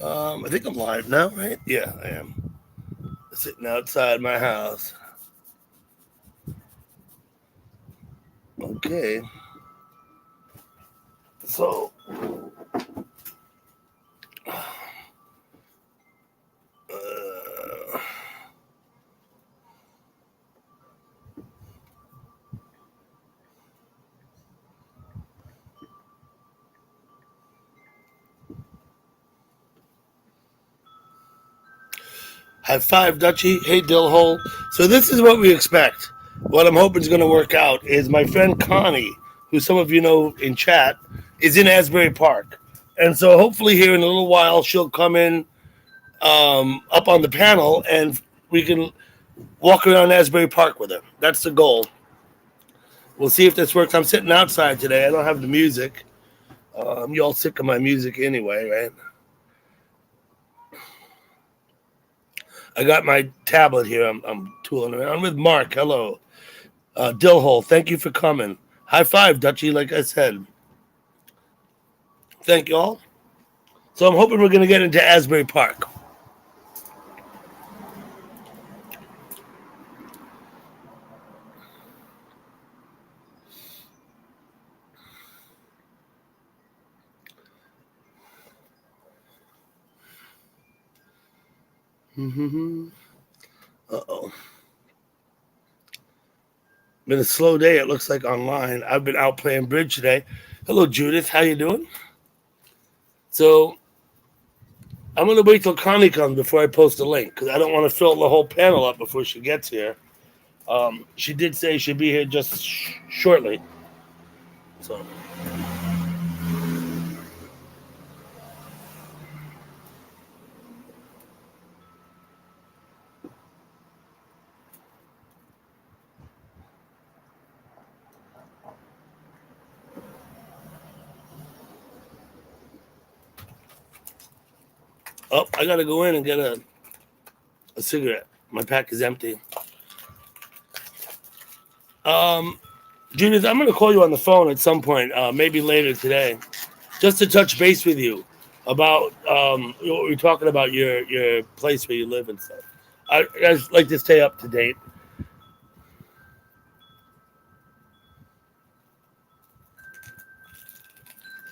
I think I'm live now, right? Yeah, I am. Sitting outside my house. Okay. So, uh, high five, Dutchie. Hey, Dillhole. So this is what we expect. What I'm hoping is going to work out is my friend Connie, who some of you know in chat, is in Asbury Park. And so hopefully here in a little while she'll come in up on the panel and we can walk around Asbury Park with her. That's the goal. We'll see if this works. I'm sitting outside today. I don't have the music. You all sick of my music anyway, right? I got my tablet here. I'm tooling around with Mark. Hello. Dillhole, thank you for coming. High five, Dutchie, like I said. Thank you all. So I'm hoping we're going to get into Asbury Park. Uh-oh. Been a slow day, it looks like, online. I've been out playing bridge today. Hello, Judith. How you doing? So I'm going to wait till Connie comes before I post a link because I don't want to fill the whole panel up before she gets here. She did say she'd be here just shortly. So... Oh, I gotta go in and get a cigarette. My pack is empty. Judith, I'm gonna call you on the phone at some point, maybe later today, just to touch base with you about what we're talking about your place where you live and stuff. I just like to stay up to date.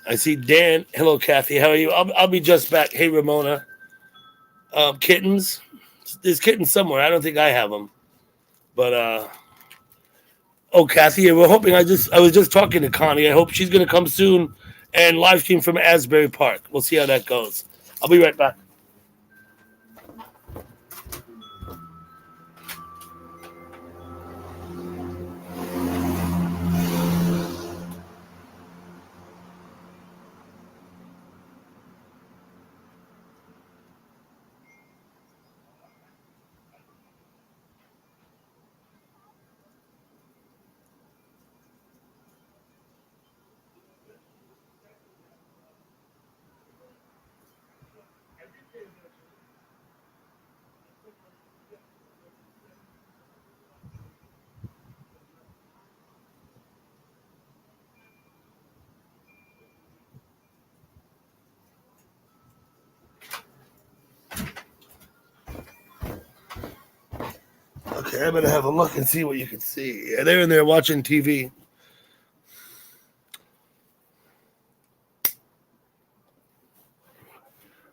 I see Dan. Hello, Kathy. How are you? I'll be just back. Hey, Ramona. Kittens. There's kittens somewhere. I don't think I have them. But oh, Kathy, we're hoping. I was just talking to Connie. I hope she's gonna come soon and live stream from Asbury Park. We'll see how that goes. I'll be right back. Okay, I better have a look and see what you can see. Yeah, they're in there watching TV.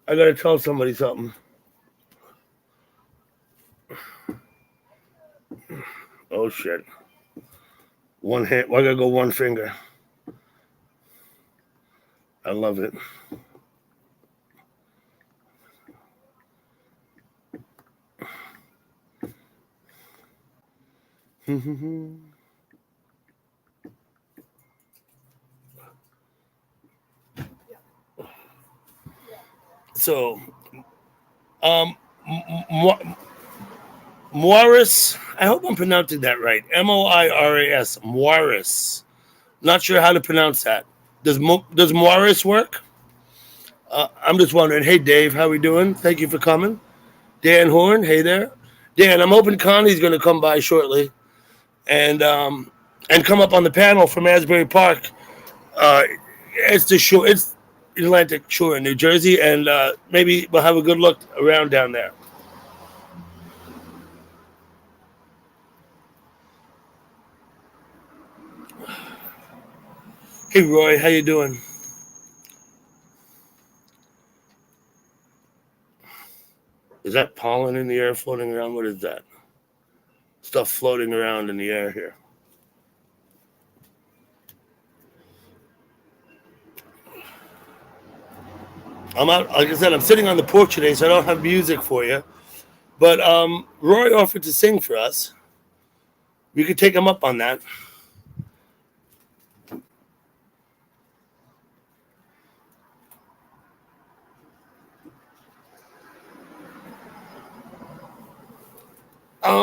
I gotta tell somebody something. Oh shit! One hand. Well, I gotta go one finger. I love it. So, um, Morris. I hope I'm pronouncing that right. Moiras. Morris. Not sure how to pronounce that. Does Morris work? I'm just wondering. Hey, Dave, how we doing? Thank you for coming. Dan Horn, hey there. Dan, I'm hoping Connie's going to come by shortly and come up on the panel from Asbury Park. It's the show. It's Atlantic Shore in New Jersey, and maybe we'll have a good look around down there. Hey, Roy, how you doing? Is that pollen in the air floating around? What is that? Stuff floating around in the air here. I'm out. Like I said, I'm sitting on the porch today, so I don't have music for you. But Roy offered to sing for us. We could take him up on that.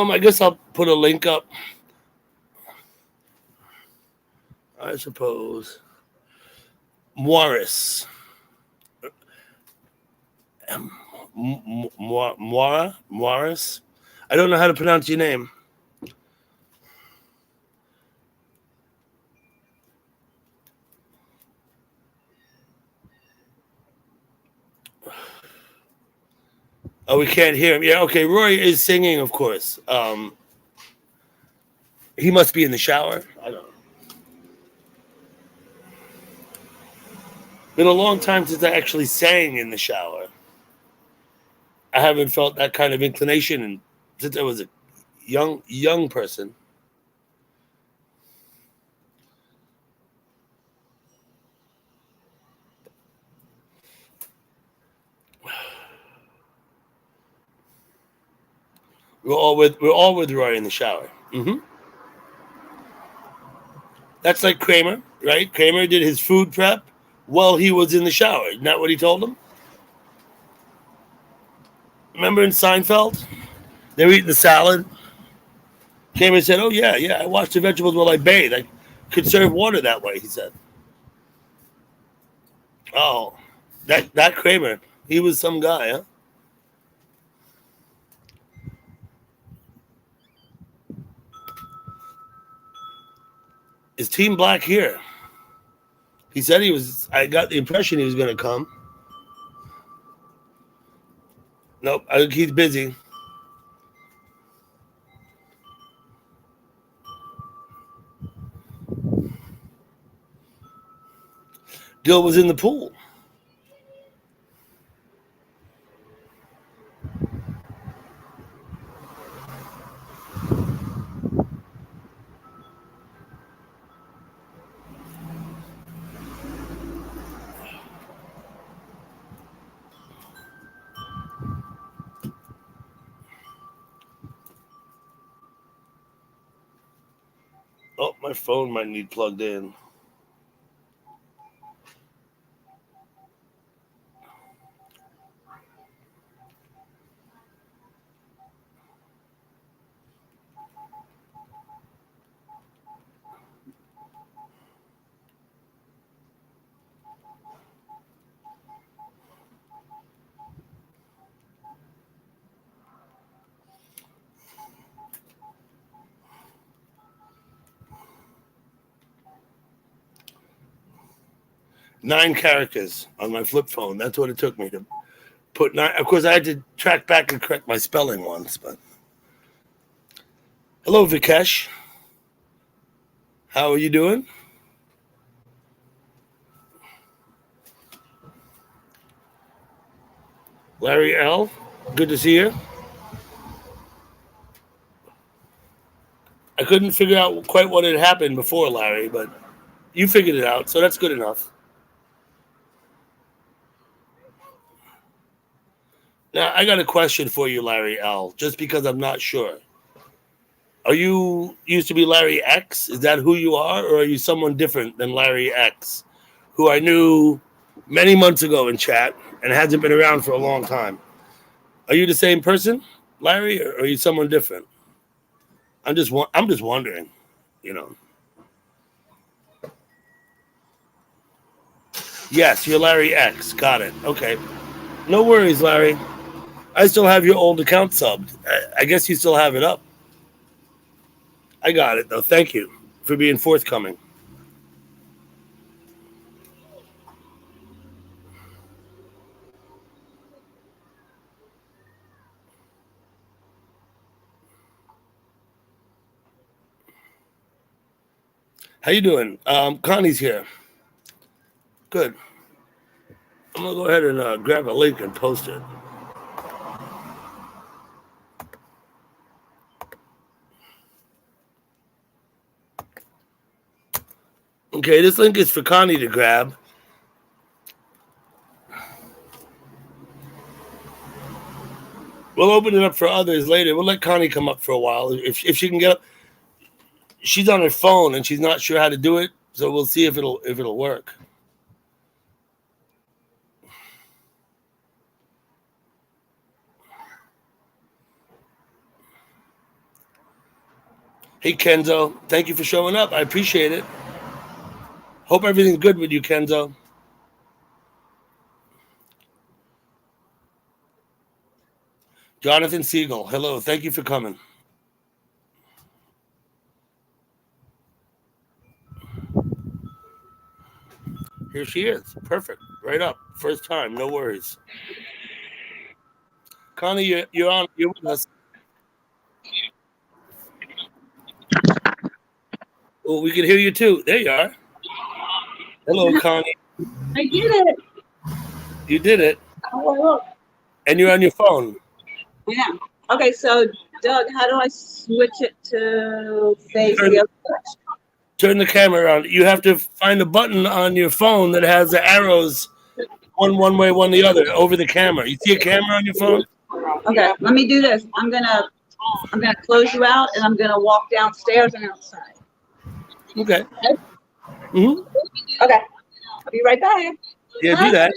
I guess I'll put a link up. I suppose. Morris. Morris. I don't know how to pronounce your name. Oh, we can't hear him. Yeah, okay. Roy is singing, of course. He must be in the shower. I don't know. Been a long time since I actually sang in the shower. I haven't felt that kind of inclination since I was a young person. We're all with Roy in the shower. Mm-hmm. That's like Kramer, right? Kramer did his food prep while he was in the shower. Isn't that what he told him? Remember in Seinfeld? They were eating the salad. Kramer said, "Oh yeah, I wash the vegetables while I bathe. I conserve water that way." He said. Oh, that Kramer, he was some guy, huh? Is Team Black here? He said he was. I got the impression he was going to come. Nope, I think he's busy. Dill was in the pool. Oh, my phone might need plugged in. Nine characters on my flip phone. That's what it took me to put nine. Of course, I had to track back and correct my spelling once. But hello, Vikesh. How are you doing? Larry L. Good to see you. I couldn't figure out quite what had happened before, Larry, but you figured it out, so that's good enough. Now, I got a question for you, Larry L., just because I'm not sure. Are you used to be Larry X? Is that who you are? Or are you someone different than Larry X, who I knew many months ago in chat and hasn't been around for a long time? Are you the same person, Larry, or are you someone different? I'm just wondering, you know. Yes, you're Larry X. Got it. Okay. No worries, Larry. I still have your old account subbed. I guess you still have it up. I got it, though. Thank you for being forthcoming. How you doing? Connie's here. Good. I'm gonna go ahead and grab a link and post it. Okay, this link is for Connie to grab. We'll open it up for others later. We'll let Connie come up for a while if she can get up. She's on her phone and she's not sure how to do it, so we'll see if it'll work. Hey Kenzo, thank you for showing up. I appreciate it. Hope everything's good with you, Kenzo. Jonathan Siegel, hello. Thank you for coming. Here she is. Perfect. Right up. First time. No worries. Connie, you're on. You're with us. Oh, we can hear you too. There you are. Hello, Connie. I did it. You did it. Oh, and you're on your phone. Yeah. Okay, so Doug, how do I switch it to face the other direction? Turn the camera on. You have to find a button on your phone that has the arrows, one way, one the other, over the camera. You see a camera on your phone? Okay, let me do this. I'm gonna close you out, and I'm gonna walk downstairs and outside. Okay. Mm-hmm. Okay. I'll be right back. Yeah, do that.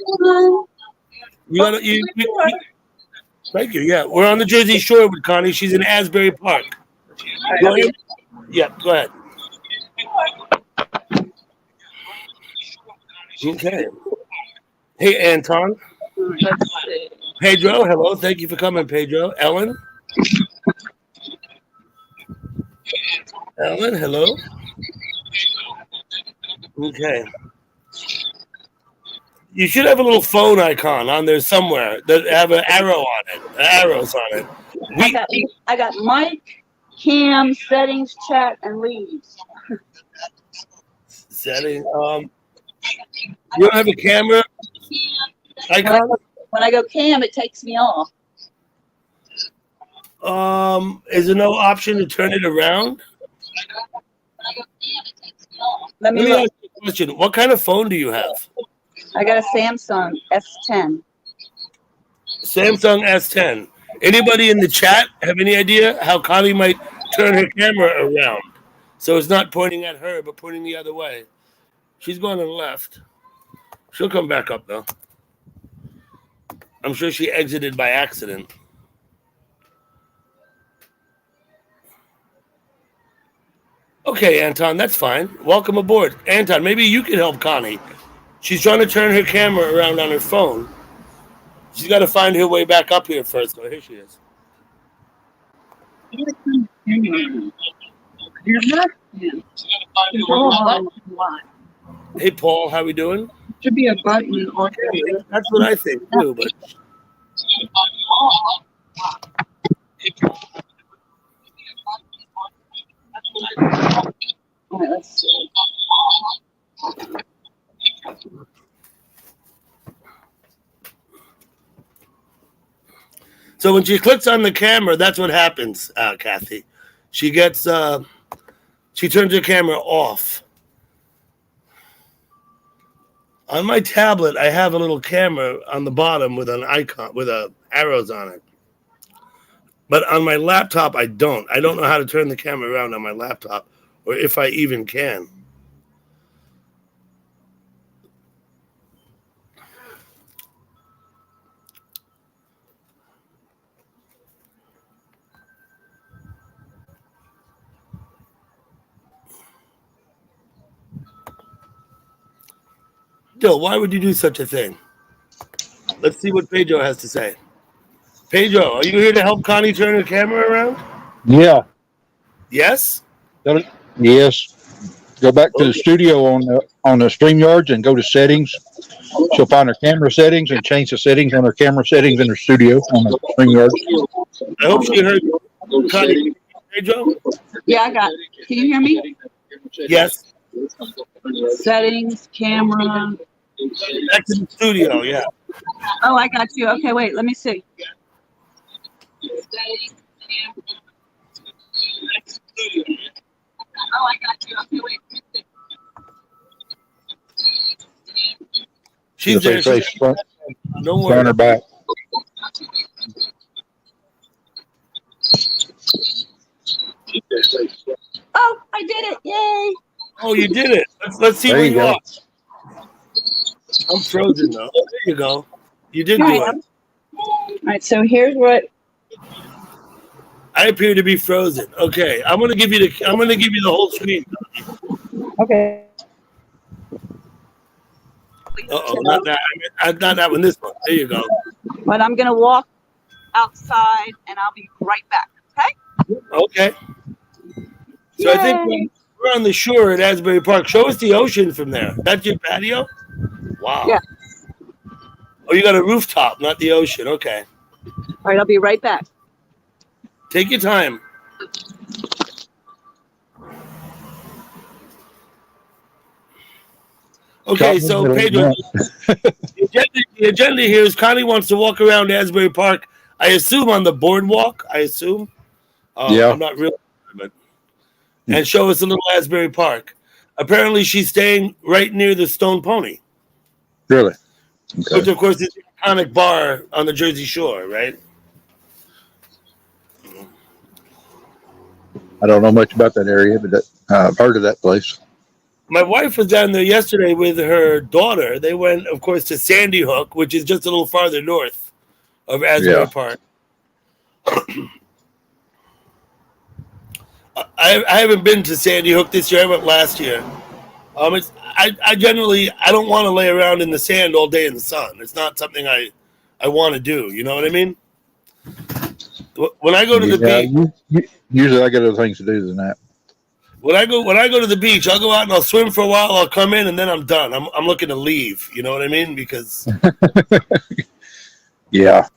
Thank you. Yeah, we're on the Jersey Shore with Connie. She's in Asbury Park. Go ahead. Yeah, go ahead. Okay. Hey, Anton. Let's see. Pedro, hello. Thank you for coming, Pedro. Ellen. Ellen, hello. Okay. You should have a little phone icon on there somewhere that have an arrow on it. Arrows on it. I got mic, cam, settings, chat, and leaves. Setting. You don't have a camera icon? When I go cam, it takes me off. Is there no option to turn it around? Let me ask you a question. What kind of phone do you have? I got a Samsung S10. Samsung S10. Anybody in the chat have any idea how Connie might turn her camera around so it's not pointing at her but pointing the other way? She's going to the left. She'll come back up though. I'm sure she exited by accident. Okay, Anton, that's fine. Welcome aboard. Anton, maybe you can help Connie. She's trying to turn her camera around on her phone. She's got to find her way back up here first. Oh, here she is. Hey, Paul, how we doing? Should be a button on here. That's what I think too, but Let's see. So when she clicks on the camera, that's what happens, Kathy. She gets, she turns her camera off. On my tablet, I have a little camera on the bottom with an icon, with arrows on it. But on my laptop, I don't. I don't know how to turn the camera around on my laptop, or if I even can. Dill, why would you do such a thing? Let's see what Pedro has to say. Pedro, are you here to help Connie turn her camera around? Yeah. Yes? Yes. Go back to the studio on the StreamYards and go to settings. She'll find her camera settings and change the settings on her camera settings in her studio on the StreamYards. I hope she heard Connie. Pedro? Yeah, I got it. Can you hear me? Yes. Settings, camera. Back to the studio, yeah. Oh, I got you. Okay, wait, let me see. Oh, I got you. Okay, wait. She's there. Face front, No front or worries. back. Oh, I did it. Yay. Oh, you did it. Let's see There where you you go. are. I'm frozen though. Oh, there you go. You did All do right, it. all right, so here's what. I appear to be frozen. Okay, I'm gonna give you the whole screen. Okay. Not that. Not that one. This one. There you go. But I'm going to walk outside and I'll be right back. Okay? Okay. So I think we're on the shore at Asbury Park. Show us the ocean from there. That's your patio? Wow. Yeah. Oh, you got a rooftop, not the ocean. Okay. All right, I'll be right back. Take your time. Okay, so Pedro, the agenda here is Connie wants to walk around Asbury Park. I assume on the boardwalk. I assume. Yeah. I'm not really, but and show us a little Asbury Park. Apparently, she's staying right near the Stone Pony, Really? which Okay. of course is an iconic bar on the Jersey Shore, right? I don't know much about that area, but I've heard of that place. My wife was down there yesterday with her daughter. They went, of course, to Sandy Hook, which is just a little farther north of Asbury Yeah. Park. I haven't been to Sandy Hook this year. I went last year. I generally I don't want to lay around in the sand all day in the sun. It's not something I want to do. You know what I mean? When I go to the beach, Usually I got other things to do than that. when I go to the beach, I'll go out and I'll swim for a while. I'll come in and then I'm done. I'm looking to leave. You know what I mean? Because Yeah.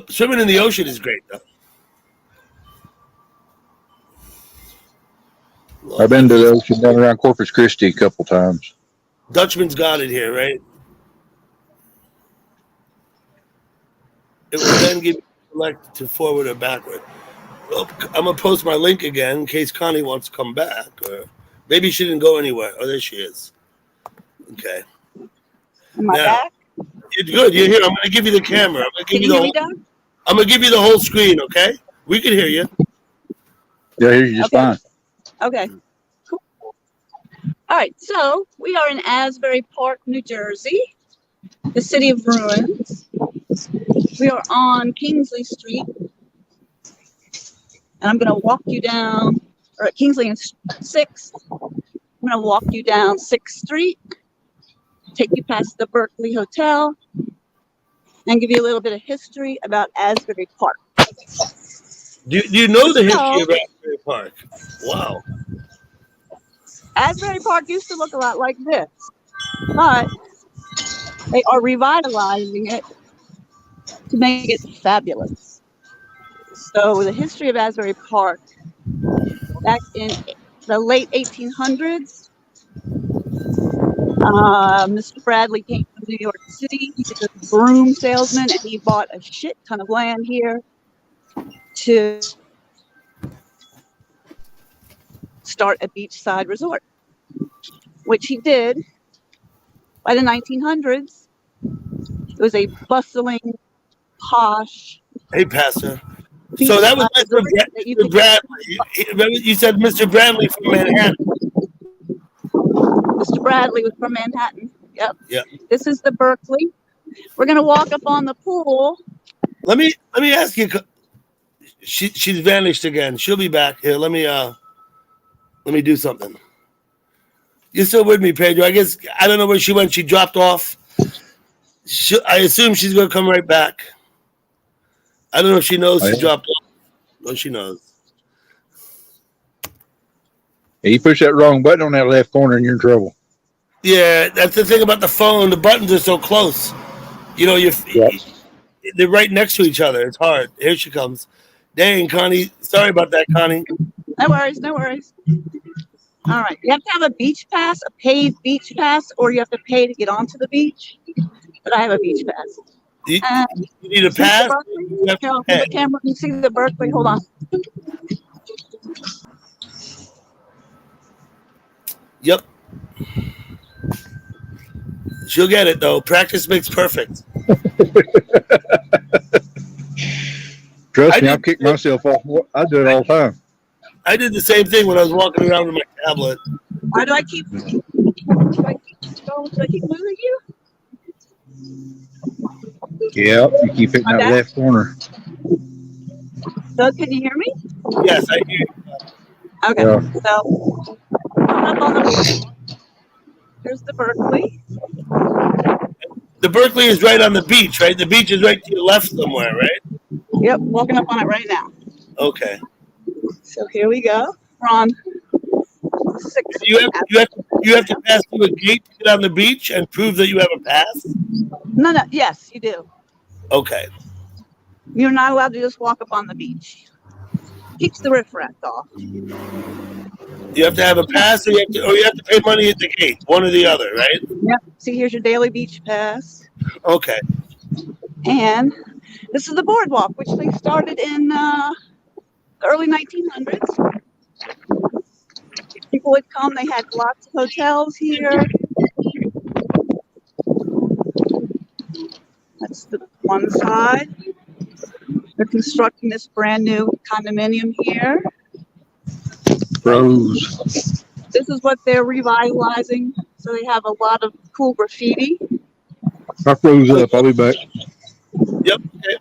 swimming in the ocean is great, though. I've been to the ocean down around Corpus Christi a couple times. Dutchman's got it here, right? It will then give you select to forward or backward. Well, I'm gonna post my link again in case Connie wants to come back, or maybe she didn't go anywhere. Oh, there she is. Okay. Am I Now, back? you're good. You're here. I'm gonna give you the camera. I'm gonna give Can you you the hear me, whole, Doug? I'm gonna give you the whole screen. Okay? We can hear you. Yeah, here's just Okay. fine. Okay. Cool. All right, so we are in Asbury Park, New Jersey, the city of ruins. We are on Kingsley Street, and I'm going to walk you down, or at Kingsley and 6th. I'm going to walk you down 6th Street, take you past the Berkeley Hotel, and give you a little bit of history about Asbury Park. Do you know the history of Asbury Park? Wow. Asbury Park used to look a lot like this, but they are revitalizing it to make it fabulous. So the history of Asbury Park, back in the late 1800s, Mr. Bradley came from New York City. He was a broom salesman, and he bought a shit ton of land here to start a beachside resort, which he did. By the 1900s, it was a bustling, posh. Hey, Pastor. So that was Mr. Bradley. Remember you said Mr. Bradley from Manhattan. Mr. Bradley was from Manhattan. Yep. Yeah. This is the Berkeley. We're gonna walk up on the pool. Let me ask you. She's vanished again. She'll be back here. Let me do something. You're still with me, Pedro? I guess I don't know where she went. She dropped off. I assume she's gonna come right back. I don't know if she knows she dropped off. No, she knows. You push that wrong button on that left corner and you're in trouble. Yeah, that's the thing about the phone. The buttons are so close. You know, they're right next to each other. It's hard. Here she comes. Dang, Connie. Sorry about that, Connie. No worries, no worries. All right. You have to have a beach pass, a paid beach pass, or you have to pay to get onto the beach. But I have a beach pass. You, And you need a see the pass. Berkeley? You have Here, to I'll hold pay. the camera. You see the Berkeley? Hold on. Yep. She'll get it though. Practice makes perfect. Trust me, I've kicked myself off. I do it all the time. I did the same thing when I was walking around with my tablet. Why do I keep going? Do I keep losing you? Yeah, you keep hitting that left corner. Doug, can you hear me? Yes, I hear you. Okay. Yeah. So, up on the boardwalk. Here's the Berkeley. The Berkeley is right on the beach, right? The beach is right to your left somewhere, right? Yep, walking up on it right now. Okay. So here we go. We're on 6th. You have to pass through a gate to get on the beach and prove that you have a pass? No, yes, you do. Okay. You're not allowed to just walk up on the beach. Keeps the riffraff off. You have to have a pass, or you have to pay money at the gate. One or the other, right? Yep. See, here's your daily beach pass. Okay. And this is the boardwalk, which they started in the early 1900s. People would come. They had lots of hotels here. That's the one side. They're constructing this brand new condominium here. Rose. This is what they're revitalizing. So they have a lot of cool graffiti. I froze up. I'll be back. Yep. Okay.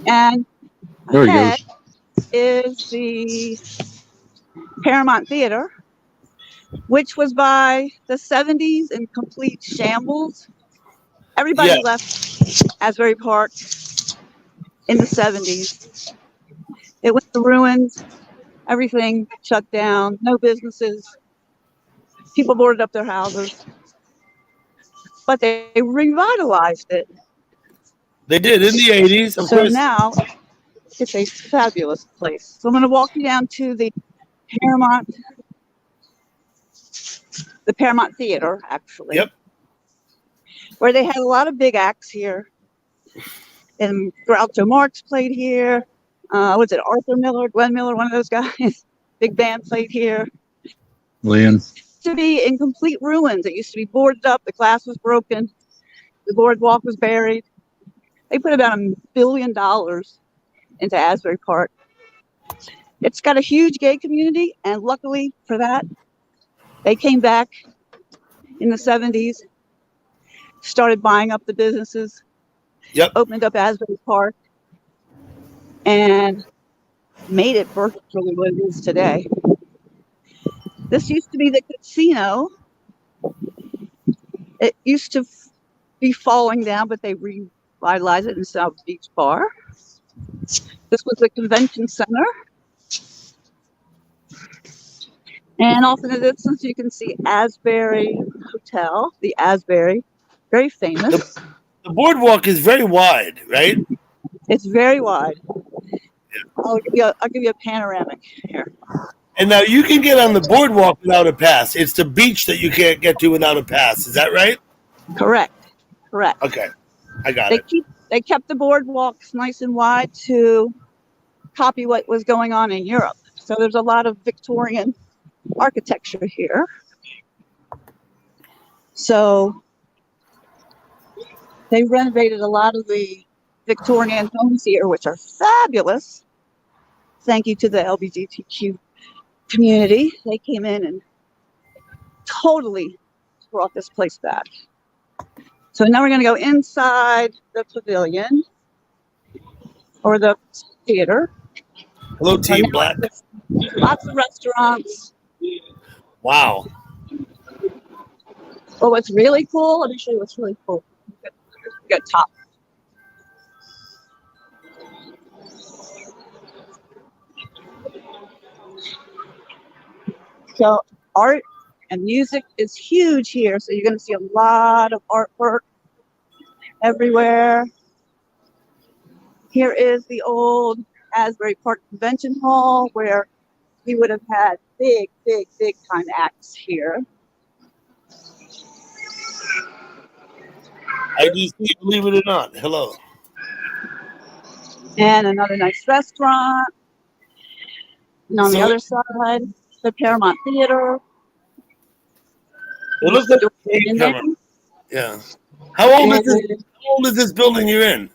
And There he ahead goes. is the Paramount Theater, which was by the 70s in complete shambles. Everybody Yes. left Asbury Park in the 70s. It went to ruins. Everything shut down. No businesses. People boarded up their houses. But they revitalized it. They did in the 80s, of So course. now it's a fabulous place. So I'm going to walk you down to the Paramount Theater, actually. Yep. Where they had a lot of big acts here. And Groucho Marx played here. Was it Arthur Miller, Glenn Miller, one of those guys? Big band played here. Lynn. To be in complete ruins. It used to be boarded up. The glass was broken. The boardwalk was buried. They put about $1 billion into Asbury Park. It's got a huge gay community, and luckily for that, they came back in the 70s, started buying up the businesses, Yep. opened up Asbury Park, and made it virtually what it is today. This used to be the casino. It used to be falling down, but they revitalized it in South Beach Bar. This was the convention center. And off in the distance, you can see Asbury Hotel, the Asbury, very famous. The boardwalk is very wide, right? It's very wide. I'll give you a panoramic here. And now you can get on the boardwalk without a pass. It's the beach that you can't get to without a pass. Is that right? Correct. Okay. I got it. They kept the boardwalks nice and wide to copy what was going on in Europe. So there's a lot of Victorian architecture here. So they renovated a lot of the Victorian homes here, which are fabulous. Thank you to the LGBTQ community. They came in and totally brought this place back. So now we're going to go inside the pavilion or the theater. Hello, Team Black. Lots of restaurants. Wow. Well, what's really cool, let me show you what's really cool. We got top. So art and music is huge here. So you're going to see a lot of artwork everywhere. Here is the old Asbury Park Convention Hall where we would have had big time acts here. IDC, believe it or not. Hello. And another nice restaurant. And on the other side, the Paramount Theater. It looks like a In there. Yeah. How old is this building you're in?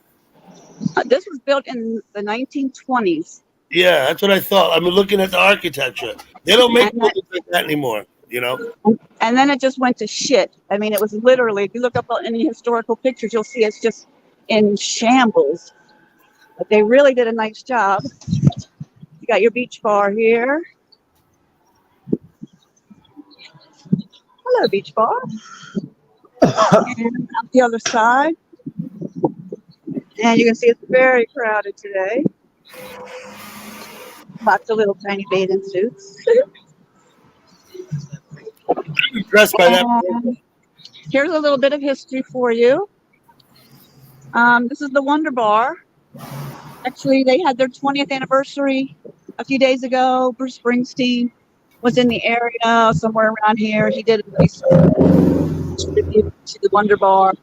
This was built in the 1920s. Yeah, that's what I thought. I mean, looking at the architecture, they don't make buildings like that anymore. You know. And then it just went to shit. I mean, it was literally, if you look up any historical pictures, you'll see it's just in shambles. But they really did a nice job. You got your beach bar here. Hello, beach bar. And out the other side. And you can see it's very crowded today. Lots of little tiny bathing suits. I'm impressed by that. Here's a little bit of history for you. This is the Wonder Bar. Actually, they had their 20th anniversary a few days ago. Bruce Springsteen was in the area, somewhere around here. He did a nice tribute to the Wonder Bar.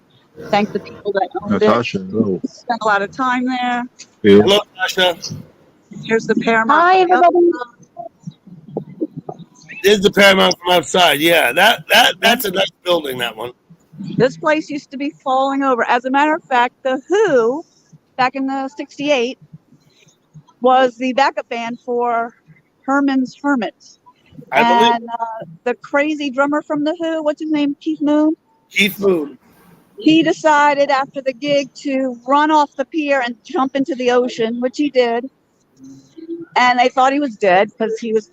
Thank the people that owned it. Spent a lot of time there. Hello, Tasha. Here's the Paramount. Hi, everybody. There's the Paramount from outside. Yeah, that's a nice building. That one. This place used to be falling over. As a matter of fact, the Who, back in the '68, was the backup band for Herman's Hermits. And the crazy drummer from the Who, what's his name? Keith Moon. Keith Moon. He decided after the gig to run off the pier and jump into the ocean, which he did. And they thought he was dead because he was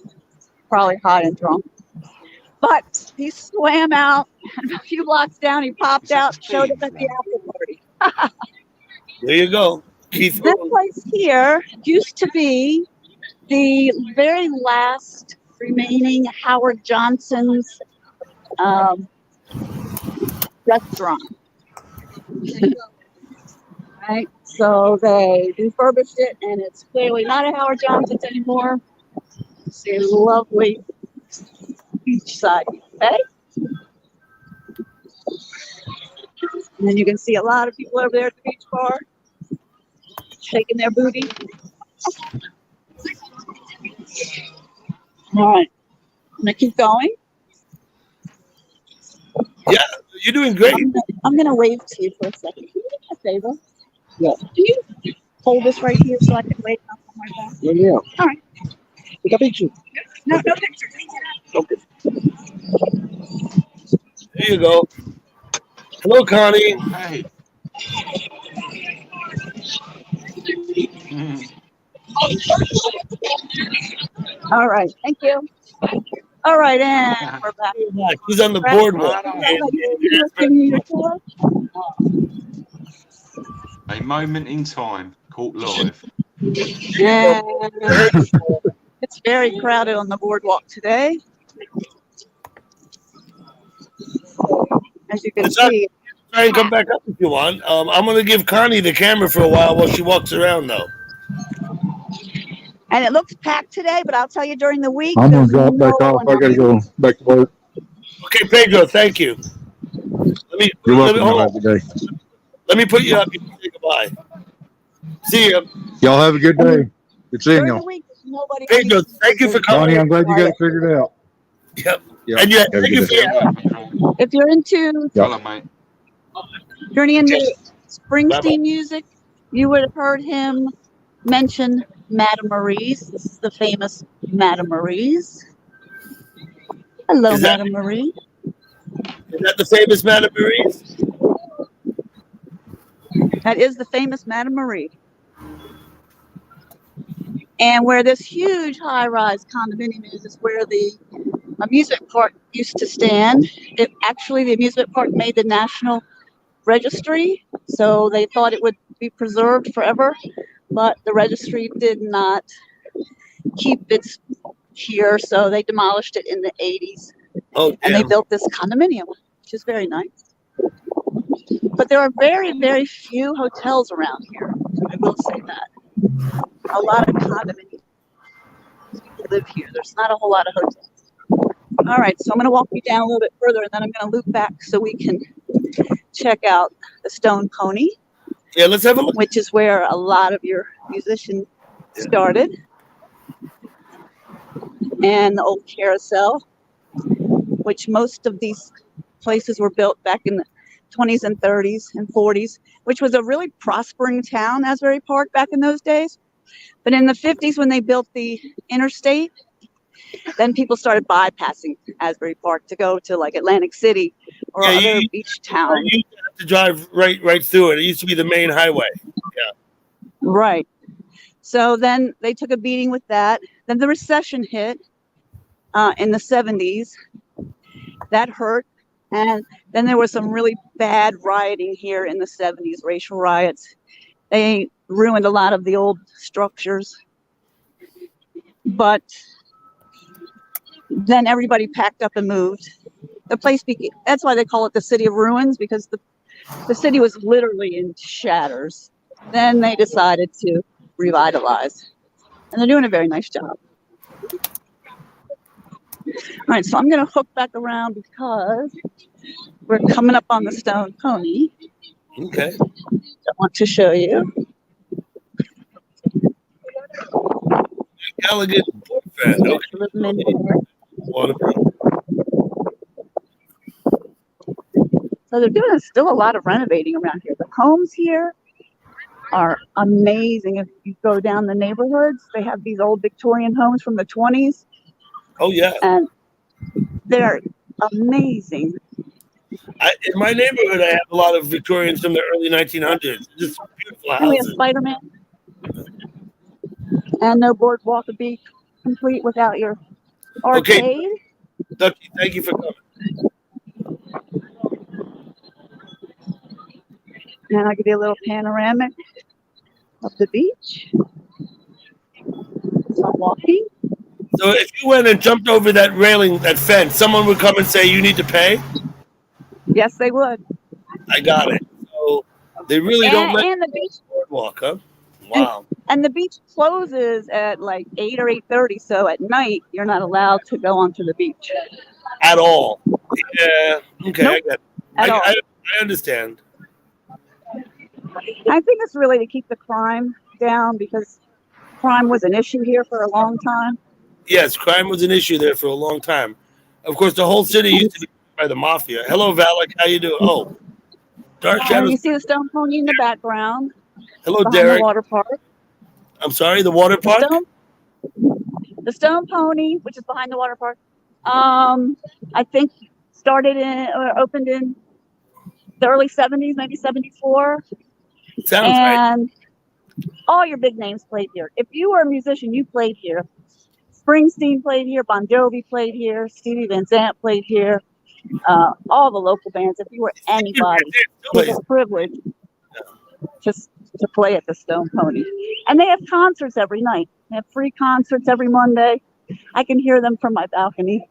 probably hot and drunk. But he swam out, and a few blocks down, he popped out, showed up at the after party. There you go. Keith This Moon. place here used to be the very last remaining Howard Johnson's restaurant. Right? So they refurbished it, and it's clearly not a Howard Johnson's anymore. It's a lovely beachside cafe. And then you can see a lot of people over there at the beach bar shaking their booty. All right, I'm gonna keep going. Yeah, you're doing great. I'm gonna wave to you for a second. Can you do me a favor? Yeah. Can you hold this right here so I can wave up on my back? Yeah. All right. Take a picture. No pictures. Okay. There you go. Hello, Connie. Hey. All right. Thank you. All right, and we're back. He's on the boardwalk. Giving you your tour. A moment in time, caught live. And it's very crowded on the boardwalk today. As you can see. Try and come back up if you want. I'm going to give Connie the camera for a while she walks around, though. And it looks packed today, but I'll tell you during the week. I'm going to drop back off. I got to go back to work. Okay, Pedro, thank you. You're welcome. Have a good day. Let me put you up. You can say goodbye. See you. Y'all have a good day. Good seeing During the y'all. week, nobody. Pedro, thank you for coming. Connie, I'm glad you got it figured out. Yep. Yeah. And yeah, Have a thank you good for day. your If you're into Hello, mate. Springsteen music, you would have heard him mention Madame Marie's. This is the famous Madame Marie's. Hello, Is that- Madame Marie. Is that the famous Madame Marie's? That is the famous Madame Marie. And where this huge high-rise condominium is where the amusement park used to stand. The amusement park made the national registry, so they thought it would be preserved forever, but the registry did not keep it here, so they demolished it in the 80s. Oh, And they damn. built this condominium, which is very nice. But there are very, very few hotels around here. I will say that. A lot of condominiums. live here. There's not a whole lot of hotels. All right, so I'm going to walk you down a little bit further, and then I'm going to loop back so we can check out the Stone Pony, Yeah, let's have a look. which is where a lot of your musicians started, and the old Carousel, which most of these places were built back in the 20s and 30s and 40s, which was a really prospering town, Asbury Park, back in those days. But in the 50s, when they built the interstate, then people started bypassing Asbury Park to go to like Atlantic City or Yeah, other beach towns. You used to have to drive right through it. It used to be the main highway. Right. So then they took a beating with that. Then the recession hit in the 70s. That hurt. And then there was some really bad rioting here in the 70s, racial riots. They ruined a lot of the old structures. But then everybody packed up and moved. The place that's why they call it the City of Ruins, because the city was literally in shatters. Then they decided to revitalize. And they're doing a very nice job. All right, so I'm going to hook back around because we're coming up on the Stone Pony. Okay. I want to show you. Elegant boyfriend. Okay. Living in here. So they're doing still a lot of renovating around here. The homes here are amazing. If you go down the neighborhoods, they have these old Victorian homes from the 20s. Oh, yeah. And they're amazing. In my neighborhood, I have a lot of Victorians from the early 1900s. Just beautiful And we have houses. Spider-Man. And no Boardwalk would be complete without your arcade. Okay. Ducky, thank you for coming. And I'll give you a little panoramic of the beach. So I'm walking. So if you went and jumped over that railing, that fence, someone would come and say, you need to pay? Yes, they would. I got it. So they really don't let and the beach boardwalk, huh? Wow. and the beach closes at like 8 or 8:30. So at night you're not allowed to go onto the beach At all. Yeah. Okay, Nope. I get it. at all. I understand. I think it's really to keep the crime down because crime was an issue here for a long time. Yes, crime was an issue there for a long time. Of course, the whole city used to be by the mafia. Hello, Valak. How you doing? Oh, Dark And Shadows. you see the Stone Pony in the background Hello, behind Derek. the water park. I'm sorry, the water park? The Stone Pony, which is behind the water park, I think opened in the early 70s, maybe 74. Sounds right. And all your big names played here. If you were a musician, you played here. Springsteen played here. Bon Jovi played here. Stevie Van Zandt played here. All the local bands. If you were anybody, it was a privilege just to play at the Stone Pony. And they have concerts every night. They have free concerts every Monday. I can hear them from my balcony.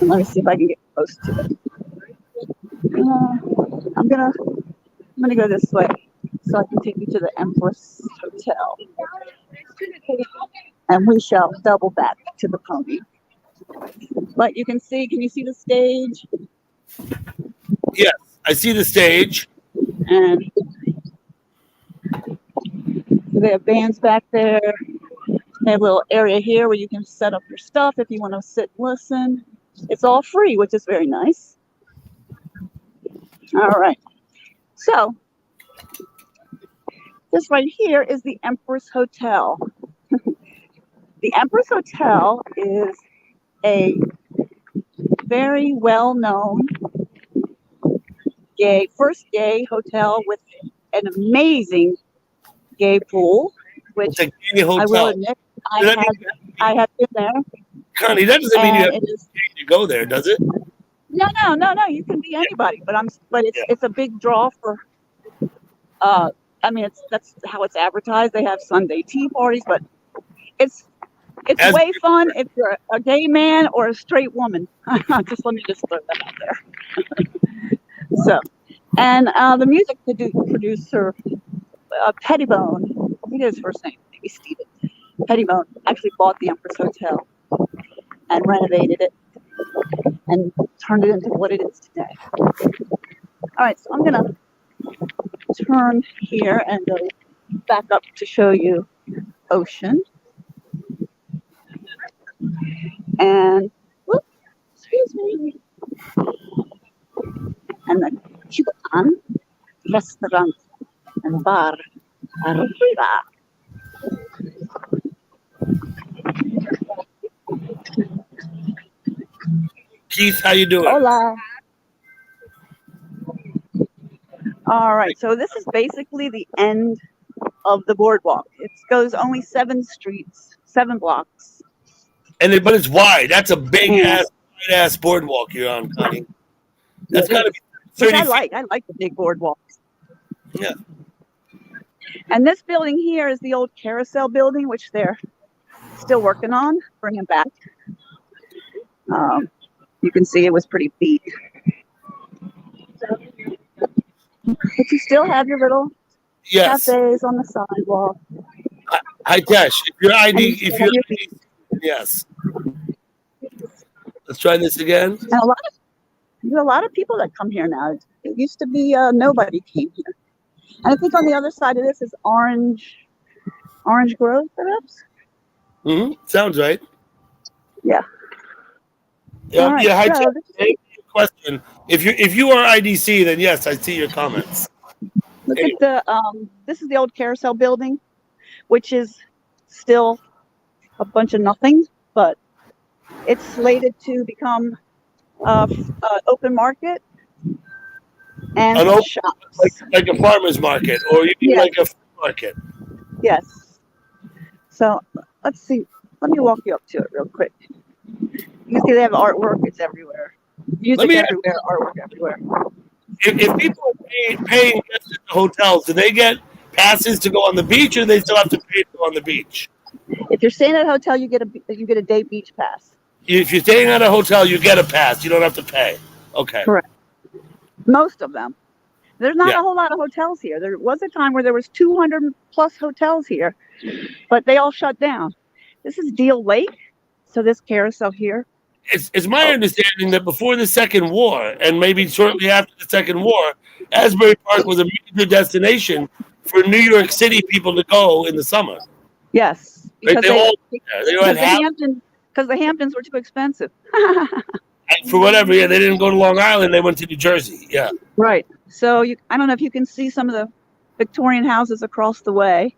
Let me see if I can get close to it. I'm gonna go this way so I can take you to the Empress Hotel. And we shall double back to the pony. But can you see the stage? Yes, I see the stage. And they have bands back there. They have a little area here where you can set up your stuff if you want to sit and listen. It's all free, which is very nice. All right. So this right here is the Empress Hotel. The Empress Hotel is a very well-known first gay hotel with an amazing gay pool, which It's a gay hotel. I will admit I have been there. Connie, that doesn't mean you have And it is to go there, does it? no. You can be anybody, but it's a big draw for. That's how it's advertised. They have Sunday tea parties, but it's way fun if you're a gay man or a straight woman. Let me throw that out there. So, and the music producer, Pettibone, I think his first name, maybe Steven. Pettibone actually bought the Empress Hotel and renovated it and turned it into what it is today. All right, so I'm gonna turn here and go back up to show you Ocean. And, whoop, excuse me. And the Cuban restaurant and bar arriba. Keith, how you doing? Hola. All right, so this is basically the end of the boardwalk. It goes only 7 streets, 7 blocks. But it's wide. That's a big ass boardwalk you're on, Connie. That's got to be 30 Which I feet. like. I like the big boardwalks. Yeah. And this building here is the old Carousel Building, which they're still working on, bringing back. You can see it was pretty beat. But you still have your little Yes. cafes on the sidewalk. Hi, Tesh. If your And ID, you if still your have your yes. Let's try this again. And there's a lot of people that come here now. It used to be nobody came here. And I think on the other side of this is Orange Grove, perhaps. Sounds right. Yeah. Yeah. All right, Yeah. Hi, so Tesh. this is- Hey, question. If you are IDC, then yes, I see your comments. Look at the this is the old Carousel Building, which is still a bunch of nothing, but it's slated to become open market and An open- shops. Like a farmer's market, or you mean Yeah. like a flea market. Yes. So let's see. Let me walk you up to it real quick. You can see they have artwork. It's everywhere. Music me- everywhere. Artwork everywhere. If people are paying guests at the hotels, do they get passes to go on the beach, or they still have to pay to go on the beach? If you're staying at a hotel, you get a day beach pass. If you're staying at a hotel, you get a pass. You don't have to pay. Okay. Correct. Most of them. There's not Yeah. a whole lot of hotels here. There was a time where there was 200 plus hotels here, but they all shut down. This is Deal Lake, so this carousel here. It's my understanding that before the Second War, and maybe shortly after the Second War, Asbury Park was a major destination for New York City people to go in the summer. Yes, Right? because They all had because the Hamptons were too expensive. for whatever. Yeah, they didn't go to Long Island. They went to New Jersey. Yeah. Right. So I don't know if you can see some of the Victorian houses across the way.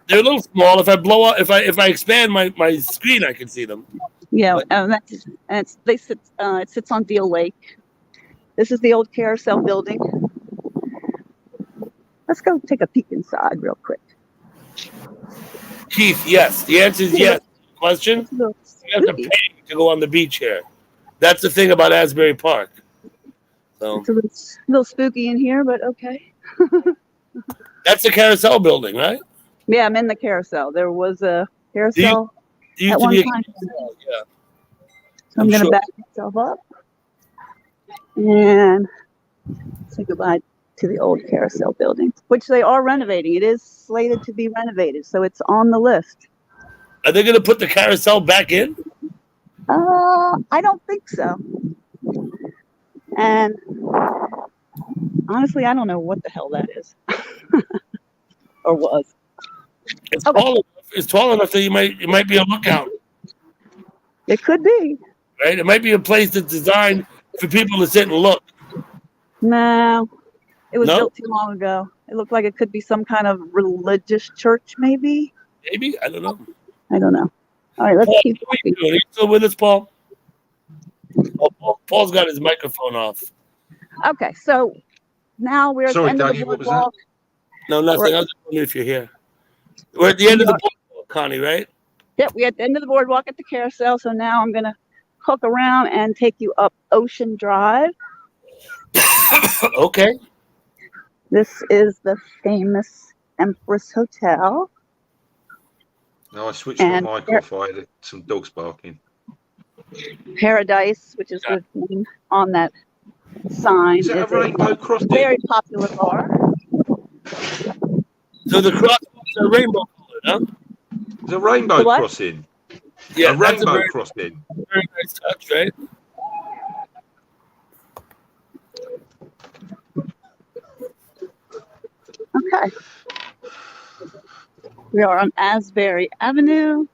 They're a little small. If I blow up, if I expand my screen, I can see them. Yeah, But- it sits on Deal Lake. This is the old Carousel Building. Let's go take a peek inside real quick. Keith, yes. The answer is yes. Question? It's a little You have to spooky. pay to go on the beach here. That's the thing about Asbury Park. So It's a little spooky in here, but okay. that's the Carousel Building, right? Yeah, I'm in the carousel. There was a carousel It used at to one be a time. carousel, yeah. So I'm I'm going to sure. back myself up and say goodbye to the old Carousel Building, which they are renovating. It is slated to be renovated, so it's on the list. Are they going to put the carousel back in? I don't think so. And honestly, I don't know what the hell that is or was. It's Okay. tall enough. It's tall enough that it might be a lookout, It could be. right? It might be a place that's designed for people to sit and look. No, it was No? built too long ago. It looked like it could be some kind of religious church, maybe. Maybe, I don't know. I don't know. All right, let's Paul, keep what are you walking. doing? Are you still with us, Paul? Oh, Paul's got his microphone off. Okay, so now we're at Sorry, the end of Dougie, the what was that? boardwalk. No, nothing. Right. I was just wondering if you're here. We're at the end of the boardwalk, Connie, right? Yep, we're at the end of the boardwalk at the carousel. So now I'm gonna hook around and take you up Ocean Drive. Okay. This is the famous Empress Hotel. No, I switched my And mic there- off. I had some dogs barking. Paradise, which is the name on that sign. Is that a It's rainbow crossing? very popular bar. So the crosswalks are rainbow colored, huh? There's a rainbow The what? crossing. Yeah, A that's rainbow very, crossing. very nice touch, right? Okay. We are on Asbury Avenue.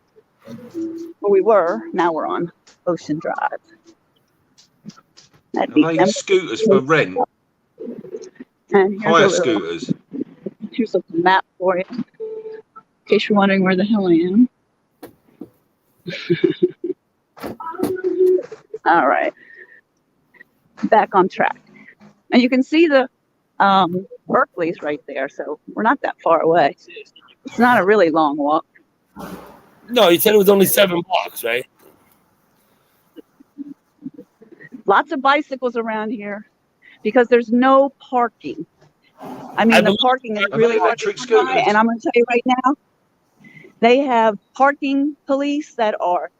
Where we were, now we're on Ocean Drive. At Are the they Empress scooters for rent? And Hire here's scooters. here's a map for you, in case you're wondering where the hell I am. All right, back on track. And you can see the Berkeley's right there, so we're not that far away. It's not a really long walk. No, you said it was only 7 blocks, right? Lots of bicycles around here because there's no parking. I mean, the parking is Are really they hard electric to come by, scooters? and I'm going to tell you right now, they have parking police that are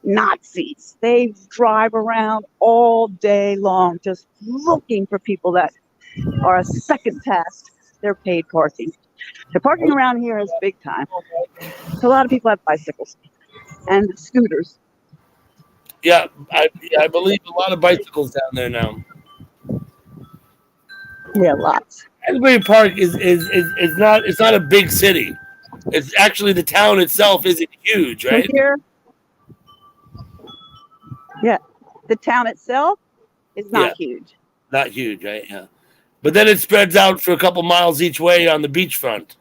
Nazis. They drive around all day long just looking for people that are a second past their paid parking. The parking around here is big time. So a lot of people have bicycles and scooters. Yeah, I believe a lot of bicycles down there now. Yeah, lots. Asbury Park is not, it's not a big city. It's actually, the town itself isn't huge, So right? here, yeah, the town itself is not Yeah. huge. Not huge, right? Yeah. But then it spreads out for a couple miles each way on the beachfront.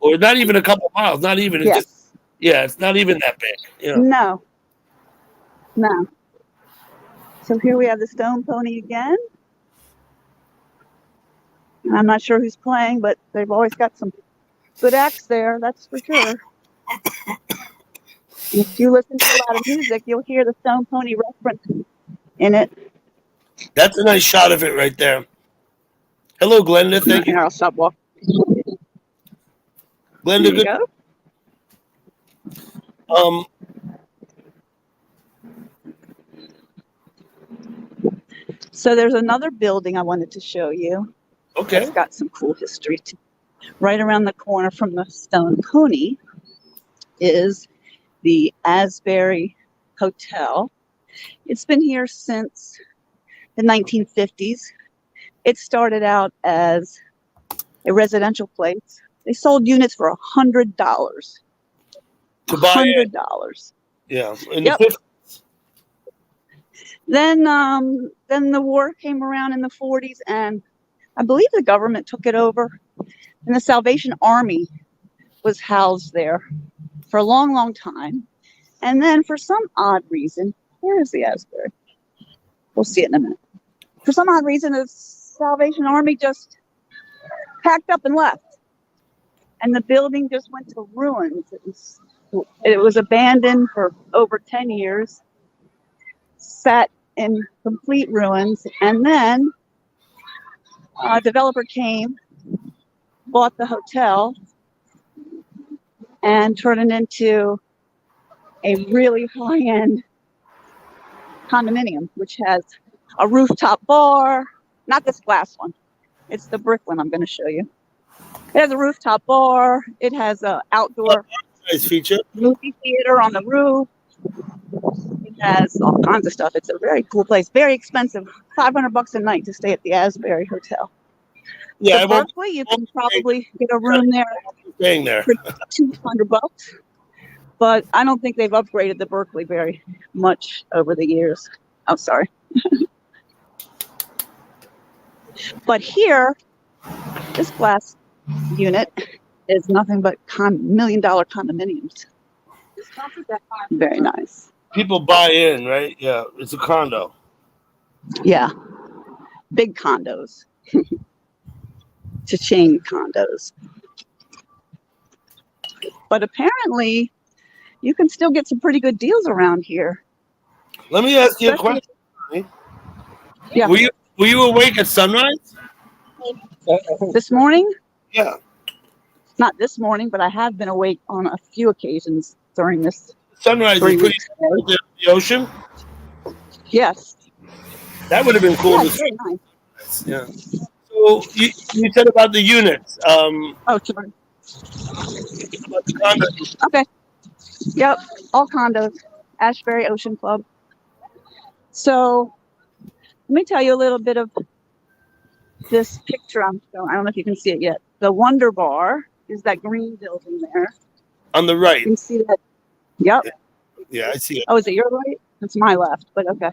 Or not even a couple miles, not even. It's Yes. just, yeah, it's not even that big. You know. No. No. So here we have the Stone Pony again. I'm not sure who's playing, but they've always got some good acts there, that's for sure. If you listen to a lot of music, you'll hear the Stone Pony reference in it. That's a nice shot of it right there. Hello, Glenda. Thank Here, you. I'll stop walking. Glenda, There you good. go. So there's another building I wanted to show you. Okay. It's got some cool history too. Right around the corner from the Stone Pony is the Asbury Hotel. It's been here since the 1950s. It started out as a residential place. They sold units for $100. To buy it. $100. Yeah. In Yep. the 50s. Then the war came around in the 40s, and I believe the government took it over, and the Salvation Army was housed there for a long, long time. And then for some odd reason, where is the Asbury? We'll see it in a minute. For some odd reason, the Salvation Army just packed up and left. And the building just went to ruins. It was abandoned for over 10 years, sat in complete ruins. And then a developer came, bought the hotel, and turned it into a really high-end condominium, which has a rooftop bar. Not this glass one. It's the brick one I'm going to show you. It has a rooftop bar. It has an outdoor Nice feature. movie theater on the roof. It has all kinds of stuff. It's a very cool place. Very expensive. $500 a night to stay at the Asbury Hotel. Yeah, I The won't Berkeley, you can probably get a room there be staying there. for $200. But I don't think they've upgraded the Berkeley very much over the years. Oh, sorry. But here, this glass unit is nothing but million-dollar condominiums. Very nice. People buy in, right? Yeah, it's a condo. Yeah. Big condos. Cha-ching condos. But apparently, you can still get some pretty good deals around here. Let me ask you a Especially- question. Yeah. Were you awake at sunrise? This morning? Yeah. Not this morning, but I have been awake on a few occasions during this Sunrise 3 is pretty weeks. cool with the ocean. Yes. That would have been cool Yeah, to it's see. very nice. Yeah. So So you said about the units, Oh, sorry. about the condos. Okay. Yep. All condos. Asbury Ocean Club. So let me tell you a little bit of this picture I'm showing. I don't know if you can see it yet. The Wonder Bar is that green building there. On the right. You can see that. Yep. Yeah, I see it. Oh, is it your right? It's my left, but okay.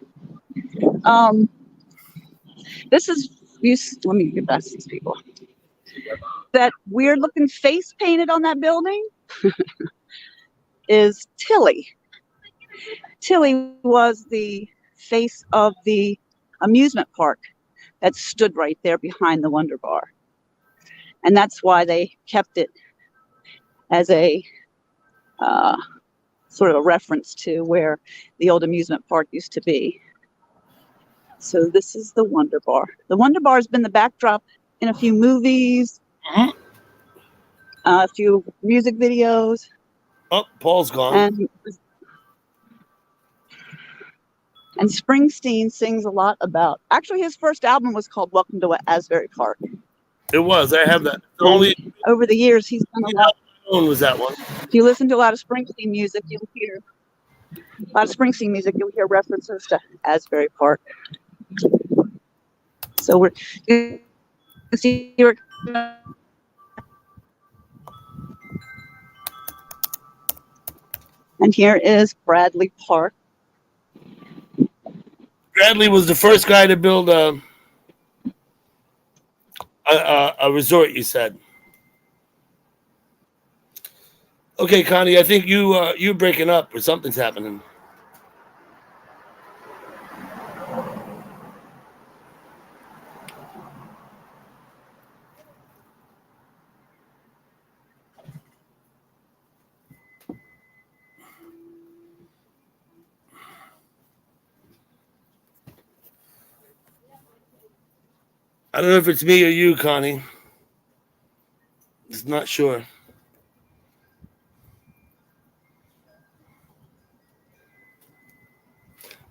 This is let me get past these people. That weird looking face painted on that building is Tilly. Tilly was the face of the amusement park that stood right there behind the Wonder Bar. And that's why they kept it as a sort of a reference to where the old amusement park used to be. So this is the Wonder Bar. The Wonder Bar has been the backdrop in a few movies, a few music videos. Oh, Paul's gone. And Springsteen sings a lot about. Actually, his first album was called "Welcome to Asbury Park." It was. I have that. Only over the years, he's done a lot. One was that one. If you listen to a lot of Springsteen music, you'll hear references to Asbury Park. So we're you can see here. And here is Bradley Park. Bradley was the first guy to build a resort, you said. Okay, Connie, I think you're breaking up or something's happening. I don't know if it's me or you, Connie. Just not sure.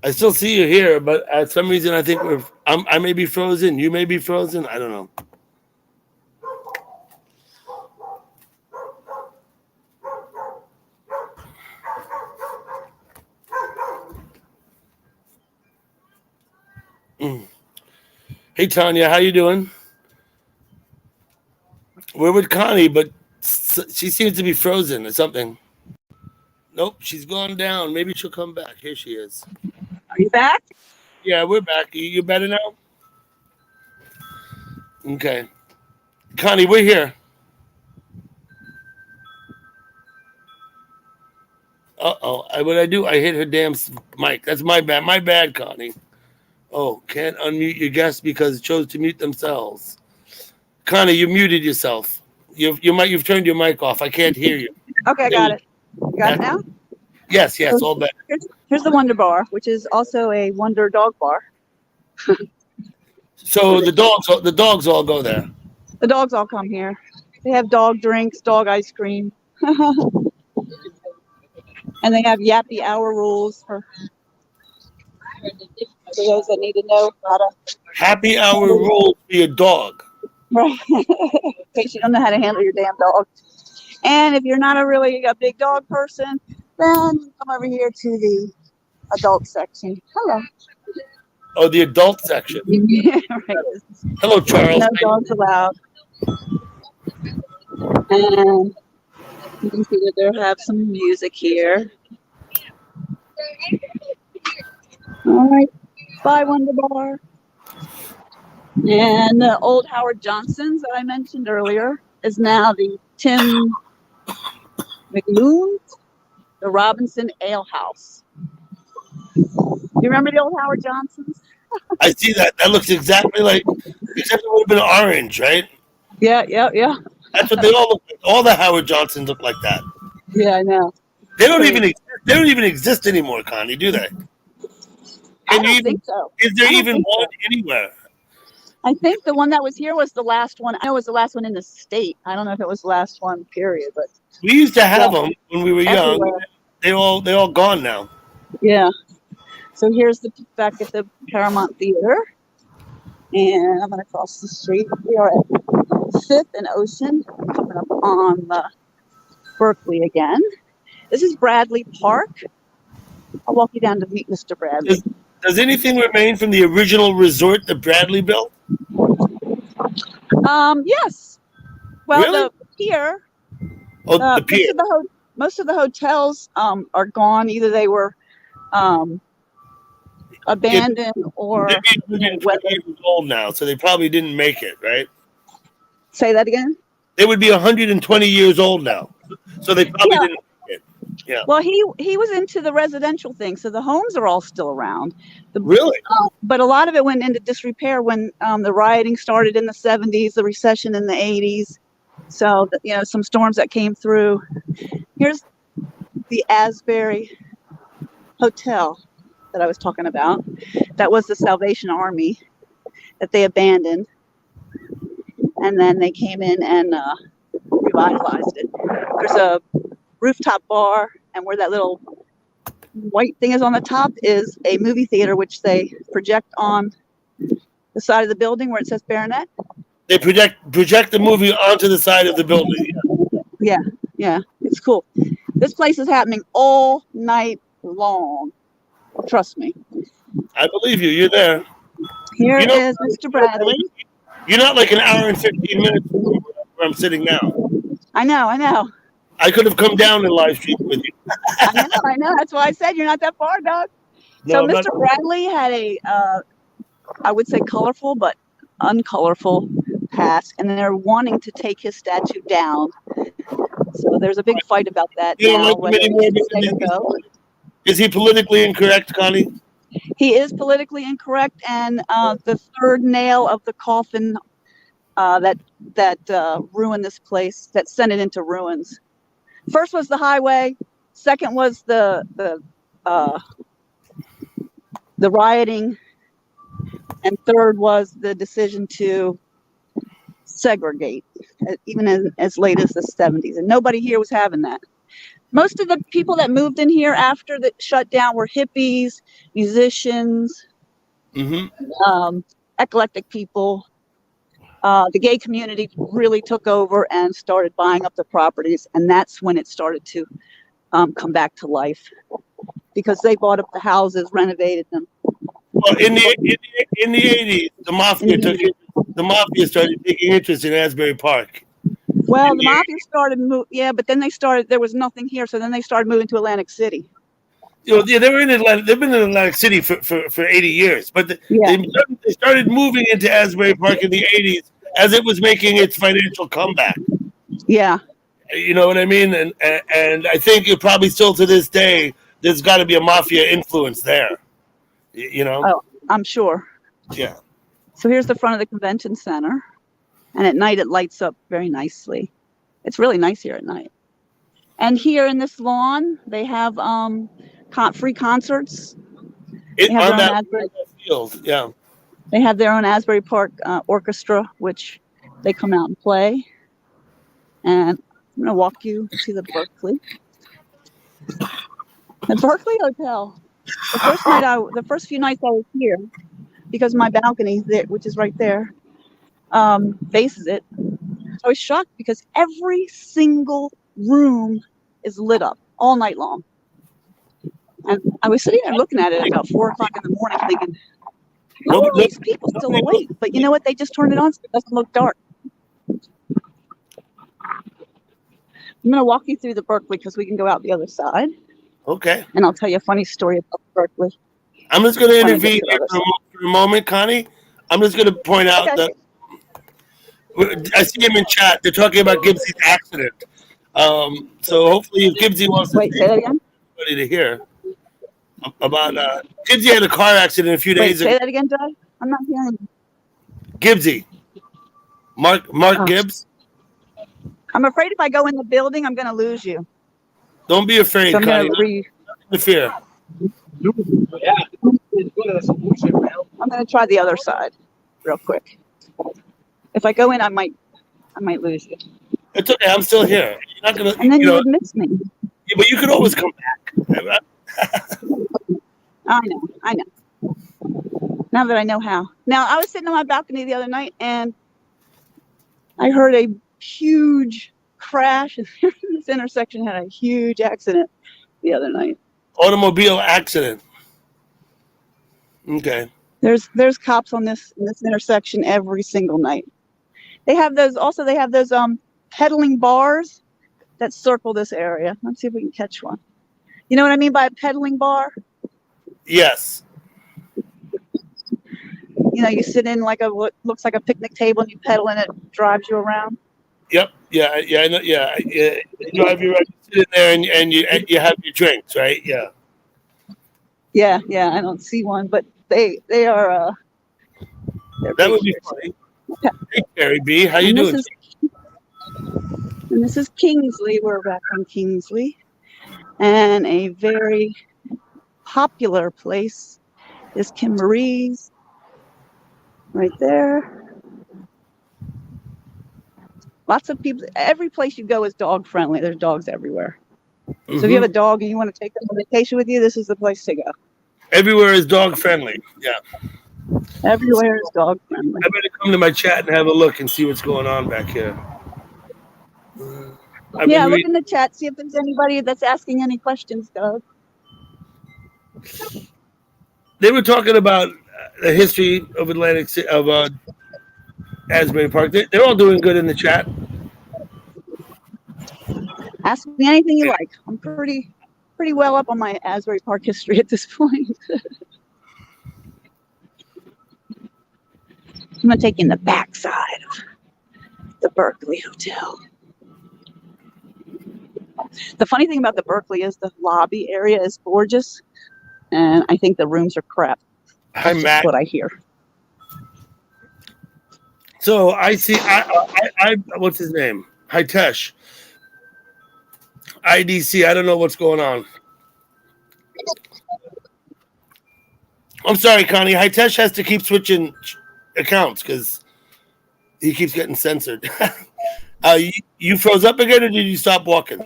I still see you here, but at some reason I think I may be frozen. You may be frozen. I don't know. Hey, Tanya, how you doing? We're with Connie, but she seems to be frozen or something. Nope, she's gone down. Maybe she'll come back. Here she is. Are you back? Yeah, we're back. You better now? Okay. Connie, we're here. Uh-oh. What I do, I hit her damn mic. That's my bad. My bad, Connie. Oh, can't unmute your guests because it chose to mute themselves. Connie, you muted yourself. You've turned your mic off. I can't hear you. Okay, I got it. You got it now? Yes, all better. Here's the Wonder Bar, which is also a Wonder Dog Bar. So the dogs all go there. The dogs all come here. They have dog drinks, dog ice cream. And they have yappy hour rules for those that need to know how to. Happy hour rules for your dog. Right. In case you don't know how to handle your damn dog. And if you're not a big dog person, then come over here to the adult section. Hello. Oh, the adult section. Yeah, right. Hello, Charles. No dogs allowed. And you can see that they have some music here. All right. Bye, Wonder Bar. And the old Howard Johnson's that I mentioned earlier is now the Tim McLoon's, the Robinson Ale House. You remember the old Howard Johnson's? I see that. That looks exactly like, except it would have been orange, right? Yeah. That's what they all look like. All the Howard Johnsons look like that. Yeah, I know. They don't even exist anymore, Connie, do they? I don't think so. Is there even one anywhere? I think the one that was here was the last one. I know it was the last one in the state. I don't know if it was the last one, period. But we used to have them when we were young. Everywhere. They all gone now. Yeah. So here's the back at the Paramount Theater. And I'm going to cross the street. We are at 5th and Ocean, coming up on Berkeley again. This is Bradley Park. I'll walk you down to meet Mr. Bradley. Does anything remain from the original resort that Bradley built? Yes. Well, Really? the pier. Oh, the pier. Most of the hotels are gone. Either they were abandoned or They'd be 120 years old now, so they probably didn't make it, right? Say that again? They would be 120 years old now, so they probably didn't make it. Yeah. Well, he was into the residential thing, so the homes are all still around. Really? But a lot of it went into disrepair when the rioting started in the 70s, the recession in the 80s. So, some storms that came through. Here's the Asbury Hotel that I was talking about. That was the Salvation Army that they abandoned. And then they came in and revitalized it. There's a rooftop bar, and where that little white thing is on the top is a movie theater, which they project on the side of the building where it says Baronet. They project the movie onto the side of the building. Yeah, it's cool. This place is happening all night long. Trust me. I believe you. You're there. Here is Mr. Bradley. You're not like an hour and 15 minutes from where I'm sitting now. I know. I could have come down and live stream with you. I know. That's why I said you're not that far, Doug. So Mr. Bradley had a, I would say colorful, but uncolorful past, and they're wanting to take his statue down. So there's a big fight about that now. Is he politically incorrect, Connie? He is politically incorrect, and the third nail of the coffin that ruined this place, that sent it into ruins. First was the highway. Second was the rioting, and third was the decision to segregate, even as late as the 70s. And nobody here was having that. Most of the people that moved in here after the shutdown were hippies, musicians, eclectic people. The gay community really took over and started buying up the properties, and that's when it started to come back to life, because they bought up the houses, renovated them. Well, in the 80s, the mafia started taking interest in Asbury Park. Well, the mafia started but then there was nothing here, so then they started moving to Atlantic City. They were in Atlanta. They've been in Atlantic City for 80 years, but they started moving into Asbury Park in the 80s as it was making its financial comeback. Yeah. You know what I mean? And I think it probably still to this day, there's got to be a mafia influence there. Oh, I'm sure. Yeah. So here's the front of the convention center. And at night, it lights up very nicely. It's really nice here at night. And here in this lawn, they have free concerts. They have their own Asbury field. Yeah. They have their own Asbury Park orchestra, which they come out and play. And I'm going to walk you to the Berkeley. The Berkeley Hotel. The first few nights I was here, because my balcony, which is right there, faces it. I was shocked because every single room is lit up all night long. And I was sitting there looking at it at about 4 o'clock in the morning thinking, how are these people still awake? But you know what? They just turned it on so it doesn't look dark. I'm going to walk you through the Berkeley because we can go out the other side. Okay. And I'll tell you a funny story about Berkeley. I'm just going to intervene here for a moment, Connie. I'm just going to point out that I see him in chat. They're talking about Gibbsy's accident. So hopefully if Gibbsy wants to say that again? Everybody to hear about Gibbsy had a car accident a few days ago. Say that again, Doug? I'm not hearing you. Gibbsy. Mark Gibbs. I'm afraid if I go in the building, I'm going to lose you. Don't be afraid, so Connie. Don't fear. I'm going to try the other side real quick. If I go in, I might lose you. It's okay. I'm still here. You're not gonna. And then you would miss me. Yeah, but you could always come back. I know. Now that I know how. Now, I was sitting on my balcony the other night, and I heard a huge crash. And this intersection had a huge accident the other night. Automobile accident. Okay. There's cops on this intersection every single night. They have those pedaling bars that circle this area. Let's see if we can catch one. You know what I mean by a pedaling bar? Yes. You know, you sit in like what looks like a picnic table and you pedal and it drives you around. Yep. Yeah. I know. Yeah. They drive you around, you sit in there, and you have your drinks, right? Yeah. Yeah. I don't see one, but they are. That would be funny. Okay. Hey, Carrie B, how you doing? This is Kingsley. We're back on Kingsley, and a very popular place is Kim Marie's. Right there. Lots of people. Every place you go is dog friendly. There's dogs everywhere. Mm-hmm. So if you have a dog and you want to take them on vacation with you, this is the place to go. Everywhere is dog friendly. Yeah. Everywhere is dog friendly. I better come to my chat and have a look and see what's going on back here. Look in the chat. See if there's anybody that's asking any questions, Doug. They were talking about the history of Asbury Park. They're all doing good in the chat. Ask me anything you like. I'm pretty well up on my Asbury Park history at this point. I'm going to take you in the backside of the Berkeley Hotel. The funny thing about the Berkeley is the lobby area is gorgeous, and I think the rooms are crap. Hi, Matt. That's what I hear. So I see. I what's his name? Hitesh. IDC. I don't know what's going on. I'm sorry, Connie. Hitesh has to keep switching accounts because he keeps getting censored. You froze up again, or did you stop walking?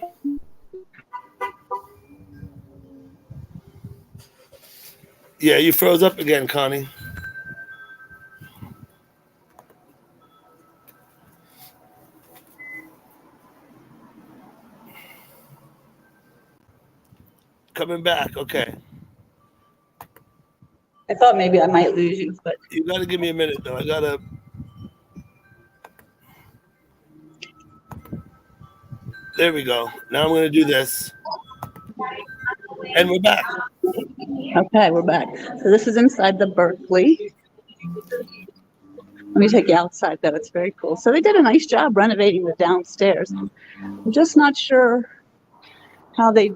Yeah, you froze up again, Connie. Coming back, okay. I thought maybe I might lose you, but you got to give me a minute, though. I got to. There we go. Now I'm going to do this. And we're back. Okay, we're back. So this is inside the Berkeley. Let me take you outside, though. It's very cool. So they did a nice job renovating the downstairs. I'm just not sure how they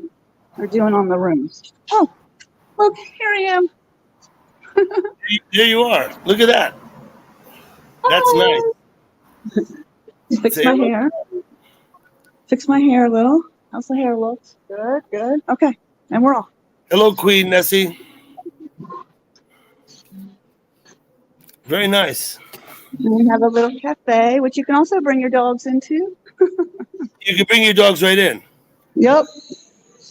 are doing on the rooms. Oh, look, here I am. There you are. Look at that. That's nice. Fix my hair. Fix my hair a little. How's the hair look? Good. Okay, and we're off. Hello, Queen Nessie. Very nice. And we have a little cafe, which you can also bring your dogs into. You can bring your dogs right in. Yep.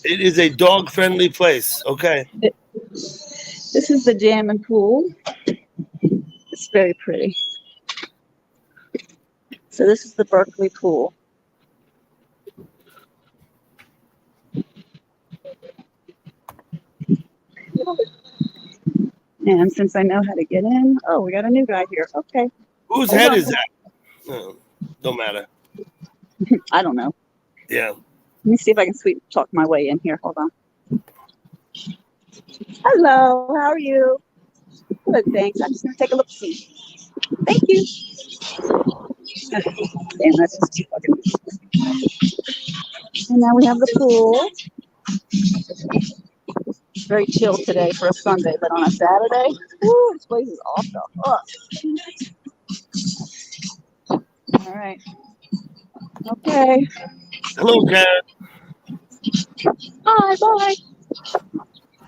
It is a dog-friendly place. Okay. This is the Jam and Pool. It's very pretty. So this is the Berkeley Pool. And since I know how to get in, oh, we got a new guy here. Okay. Whose head is that? Oh, don't matter. I don't know. Yeah. Let me see if I can sweet talk my way in here. Hold on. Hello, how are you? Good, thanks. I'm just going to take a look. See. Thank you. Damn, that's just too fucking. And now we have the pool. It's very chill today for a Sunday, but on a Saturday, woo, this place is off the hook. All right. Okay. Hello, Karen. Hi, bye.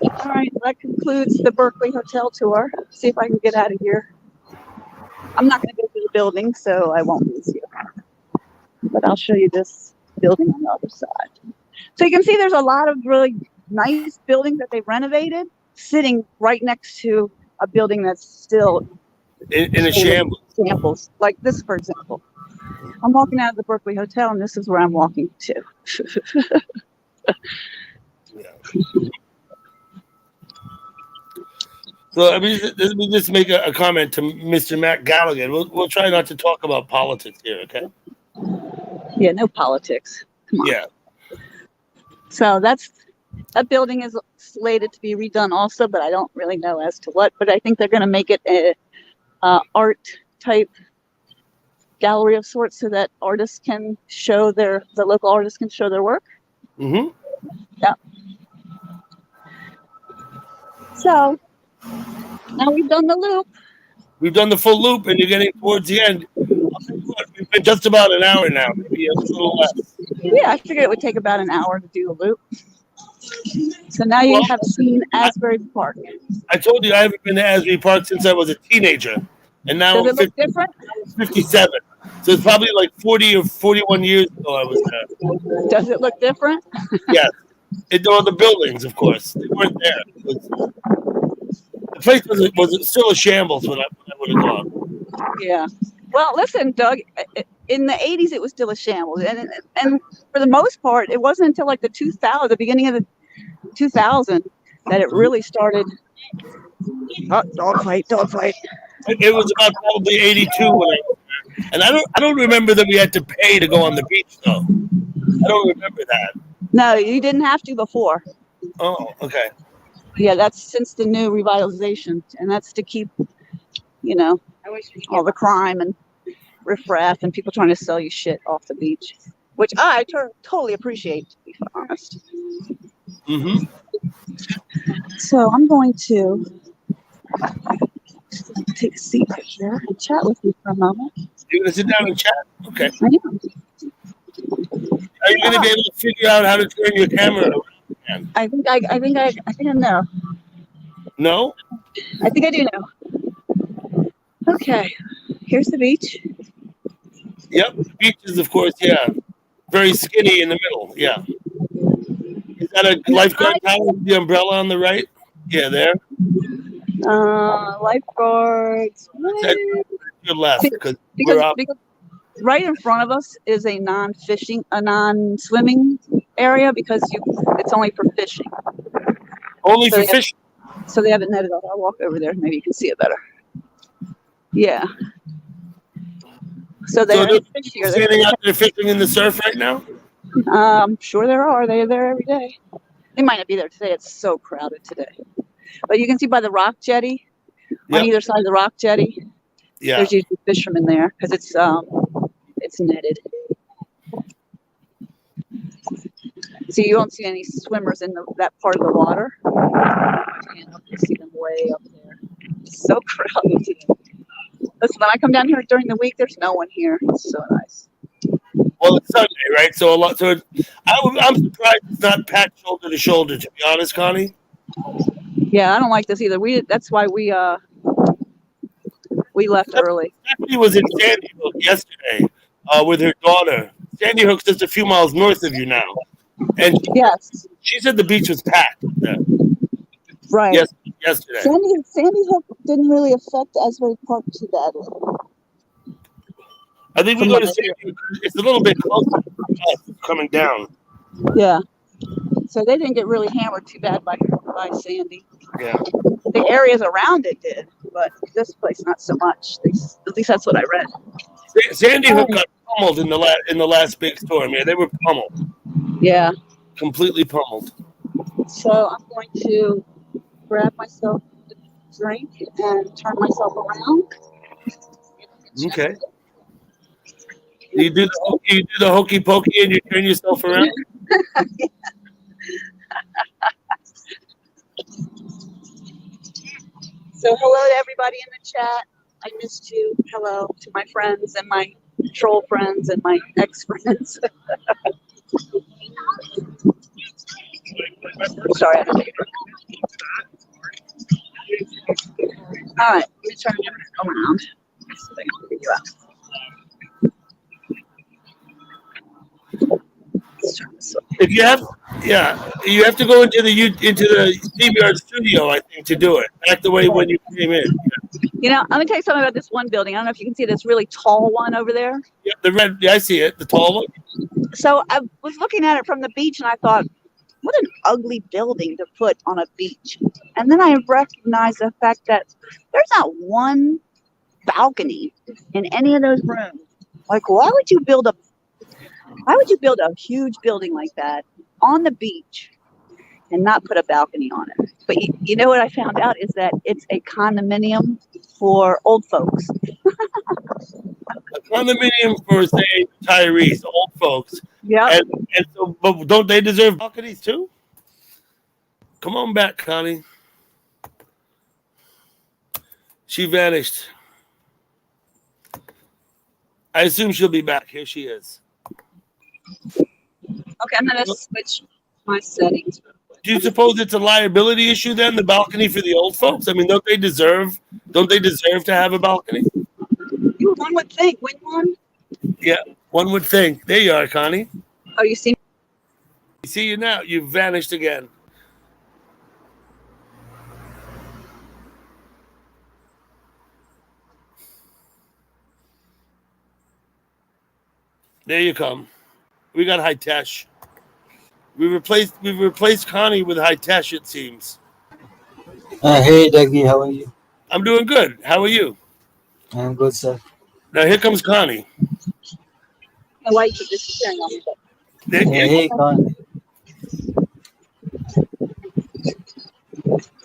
All right, that concludes the Berkeley Hotel tour. See if I can get out of here. I'm not going to go through the building, so I won't lose you. But I'll show you this building on the other side. So you can see there's a lot of really nice buildings that they've renovated sitting right next to a building that's still in a shambles. examples. Like this, for example. I'm walking out of the Berkeley Hotel, and this is where I'm walking to. Yeah. So let me just make a comment to Mr. Matt Gallagher. We'll try not to talk about politics here, okay? Yeah, no politics. Come on. Yeah. So that building is slated to be redone also, but I don't really know as to what. But I think they're going to make it a art type gallery of sorts, so that artists can show the local artists can show their work. Mm-hmm. Yeah. So now we've done the loop. We've done the full loop, and you're getting towards the end. We've been just about an hour now, maybe a little less. Yeah, I figured it would take about an hour to do the loop. So now you have seen Asbury Park. I told you I haven't been to Asbury Park since I was a teenager, and now Does it I'm look different? 57. So it's probably like 40 or 41 years ago I was there. Does it look different? Yes. All the buildings, of course. They weren't there. The place was still a shambles when I would have gone. Yeah. Well, listen, Doug, in the 80s, it was still a shambles. And for the most part, it wasn't until like the beginning of the 2000 that it really started. Oh, dogfight. It was about probably 82 when I was there. And I don't remember that we had to pay to go on the beach, though. I don't remember that. No, you didn't have to before. Oh, okay. Yeah, that's since the new revitalization. And that's to keep, all the crime and riffraff and people trying to sell you shit off the beach, which I totally appreciate, to be honest. Mm-hmm. So I'm going to take a seat right here and chat with you for a moment. You're going to sit down and chat? Okay. I am. Are you going to be able to figure out how to turn your camera around? I think I know. No? I think I do know. Okay. Here's the beach. Yep. The beach is, of course, yeah. Very skinny in the middle. Yeah. Is that a lifeguard tower with the umbrella on the right? Yeah, there. Lifeguards. Your left, because right in front of us is a non-swimming area because it's only for fishing. Only for fishing. So they have it netted off. I'll walk over there. Maybe you can see it better. Yeah. So they're standing out there fishing in the surf right now? I'm sure there are. They're there every day. They might not be there today. It's so crowded today. But you can see by the rock jetty, on either side of the rock jetty, there's usually fishermen there because it's netted. So you won't see any swimmers in that part of the water. You see them way up there. It's so crowded today. Listen, when I come down here during the week, there's no one here. It's so nice. Well, it's Sunday, right? So I'm surprised it's not packed shoulder to shoulder. To be honest, Connie. Yeah, I don't like this either. That's why we left early. Stephanie was in Sandy Hook yesterday with her daughter. Sandy Hook's just a few miles north of you now, and she said the beach was packed. Right. Yes, yesterday. Sandy Hook didn't really affect Asbury Park too badly. I think we go to Sandy Hook. It's a little bit closer to us coming down. Yeah. So they didn't get really hammered too bad by Sandy. Yeah. The areas around it did, but this place not so much. At least that's what I read. Sandy Hook got pummeled in the last big storm. Yeah, they were pummeled. Yeah. Completely pummeled. So I'm going to grab myself a drink and turn myself around. Okay. You do the hokey pokey and you turn yourself around? So hello to everybody in the chat. I missed you. Hello to my friends and my troll friends and my ex-friends. Sorry, I had to take a break. All right, let me turn around so they can figure you out. If you have, yeah, you have to go into the StreamYard studio, I think, to do it. Back the way when you came in. You know, I'm gonna tell you something about this one building. I don't know if you can see this really tall one over there. Yeah, the red. Yeah, I see it. The tall one. So I was looking at it from the beach, and I thought, what an ugly building to put on a beach. And then I recognized the fact that there's not one balcony in any of those rooms. Like, why would you build a huge building like that on the beach and not put a balcony on it? But you know what I found out is that it's a condominium for old folks. A condominium for, say, retirees, old folks. Yeah. And so, but don't they deserve balconies too? Come on back, Connie. She vanished. I assume she'll be back. Here she is. Okay, I'm gonna switch my settings. Do you suppose it's a liability issue then, the balcony for the old folks? I mean, don't they deserve to have a balcony? One would think, wouldn't one? Yeah, one would think. There you are, Connie. Oh, you see? I see you now. You've vanished again. There you come. We got Hitesh. We've replaced Connie with Hitesh, it seems. Hey, Dougie, how are you? I'm doing good. How are you? I'm good, sir. Now here comes Connie. And why you keep disappearing on me? Hey, Con.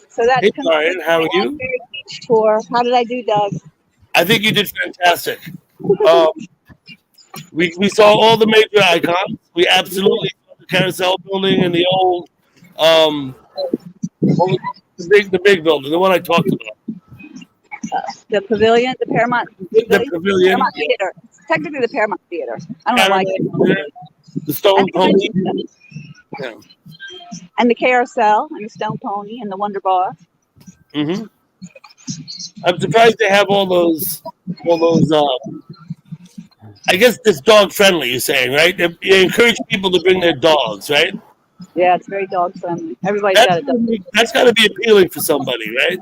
So that's Hey, Brian, how are you? Beach tour. How did I do, Doug? I think you did fantastic. We saw all the major icons. We absolutely saw the Carousel Building and the old, the big building, the one I talked about. The pavilion, the Paramount. The pavilion. Paramount Theater. It's technically the Paramount Theater. I don't know why. The Stone Pony. Yeah. And the Carousel, and the Stone Pony, and the Wonder Bar. Mm-hmm. I'm surprised they have all those. I guess it's dog friendly. You're saying, right? You encourage people to bring their dogs, right? Yeah, it's very dog friendly. Everybody's got a dog. That's got to be appealing for somebody, right?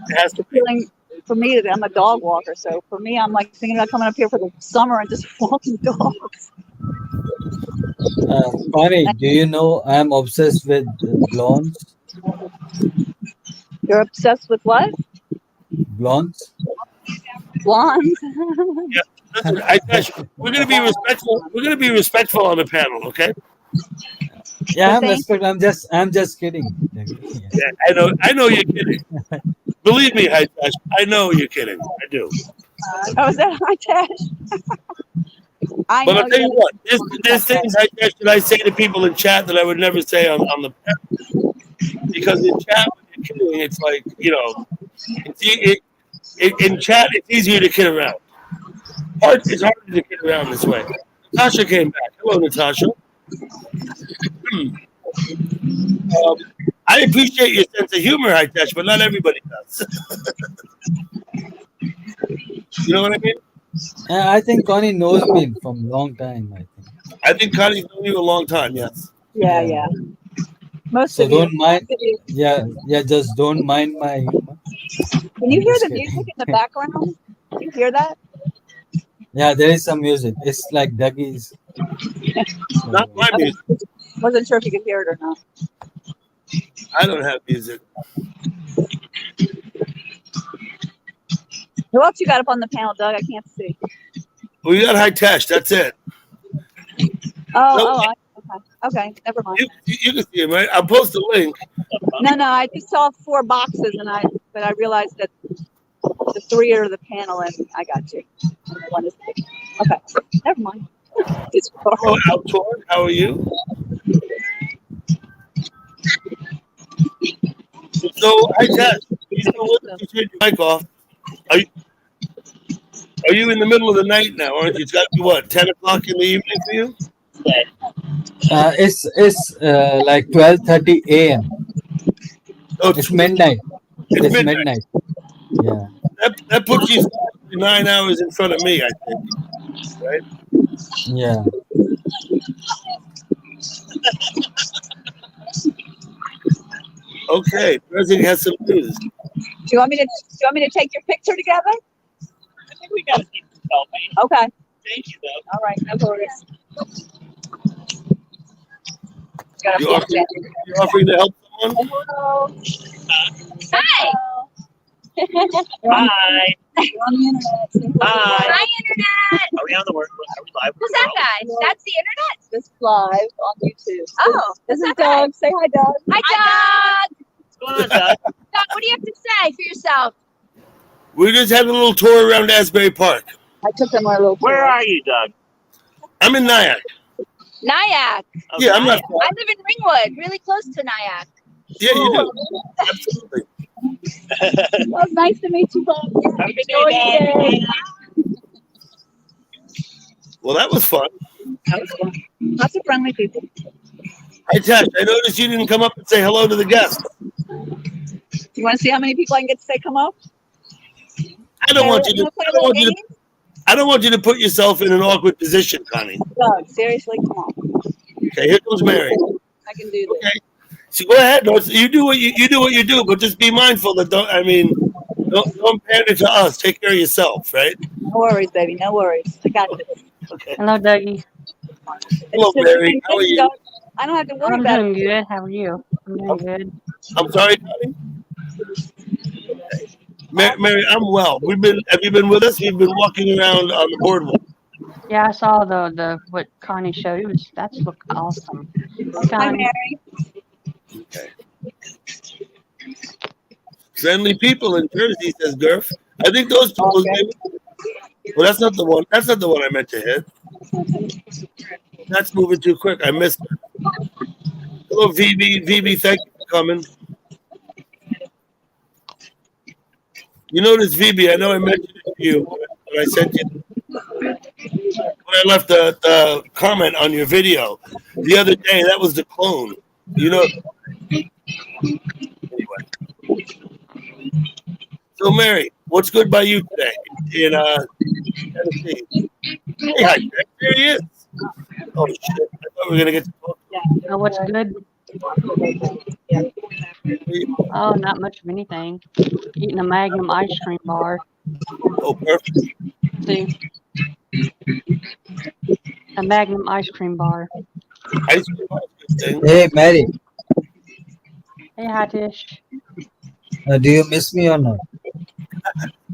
It has to be. Appealing for me. I'm a dog walker, so for me, I'm like thinking about coming up here for the summer and just walking dogs. Connie, do you know I'm obsessed with blondes? You're obsessed with what? Blondes? Blondes. Yeah. Listen, we're gonna be respectful. We're gonna be respectful on the panel, okay? Yeah, I'm just kidding. Yeah, I know you're kidding. Believe me, Hitesh, I know you're kidding. I do. Oh, is that Hitesh? But I'll tell you what, there's things, Hitesh, that I say to people in chat that I would never say on the panel. Because in chat, when you're kidding, it's like, you know, in chat, it's easier to kid around. It's harder to kid around this way. Natasha came back. Hello, Natasha. I appreciate your sense of humor, Hitesh, but not everybody does. You know what I mean? I think Connie knows me from a long time, I think Connie's known you a long time, yes. Yeah. Most So of you. don't mind. Yeah, just don't mind my humor. Can you hear the music in the background? Can you hear that? Yeah, there is some music. It's like Dougie's. Not my music. Wasn't sure if you could hear it or not. I don't have music. Who else you got up on the panel, Doug? I can't see. We got Hitesh, that's it. Okay, never mind. You can see him, right? I'll post a link. No, I just saw 4 boxes, but I realized that the 3 are the panel, and I got you. One is okay, never mind. Hello, Altor. How are you? So, Hitesh, you turned your mic off. Are you in the middle of the night now, aren't you? It's got to be what, 10 o'clock in the evening for you? It's like 12:30 a.m. Oh, It's midnight. It's It's midnight. midnight. Yeah. That puts you 9 hours in front of me, I think. Right? Yeah. Okay, President has some news. Do you want me to take your picture together? I think we got to keep the selfie. Okay. Thank you, though. All right. No worries. Got You offering, you offering to help someone? Hello. Hi. Hi. You're on the internet. Say hello. Hi. Hi, Internet. Are we on the work? Are we live? Who's that guy? That's the Internet? This live on YouTube. Oh, This is who's that guy? Doug. Say hi, Doug. Hi, Doug. What's going on, Doug? Doug, what do you have to say for yourself? We're just having a little tour around Asbury Park. I took them on a little Where tour. are you, Doug? I'm in Nyack. Nyack. Yeah, I'm not. I live in Ringwood, really close to Nyack. Yeah, you do. Absolutely. Well, it's nice to meet you both. Have a good Enjoy day, your Doug. day. Well, that was fun. That was fun. Lots of friendly people. Hey, Tash, I noticed you didn't come up and say hello to the guests. You want to see how many people I can get to say come up? I don't want you to. Wanna play a little game? I don't want you to put yourself in an awkward position, Connie. Doug, seriously, come on. Okay, here comes Mary. I can do this. Okay, so go ahead. No, you do what you do what you do, but just be mindful that don't pander to us. Take care of yourself, right? No worries, baby. No worries. I got this. Okay. Hello, Dougie. Hello, It's just Mary. been How are good, you? Doug. I don't have to worry I'm about doing it. good. How are you? I'm doing good. I'm sorry, Connie. Mary, I'm well. Have you been with us? We've been walking around on the boardwalk. Yeah, I saw the what Connie showed. That's look awesome. Hi, Connie, Mary. Okay. Friendly people in Jersey, says Gurf. I think those people. Okay. Well, that's not the one. That's not the one I meant to hit. That's moving too quick. I missed it. Hello, VB. VB, thank you for coming. You notice, VB, I know I mentioned it to you when I sent you, when I left the comment on your video the other day. That was the clone. You know. Anyway. So, Mary, what's good by you today in Tennessee? Hey, hi, Jack. There he is. Oh, shit. I thought we were going to get to talk. oh, what's good? Oh, not much of anything. Eating a Magnum ice cream bar. Oh, perfect. See? A Magnum ice cream bar. Ice cream is a good thing. Hey, Mary, Hey, hi, Tish. do you miss me or not?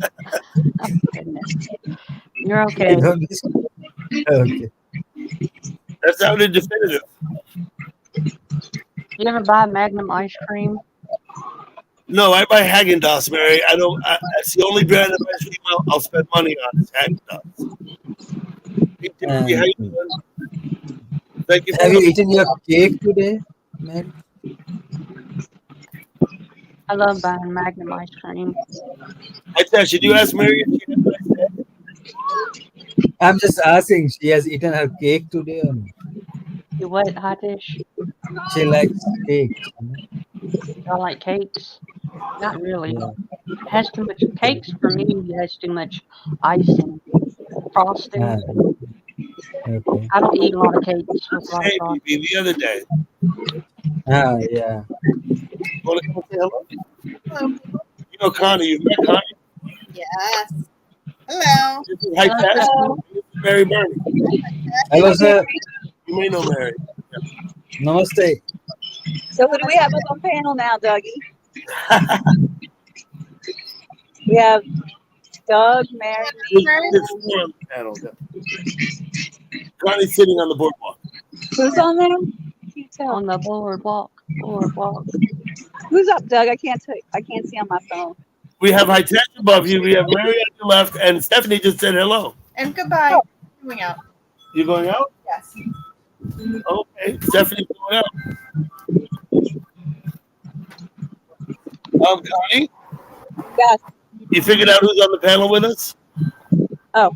Oh, goodness. You're okay. You don't miss me? Okay. That sounded definitive. You ever buy Magnum ice cream? No, I buy Haagen-Dazs, Mary. I don't. That's the only brand of ice cream I'll spend money on is Haagen-Dazs. Hey, Timothy, how you doing? Thank you. Have you eaten your cake today, Mary? I love buying Magnum ice cream. I tell you, should you ask Mary if she had what I said? I'm just asking. She has eaten her cake today or not? You what, hi, Tish? She likes cake. I like cakes. Not really. Yeah. It has too much cakes for me. It has too much icing, frosting. Ah, okay. I don't eat a lot of cakes with a lot of Hey, frosting. BB, the other day. Ah, yeah. Want to come and say hello? You know Connie. You've met Connie. Yes. Hello. This is Hi, Tash. This is Mary Bernie. Hello, sir. You may know Mary. Namaste. So who do we have up on panel now, Dougie? We have Doug, Mary, me. There's four on the panel. Yeah. Connie's sitting on the boardwalk. Who's on there? Can't tell. On the boardwalk. Boardwalk. Who's up, Doug? I can't see on my phone. We have High Tash above you. We have Mary on your left, and Stephanie just said hello. And goodbye. Oh. Going out. You going out? Yes. Okay, Stephanie's going out. Connie, Yes. you figured out who's on the panel with us? Oh,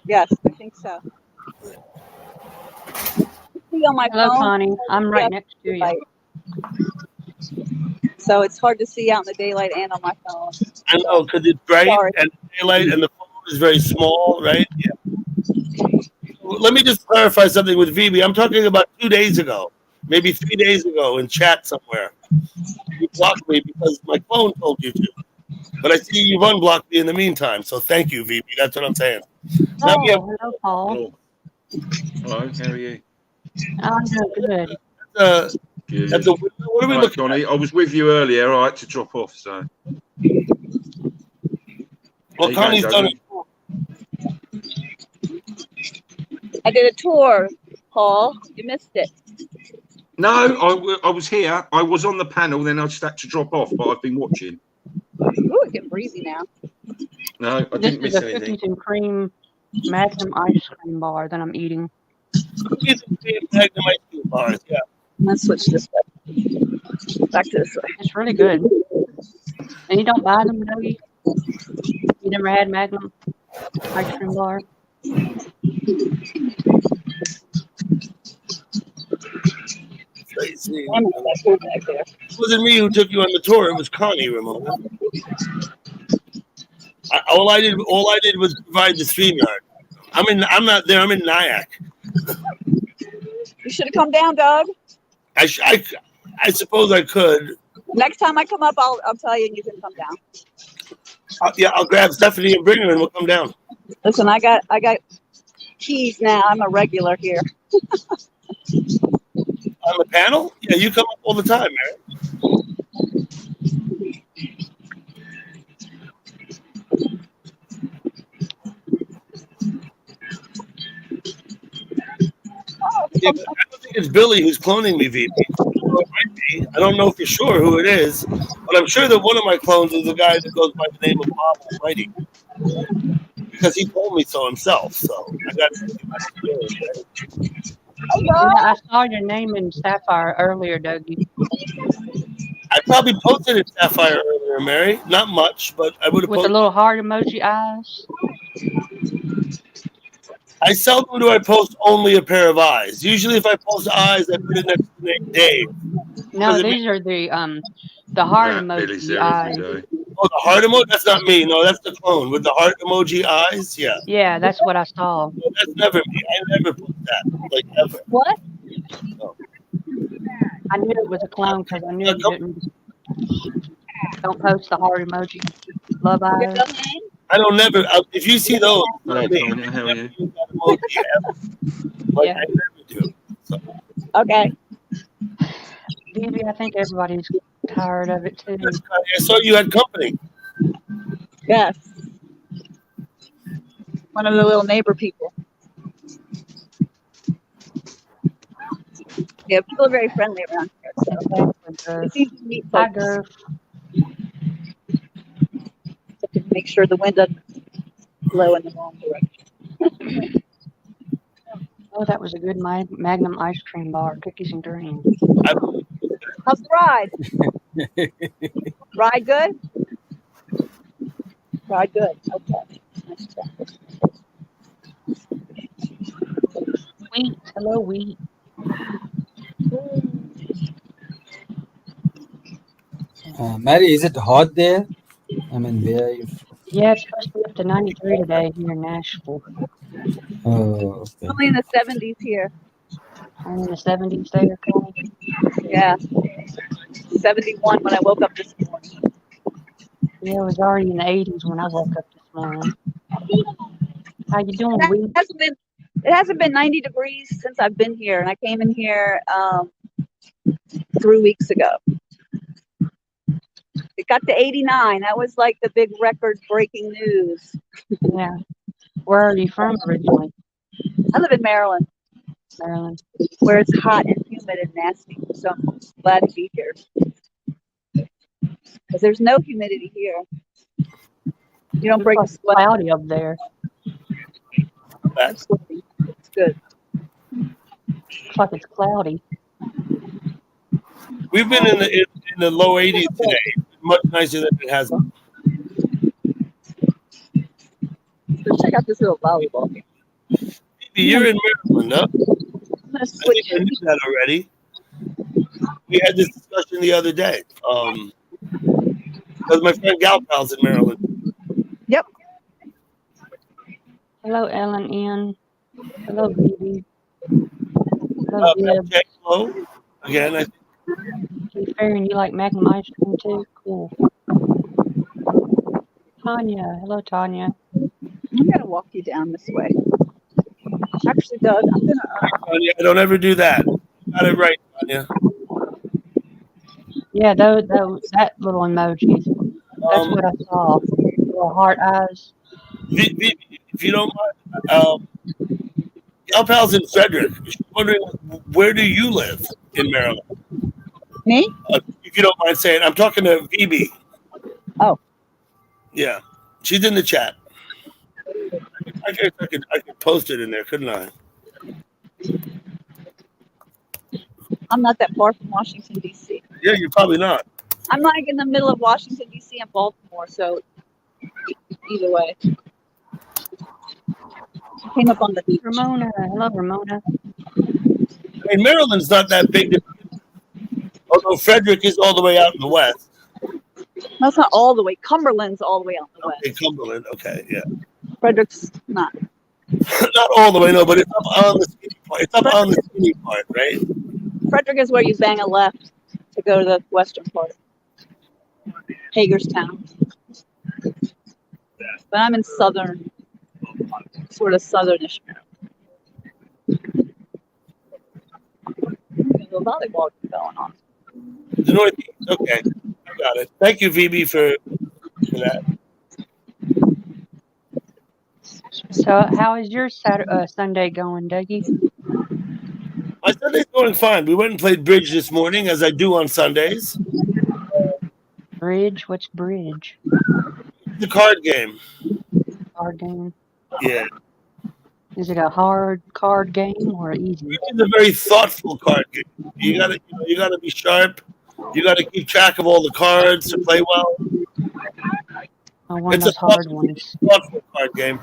yes, I think so. See on my Hello, phone. Connie. I'm right Yeah. next to you. Right. So it's hard to see out in the daylight and on my phone. I know, because it's bright Sorry. and daylight, and the phone is very small, right? Yeah. Let me just clarify something with VB. I'm talking about 2 days ago. maybe 3 days ago in chat somewhere. You blocked me because my phone told you to. But I see you've unblocked me in the meantime. So thank you, VP. That's what I'm saying. Now we have Hello, Paul. Hello. Hello, how are you? I'm doing good. Good. at the window. What are we Right, looking Connie, I was with you earlier. I had to drop off, so. Well, There you Connie's go, done Dougie. it. I did a tour, Paul. You missed it. No, I was here. I was on the panel, then I just had to drop off, but I've been watching. Ooh, it's getting breezy now. No, I This didn't is miss a anything. cookies and cream Magnum ice cream bar that I'm eating. Cookies and cream Magnum ice cream bars. Yeah. Let's switch this way. Back to this way. It's really good. And you don't buy them, Dougie? You never had Magnum ice cream bar? Tracy. I'm gonna let her back there. It wasn't me who took you on the tour. It was Connie, Ramona. All I did was provide the StreamYard. I'm not there. I'm in Nyack. You should have come down, Doug. I suppose I could. Next time I come up, I'll tell you, and you can come down. I'll grab Stephanie and bring her, and we'll come down. Listen, I got keys now. I'm a regular here. On the panel? Yeah, you come up all the time, man. Yeah, but I don't think it's Billy who's cloning me, VP. It might be. I don't know for sure who it is, but I'm sure that one of my clones is the guy that goes by the name of Bob Almighty. Because he told me so himself, so I got to Yeah, I saw your name in Sapphire earlier, Dougie. I probably posted it Sapphire earlier, Mary. Not much, but I would have With the posted. little heart emoji eyes. I seldom do I post only a pair of eyes. Usually, if I post eyes, I put it next to the name Dave. No, Does it these are the heart Nah, Billy's emoji there eyes. every day. Oh, the heart emoji? That's not me. No, that's the clone with the heart emoji eyes. Yeah, Yeah, that's what I saw. no, that's never me. I never put that, like ever. What? No. I knew it was a clone because I knew you don't post the heart emoji. Love Your eyes. real name? I don't never. If you see those, Hello, not me. Connie, how are I you? never use that emoji ever. Like Yeah. I never do. So, Okay. Baby, I think everybody's tired of it too. I saw you had company. Yes. One of the little neighbor people. Yeah, people are very friendly around here. So it's easy to meet Hi, folks. Gerf. To make sure the wind doesn't blow in the wrong direction. Oh, that was a good Magnum ice cream bar, cookies and cream. How's the ride? Ride good? Ride good. Okay. Nice job. Wheat. Hello, Wheat. Mary, is it hot there? I mean, where you? Yeah, it's supposed to be up to 93 today here in Nashville. Oh, It's okay. only in the 70s here. I'm in the 70s there, Connie. Yeah. 71 when I woke up this morning. Yeah, it was already in the 80s when I woke up this morning. How you doing, Wheat? It hasn't been 90 degrees since I've been here, and I came in here 3 weeks ago. It got to 89. That was like the big record-breaking news. Yeah. Where are you from originally? I live in Maryland, Maryland. where it's hot and humid and nasty. So I'm glad to be here. Because there's no humidity here. You don't break a It's sweat. cloudy up there. It's good. Looks like it's cloudy. We've been in the low 80s today. Much nicer than it has been. Let's check out this little volleyball game. You're in Maryland, huh? I'm gonna I switch think I it. knew that already. We had this discussion the other day. Because my friend Gal Pal's in Maryland. Yep. Hello, Ellen N. Hello, Baby. Hello, Deb. Hello. again. Keith Barron, you like Magnum ice cream too? Cool. Tanya. Hello, Tanya. I'm gonna walk you down this way. Actually, Doug, I'm gonna. Tanya, don't ever do that. Got it right, Tanya. Yeah, that little emoji. That's what I saw. Little heart eyes. If you don't mind, Gal Pal's in Frederick. She's wondering, where do you live in Maryland? Me? If you don't mind saying, I'm talking to VB. Oh. Yeah, she's in the chat. I could post it in there, couldn't I? I'm not that far from Washington, D.C. Yeah, you're probably not. I'm like in the middle of Washington, D.C. and Baltimore, so either way. I came up on the beach. Ramona. Hello, Ramona. I mean, Maryland's not that big. Although Frederick is all the way out in the west. No, it's not all the way. Cumberland's all the way out in the west. Okay, Cumberland. Okay, yeah. Frederick's not. Not all the way, no, but it's up on the skinny part. It's up on the skinny part, right? Frederick is where you bang a left to go to the western part. Hagerstown. But I'm in southern, sort of southernish Maryland. There's a volleyball going on. The Northeast. Okay, I got it. Thank you, VB, for that. So, how is your Sunday going, Dougie? My Sunday's going fine. We went and played bridge this morning, as I do on Sundays. Bridge? What's bridge? The card game. Card game. Yeah. Is it a hard card game or easy? It's a very thoughtful card game. You gotta be sharp. You gotta keep track of all the cards to play well. One of those hard ones. Thoughtful card game.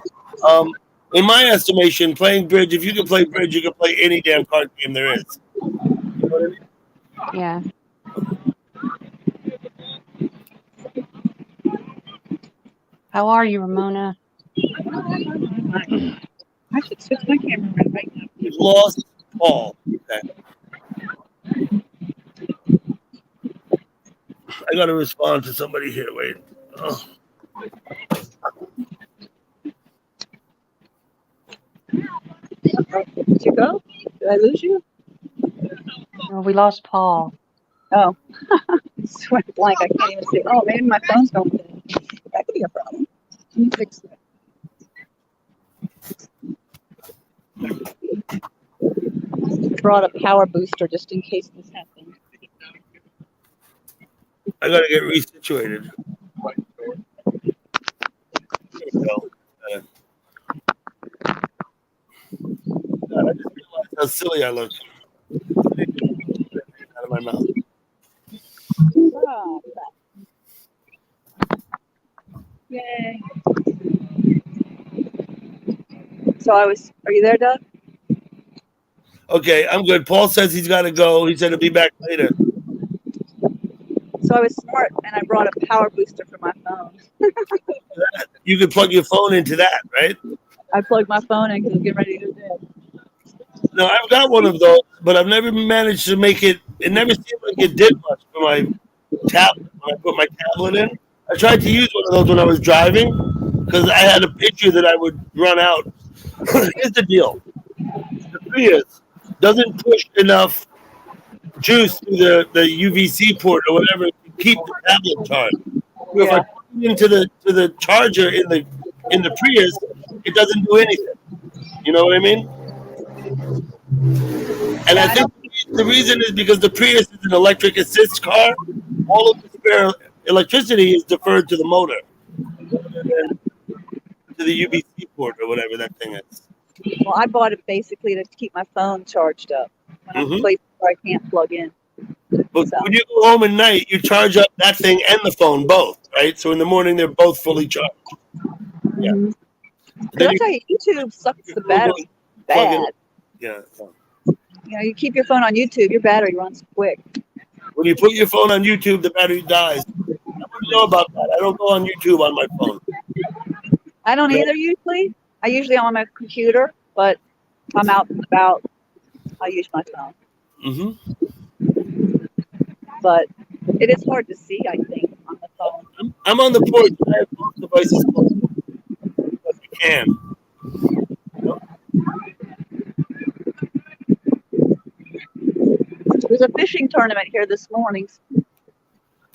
In my estimation, playing bridge, if you can play bridge, you can play any damn card game there is. You know what I mean? Yeah. How are you, Ramona? I should switch my camera right now. We've lost Paul. Okay. I got to respond to somebody here. Wait. Oh. Did you go? Did I lose you? Oh, we lost Paul. Oh. Just went blank. I can't even see. Oh, maybe my phone's going dead. That could be a problem. Let me fix that. Brought a power booster just in case this happened. I got to get resituated. There we go. God, I just realized how silly I look. Out of my mouth. Oh, yay. So are you there, Doug? Okay, I'm good. Paul says he's got to go. He said he'll be back later. So I was smart and I brought a power booster for my phone. You could plug your phone into that, right? I plugged my phone in because I was getting ready to do it. No, I've got one of those, but I've never managed to make it. It never seemed like it did much for my tablet when I put my tablet in. I tried to use one of those when I was driving because I had a picture that I would run out. Here's the deal. The Prius doesn't push enough juice through the UVC port or whatever to keep the tablet charged. So if I put it into the charger in the Prius, it doesn't do anything. You know what I mean? And I think the reason is because the Prius is an electric assist car. All of the spare electricity is deferred to the motor, to the UVC port or whatever that thing is. Well, I bought it basically to keep my phone charged up when I'm places where I can't plug in. But when you go home at night, you charge up that thing and the phone both, right? So in the morning, they're both fully charged. Yeah. Because I tell you, YouTube sucks the battery bad. Yeah. You know, you keep your phone on YouTube, your battery runs quick. When you put your phone on YouTube, the battery dies. I don't know about that. I don't go on YouTube on my phone. I don't either usually. I usually am on my computer, but if I'm out and about, I use my phone. Mm-hmm. but it is hard to see, I think, on the phone. I'm on the porch. I have both devices closed. But we can. There's a fishing tournament here this morning.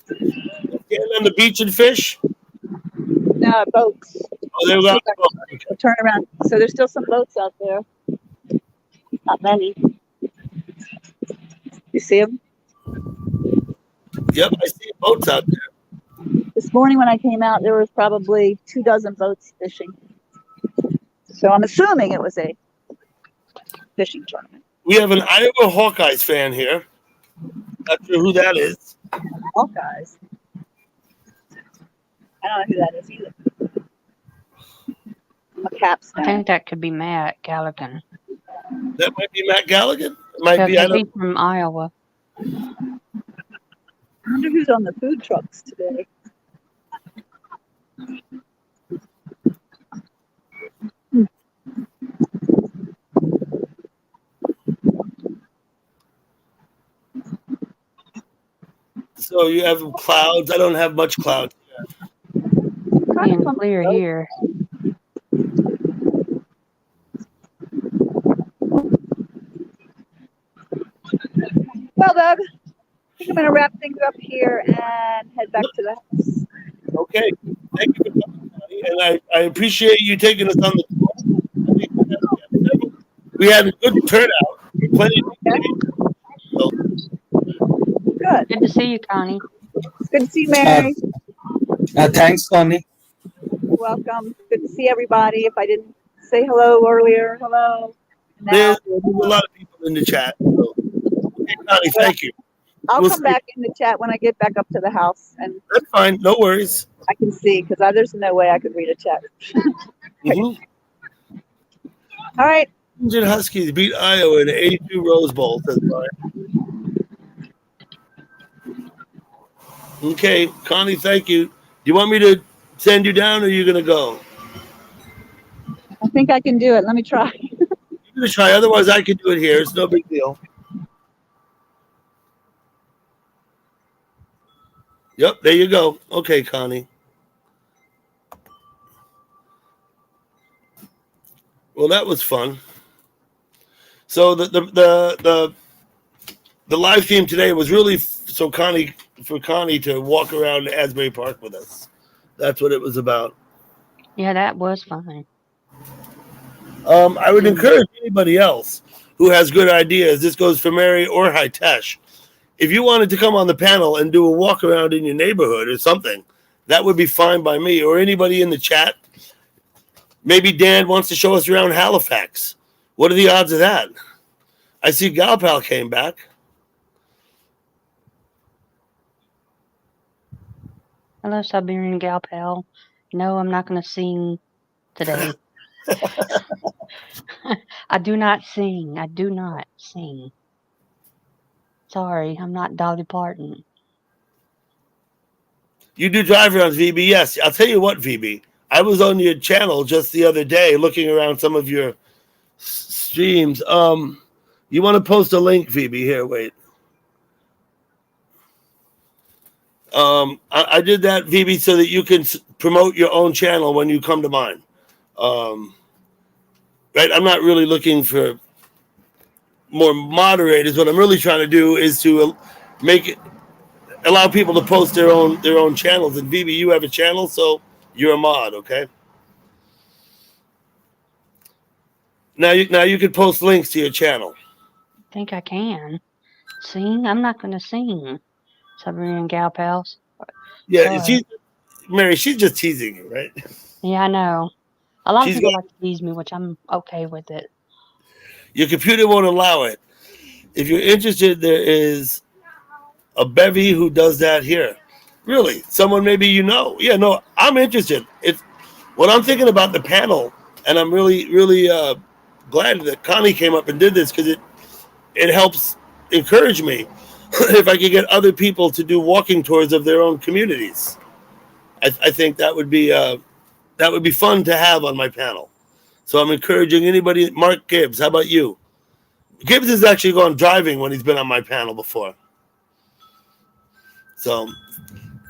Getting on the beach and fish? No, boats. Oh, there we go. A turnaround. So there's still some boats out there. Not many. You see them? Yep, I see boats out there. This morning when I came out, there was probably 24 boats fishing. So I'm assuming it was a fishing tournament. We have an Iowa Hawkeyes fan here. Not sure who that is. Hawkeyes. I don't know who that is either. A Caps I fan. think that could be Matt Galligan. That might be Matt Galligan. It might be. I He's don't. from Iowa. I wonder who's on the food trucks today. So you have clouds. I don't have much cloud. Being clear here. Well, Doug, I think I'm going to wrap things up here and head back to the house. Okay. Thank you for coming, Connie. And I appreciate you taking us on the tour. We had a good turnout. Plenty of so, Good. Good to see you, Connie. Good to see you, Mary. Thanks, Connie. You're welcome. Good to see everybody. If I didn't say hello earlier, hello. there's a lot of people in the chat. So. Okay, Connie, thank you. I'll We'll come see. back in the chat when I get back up to the house and That's fine. No worries. I can see because there's no way I could read a chat. Mm-hmm. All right. Indian Huskies beat Iowa in the 82 Rose Bowl, says Brian. Okay, Connie, thank you. Do you want me to send you down or are you going to go? I think I can do it. Let me try. You're going to try. Otherwise, I can do it here. It's no big deal. Yep, there you go. Okay, Connie. Well, that was fun. So the live theme today was really for Connie to walk around Asbury Park with us. That's what it was about. Yeah, that was fun. I would encourage anybody else who has good ideas. This goes for Mary or Hitesh. If you wanted to come on the panel and do a walk around in your neighborhood or something, that would be fine by me. Or anybody in the chat. Maybe Dan wants to show us around Halifax. What are the odds of that? I see Galpal came back. Hello, Siberian Gal Pal. No, I'm not going to sing today. I do not sing. I do not sing. Sorry, I'm not Dolly Parton. You do drive arounds, VB. Yes, I'll tell you what, VB. I was on your channel just the other day looking around some of your streams. You want to post a link, VB? Here, wait. I did that, VB, so that you can promote your own channel when you come to mine. Right? I'm not really looking for more moderators. What I'm really trying to do is to allow people to post their own channels. And VB, you have a channel, so you're a mod, okay? Now you can post links to your channel. I think I can. Sing? I'm not going to sing. Siberian Gal Pals. Yeah, Mary, she's just teasing you, right? Yeah, I know. A lot of She's people got- like to tease me, which I'm okay with it. Your computer won't allow it. If you're interested, there is a bevy who does that here. Really, someone maybe you know. Yeah, no, I'm interested. It's what I'm thinking about the panel, and I'm really glad that Connie came up and did this because it helps encourage me if I could get other people to do walking tours of their own communities. I think that would be fun to have on my panel. So I'm encouraging anybody. Mark Gibbs, how about you? Gibbs has actually gone driving when he's been on my panel before. So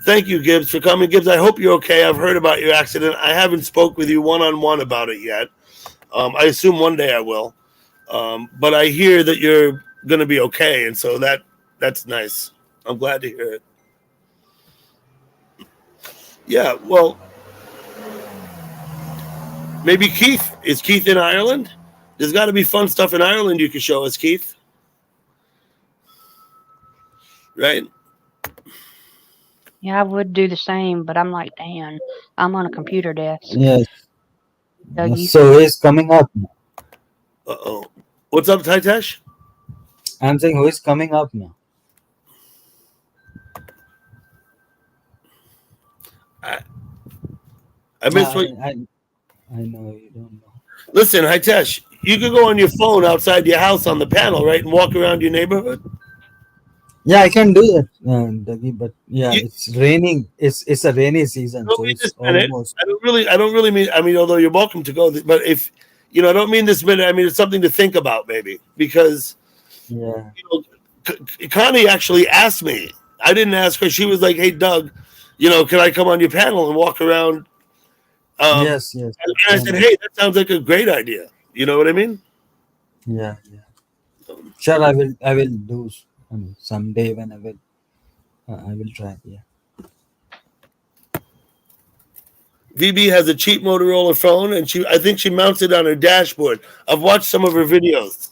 thank you, Gibbs, for coming. Gibbs, I hope you're okay. I've heard about your accident. I haven't spoke with you one-on-one about it yet. I assume one day I will. But I hear that you're going to be okay, and so that's nice. I'm glad to hear it. Yeah, well, maybe Keith. Is Keith in Ireland? There's got to be fun stuff in Ireland you can show us, Keith. Right? Yeah, I would do the same, but I'm like, Dan, I'm on a computer desk. Yes. Doug, you So he's coming up now. Uh-oh. What's up, Taitesh? I'm saying who is coming up now? I missed what. I know you don't know. Listen, Hitesh, you could go on your phone outside your house on the panel, right, and walk around your neighborhood. Yeah, I can do that, Dougie, but yeah, You- it's raining. It's a rainy season, Don't so mean it's this minute. almost. I don't really mean. I mean, although you're welcome to go, but if I don't mean this minute. I mean, it's something to think about, maybe, because Yeah. Connie actually asked me. I didn't ask her. She was like, "Hey, Doug, can I come on your panel and walk around?" Yes. And I said, "Hey, that sounds like a great idea." You know what I mean? Yeah. Sure, I will. I will do. Someday when I will try. Yeah. VB has a cheap Motorola phone, and I think she mounts it on her dashboard. I've watched some of her videos.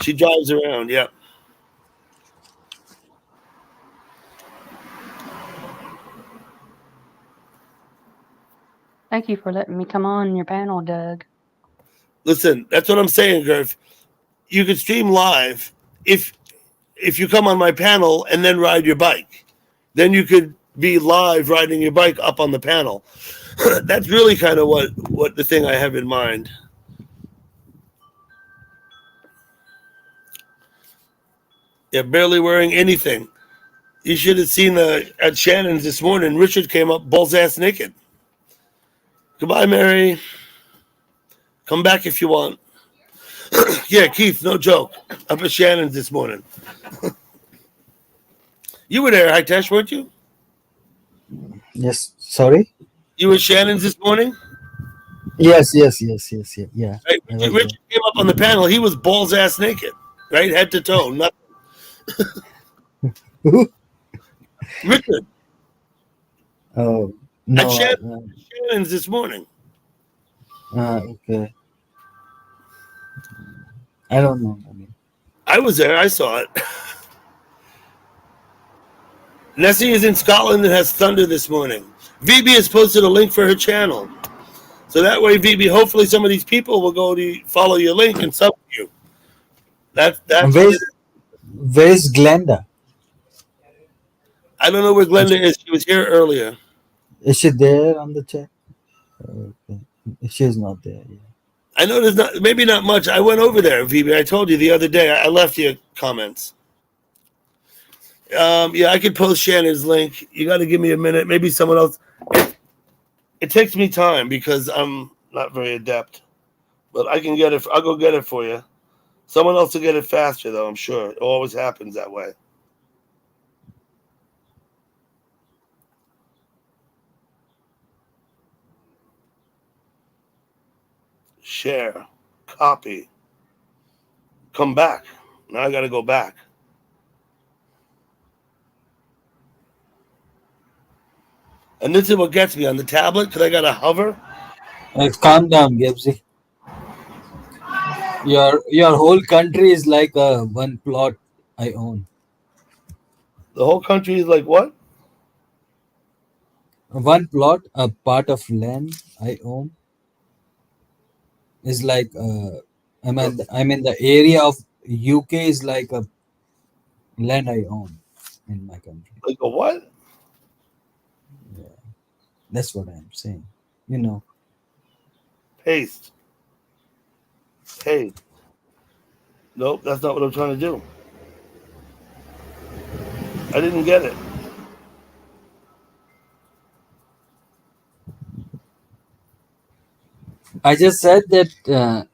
She drives around. Yeah. thank you for letting me come on your panel, Doug. Listen, that's what I'm saying, Gerf. You could stream live if you come on my panel and then ride your bike. Then you could be live riding your bike up on the panel. That's really kind of what the thing I have in mind. Yeah, barely wearing anything. You should have seen at Shannon's this morning. Richard came up balls ass naked. Goodbye, Mary. Come back if you want. Yeah, Keith, no joke. Up at Shannon's this morning. You were there, Hitesh, weren't you? Yes. Sorry. You were at Shannon's this morning? Yes. Yeah. Right? I was Richard came up on the panel. He was balls ass naked, right? Head to toe. Nothing. there. Richard, Oh no. at Shannon's this morning. Okay. I don't know. I mean, I was there. I saw it. Nessie is in Scotland and has thunder this morning. VB has posted a link for her channel. So that way, VB, hopefully some of these people will go to follow your link and sub you. That's where's Glenda? I don't know where Glenda is. She was here earlier. Is she there on the chat? Okay. She's not there. Yeah. I know there's maybe not much. I went over there, VB. I told you the other day. I left you comments. Yeah, I could post Shannon's link. You got to give me a minute. Maybe someone else. It takes me time because I'm not very adept, but I can get it. I'll go get it for you. Someone else will get it faster, though. I'm sure it always happens that way. Share, copy, come back. Now I got to go back. And this is what gets me on the tablet because I got to hover. Calm down, Gibbsy. Your whole country is like one plot I own. The whole country is like what? One plot, a part of land I own, is like I'm in the area of UK is like a land I own in my country. Like a what? Yeah, that's what I'm saying. You know. Paste. Paste. Nope, that's not what I'm trying to do. I didn't get it. I just said that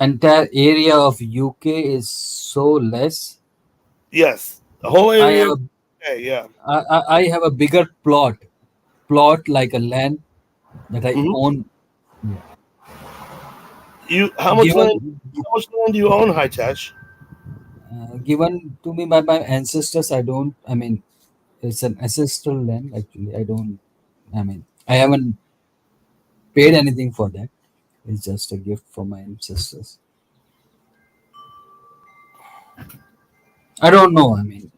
entire area of UK is so less. Yes, the whole area. Okay, yeah. I have a bigger plot like a land that I Mhm. own. Yeah. You how much land? Given How much land do you own, Hitesh? given to me by my ancestors. I don't. I mean, it's an ancestral land. Actually, I don't. I mean, I haven't paid anything for that. It's just a gift from my ancestors. I don't know. I mean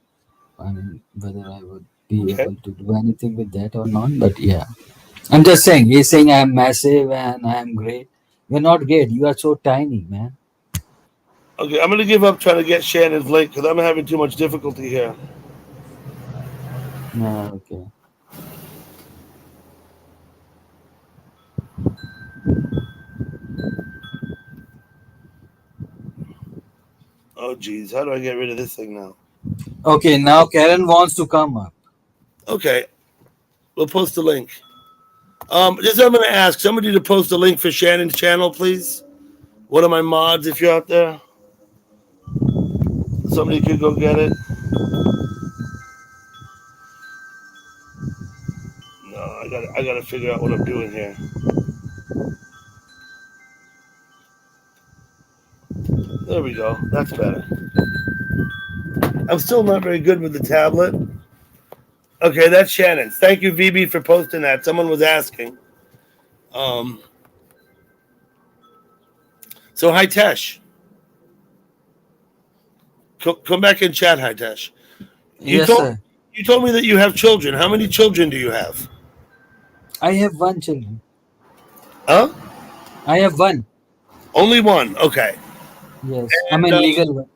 whether I would be Okay. able to do anything with that or not. But yeah, I'm just saying. He's saying I'm massive and I'm great. You're not great. You are so tiny, man. Okay, I'm gonna give up trying to get Shannon's link because I'm having too much difficulty here. Okay. Oh geez, how do I get rid of this thing now? Okay. Now Karen wants to come up. Okay, we'll post the link. Just I'm gonna ask somebody to post a link for Shannon's channel, please. One of my mods, if you're out there, somebody could go get it. No, I gotta figure out what I'm doing here. There we go. That's better. I'm still not very good with the tablet. Okay, that's Shannon's. Thank you, VB, for posting that. Someone was asking. Um, so Hitesh, come back and chat, Hitesh. You Yes, told sir. you told me that you have children. How many children do you have? I have one children. Huh? I have one. Only one. Okay. Yes, I And mean legal one.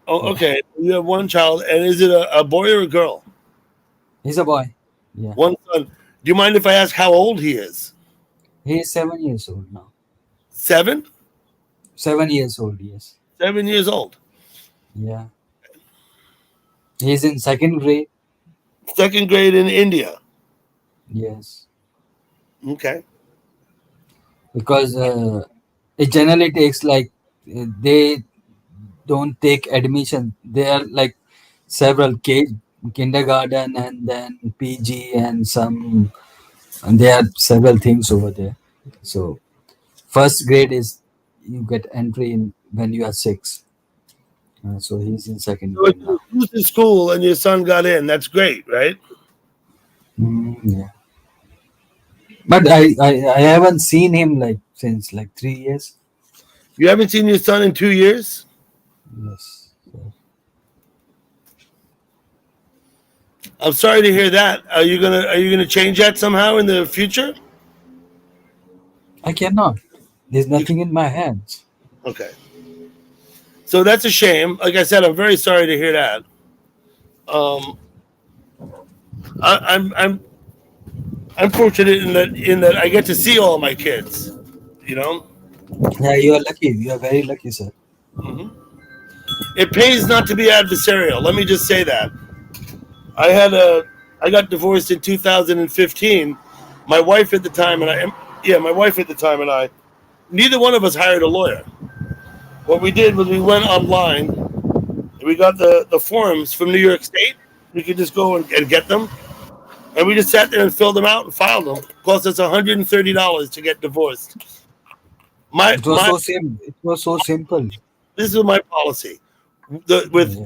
oh, Yeah, okay. You have one child, and is it a boy or a girl? he's a boy. Yeah, One son. Do you mind if I ask how old he is? he is 7 years old now. 7? 7 years old. Yes. 7 years old. Yeah, he's in second grade. Second grade in India. Yes, Okay. because it generally takes like they don't take admission. They are like several kindergarten and then PG and some. And there are several things over there. So first grade is you get entry in when you are 6. So he's in second So if grade you now. refused to school and your son got in, that's great, right? Yeah. But I haven't seen him like since like 3 years. You haven't seen your son in 2 years? Yes. So, I'm sorry to hear that. Are you gonna change that somehow in the future? I cannot. There's You, nothing in my hands. okay. So that's a shame. Like I said, I'm very sorry to hear that. Um, I'm fortunate in that I get to see all my kids. You know, Yeah, you are lucky. You are very lucky, sir. hmm it pays not to be adversarial. Let me just say that. I had a I got divorced in 2015. My wife at the time and I, yeah, my wife at the time and I, neither one of us hired a lawyer. What we did was we went online and we got the forms from New York State. We could just go and get them. And we just sat there and filled them out and filed them. Cost us $130 to get divorced. My It was my so simple. It was so simple. This is my policy. Yeah.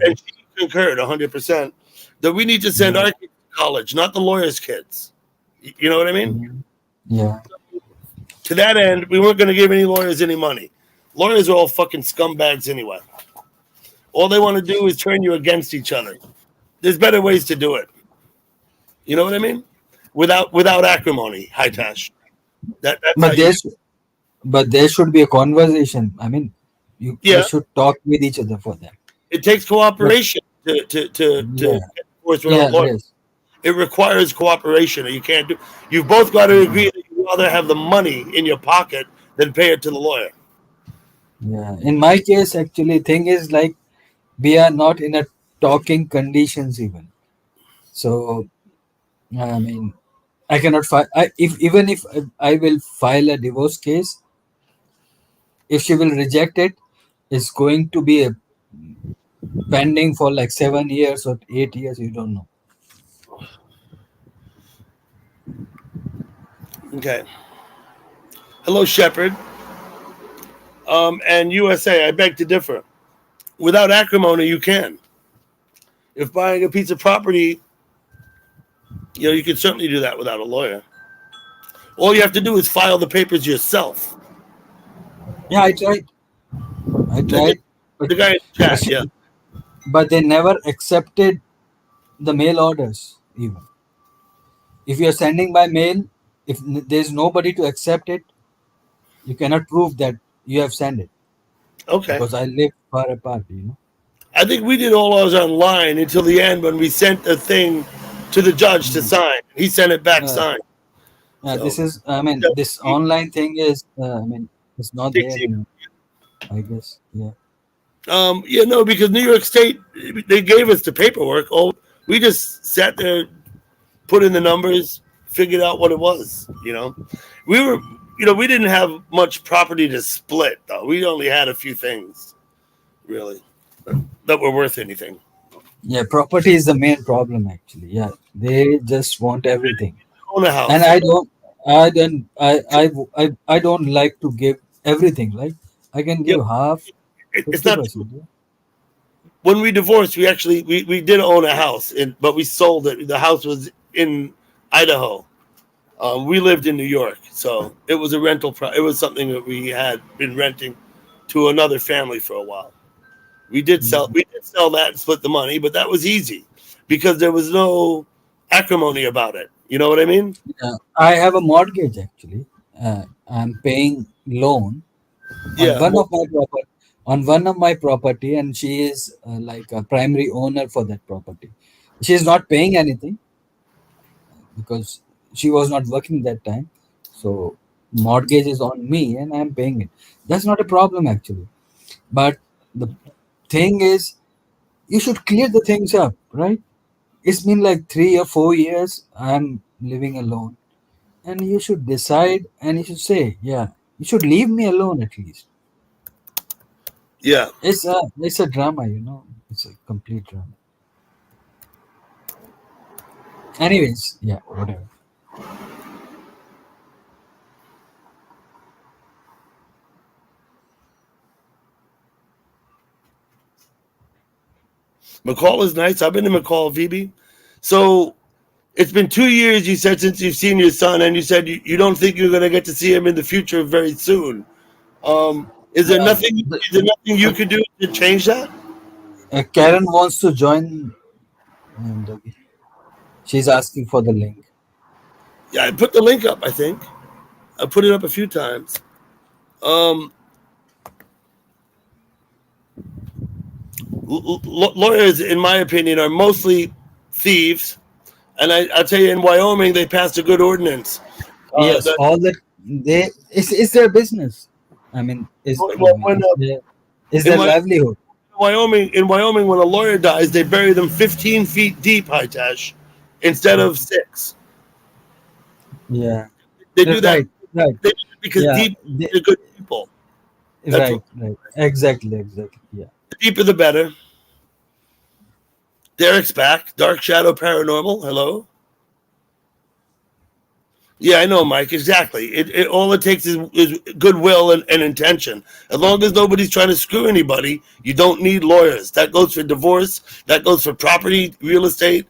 And she concurred 100% that we need to send Yeah. our kids to college, not the lawyers' kids. You know what I mean? Mhm. Yeah. To that end, we weren't going to give any lawyers any money. Lawyers are all fucking scumbags anyway. All they want to do is turn you against each other. There's better ways to do it. You know what I mean? Without acrimony, Hitesh. That's how But you do. but there should be a conversation. I mean, you Yeah, should talk with each other for that. it takes But cooperation to yeah, get divorced without yeah, lawyers. yes, It requires cooperation. You can't do. You've both got to yeah, agree that you rather have the money in your pocket than pay it to the lawyer. yeah. In my case, actually, thing is like we are not in a talking conditions even. So I mean, I cannot file. If even if I will file a divorce case, if she will reject it, it's going to be a pending for like 7 years or 8 years. You don't know. Okay. Hello, Shepard. And USA, I beg to differ. Without acrimony, you can. If buying a piece of property, you can certainly do that without a lawyer. All you have to do is file the papers yourself. Yeah, I tried. But, The guy in the chat, yeah. but they never accepted the mail orders even. If you're sending by mail, if there's nobody to accept it, you cannot prove that you have sent it. Okay. Because I live far apart, I think we did all ours online until the end when we sent the thing to the judge to sign. He sent it back signed. Yeah, So- this is, this online thing is, it's not there, I guess. Yeah. Because New York State, they gave us the paperwork. Oh, we just sat there, put in the numbers, figured out what it was. We didn't have much property to split though. We only had a few things, really, that were worth anything. Yeah, property is the main problem actually. Yeah, they just want everything, Own a house. and I don't like to give everything. Like I can give half. It's not 50%, yeah. When we divorced, we did own a house, but we sold it. The house was in Idaho. We lived in New York, so it was a rental. It was something that we had been renting to another family for a while. We did sell that and split the money, but that was easy because there was no acrimony about it. You know what I mean? Yeah, I have a mortgage actually. I'm paying loan Yeah. on one of my property, and she is like a primary owner for that property. She is not paying anything because she was not working that time. So mortgage is on me, and I'm paying it. That's not a problem actually. But the thing is, you should clear the things up, right? It's been like 3 or 4 years I'm living alone, and you should decide, and you should say, yeah, you should leave me alone at least. Yeah. It's a drama, it's a complete drama. Anyways, yeah, whatever. McCall is nice. I've been to McCall, VB. So it's been 2 years, you said, since you've seen your son, and you said you don't think you're going to get to see him in the future very soon. Is there nothing you could do to change that? Karen wants to join, and she's asking for the link. Yeah, I put the link up, I think. I put it up a few times. Lawyers, in my opinion, are mostly thieves. And I'll tell you, in Wyoming, they passed a good ordinance. Yes, all that it's their business. It's their livelihood. In Wyoming, when a lawyer dies, they bury them 15 feet deep, Hitesh, instead of 6. Yeah, they do that right. They do it because they're good people. Right. Exactly. Yeah. The deeper, the better. Derek's back. Dark Shadow Paranormal. Hello. Yeah, I know, Mike. Exactly. It all it takes is goodwill and intention. As long as nobody's trying to screw anybody, you don't need lawyers. That goes for divorce. That goes for property, real estate.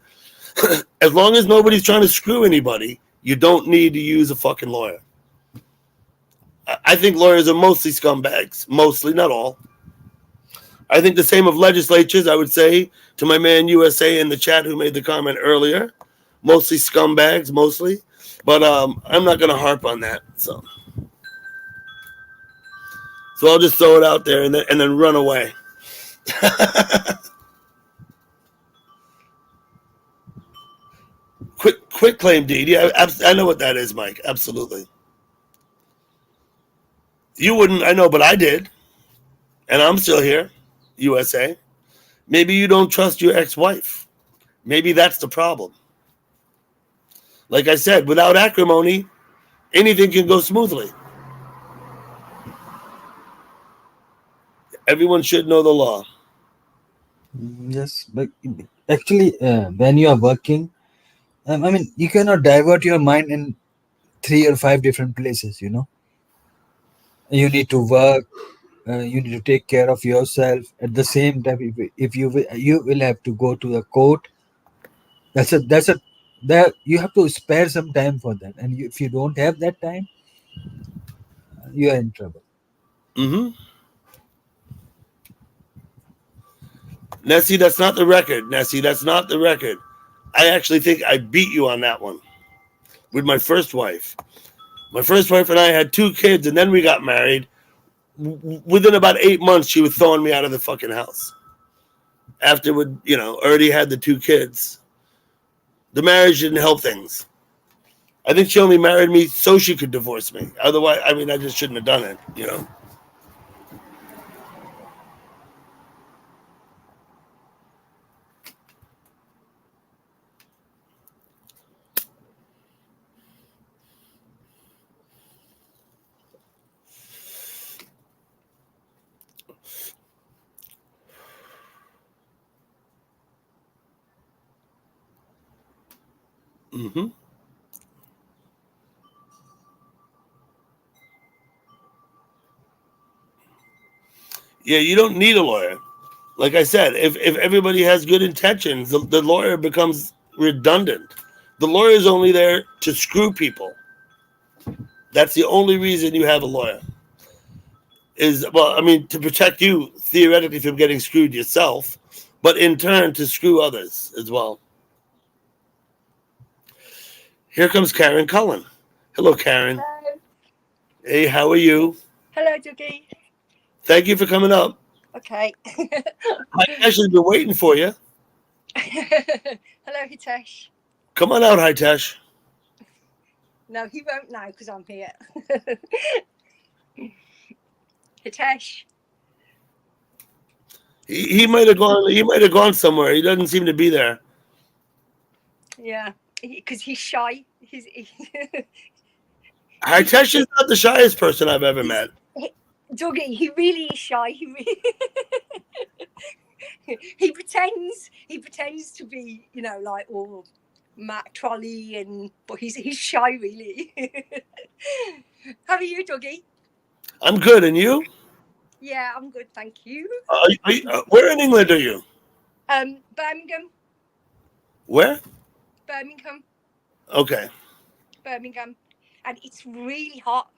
As long as nobody's trying to screw anybody, you don't need to use a fucking lawyer. I think lawyers are mostly scumbags. Mostly, not all. I think the same of legislatures, I would say, to my man USA in the chat who made the comment earlier. Mostly scumbags, mostly. But I'm not going to harp on that. So I'll just throw it out there and then run away. Quit claim deed. Yeah, I know what that is, Mike. Absolutely. You wouldn't, I know, but I did. And I'm still here, USA. Maybe you don't trust your ex-wife. Maybe that's the problem. Like I said, without acrimony, anything can go smoothly. Everyone should know the law. Yes, but actually, when you are working, you cannot divert your mind in 3 or 5 different places. You need to work. You need to take care of yourself. At the same time, if you will have to go to the court. That you have to spare some time for that, and if you don't have that time, you are in trouble. Mm-hmm. Nessie, that's not the record. Nessie, that's not the record. I actually think I beat you on that one with my first wife. My first wife and I had 2 kids, and then we got married. Within about 8 months, she was throwing me out of the fucking house. After we, already had the 2 kids. The marriage didn't help things. I think she only married me so she could divorce me. Otherwise, I just shouldn't have done it, Mm-hmm. Yeah, you don't need a lawyer. Like I said, if everybody has good intentions, the lawyer becomes redundant. The lawyer is only there to screw people. That's the only reason you have a lawyer. To protect you theoretically from getting screwed yourself, but in turn to screw others as well. Here comes Karen Cullen. Hello, Karen. Hello. Hey, how are you? Hello, Dougie. Thank you for coming up. Okay. I've actually been waiting for you. Hello, Hitesh. Come on out, Hitesh. No, he won't know because I'm here. Hitesh. He might have gone. He might have gone somewhere. He doesn't seem to be there. Yeah, because he's shy. Hitesh is not the shyest person I've ever met. Dougie, he really is shy. He pretends to be, like all Matt Trolley, but he's shy really. How are you, Dougie? I'm good, and you? Yeah, I'm good, thank you. Where in England are you? Birmingham. Where? Birmingham. Okay. Birmingham, and it's really hot.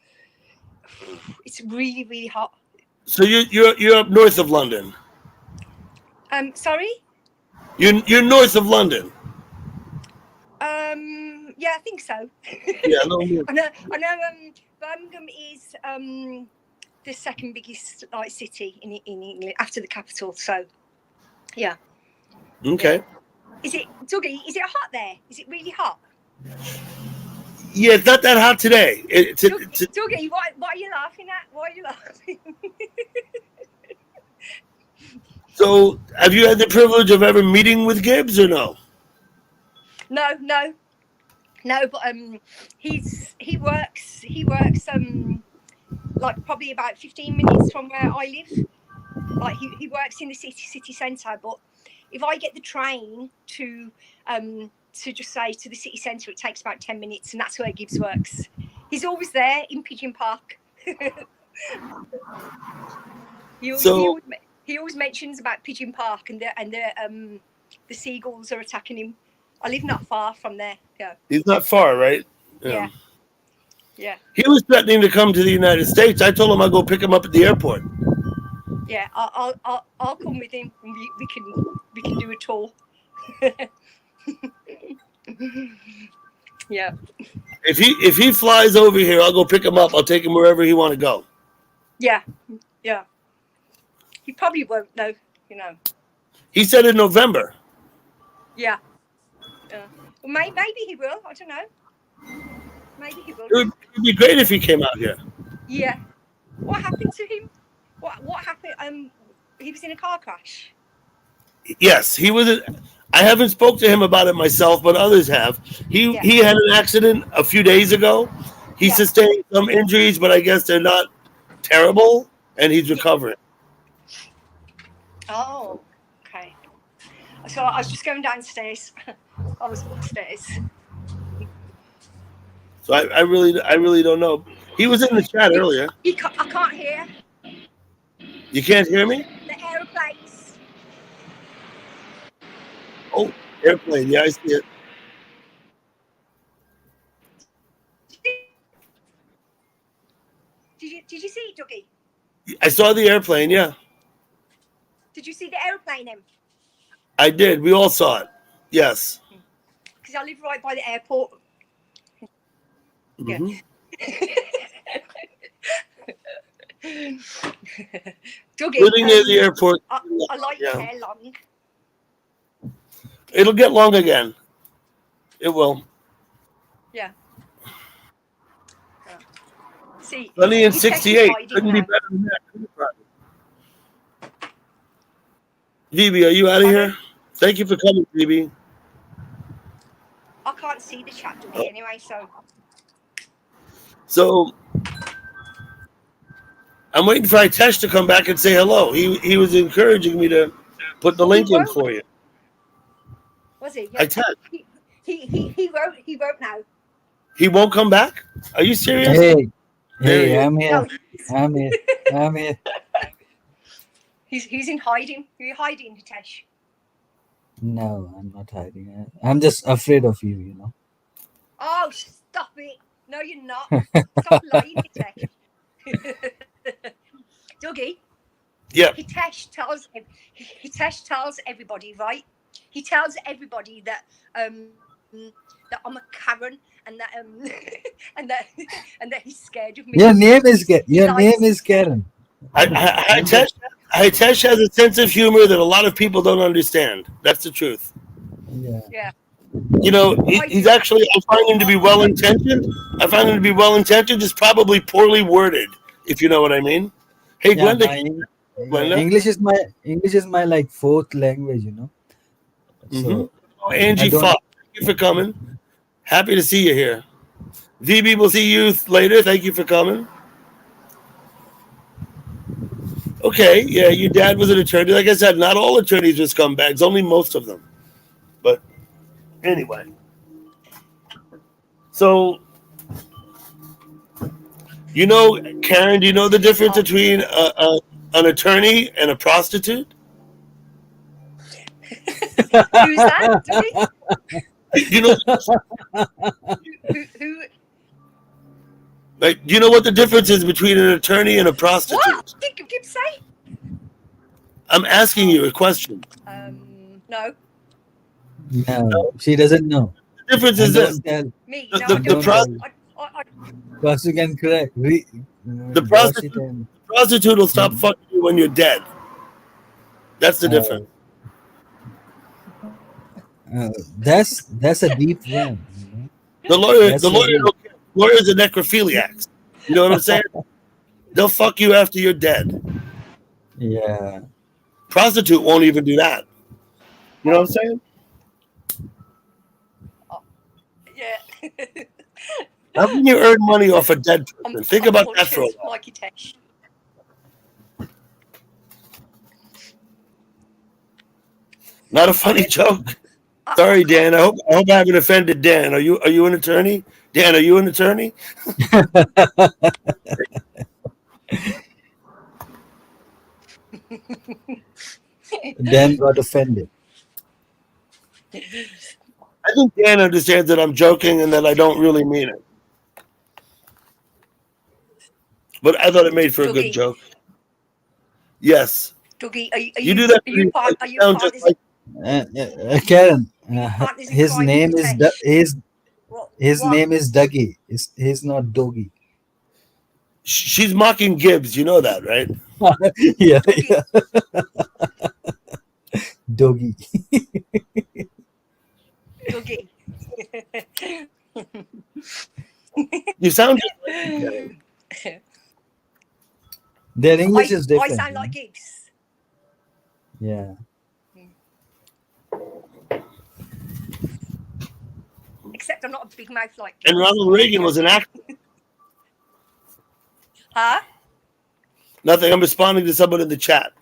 It's really, really hot. So you're up north of London. Sorry. You're north of London. Yeah, I think so. Yeah, I know. Birmingham is the second biggest city in England after the capital. So, yeah. Okay. Yeah. Dougie? Is it hot there? Is it really hot? Yeah, it's not that hot today. Dougie, what are you laughing at? Why are you laughing? So, have you had the privilege of ever meeting with Gibbs or no? No. But he works probably about 15 minutes from where I live. Like he works in the city centre. But if I get the train to just say to the city centre, it takes about 10 minutes, and that's where Gibbs works. He's always there in Pigeon Park. He always mentions about Pigeon Park and the seagulls are attacking him. I live not far from there. Yeah. He's not far, right? Yeah. He was threatening to come to the United States. I told him I'd go pick him up at the airport. Yeah, I'll come with him. And we can do a tour. Yeah. If he flies over here, I'll go pick him up. I'll take him wherever he want to go. Yeah. He probably won't though, He said in November. Yeah. Well, maybe he will. I don't know. Maybe he will. It would be great if he came out here. Yeah. What happened to him? What happened? He was in a car crash. Yes, he was. I haven't spoke to him about it myself, but others have. He had an accident a few days ago. He sustained some injuries, but I guess they're not terrible, and he's recovering. Oh, okay. So I was just going downstairs. I was upstairs. So I really don't know. He was in the chat earlier. I can't hear You can't hear me? the aeroplanes. Oh, airplane. Yeah, I see it. Did you see it, Dougie? I saw the airplane. Yeah, Did you see the aeroplane, Em? I did. We all saw it. Yes. Because I live right by the airport. Mhm. Dougie, Living near the airport. I like your hair long. It'll get long again. It will. Yeah. See, Sunny in Hitesh is 68. hiding Couldn't be now. better than that. VB, are you out of here? Thank you for coming, VB. I can't see the chat, Dougie, anyway, so. So I'm waiting for Hitesh to come back and say hello. He was encouraging me to put the link in for you. Was he? Yeah. Hitesh. He wrote now. He won't come back? Are you serious? Hey, There he hey, is. I'm here. No, I'm here. I'm here. he's in hiding. You're hiding, Hitesh. No, I'm not hiding. I'm just afraid of you, you know. Oh, stop it. No, you're not. Stop lying, Hitesh. Dougie. Yeah. Hitesh tells everybody, right? He tells everybody that that I'm a Karen and that and that he's scared of me. Your name is He likes- Karen. Hitesh has a sense of humor that a lot of people don't understand. That's the truth. Yeah. Yeah. You know, he's actually, I find him to be well-intentioned. I find him to be well-intentioned, just probably poorly worded, if you know what I mean. Hey, Yeah, Glenda. Glenda? English is my like fourth language, you know. So Oh, Angie I don't- Fox, thank you for coming. Happy to see you here. VB, we'll see you later. Thank you for coming. Okay, yeah, your dad was an attorney. Like I said, not all attorneys are scumbags, only most of them. But anyway. So, you know, Karen, do you know the difference between an attorney and a prostitute? Who's that? Dougie? You know, Who? like, do you know what the difference is between an attorney and a prostitute? What? Keep saying. I'm asking you a question. No. No, she doesn't know. The difference And is this. don't tell, Me? The- No, the- I the don't. pros- because you can correct. The prostitute will stop fucking you when you're dead. That's the difference. That's a deep one. You know? The lawyer, That's the what lawyer, it is. don't care. Lawyers are necrophiliacs. You know what I'm saying? They'll fuck you after you're dead. Yeah. Prostitute won't even do that. You know what I'm saying? Yeah. How can you earn money off a dead person? Think about that for a while. Like Hitesh. Not a funny joke. Sorry, Dan. I hope I haven't offended Dan. Are you an attorney? Dan, are you an attorney? Dan got offended. I think Dan understands that I'm joking and that I don't really mean it. But I thought it made for a good Dougie. joke. Yes. Dougie, are You do that. Are you part? Are you sound part? just like Karen, Partners in his crime name with is Hitesh. his What? name is Dougie. He's not Doggy. she's mocking Gibbs. You know that, right? Yeah. Doggy. Dougie. You sound just like him. Their English is I different. sound you like know? Gibbs. Yeah. Except I'm not a big mouth like And Gibbs. Ronald Reagan was an actor. Huh? Nothing. I'm responding to someone in the chat.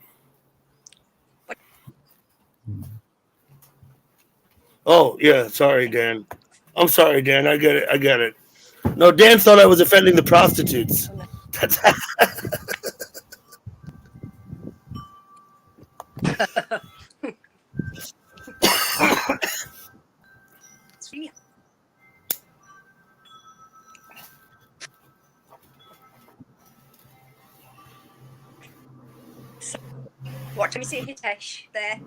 Oh, yeah. Sorry, Dan. I'm sorry, Dan. I get it. No, Dan thought I was offending the prostitutes. That's It's really what time is it, Hitesh? There,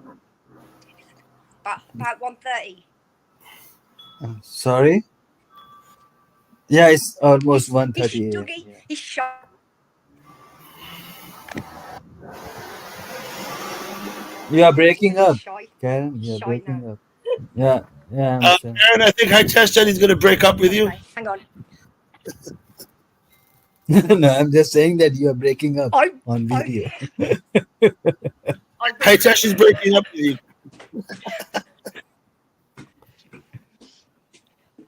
about 1:30. Sorry. Yeah, it's almost He's 1:30 a.m. Dougie. Yeah. He's shot. You are breaking up, Shy. Karen. You are Shy breaking now. up. Yeah, yeah, I understand. Aaron, I think Hitesh said he's going to break up with you. Okay, hang on. No, I'm just saying that you are breaking up I on video. Hitesh is breaking up with you.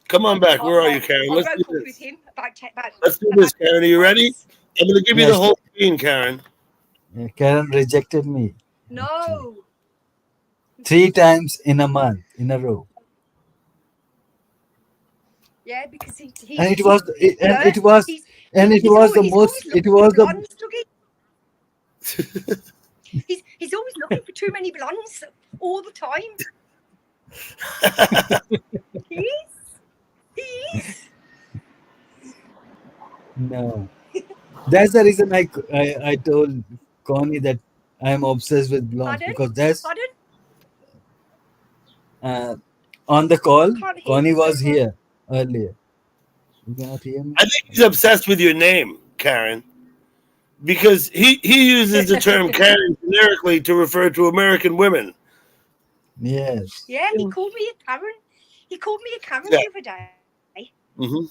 Come on back. Where are you, Karen? I Let's broke do up with this. him about Let's do this, Karen. Are you ready? I'm going to give you Yeah, the whole screen, Karen. Yeah, Karen rejected me No. 3 times in a month in a row, Yeah, because he and it was he's the always most. It looking was for the blondes, Dougie. He's always looking for too many blondes all the time. He is. He is. No. That's the reason I told Connie that I'm obsessed with blondes, Pardon? because that's Pardon? on the call. Can't hear Connie you very was well. here earlier. You cannot hear me? I think he's obsessed with your name, Karen, because he uses the term Karen generically to refer to American women. Yes. Yeah, he called me a Karen. He called me a Karen Yeah. the other day. Mm-hmm.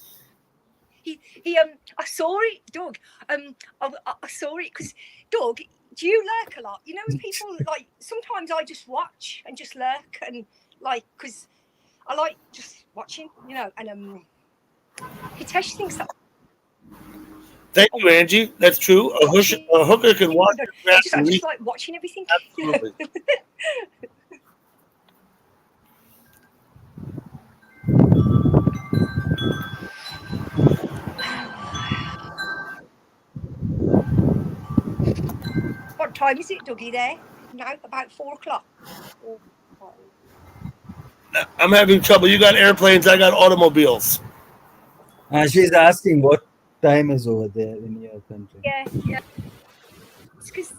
I saw it, Doug. I saw it because, Doug, do you lurk a lot? You know, when people like, sometimes I just watch and just lurk and like, because I like just watching, you know, and Hitesh thinks that. Thank you, Angie. That's true. A hooker can watch. I just like watching everything. Absolutely. What time is it, Dougie, there? Now, about 4 o'clock. I'm having trouble. You got airplanes. I got automobiles. She's asking what time is over there in your country. Yeah. It's because.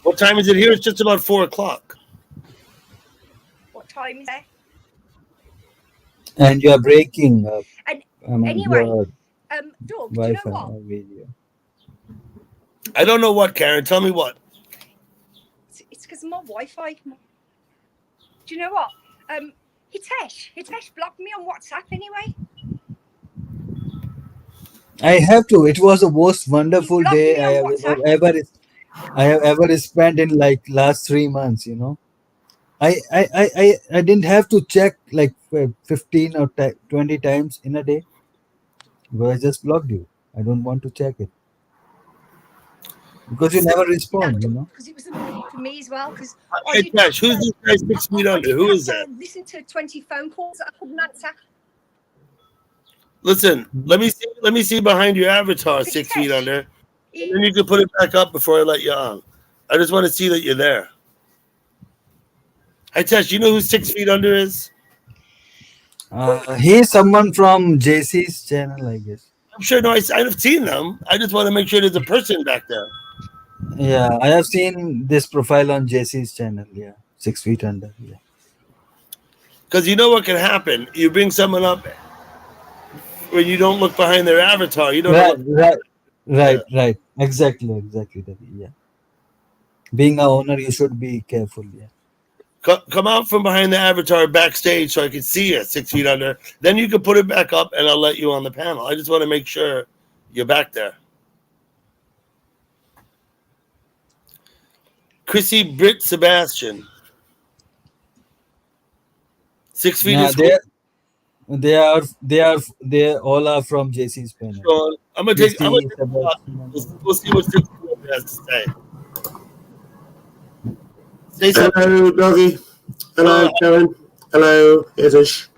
What time is it here? It's just about 4 o'clock. What time is there? And you are breaking up. And anyway, Doug, do you Wi-Fi know what? or video. I don't know what, Karen. Tell me what. It's because of my Wi-Fi. Do you know what? Hitesh blocked me on WhatsApp anyway. I have to. It was the most wonderful blocked day me I on have ever spent in like last 3 months. You know, I didn't have to check like 15 or 20 times in a day. But I just blocked you. I don't want to check it because you never respond. You know. Because it was annoying for me as well. Because Hey, Josh, who's this guy 6 feet under? Who is that? Listen to 20 phone calls that I couldn't answer. Listen, let me see behind your avatar, 6 feet under, and then you can put it back up before I let you on. I just want to see that you're there. Hey, Tesh, you know who 6 feet under is? He's someone from JC's channel, I guess. I'm sure. No, I've seen them. I just want to make sure there's a person back there. Yeah, I have seen this profile on JC's channel. Yeah, 6 feet under. Yeah. Because you know what can happen. You bring someone up when you don't look behind their avatar. You don't know Right. Exactly. Yeah. Being a owner, you should be careful. Yeah. Come out from behind the avatar backstage so I can see you 6 feet under. Then you can put it back up and I'll let you on the panel. I just want to make sure you're back there. Chrissy Britt Sebastian. 6 feet is cool. They all are from JC's panel. So I'm gonna take a shot. We'll see what 6 feet has to say. Hello, Doggy. Hello, Karen. Hello, Itish.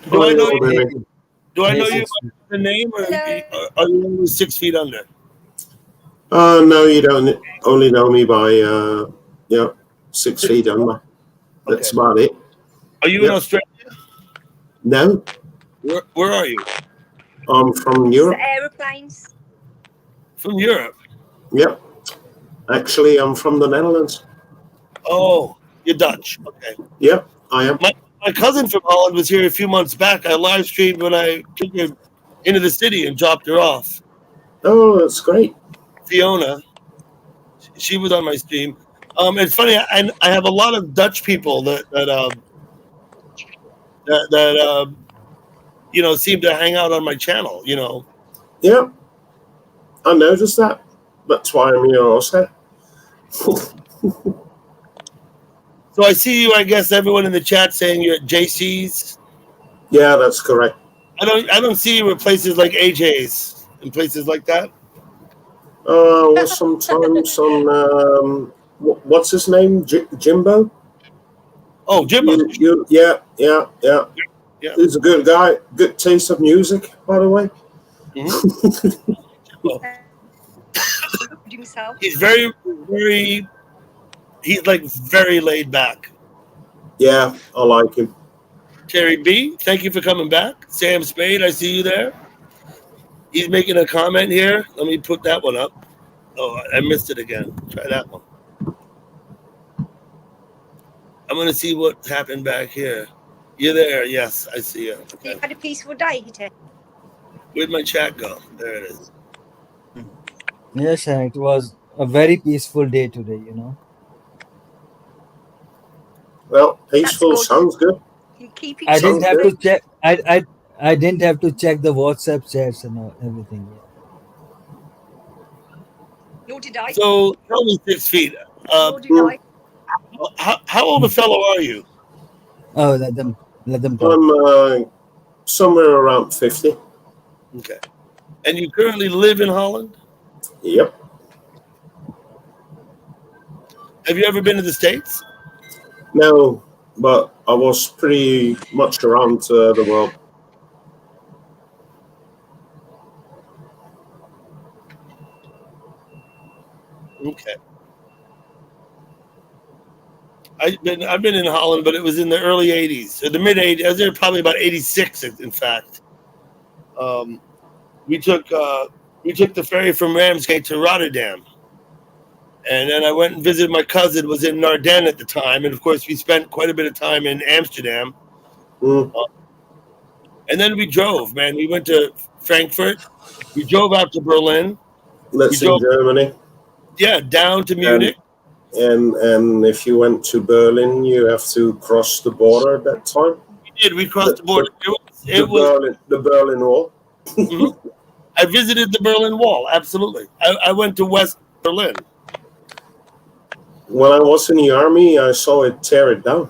Do I know you? Do I Hey, know you six. by the name, or Hello. are you only 6 feet under? No, you don't only know me by, 6 feet under. That's Okay. about it. Are you in Yep. Australia? No, Where are you? I'm from It's Europe. the aeroplanes. From Europe. Yep. Actually, I'm from the Netherlands. Oh, you're Dutch. Okay. Yep, I am. My cousin from Holland was here a few months back. I live streamed when I took her into the city and dropped her off. Oh, that's great. Fiona, she was on my stream. It's funny. I have a lot of Dutch people that seem to hang out on my channel. Yeah, I noticed that. That's why I'm here also. So I see you. I guess everyone in the chat saying you're at JC's. Yeah, that's correct. I don't see you at places like AJ's and places like that. Well, sometimes on what's his name, Jimbo? Oh, Jimbo. Yeah. Yeah. He's a good guy. Good taste of music, by the way. Jimbo. Himself. He's very. He's like very laid back. Yeah, I like him. Terry B, thank you for coming back. Sam Spade, I see you there. He's making a comment here. Let me put that one up. Oh, I missed it again. Try that one. I'm going to see what happened back here. You're there. Yes, I see you. Okay. You had a peaceful day, did you? Where'd my chat go? There it is. Yes, it was a very peaceful day today. Well, peaceful That's good. sounds good. You keep it I didn't Sounds have good. to check. I didn't have to check the WhatsApp chats and everything. Nor did I. So, tell me 6 feet. Nor did I. How old a fellow are you? Oh, let them talk. I'm somewhere around 50. Okay. And you currently live in Holland? Yep. Have you ever been to the States? No, but I was pretty much around the world. Okay. I've been in Holland, but it was in the early '80s, or the mid '80s. I was there probably about '86, in fact. We took the ferry from Ramsgate to Rotterdam, and then I went and visited my cousin. Was in Ardennes at the time, and of course we spent quite a bit of time in Amsterdam. And then we drove. Man, we went to Frankfurt. We drove out to Berlin. That's in Germany. Yeah, down to Munich. And if you went to Berlin, you have to cross the border at that time. We did. We crossed the border. The Berlin Wall. Mm-hmm. I visited the Berlin Wall. Absolutely. I went to West Berlin. When I was in the army, I saw it tear it down.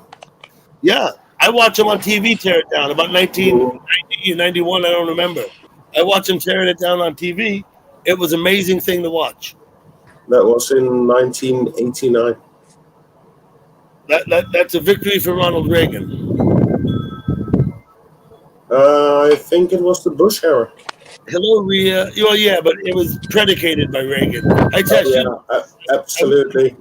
Yeah, I watched them on TV tear it down. About 1990, 91, I don't remember. I watched them tearing it down on TV. It was an amazing thing to watch. That was in 1989. That's a victory for Ronald Reagan. I think it was the Bush era. Hello, Rhea. Well, yeah, but it was predicated by Reagan. Absolutely.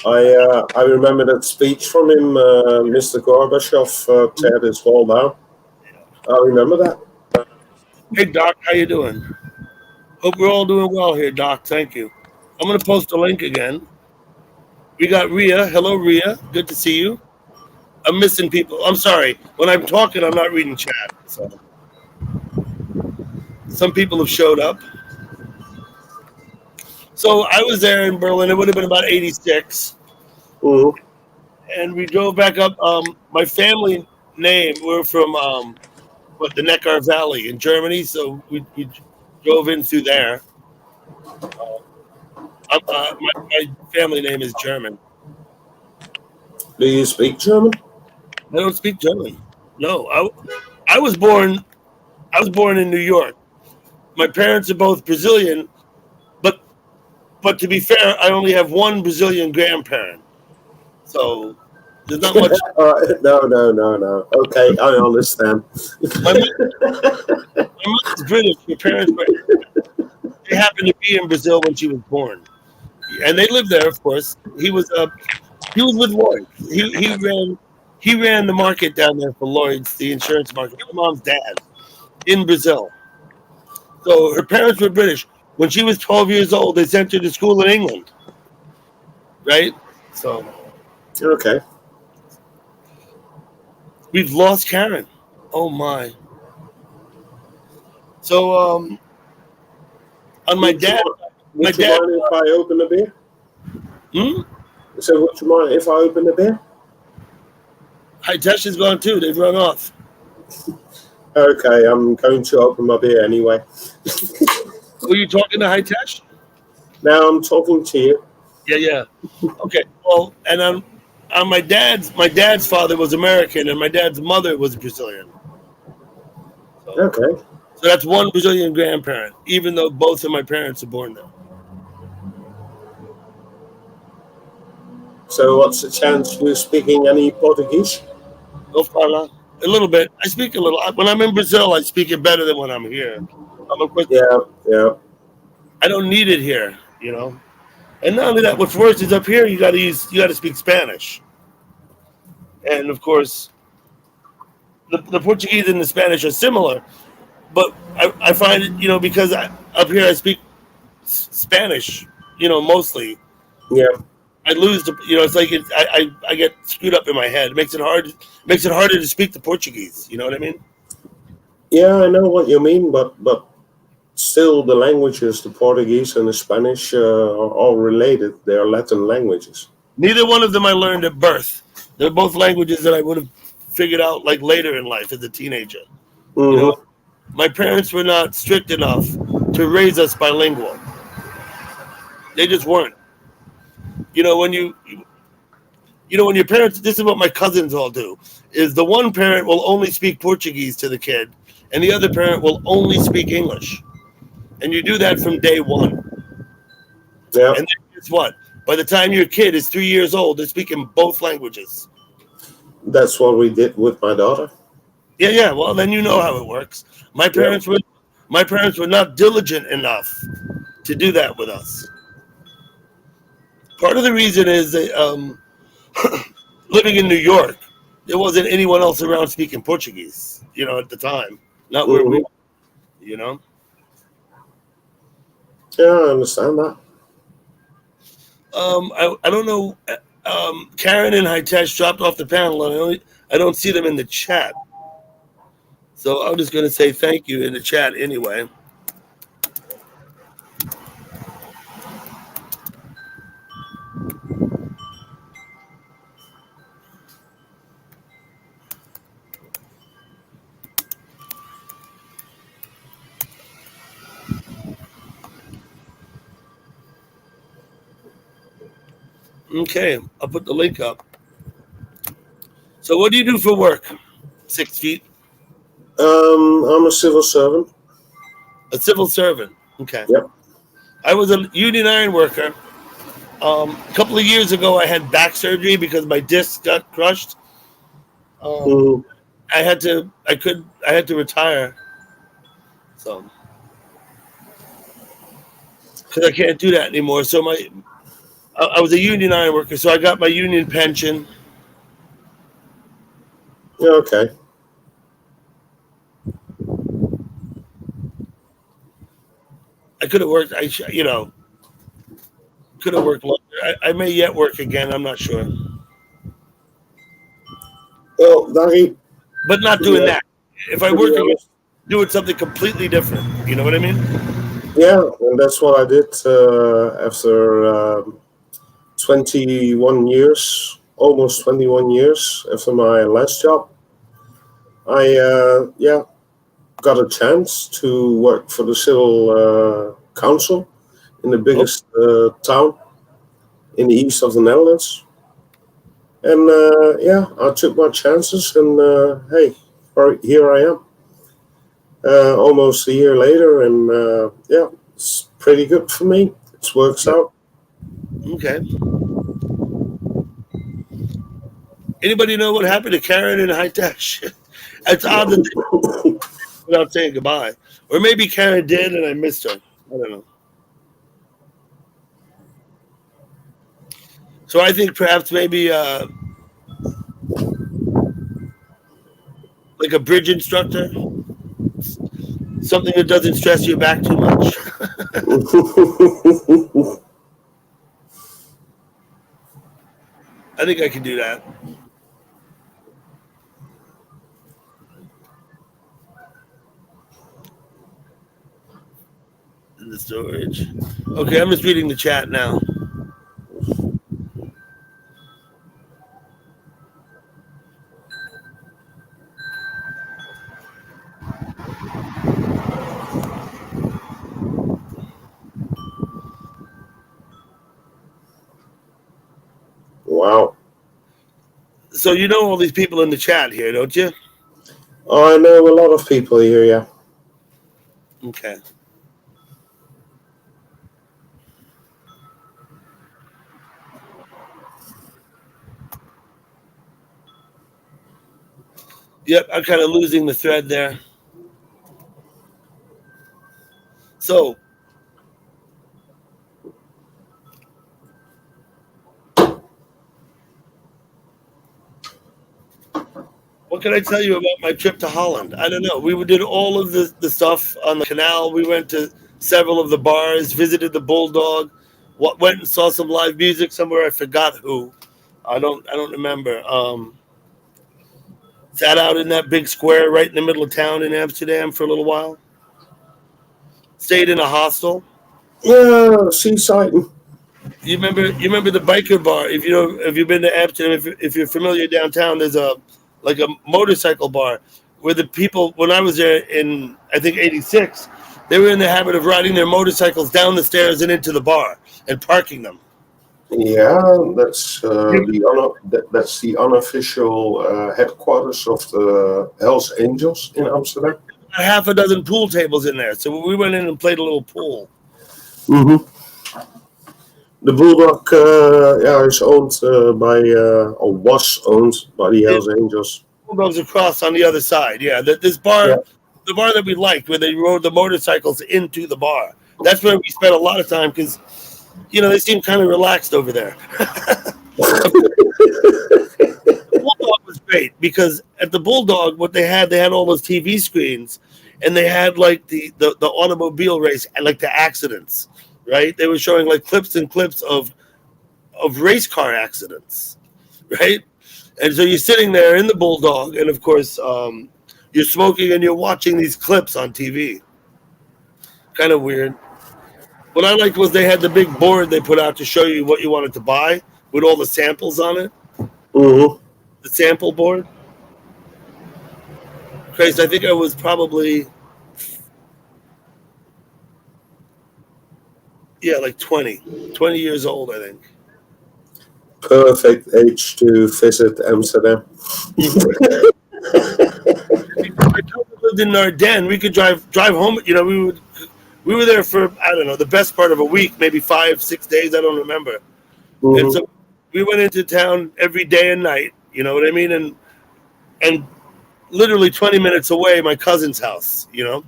I remember that speech from him, Mr. Gorbachev teared his wall down. I remember that. Hey, Doc, how you doing? Hope we're all doing well here, Doc. Thank you. I'm going to post a link again. We got Rhea. Hello, Rhea. Good to see you. I'm missing people. I'm sorry. When I'm talking, I'm not reading chat. So some people have showed up. So I was there in Berlin. It would have been about 86. Mm-hmm. And we drove back up. My family name, we're from the Neckar Valley in Germany. So we drove in through there. My family name is German. Do you speak German? I don't speak German. No, I was born in New York. My parents are both Brazilian, but to be fair, I only have one Brazilian grandparent. So There's not much. No. Okay, I understand. My mother's British. Her parents they happened to be in Brazil when she was born, and they lived there. Of course, he was with Lloyd. He ran the market down there for Lloyd's, the insurance market. My mom's dad in Brazil. So her parents were British. When she was 12 years old, they sent her to school in England. Right? So. Okay. We've lost Karen. Oh my. So on my dad. Would you mind if I open the beer? So would you mind if I open the beer? Hitesh is gone too. They've run off. Okay, I'm going to open my beer anyway. Were you talking to Hitesh? Now I'm talking to you. Yeah. Okay. Well, and on my dad's father was American, and my dad's mother was Brazilian. So, okay. So that's one Brazilian grandparent, even though both of my parents are born there. So what's the chance you're speaking any Portuguese? No fala. A little bit. I speak a little. When I'm in Brazil, I speak it better than when I'm here. Yeah. I don't need it here, you know. And not only that, what's worse is up here you got to speak Spanish. And of course, the Portuguese and the Spanish are similar, but I find it, you know, because up here I speak Spanish, you know, mostly. Yeah. I lose the, you know, it's like I get screwed up in my head. It makes it harder to speak the Portuguese. You know what I mean? Yeah, I know what you mean, but still the languages, the Portuguese and the Spanish, are all related. They are Latin languages. Neither one of them I learned at birth. They're both languages that I would have figured out like later in life as a teenager. Mm-hmm. You know, my parents were not strict enough to raise us bilingual. They just weren't. You know, when your parents, this is what my cousins all do, is the one parent will only speak Portuguese to the kid, and the other parent will only speak English. And you do that from day one. Yeah. And then guess what? By the time your kid is 3 years old, they're speaking both languages. That's what we did with my daughter. Yeah. Well, then you know how it works. My parents were not diligent enough to do that with us. Part of the reason is that living in New York, there wasn't anyone else around speaking Portuguese, you know, at the time. Not where we were, you know? Yeah, I understand that. I don't know. Karen and Hitesh dropped off the panel, and I don't see them in the chat. So I'm just going to say thank you in the chat anyway. Okay, I'll put the link up. So what do you do for work? 6 feet? I'm a civil servant. A civil servant. Okay. Yep. I was a union iron worker. A couple of years ago, I had back surgery because my disc got crushed. I had to retire. So, because I can't do that anymore. So I was a union iron worker, so I got my union pension. Yeah, okay. I could have worked. Could have worked longer. I may yet work again. I'm not sure. Well, Dari, but not doing that. If I work again, doing something completely different. You know what I mean? Yeah, and that's what I did after 21 years, almost 21 years after my last job. I got a chance to work for the civil council in the biggest town in the east of the Netherlands. And I took my chances, and hey, here I am. Almost a year later, and it's pretty good for me. It works out. Okay. Anybody know what happened to Karen in high tech? It's odd that they, without saying goodbye, or maybe Karen did and I missed her. I don't know. So I think perhaps maybe like a bridge instructor, something that doesn't stress you back too much. I think I can do that. In the storage. Okay, I'm just reading the chat now. Wow. So you know all these people in the chat here, don't you? I know a lot of people here, yeah. Okay. Yep, I'm kind of losing the thread there. So, what can I tell you about my trip to Holland? I don't know. We did all of the stuff on the canal. We went to several of the bars, visited the Bulldog, went and saw some live music somewhere. I forgot who. I don't remember. Sat out in that big square right in the middle of town in Amsterdam for a little while. Stayed in a hostel. Yeah, seaside. You remember the biker bar? If you've been to Amsterdam, if you're familiar downtown, there's a motorcycle bar where the people, when I was there in I think '86, they were in the habit of riding their motorcycles down the stairs and into the bar and parking them. Yeah, that's the unofficial headquarters of the Hells Angels in Amsterdam. Half a dozen pool tables in there, so we went in and played a little pool. Mm-hmm. The Bulldog, is owned or was owned by the Hells Angels. Bulldog's across on the other side. Yeah, this bar, the bar that we liked, where they rode the motorcycles into the bar. That's where we spent a lot of time because, they seem kind of relaxed over there. Bulldog was great because at the Bulldog, what they had all those TV screens, and they had like the automobile race and like the accidents. Right, they were showing like clips and clips of race car accidents, right? And so you're sitting there in the Bulldog, and of course you're smoking and you're watching these clips on TV. Kind of weird. What I liked was they had the big board they put out to show you what you wanted to buy with all the samples on it. Mm-hmm. The sample board. Christ, I think I was probably. Yeah, like 20 years old, I think. Perfect age to visit Amsterdam. I lived in Ardennes. We could drive home. We were there for, I don't know, the best part of a week, maybe 5-6 days. I don't remember. Mm-hmm. And so we went into town every day and night. You know what I mean? And literally 20 minutes away, my cousin's house. Yeah.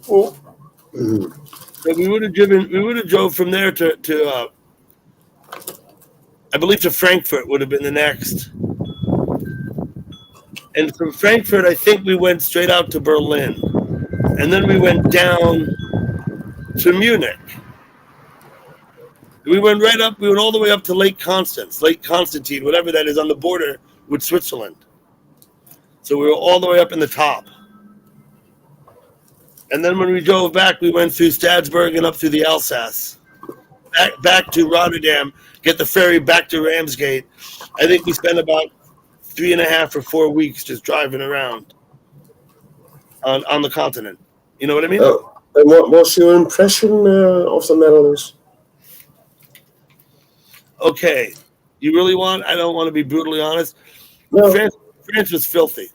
Oh. So we would have drove from there to I believe to Frankfurt would have been the next. And from Frankfurt, I think we went straight out to Berlin. And then we went down to Munich. We went all the way up to Lake Constantine, whatever that is, on the border with Switzerland. So we were all the way up in the top. And then when we drove back, we went through Stadsburg and up through the Alsace. Back to Rotterdam, get the ferry back to Ramsgate. I think we spent about 3.5 or 4 weeks just driving around on the continent. You know what I mean? And what was your impression of the Netherlands? Okay. You really want? I don't want to be brutally honest. No. France was filthy.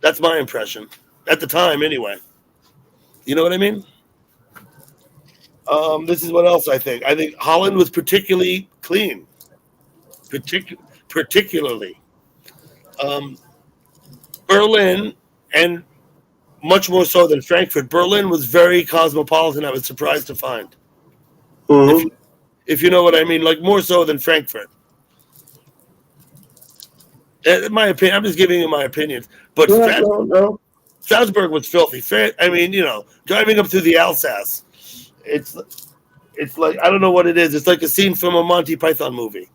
That's my impression at the time, anyway. You know what I mean? This is what else I think. I think Holland was particularly clean, particularly. Berlin, and much more so than Frankfurt. Berlin was very cosmopolitan. I was surprised to find. Mhm. If you know what I mean, like more so than Frankfurt. In my opinion, I'm just giving you my opinions. But Yeah, no. Strasbourg was filthy. I mean, driving up through the Alsace, it's like, I don't know what it is. It's like a scene from a Monty Python movie.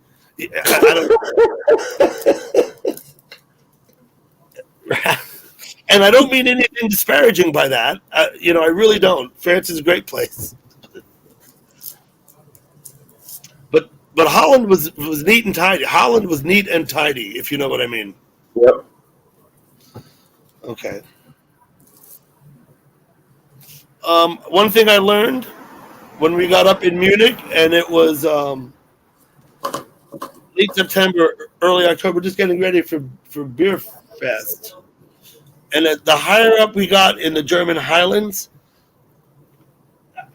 And I don't mean anything disparaging by that. I really don't. France is a great place. But Holland was neat and tidy. Holland was neat and tidy, if you know what I mean. Yep. Okay. One thing I learned when we got up in Munich, and it was late September, early October, just getting ready for Beer Fest. And the higher up we got in the German Highlands,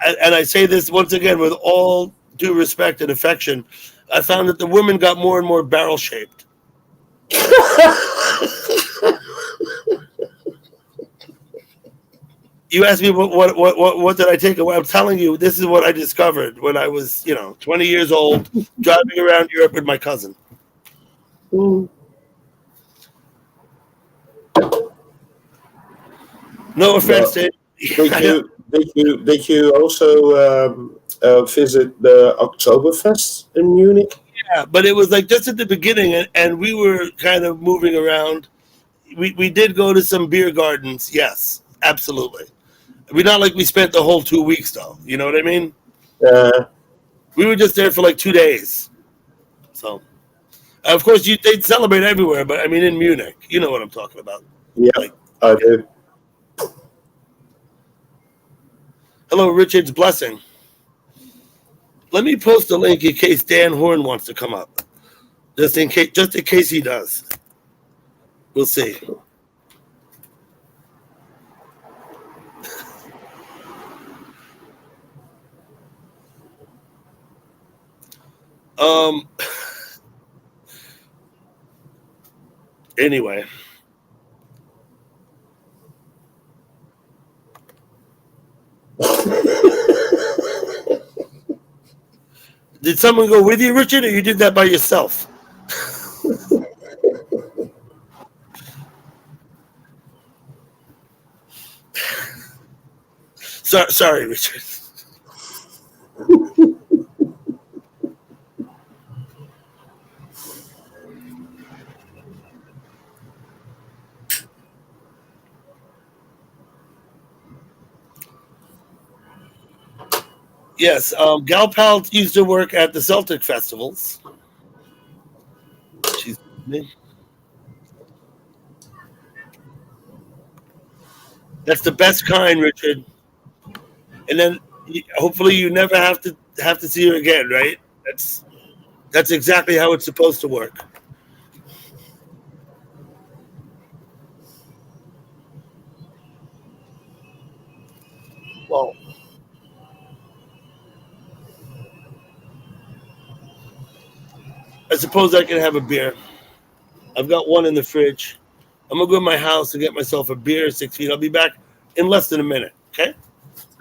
and I say this once again with all due respect and affection, I found that the women got more and more barrel shaped. You asked me what did I take away? I'm telling you, this is what I discovered when I was 20 years old, driving around Europe with my cousin. Mm. No offense to Did you also visit the Oktoberfest in Munich? Yeah, but it was like just at the beginning, and we were kind of moving around. We did go to some beer gardens, yes, absolutely. Not like we spent the whole 2 weeks, though. You know what I mean? We were just there for like 2 days. So, of course, they'd celebrate everywhere, but I mean in Munich, you know what I'm talking about. Yeah, I do. Hello, Richard's Blessing. Let me post a link in case Dan Horn wants to come up. Just in case he does. We'll see. Anyway. Did someone go with you, Richard, or you did that by yourself? Sorry, Richard. Yes, Galpal used to work at the Celtic festivals. She's me. That's the best kind, Richard. And then hopefully you never have to see her again, right? That's exactly how it's supposed to work. Well, I suppose I can have a beer. I've got one in the fridge. I'm gonna go to my house and get myself a beer, 6 feet. I'll be back in less than a minute. Okay.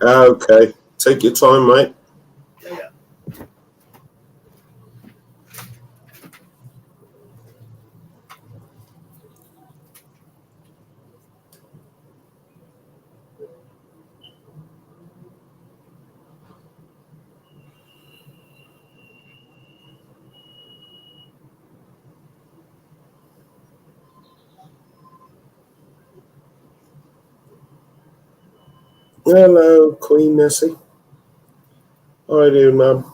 Okay. Take your time, mate. Yeah. Hello, Queen Nessie. How are you doing, ma'am?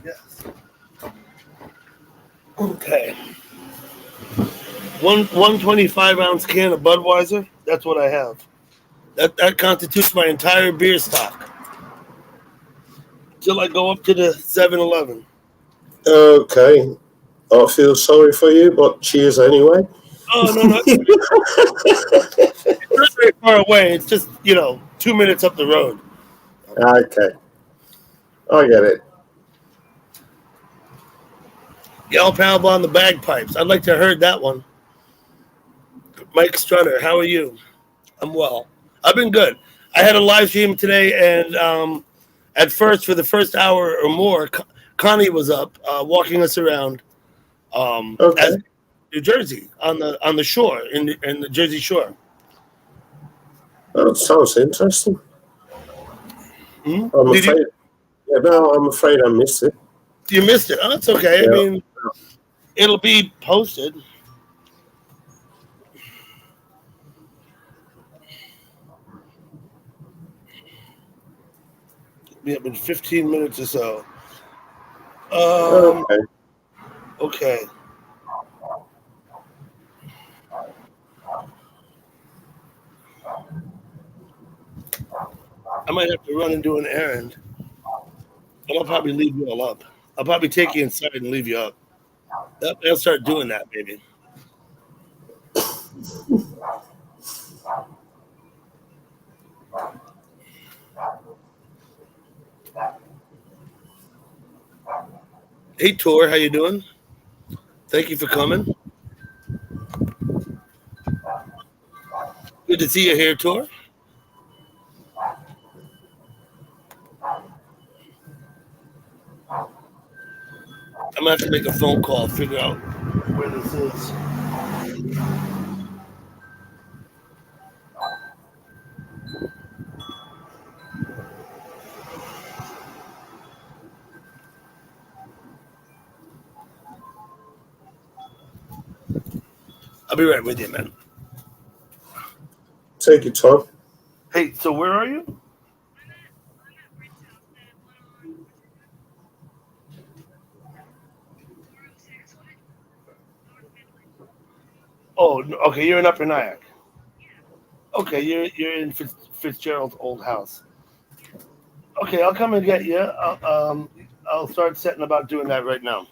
Yes. Okay. One 25-ounce can of Budweiser. That's what I have. That constitutes my entire beer stock. Till I go up to the 7-Eleven. Okay. I feel sorry for you, but cheers anyway. Oh, no. It's not very far away. It's just, 2 minutes up the road. Okay. I get it. Yell Pound on the bagpipes. I'd like to have heard that one. Mike Strutter, how are you? I'm well. I've been good. I had a live stream today, and at first, for the first hour or more, Connie was up walking us around as New Jersey on the shore in the Jersey Shore. That sounds interesting. Hmm? I'm afraid I missed it. You missed it. Oh, that's okay. Yeah. I mean, it'll be posted. Be up in 15 minutes or so. Okay. I might have to run and do an errand. And I'll probably leave you all up. I'll probably take you inside and leave you up. I'll start doing that, maybe. Hey, Tor, how you doing? Thank you for coming. Good to see you here, Tor. I'm going to have to make a phone call, figure out where this is. I'll be right with you, man. Take your time. Hey, so where are you? Oh, okay. You're in Upper Nyack. Okay, you're in Fitzgerald's old house. Okay, I'll come and get you. I'll start setting about doing that right now.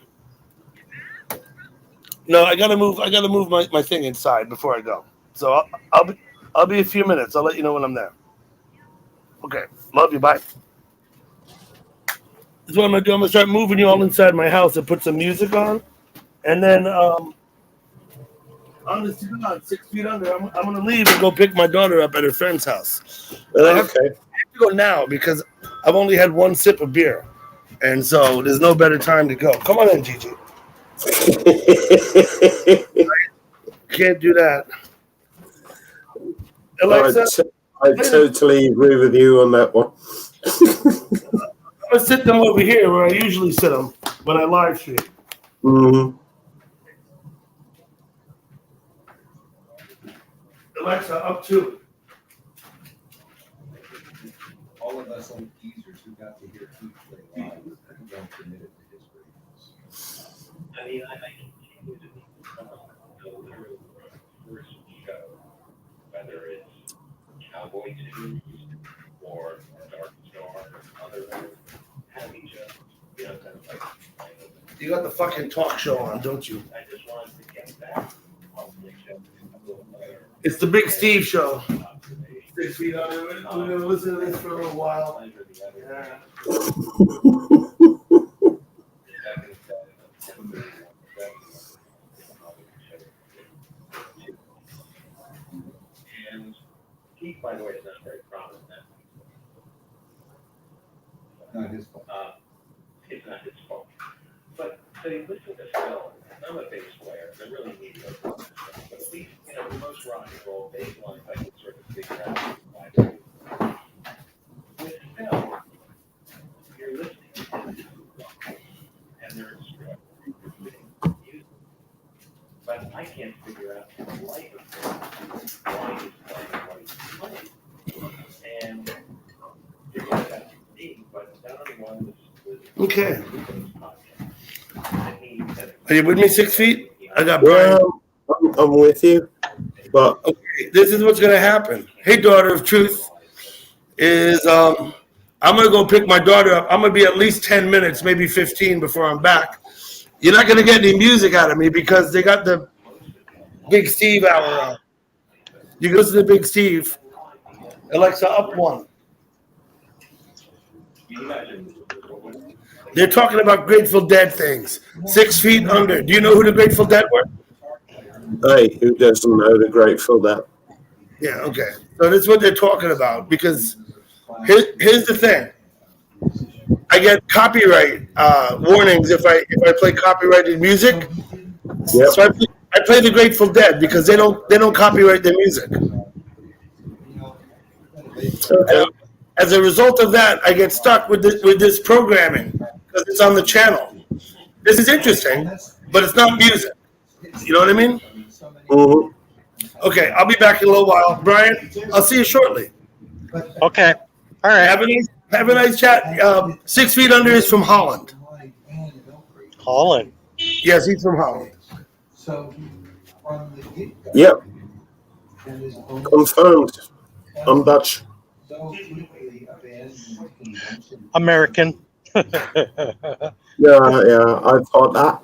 No, I gotta move my thing inside before I go. So I'll be a few minutes. I'll let you know when I'm there. Okay, love you. Bye. This is what I'm gonna do. I'm gonna start moving you all inside my house and put some music on, and then I'm just 6 feet under. I'm gonna leave and go pick my daughter up at her friend's house. I have to go now because I've only had one sip of beer, and so there's no better time to go. Come on in, Gigi. Can't do that. Alexa, I totally agree with you on that one. I'm gonna sit them over here where I usually sit them when I live stream. Mm-hmm. Alexa, up 2. All of us on teasers who got to hear Keith play live don't commit it to history. I mean, I continue to be literally the first show, whether it's Cowboy Tunes or Dark Star or other happy shows, kind of like. You got the fucking talk show on, don't you? I just wanted to get back on the show. It's the Big Steve Show. 6 feet under. We're gonna listen to this for a little while. Yeah. And Keith, by the way, is not very proud of that. Not his fault. It's not his fault. But so you listen to Phil. I'm a bass player. I really need those. But at least, the most rock and roll bass lines I can sort of figure out why they do. With Phil, you're listening to his and they're instructing music. But I can't figure out the life of him why he's playing what he's playing. And it's not that unique, but that only one was Okay. Are you with me, 6 feet? I got Brian. Well, I'm with you. But Okay, this is what's gonna happen. Hey, daughter of truth, is I'm gonna go pick my daughter up. I'm gonna be at least 10 minutes, maybe 15 before I'm back. You're not gonna get any music out of me because they got the Big Steve hour on. You go to the Big Steve. Alexa, up one. They're talking about Grateful Dead things. 6 Feet Under. Do you know who the Grateful Dead were? hey, who doesn't know the Grateful Dead? Yeah, okay. So that's what they're talking about because here's the thing. I get copyright warnings if I play copyrighted music. Yep. So I play the Grateful Dead because they don't copyright their music. Okay. As a result of that, I get stuck with this programming because it's on the channel. This is interesting, but it's not music. You know what I mean? Mm-hmm. Okay, I'll be back in a little while. Brian, I'll see you shortly. Okay. All right. Have a nice chat. 6 Feet Under is from Holland. Holland. Yes, he's from Holland. Yep. Confirmed. I'm Dutch. American. Yeah, I thought that.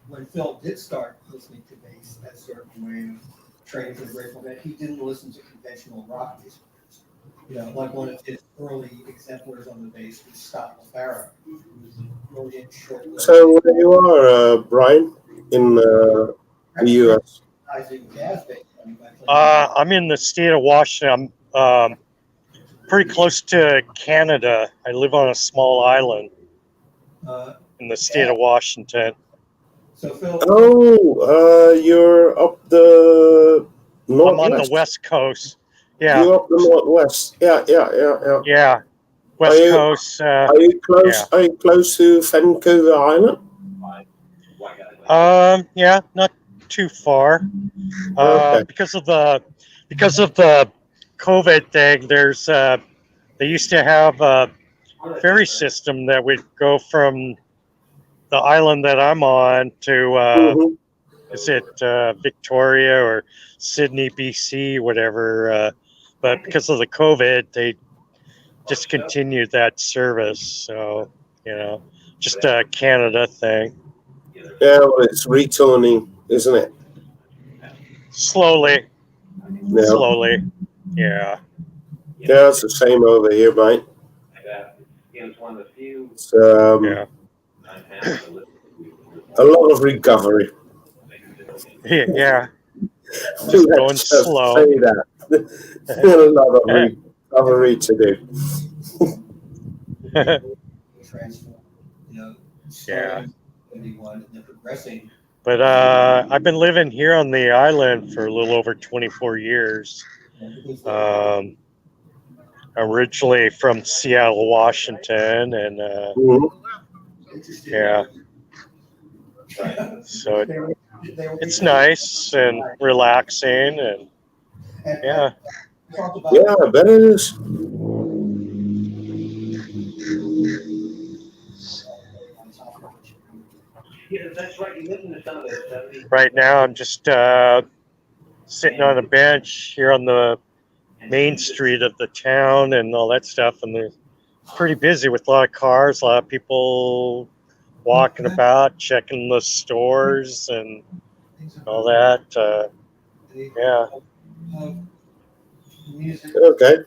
When Phil did start listening to bass, that certain way of training for the Grateful Dead, he didn't listen to conventional rock music. You know, like one of his early exemplars on the bass was Scott LaFaro. So where you are, Brian, in the U.S.? I'm in the state of Washington. I'm pretty close to Canada. I live on a small island in the state of Washington. So Phil. Oh, you're up the northwest. I'm on the west coast. Yeah. You're up the northwest. Yeah. Yeah. West Coast. Are you close? Yeah. Are you close to Vancouver Island? Yeah, not too far. Okay. Because of the COVID thing, there's they used to have a ferry system that would go from the island that I'm on to is it Victoria or Sydney, BC, whatever. But because of the COVID, they discontinued that service. So, just a Canada thing. Yeah, well, it's returning, isn't it? Slowly. Yeah. Slowly. Yeah. Yeah, it's the same over here, mate. It's Yeah. a lot of recovery. Yeah. Let's Just going just slow. say that. A lot of recovery to do. Yeah. But I've been living here on the island for a little over 24 years. Originally from Seattle, Washington, and yeah. So it's nice and relaxing, and yeah. Yeah, I bet it is. Right now, I'm just sitting on a bench here on the main street of the town and all that stuff, and they're pretty busy with a lot of cars, a lot of people walking about, checking the stores and all that. Yeah. Music, Okay.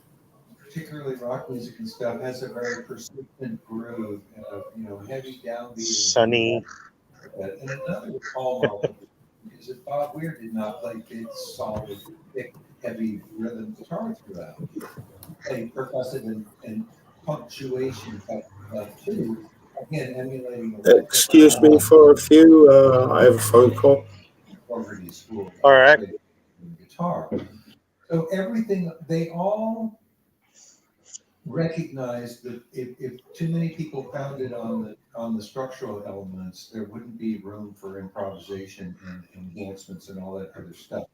particularly rock music and stuff, has a very persistent groove, heavy downbeat. Sunny. And another with Paul Marley is that Bob Weir did not play big, solid, thick, heavy rhythm guitar throughout. He played percussive and punctuation type stuff too. Again, emulating. Excuse me for a few. I have a phone call. All right. Guitar. So everything, they all recognize that if too many people pounded on the structural elements, there wouldn't be room for improvisation and enhancements and all that other stuff.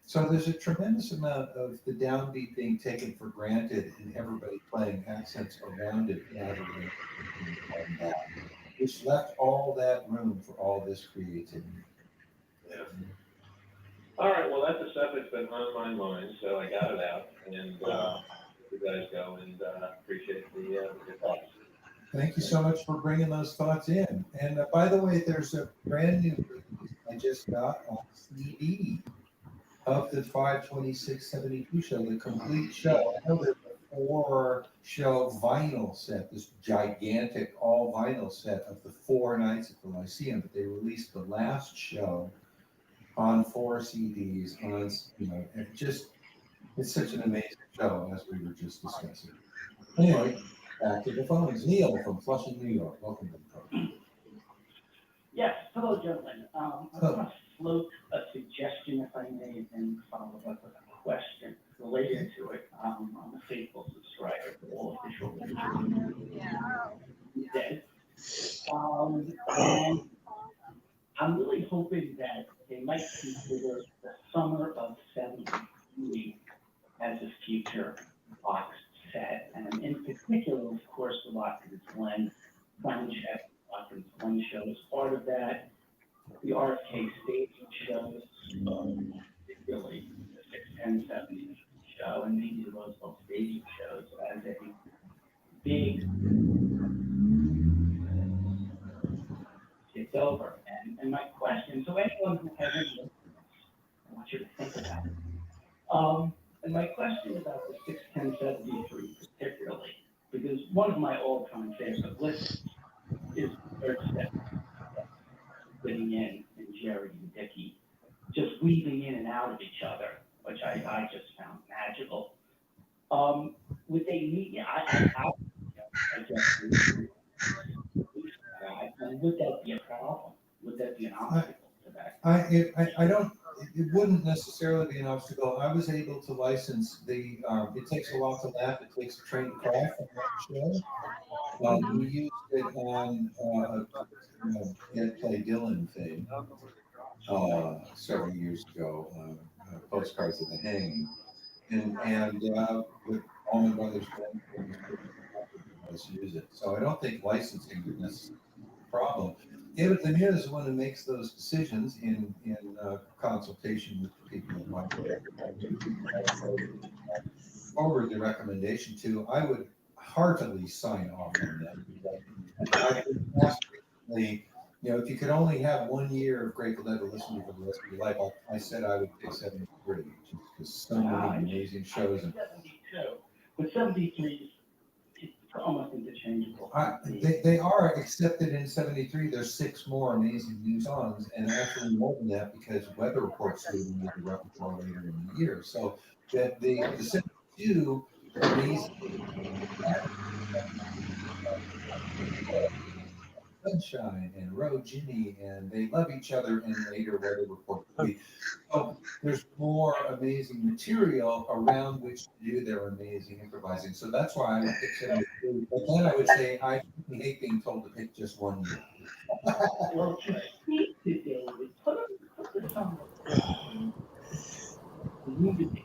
So there's a tremendous amount of the downbeat being taken for granted and everybody playing accents around it rather than that. which left all that room for all this creativity. Yeah. All right. Well, that's the stuff that's been on my mind, so I got it out, and you guys go, and appreciate the thoughts. Thank you so much for bringing those thoughts in. And by the way, there's a brand new release I just got on CD of the 5/26/72 show, the complete show. I know there's a 4-show vinyl set, this gigantic all vinyl set of the 4 nights at the Lyceum, but they released the last show on 4 CDs. And it's such an amazing show, as we were just discussing. Anyway, back to the phones. Neil from Flushing, New York. Welcome to the program. Yes, hello, gentlemen. I want to float a suggestion, if I may, and follow up with a question related to it. I'm a faithful subscriber to all official dead. And I'm really hoping that they might consider the summer of '73 as a future box set, and in particular, of course, the Watkins Glen soundcheck. Watkins Glen show is part of that. The RFK staging shows, particularly the 6/10/70 show, and maybe the Roosevelt staging shows as a big it's over. And my question, so anyone who has any interest, I want you to think about it. And my question about the 6/10/73 particularly, because one of my all-time favorite lists is the third step, fitting in and Jerry and Dickie, just weaving in and out of each other, which I just found magical. Would they need? I guess. And would that be a problem? Would that be an obstacle to that? I don't. It wouldn't necessarily be an obstacle. I was able to license the. It takes a lot to laugh. It takes a trained craft on that show. We used it on Get Play Dylan thing several years ago. Postcards of the Hanging, and with Allman Brothers, let's use it. So I don't think licensing would necessarily be a problem. David Lanier is the one who makes those decisions in consultation with the people that might forward the recommendation to. I would heartily sign off on that. I've been asked recently, if you could only have 1 year of Grateful Dead to listen to for the rest of your life, I said I would pick 73, just because so many amazing shows. 72, but 73 is almost interchangeable. They are, except that in 73, there's 6 more amazing new songs, and actually more than that because Weather Report's doing the repertoire later in the year. So that the 72 amazing Sunshine and Row Ginny, and They Love Each Other, and later Weather Report. So there's more amazing material around which to do their amazing improvising. So that's why I would pick 72. But then I would say I hate being told to pick just 1 year. Well, to speak to David, put this on the nudity.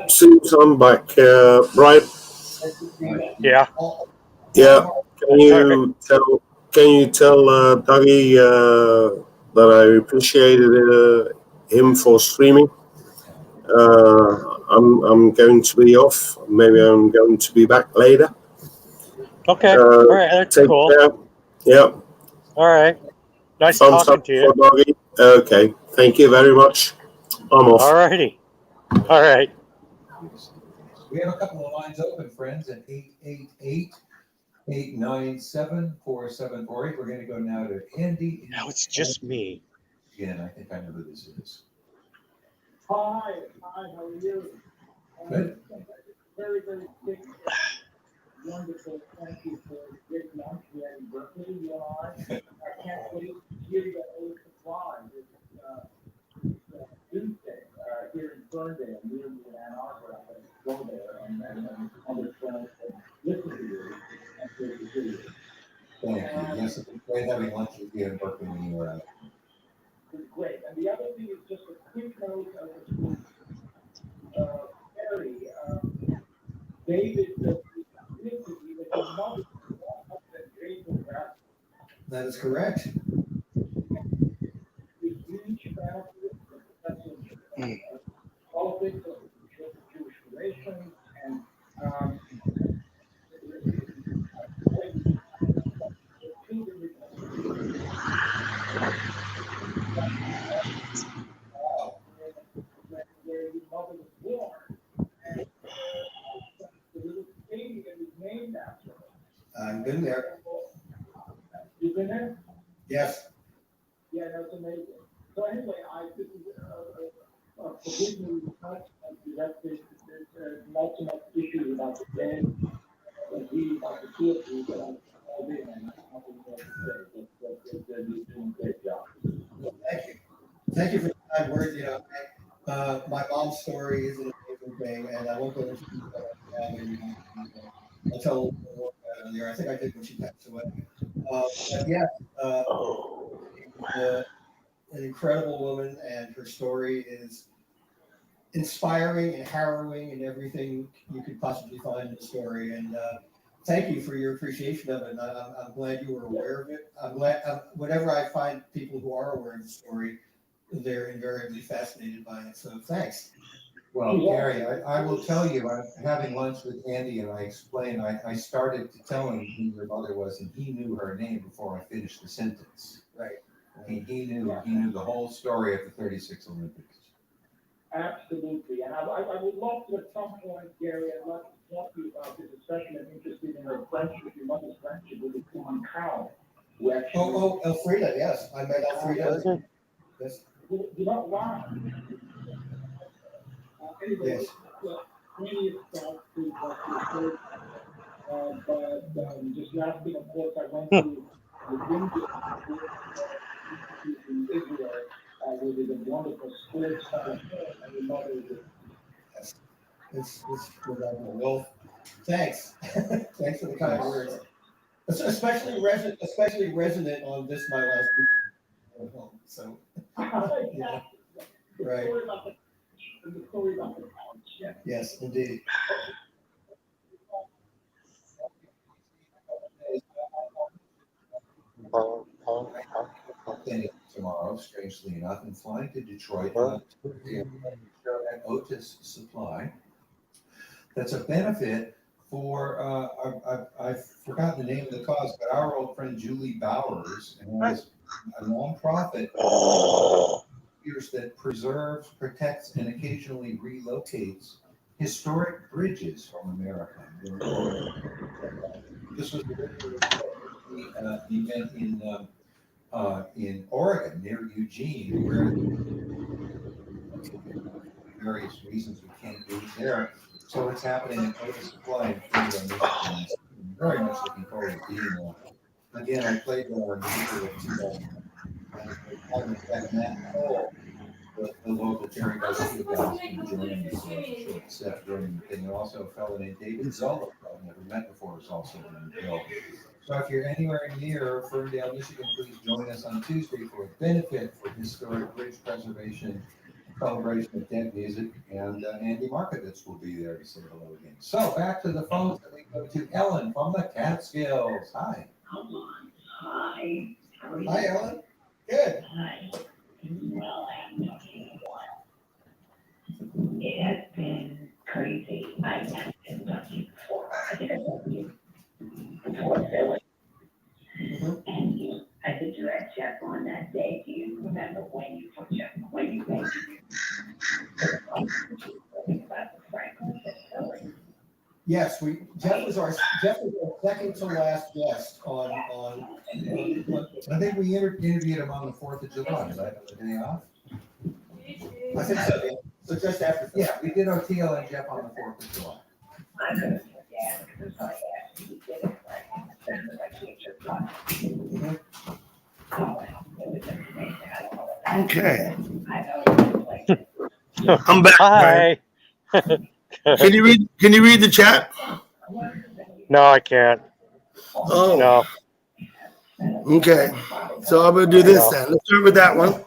Seems I'm back, Brian. Yeah. Yeah. Can you tell Dougie that I appreciated him for streaming? I'm going to be off. Maybe I'm going to be back later. Okay. All right. That's take cool. Care. Yeah. All right. Nice Thumbs talking up to you. for Dougie. Okay. Thank you very much. I'm off. All righty. All right. We have a couple of lines open, friends, at 888-897-4748. We're going to go now to Andy. Now it's just me. Again, I think I know who this is. Hi, how are you? Good. Very, very quick. Wonderful. Thank you for this lunch here in Berkeley. I can't wait to hear you at Old Supply this Tuesday here in Ferndale, near me in Ann Arbor. I'm going to go there and understand and listen to you and hear to see you. Thank you. Yes, it's great having lunch with you in Berkeley when you were out. It's great. And the other thing is just a quick note of Harry, David, with your mother That is correct. Politics of Jewish relations and where his mother was born. And the little baby that was named after her. I've been there. You've been there? Yes. Yeah, that's amazing. So anyway, this is forgive me, there's not so much issues about the band and he about the theater, but I'm all in and nothing more to say. But they're doing a great job. Well, thank you. Thank you for the kind words. You know, my mom's story is an amazing thing, and I won't go into detail. I'll tell a little bit more about it earlier. I think I did when she passed away. But yeah, an incredible woman, and her story is inspiring and harrowing and everything you could possibly find in the story. And thank you for your appreciation of it. And I'm glad you were aware of it. I'm glad whenever I find people who are aware of the story, they're invariably fascinated by it. So thanks. Well, Gary, I will tell you, I'm having lunch with Andy and I explained, I started to tell him who your mother was and he knew her name before I finished the sentence. Right. He knew the whole story of the 36 Olympics. Absolutely. And I would love to at some point, Gary, I'd love to talk to you about this, especially I'm interested in her friendship, your mother's friendship with Simon Cowell. Elfrida, yes. I met Elfrida. Yes. You know, wow. Anyway, Yes. Plenty of stuff to but just last thing, of course, I went to the Windsor in Israel, where there's a wonderful sports center, and your mother is It's wonderful. Well, thanks. Thanks for the kind words. Especially resonant on this my last week at home. So yeah. Right. the story about the college. Yeah. Yes, indeed. Tomorrow, strangely enough, and flying to Detroit to at Otis Supply. That's a benefit for I've forgotten the name of the cause, but our old friend Julie Bowers has a nonprofit that preserves, protects, and occasionally relocates historic bridges from America. This was an event in Oregon near Eugene, where various reasons we can't be there. So it's happening in Otis Supply in Florida, Michigan. I'm very much looking forward to being there. Again, I played there in April of 2000. Matt Cole, the local Jerry Garcia guys, joining me for a short set during the thing. And also a fellow named David Zola, who I've never met before, is also in the bill. So if you're anywhere near Ferndale, Michigan, please join us on Tuesday for a benefit for historic bridge preservation, celebration of dead music, and Andy Markovitz will be there to say hello again. So back to the phones that we go to Ellen from the Catskills. Hi. Hi. How are you? Hi, Ellen. Good. Hi. Well, I haven't talked to you in a while. It has been crazy. I haven't talked to you before. I think I talked to you before Philly. And I did direct check on that day. Do you remember when you made about the Franklin facility? Yes, Jeff was our second to last guest on I think we interviewed him on the 4th of July. Is that the day off? I think so. Yeah. So just after. Yeah, we did our TL and Jeff on the 4th of July. I could have forgotten because I asked you to get it right. I can't just talk. Okay. I'm back. Hi. Can you read the chat? No, I can't. Oh. No. Okay. So I'm gonna do this then. Let's start with that one.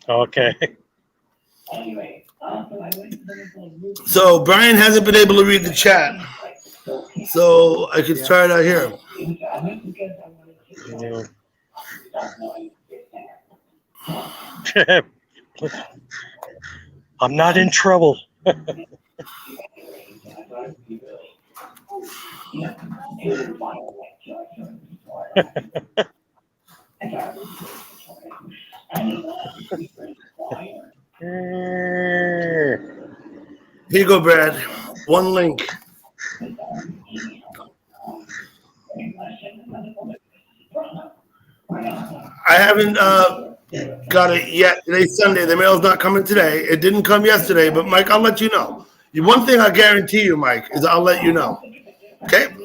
Okay. So Brian hasn't been able to read the chat. So I could start out here. I'm not in trouble. Here you go, Brad. One link. I haven't got it yet. Today's Sunday. The mail's not coming today. It didn't come yesterday, but Mike, I'll let you know. One thing I guarantee you, Mike, is I'll let you know. Okay?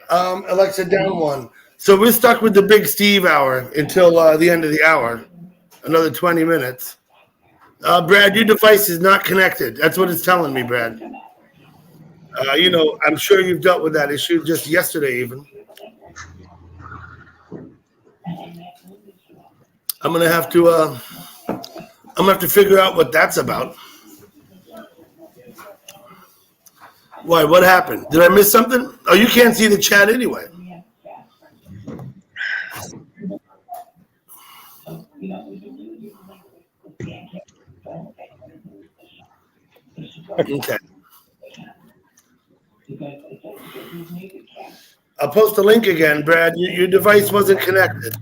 Alexa, down one. So we're stuck with the Big Steve hour until the end of the hour. Another 20 minutes. Brad, your device is not connected. That's what it's telling me, Brad. I'm sure you've dealt with that issue just yesterday even. I'm gonna have to figure out what that's about. Why? What happened? Did I miss something? Oh, you can't see the chat anyway. Okay. I'll post a link again, Brad. Your device wasn't connected.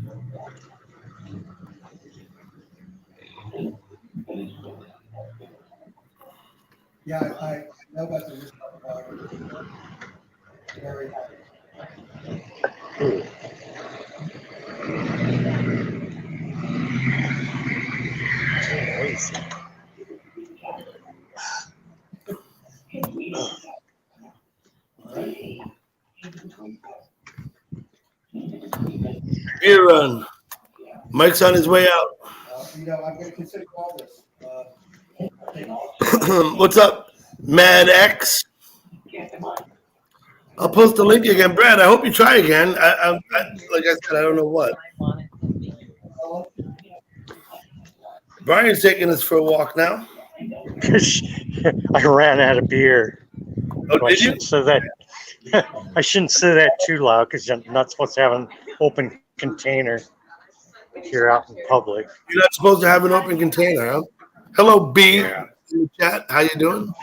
Yeah, I know about the very Beer run. Mike's on his way out. I'm going to consider all this. What's up, Mad X? I'll post the link again, Brad. I hope you try again. Like I said, I don't know what. Brian's taking us for a walk now. I ran out of beer. Oh, I shouldn't say that. I shouldn't say that too loud because you're not supposed to have an open container here out in public. You're not supposed to have an open container, huh? Hello, B. In the chat. How you doing?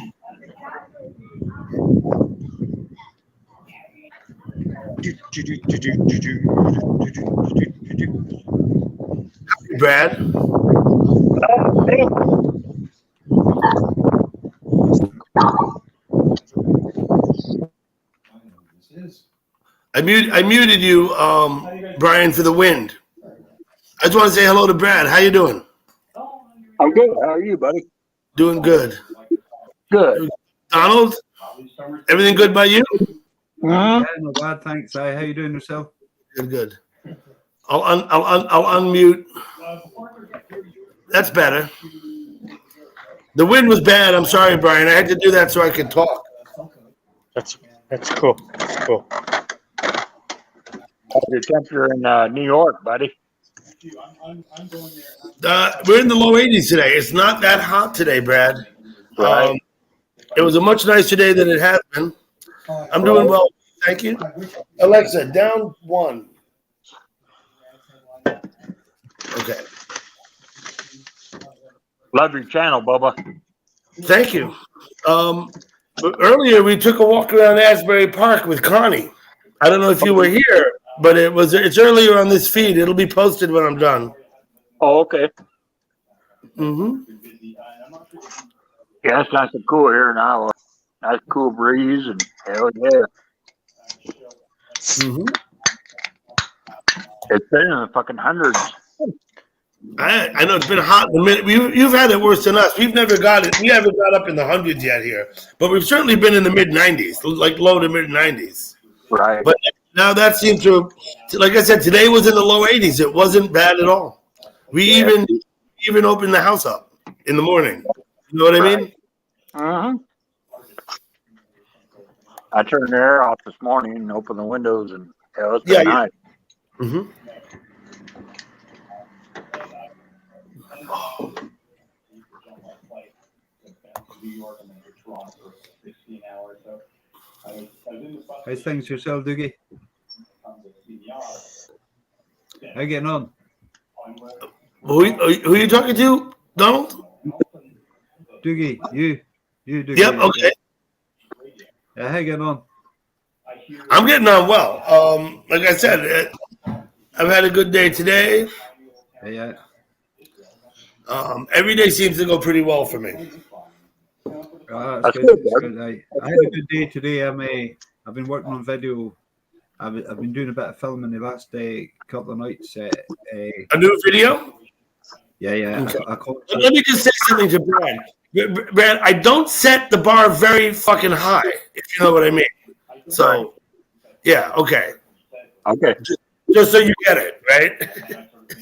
Hi, Brad. I muted you, Brian, for the wind. I just want to say hello to Brad. How you doing? I'm good. How are you, buddy? Doing good. Good. Donald, everything good by you? Uh-huh. Yeah, not bad, thanks. Hey, how you doing yourself? Good. I'll unmute. That's better. The wind was bad. I'm sorry, Brian. I had to do that so I could talk. That's cool. That's cool. How's your temperature in New York, buddy? We're in the low 80s today. It's not that hot today, Brad. Right. It was a much nicer day than it has been. I'm doing well. Thank you. Alexa, down one. Okay. Love your channel, Bubba. Thank you. Earlier, we took a walk around Asbury Park with Connie. I don't know if you were here, but it's earlier on this feed. It'll be posted when I'm done. Oh, okay. Mm-hmm. Yeah, it's nice and cool here now. Nice cool breeze and hell yeah. Mm-hmm. It's been in the fucking hundreds. I know it's been hot in a minute. You've had it worse than us. We've never got it. We haven't got up in the hundreds yet here, but we've certainly been in the mid 90s, like low to mid 90s. Right. But now that seems to, like I said, today was in the low 80s. It wasn't bad at all. We even opened the house up in the morning. You know what I mean? Uh-huh. I turned the air off this morning and opened the windows, and hell, it's been nice. Mm-hmm. How's things yourself, Doogie? How you getting on? Who are you talking to, Donald? Doogie, you Doogie. Yep. Okay. Yeah, how you getting on? I'm getting on well. Like I said, I've had a good day today. Yeah. Every day seems to go pretty well for me. That's good. That's good. I had a good day today. I've been working on video. I've been doing a bit of filming the last couple of nights. A new video? Yeah. Okay. Let me just say something to Brad. Brad, I don't set the bar very fucking high, if you know what I mean. So, yeah, okay. Okay. Just so you get it, right?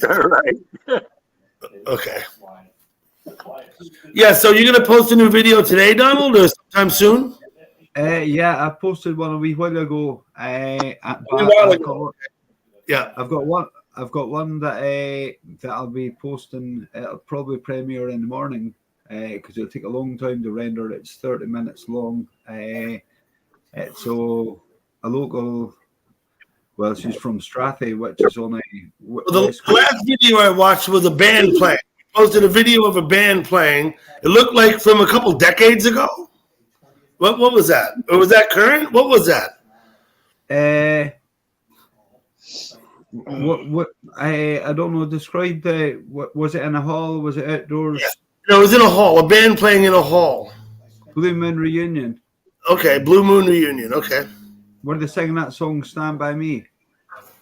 Right. Okay. Yeah, so you're going to post a new video today, Donald, or sometime soon? Yeah, I posted one a wee while ago. Yeah. I've got one that I'll be posting. It'll probably premiere in the morning because it'll take a long time to render. It's 30 minutes long. So a local. Well, she's from Strathy, which is on a. The last video I watched was a band playing. Posted a video of a band playing. It looked like from a couple decades ago. What was that? Or was that current? What was that? What I don't know. Describe the. What was it in a hall? Was it outdoors? Yeah. No, it was in a hall. A band playing in a hall. Blue Moon Reunion. Okay, Blue Moon Reunion. Okay. Were they singing that song "Stand by Me"?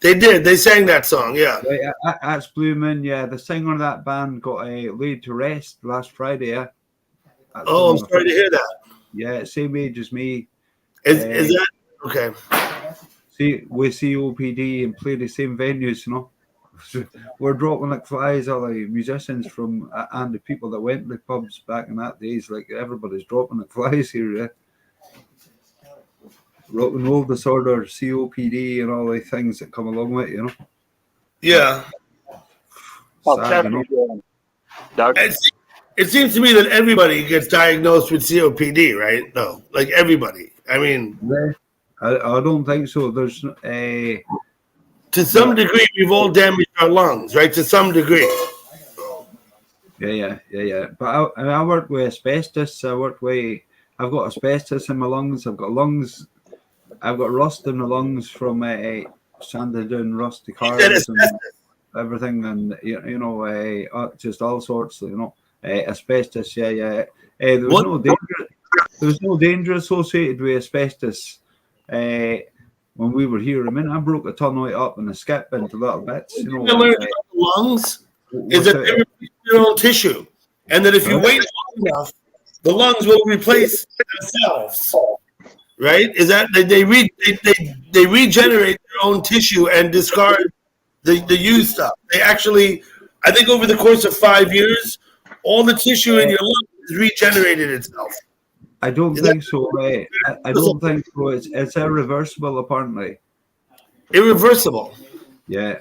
They did. They sang that song. Yeah. Right, that's Blue Moon. Yeah, the singer of that band got laid to rest last Friday. Yeah. I'm sorry to hear that. Yeah, same age as me. Is that okay? See, we COPD and play the same venues, you know. We're dropping like flies, all the musicians from and the people that went to the pubs back in that days. Like everybody's dropping like flies here. Yeah. Rock and roll disorder, COPD, and all the things that come along with it, you know. Yeah. Sad, you know? It seems to me that everybody gets diagnosed with COPD, right? No, like everybody. I mean, I don't think so. There's to some degree, we've all damaged our lungs, right? To some degree. Yeah. But I work with asbestos. I've got asbestos in my lungs. I've got rust in my lungs from sanding down rusty cars and everything, and you know, just all sorts. You know, asbestos. Yeah. There was no danger associated with asbestos. When we were here, I mean, I broke a ton of it up and I skipped into little bits. You know, the lungs is that they replace their own tissue, and that if you wait long enough, the lungs will replace themselves. Right? Is that they regenerate their own tissue and discard the used stuff. They actually, I think, over the course of 5 years, all the tissue in your lungs has regenerated itself. I don't think so. I don't think so. It's irreversible, apparently. Irreversible. Yeah.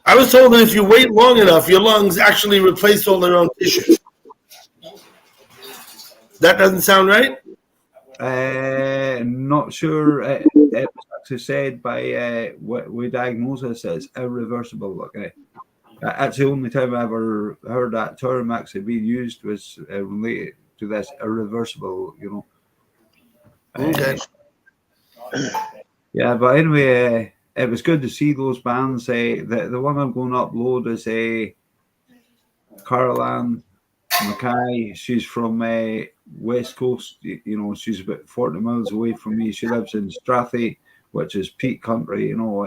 I was told that if you wait long enough, your lungs actually replace all their own tissue. That doesn't sound right? Not sure. It was actually said by with diagnosis as irreversible. Okay, that's the only time I ever heard that term actually being used was related to this irreversible. You know. Okay. Yeah, but anyway, it was good to see those bands. The one I'm going to upload is Caroline Mackay. She's from West Coast. You know, she's about 40 miles away from me. She lives in Strathy, which is peak country. You know,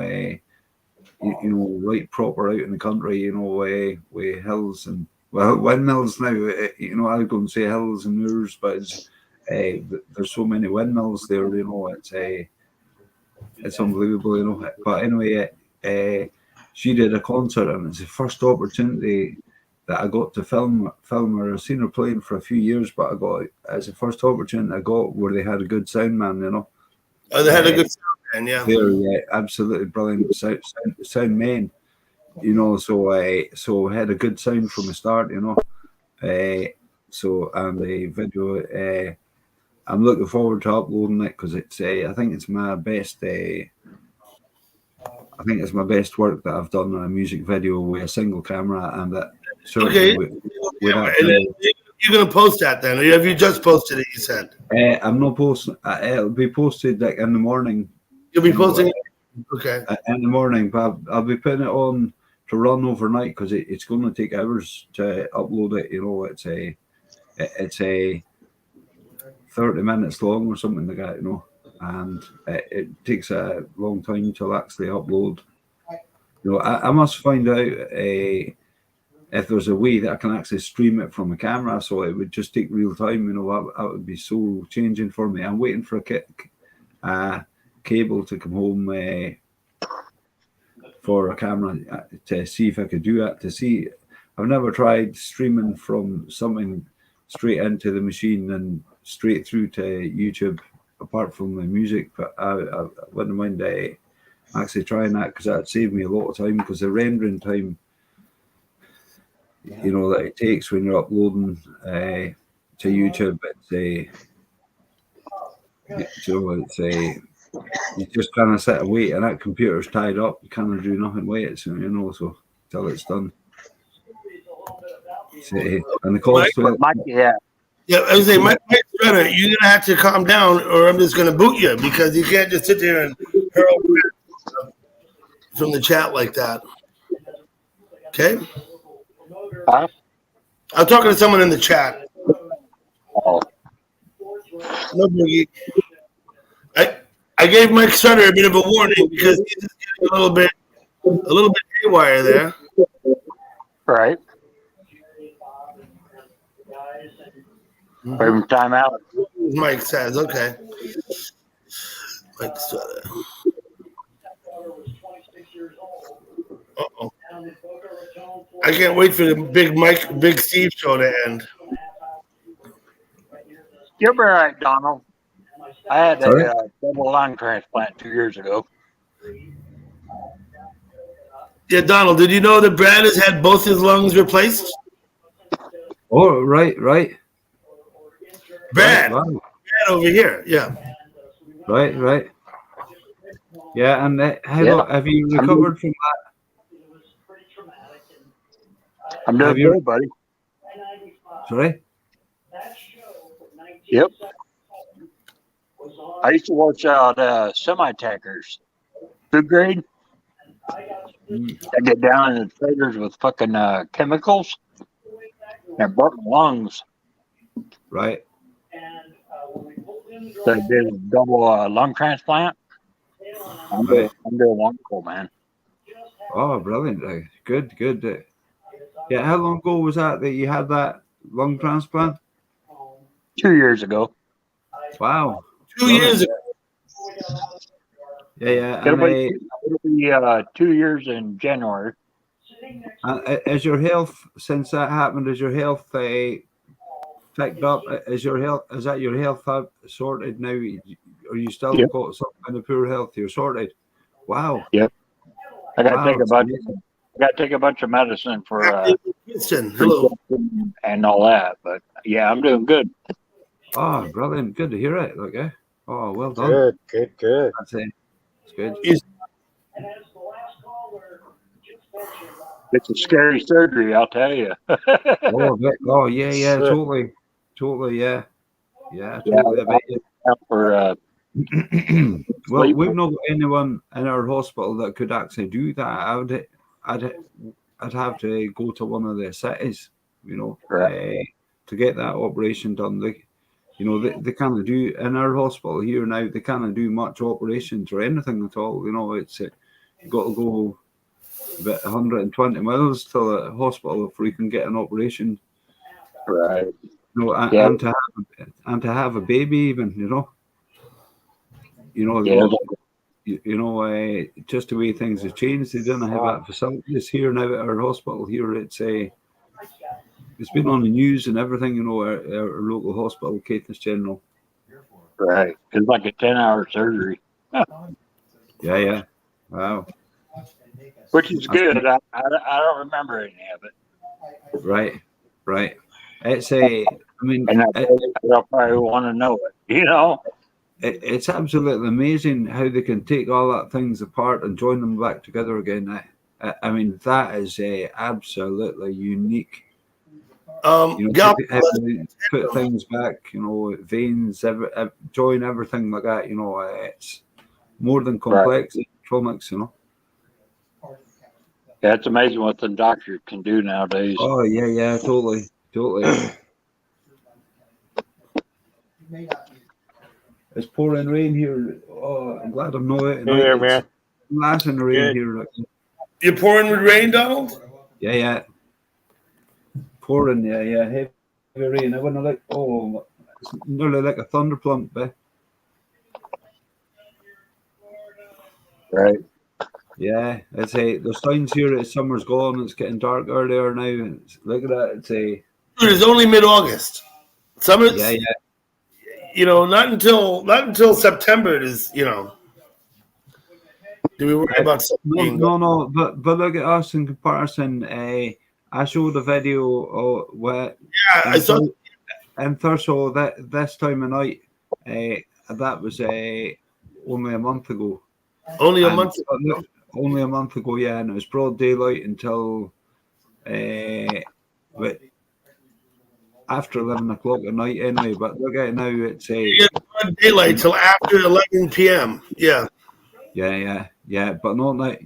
right proper out in the country. You know, with hills and windmills now. You know, I go and say hills and moors, but there's so many windmills there. You know, it's unbelievable. You know, but anyway, she did a concert, and it's the first opportunity that I got to film her. I've seen her playing for a few years, but it's the first opportunity I got where they had a good sound man, you know. Oh, they had a good sound man, yeah. They're absolutely brilliant sound men, you know. So I had a good sound from the start, you know. So and the video, I'm looking forward to uploading it because it's I think it's my best. I think it's my best work that I've done on a music video with a single camera and that certainly Okay. without. And then you're gonna post that then, or have you just posted it? You said I'm not posting. It'll be posted like in the morning. you'll be posting it. Okay. In the morning, but I'll be putting it on to run overnight because it's going to take hours to upload it. You know, it's a 30 minutes long or something like that. You know, and it takes a long time to actually upload. You know, I must find out if there's a way that I can actually stream it from a camera, so it would just take real time. You know, that would be so changing for me. I'm waiting for a cable to come home for a camera to see if I could do that. I've never tried streaming from something straight into the machine and straight through to YouTube, apart from the music. But I wouldn't mind actually trying that because that'd save me a lot of time. Because the rendering time, you know, that it takes when you're uploading to YouTube, you just kind of sit and wait, and that computer's tied up. You can't do nothing with it, so, you know, so till it's done. And the cost of it. Yeah, I was saying, Mike Shredder, you're gonna have to calm down, or I'm just gonna boot you because you can't just sit there and hurl from the chat like that. Okay. I'm talking to someone in the chat. No biggie. I gave Mike Shredder a bit of a warning because he's just getting a little bit haywire there. Right. Every time out. Mike says, okay. Mike Shredder. Uh-oh. I can't wait for the Big Steve show to end. You'll be all right, Donald. I had a double lung transplant 2 years ago. Yeah, Donald, did you know that Brad has had both his lungs replaced? Oh, right. Brad. Right. Brad over here, yeah. Right. Yeah, and have you recovered from that? I'm doing good, buddy. Sorry? Yep. I used to watch out semi-tankers. Food grade. I get down in the traders with fucking chemicals and burnt my lungs. Right. So I did a double lung transplant. I'm doing wonderful, man. Oh, brilliant. Good. Yeah, how long ago was that you had that lung transplant? 2 years ago. Wow. 2 years ago. Yeah. It'll be 2 years in January. Is your health, since that happened, is your health picked up? Is that your health sorted now? Or you still got some kind of poor health? You're sorted. Wow. Yep. I got to take a bunch of medicine for and all that. But yeah, I'm doing good. Oh, brilliant! Good to hear it. Okay. Oh, well done. Good. That's it. It's good. It's a scary surgery, I'll tell you. Yeah, totally, yeah, totally. For well, we've not got anyone in our hospital that could actually do that. I'd have to go to one of the cities, you know, to get that operation done. They can't do in our hospital here now. They can't do much operations or anything at all. You know, it's you've got to go about 120 miles to the hospital before you can get an operation. Right. You know, and to have a baby, even, you know. Just the way things have changed, they don't have that facilities here now at our hospital here. It's been on the news and everything, you know, our local hospital, Caithness General. Right. It's like a 10-hour surgery. Yeah. Wow. Which is good. I don't remember any of it. Right. It's I mean, And they'll probably want to know it, you know? it's absolutely amazing how they can take all that things apart and join them back together again. I mean, that is absolutely unique. Put things back, veins, join everything like that. It's more than complex electronics. Yeah, it's amazing what the doctors can do nowadays. Oh yeah, totally. It's pouring rain here. Oh, I'm glad I'm not out tonight. Here, man. It's in the rain Good. here. You're pouring with rain, Donald? Yeah. Pouring, yeah. Heavy rain. I wouldn't like. Oh, it's nearly like a thunderplump, eh? Right. Yeah, it's there's signs here that summer's gone. It's getting dark earlier now. Look at that. Dude, it's only mid-August. Summer. Yeah. Not until September. It is. Do we worry about something? No. But look at us in comparison. I showed a video of where. Yeah, I saw. In Thurso this time of night. That was only a month ago. Only a month ago. Only a month ago, yeah, and it was broad daylight until after 11 o'clock at night anyway. But look at it now, it's broad daylight till after 11 p.m. Yeah. But not that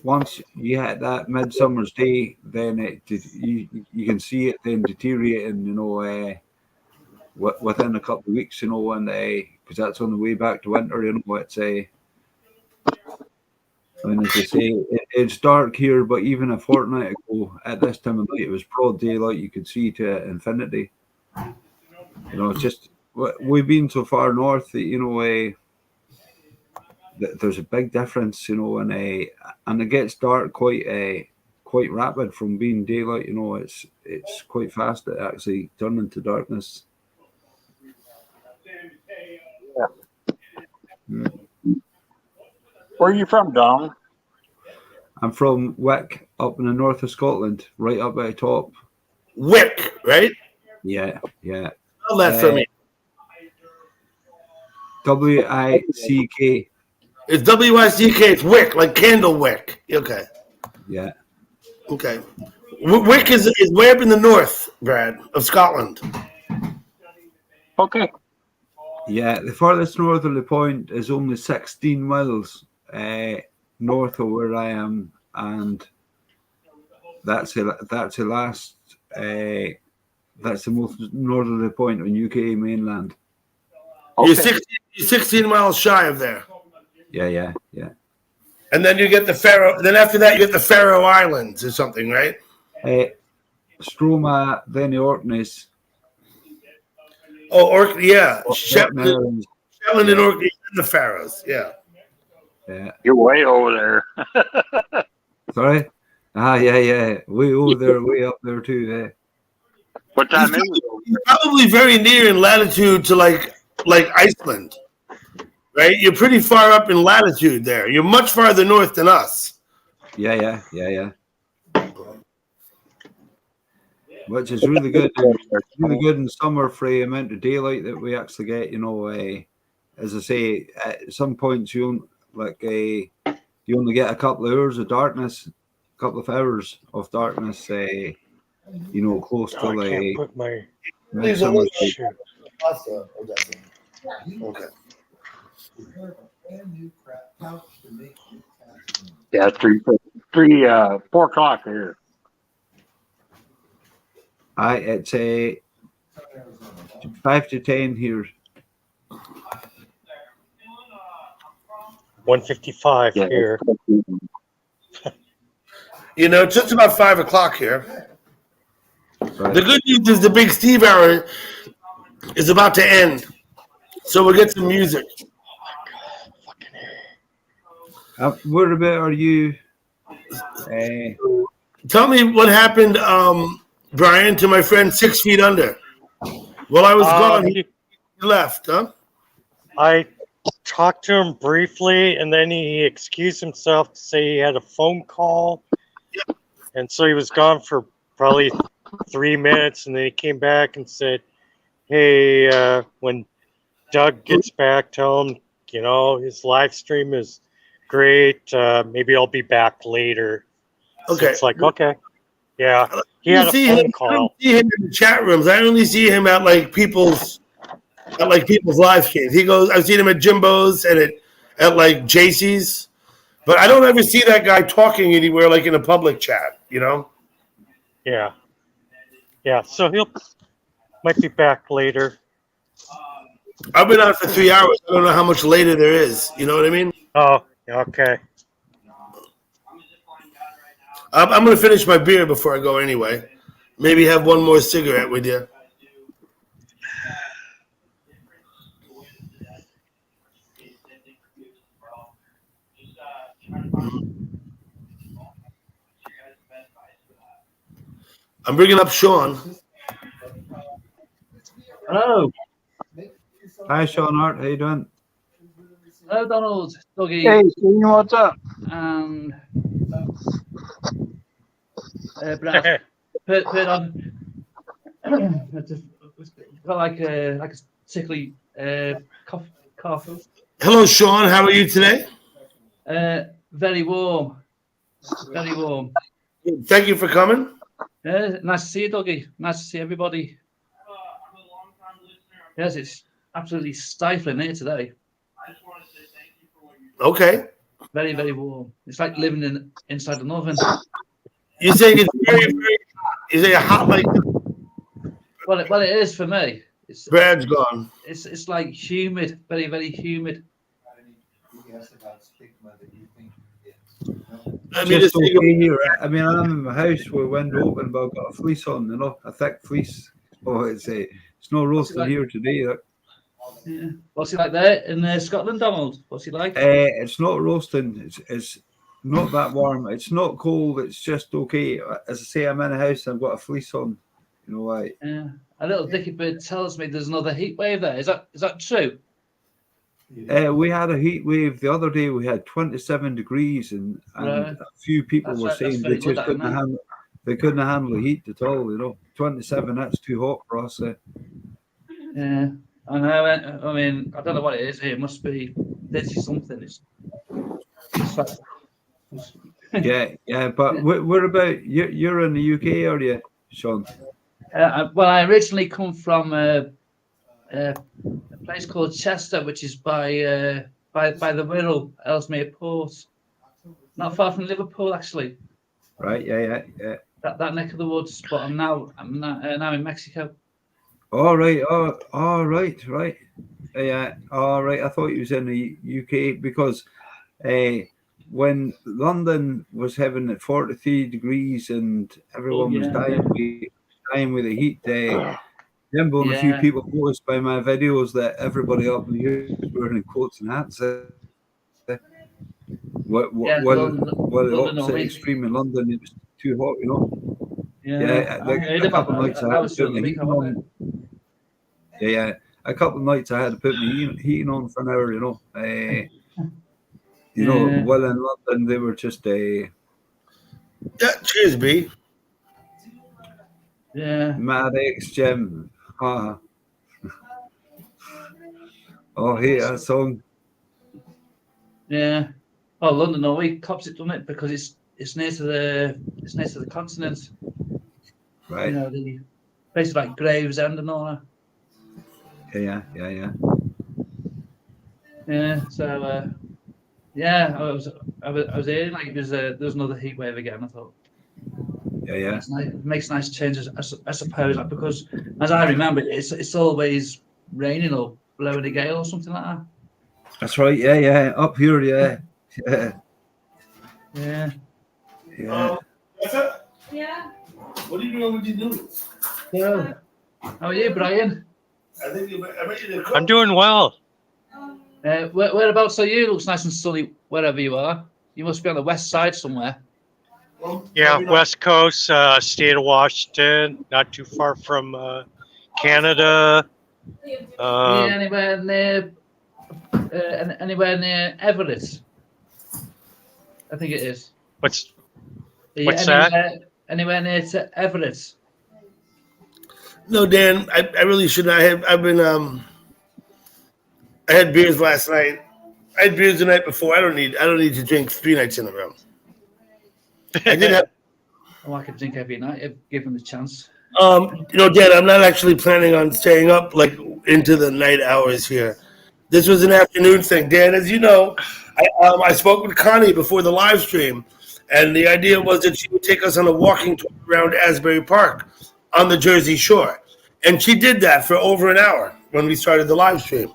once you hit that midsummer's day, then you can see it then deteriorating, within a couple of weeks, and because that's on the way back to winter, it's I mean, as I say, it's dark here, but even a fortnight ago at this time of night, it was broad daylight. You could see to infinity. It's just we've been so far north that there's a big difference, and it gets dark quite rapid from being daylight. It's quite fast to actually turn into darkness. Yeah. Where are you from, Donald? I'm from Wick, up in the north of Scotland, right up at the top. Wick, right? Yeah. Spell that for me. W-I-C-K. It's W-I-C-K. It's Wick, like candle wick. Okay. Yeah. Okay. Wick is way up in the north, Brad, of Scotland. Okay. Yeah, the farthest northerly point is only 16 miles north of where I am, and that's the last. That's the most northerly point on UK mainland. Okay. You're 16 miles shy of there. Yeah. And then you get the Faroe. Then after that, you get the Faroe Islands or something, right? Stroma, then the Orkneys. Oh, Orkney, yeah. Shetland Yeah. and Orkney and the Faroes, yeah. You're way over there. Sorry? Yeah. Way over there, way up there too. What time is it? You're probably very near in latitude to like Iceland, right? You're pretty far up in latitude there. You're much farther north than us. Yeah. Which is really good. It's really good in summer for the amount of daylight that we actually get. As I say, at some points you only get a couple of hours of darkness, a couple of hours of darkness. Close to I can't put my midsummer. Okay. Yeah, 4 o'clock here. It's a 5 to 10 here. 1:55 here. Just about 5 o'clock here. Right. The good news is the Big Steve hour is about to end, so we'll get some music. Where about are you? Tell me what happened, Brian, to my friend 6 Feet Under. While I was gone, he left, huh? I talked to him briefly, and then he excused himself to say he had a phone call. And so he was gone for probably 3 minutes, and then he came back and said, "Hey, when Doug gets back, tell him, his live stream is great. Maybe I'll be back later." So Okay. it's like, okay, yeah. He You had a see phone him, I don't call. see him in the chat rooms. I only see him at people's live streams. He goes. I've seen him at Jimbo's and at JC's, but I don't ever see that guy talking anywhere like in a public chat. Yeah, yeah. So he'll might be back later. I've been on for 3 hours. I don't know how much later there is. You know what I mean? Oh, okay. I'm going to finish my beer before I go anyway. Maybe have one more cigarette with you. I'm bringing up Sean. Hello. Hi, Sean Hart. How you doing? Hello, Donald. Dougie. Hey, Stephen, what's up? And Brad. Put on. Got like a sickly cough. Hello, Sean. How are you today? Very warm. Very warm. Thank you for coming. Nice to see you, Dougie. Nice to see everybody. Yes, it's absolutely stifling here today. Okay. Very, very warm. It's like living inside an oven. You're saying it's very, very hot. Is it hot like Well, it is for me. Brad's gone. It's like humid, very, very humid. I mean, Just okay here. I mean, I'm in my house with window open, but I've got a fleece on, a thick fleece. Oh, it's no roasting here today. Yeah. What's he like there in Scotland, Donald? What's he like? It's not roasting. It's not that warm. It's not cold. It's just okay. As I say, I'm in a house. I've got a fleece on. You know why? Yeah. A little dicky bird tells me there's another heat wave there. Is that true? We had a heat wave the other day. We had 27 degrees, and Right. a few people were saying they just couldn't handle. They couldn't handle the heat at all. 27. That's too hot for us. Yeah. I know. I mean, I don't know what it is here. It must be 30 something. It's yeah. But what about you? You're in the UK, are you, Sean? Well, I originally come from a place called Chester, which is by the Wirral, Ellesmere Port, not far from Liverpool, actually. Right. Yeah. That neck of the woods. But I'm now in Mexico. All right. All right. Yeah. All right. I thought you was in the UK because when London was having 43 degrees and everyone was dying with the heat, Jimbo and a few people noticed by my videos that everybody up here was wearing coats and hats. While the opposite extreme in London, it was too hot, Yeah, a couple of nights I had to put my heating on. Yeah, a couple of nights I had to put my heating on for an hour, While in London they were just Yeah, cheers, B. Yeah. Mad X Jim. Oh, hey, that song. Yeah. Oh, London always cops it, doesn't it? Because it's near to the continent. Right. The places like Gravesend and all that. Yeah. Yeah. So I was here like there's another heat wave again. I thought. Yeah. It makes nice changes, I suppose, because as I remember, it's always raining or blowing a gale or something like that. That's right. Yeah. Up here, yeah. Yeah. Yeah. What are you doing with these noodles? Yeah. How are you, Brian? I bet you I'm doing well. Whereabouts are you? Looks nice and sunny wherever you are. You must be on the west side somewhere. Yeah, West Coast, state of Washington, not too far from Canada. Anywhere near Everett? I think it is. What's that? Anywhere near to Everett? No, Dan, I really shouldn't. I've been I had beers last night. I had beers the night before. I don't need to drink 3 nights in a row. I did have. Oh, I could drink every night if given the chance. Dan, I'm not actually planning on staying up like into the night hours here. This was an afternoon thing, Dan. As you know, I spoke with Connie before the live stream, and the idea was that she would take us on a walking tour around Asbury Park on the Jersey Shore, and she did that for over an hour when we started the live stream.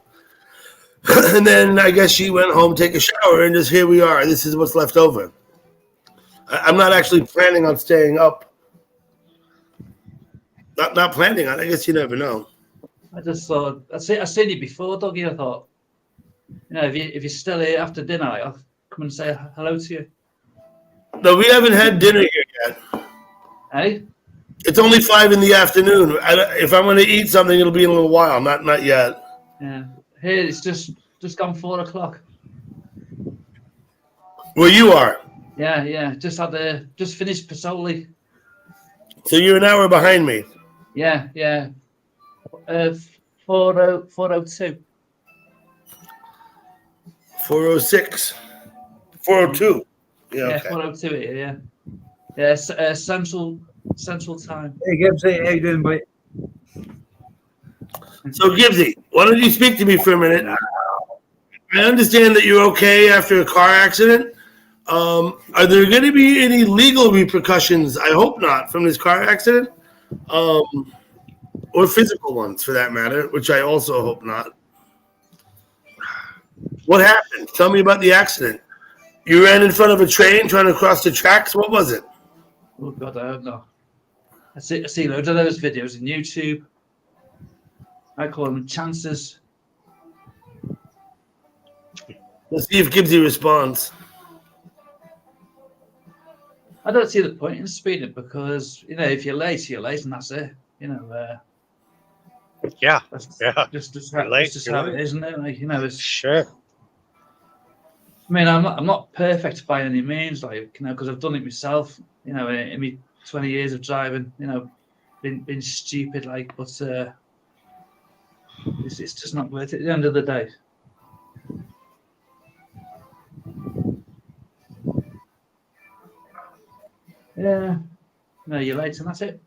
And then I guess she went home, take a shower, and just here we are. This is what's left over. I'm not actually planning on staying up. Not planning on. I guess you never know. I just thought I seen you before, Dougie. I thought, if you're still here after dinner, I'll come and say hello to you. No, we haven't had dinner here yet. Hey? It's only 5 in the afternoon. If I'm going to eat something, it'll be in a little while. Not yet. Yeah. Here it's just gone 4 o'clock. Where you are? Yeah. Just finished Pasoli. So you're an hour behind me. Yeah. 4:02. 4:06. 4:02. Yeah. Okay. 4:02 here. Yeah. Central time. Hey Gibbsy, how you doing, boy? So Gibbsy, why don't you speak to me for a minute? I understand that you're okay after a car accident. Are there going to be any legal repercussions? I hope not from this car accident, or physical ones for that matter, which I also hope not. What happened? Tell me about the accident. You ran in front of a train trying to cross the tracks. What was it? Oh God, I hope not. I see loads of those videos on YouTube. I call them chances. Let's see if Gibbsy responds. I don't see the point in speeding because if you're late, and that's it. Yeah. Just You're late, just you're how late. it is, isn't it? It's Sure. I mean, I'm not perfect by any means, because I've done it myself. In my 20 years of driving, been stupid, but it's just not worth it at the end of the day. Yeah. No, you're late, and that's it.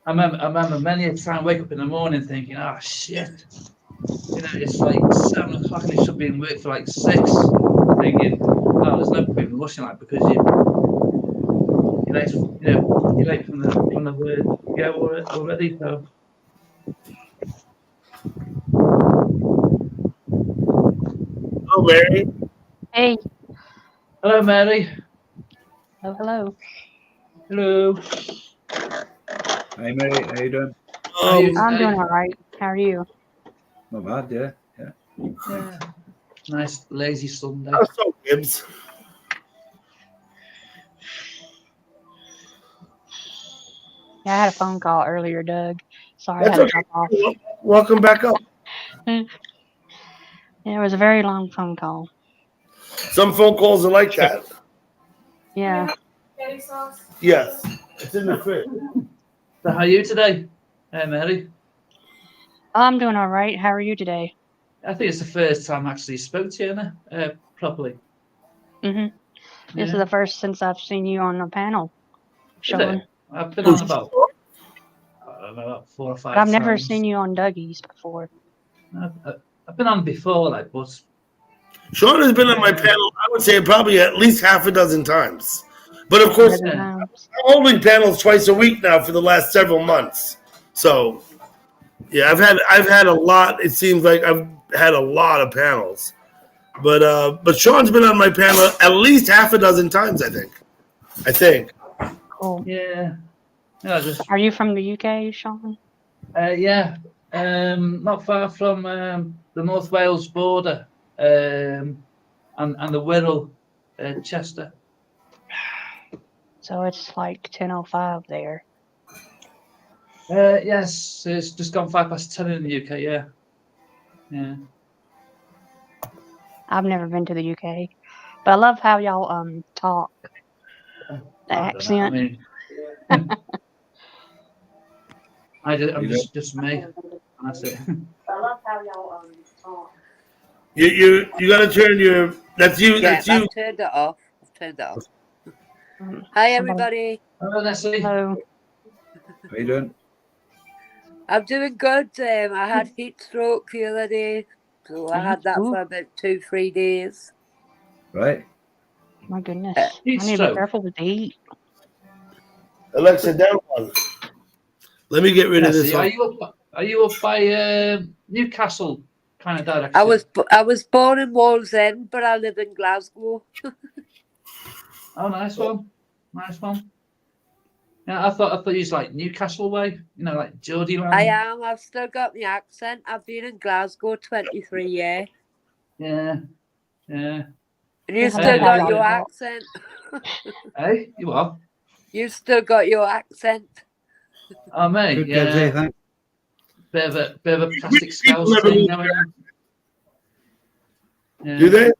I remember many a time wake up in the morning thinking, "Oh shit!" It's like 7 o'clock and you should be in work for 6. Thinking, "Oh, there's no point in rushing because you're late. You're late from the word go already." So. Oh, Mary. Hey. Hello, Mary. Oh, hello. Hello. Hey mate, how you doing? I'm doing all right. How are you? Not bad, yeah. Yeah. Nice lazy Sunday. How's so, Gibbs? Yeah, I had a phone call earlier, Doug. Sorry, That's I had okay. to drop off. Welcome back up. Yeah, it was a very long phone call. Some phone calls are like that. Yeah. Yes. It's in the fridge. So how are you today, Mary? I'm doing all right. How are you today? I think it's the first time I actually spoke to you, Anna, properly. This is Yeah. the first since I've seen you on the panel, Is Sean. it? I've been on about, I don't know, about 4 or 5 But I've never times. seen you on Dougie's before. I've been on before, but Sean has been on my panel, I would say probably at least half a dozen times. But of course, I'm holding panels twice a week now for the last several months. So, yeah, I've had a lot. It seems like I've had a lot of panels. But Sean's been on my panel at least half a dozen times, I think. Cool. yeah. Are you from the UK, Sean? Yeah. Not far from the North Wales border, and the Wirral, Chester. So it's like 10:05 there. Yes, it's just gone 10 in the UK. Yeah. I've never been to the UK, but I love how y'all talk. The I don't know, I accent. mean, I'm just me. That's it. I love how y'all talk. You got to turn your. That's you. Yeah, That's you. I've turned it off. I've turned it off. Hi, everybody. Oh, Leslie. Hello. How you doing? I'm doing good. I had heat stroke the other day, so I had that for about 2-3 days. Right. My goodness. Heat I need to be stroke. careful with the heat. Alexa, down one. Let me get rid of this. Leslie, are you up by Newcastle kind of direction? I was born in Wallsend, but I live in Glasgow. Oh, nice one. Nice one. Yeah, I thought you was like Newcastle way, like Geordie land. I am. I've still got my accent. I've been in Glasgow 23 years. Yeah, yeah. And you still got your accent. Hey, you what? You still got your accent. Oh, mate, Good, yeah. good, thanks. Bit of a plastic scouse thing going on. Yeah. Do they?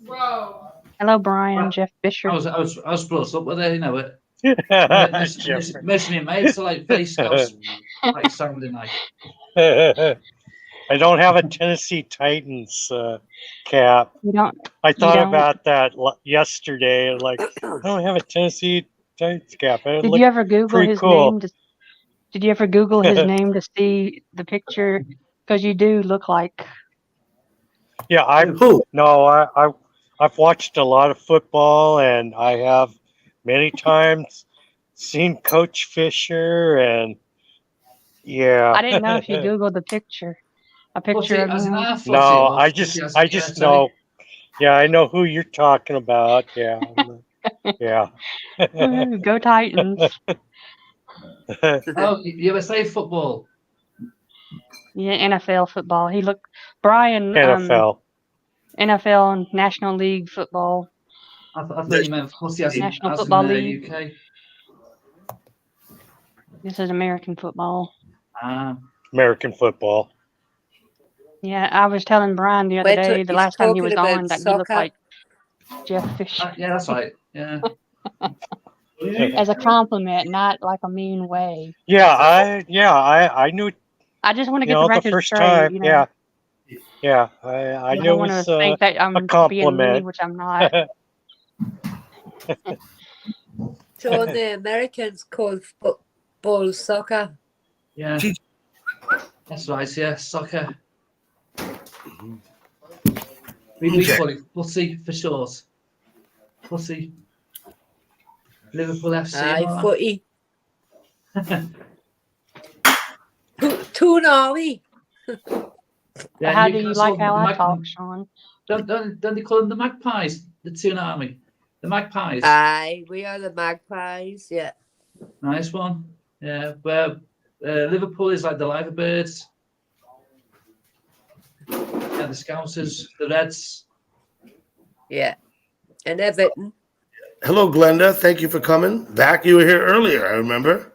Hello, Brian. Jeff Fisher. I was brought up with it, Most of my mates are like very scouse, like sounding like. I don't have a Tennessee Titans cap. You don't. I thought don't? about that yesterday. Like, I don't have a Tennessee Titans cap. Did you ever Google pretty his cool. name? Did you ever Google his name to see the picture? Because you do look like. Yeah, I've watched a lot of football, and I have many times seen Coach Fisher, and yeah. I didn't know if you Googled the picture. A picture of him. No, I just know. Yeah, I know who you're talking about. Yeah, yeah. Go Titans. Oh, USA football. Yeah, NFL football. He looked Brian. NFL. NFL and National League football. I thought you meant National Football in the League. UK. This is American football. American football. Yeah, I was telling Brian the other day, the last time he was on, that he looked soccer. like Jeff Fisher. Yeah, that's right. Yeah. As a compliment, not like a mean way. Yeah, I knew. I just want to You get know, the the record first straight. time. You know? Yeah. I I knew it don't want was to think that I'm a being compliment. mean, which I'm not. So the Americans call football soccer. Yeah. That's right. Yeah, soccer. We call it footy for short. Footy. Liverpool FC. Aye, footy. Toonami. Yeah, How do you Newcastle, like how the I talk, Sean? Don't they call them the Magpies? The Toonami. The Magpies. Aye, we are the Magpies. Yeah. Nice one. Yeah, where Liverpool is like the Liverbirds. Yeah, the Scousers, the Reds. Yeah. And Everton. Hello, Glenda. Thank you for coming back. You were here earlier, I remember.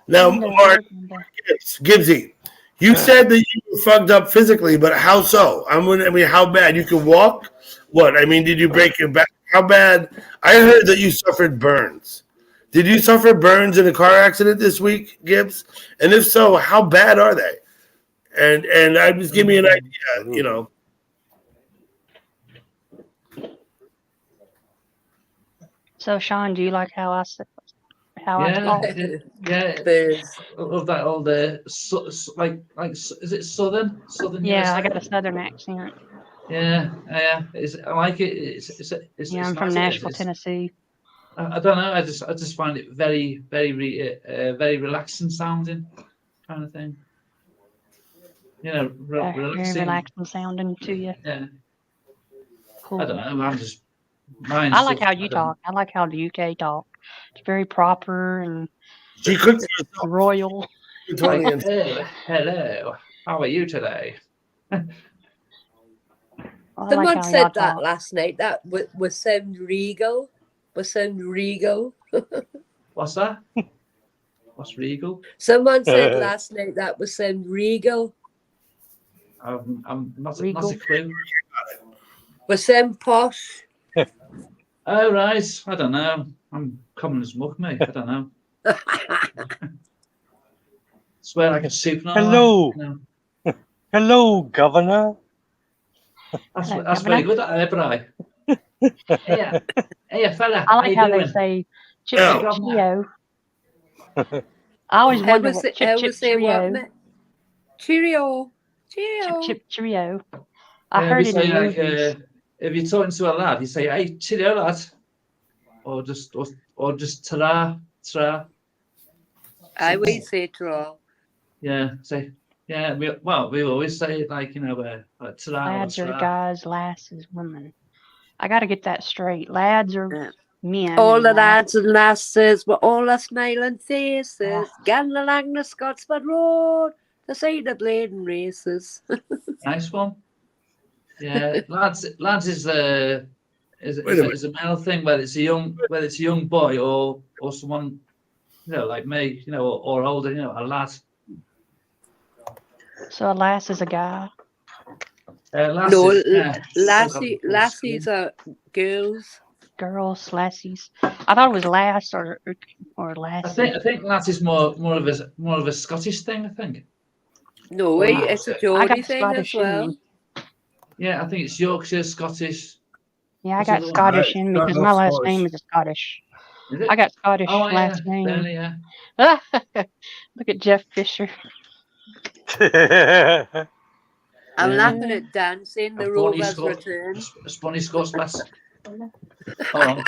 Now, Mark Gibbsy, you said that you were fucked up physically, but how so? I mean, how bad? You can walk? What? I mean, did you break your back? How bad? I heard that you suffered burns. Did you suffer burns in a car accident this week, Gibbs? And if so, how bad are they? And I just give me an idea, you know. So, Sean, do you like how I talk? Yeah. Of that all the is it southern? Yeah, USA? I got a southern accent. Yeah. I like it. It's Yeah, I'm from nice. Nashville, Tennessee. I don't know. I just find it very, very, very relaxing sounding, kind of thing. You know, Very relaxing. relaxing sounding to you. Yeah. Cool. I don't know. I like how you talk. I like how the UK talk. It's very proper and royal. Like, hello. How are you today? Someone said that last night. That we sound regal. We sound regal. What's that? What's regal? Someone said last night that we sound regal. I'm not a clue. We sound posh. Oh, right. I don't know. I'm common as muck, mate. I don't know. Swear like a super. Hello. You know. Hello, Governor. That's very good, Bri. Hey, fella. I like you how they doing? say chip Yeah. chip cheerio. I always wonder what chip chip say what, cheerio. mate? Cheerio. Chip Cheerio. chip cheerio. I Yeah, heard we it say in like movies. if you're talking to a lad, you say, "Hey, cheerio, lad," or just ta-ra, ta-ra. We say draw. Yeah, say yeah. We always say it like like ta-ra or Lads are ta-ra. guys, lasses, women. I got to get that straight. Lads are men. All and the lads and lasses were all a smiling faces, Ah. gan along the Scotsman Road to see the bleeding races. Nice one. Yeah, lads is a male thing, whether it's a young boy or someone like me, or older, a lad. So a lass is a guy. No, lassies are girls. Girls, lassies. I thought it was lass or lassie. I think lads is more of a Scottish thing. I think. No, Or it's a I Geordie got thing Scottish as in well. me. Yeah, I think it's Yorkshire, Scottish. Yeah, I What's the got other one? Scottish in me because my last name is Scottish. Is it? I got Scottish Oh, last yeah, name. yeah. Look at Jeff Fisher. I'm laughing at dancing. The Rovers return. A Spawny Scots lass. Hold on.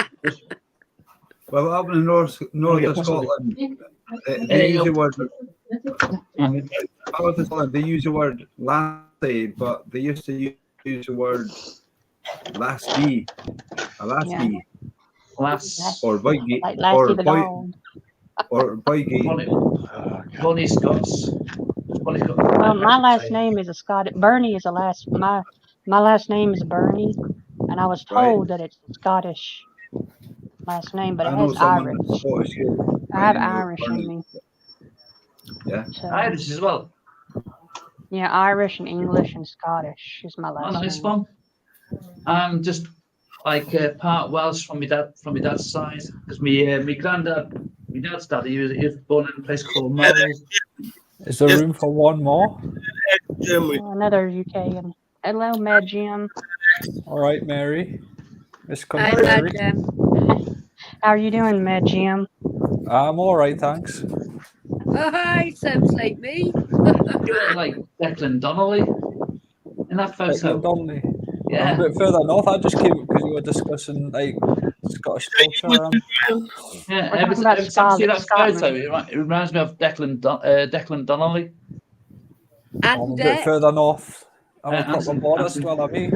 Well, up in north of Scotland, they use the word. North of Scotland, they use the word lassie, but they used to use the word lassie, a lassie, or boygie, Like Lassie or the boy, dog. or boygie. Spawny Scots. Well, my last name is a Scottish. Bernie is a last. My last name is Bernie, and I was told that it's a Scottish last name, but it I know has someone Irish. that's Scottish here. I have Irish in me. Yeah. So, Irish as well. yeah, Irish and English and Scottish is my last Nice name. one. I'm just like part Welsh from my dad's side, because my dad's dad, he was born in a place called Moles. Is there room for one more? Another UK. And hello, Mad Jim. All right, Mary. Miss Hi, Country Mad Mary. Jim. How are you doing, Mad Jim? I'm all right, thanks. Oh, hi, sounds like me. You look like Declan Donnelly in that photo. Declan Donnelly. Yeah. I'm a bit further north. I just came because you were discussing like Scottish culture. Yeah, We're every talking about time I see that Scotland. photo, it reminds me of Declan Donnelly. I'm a bit further north. I'm across the Anson- border Anson- still, I mean.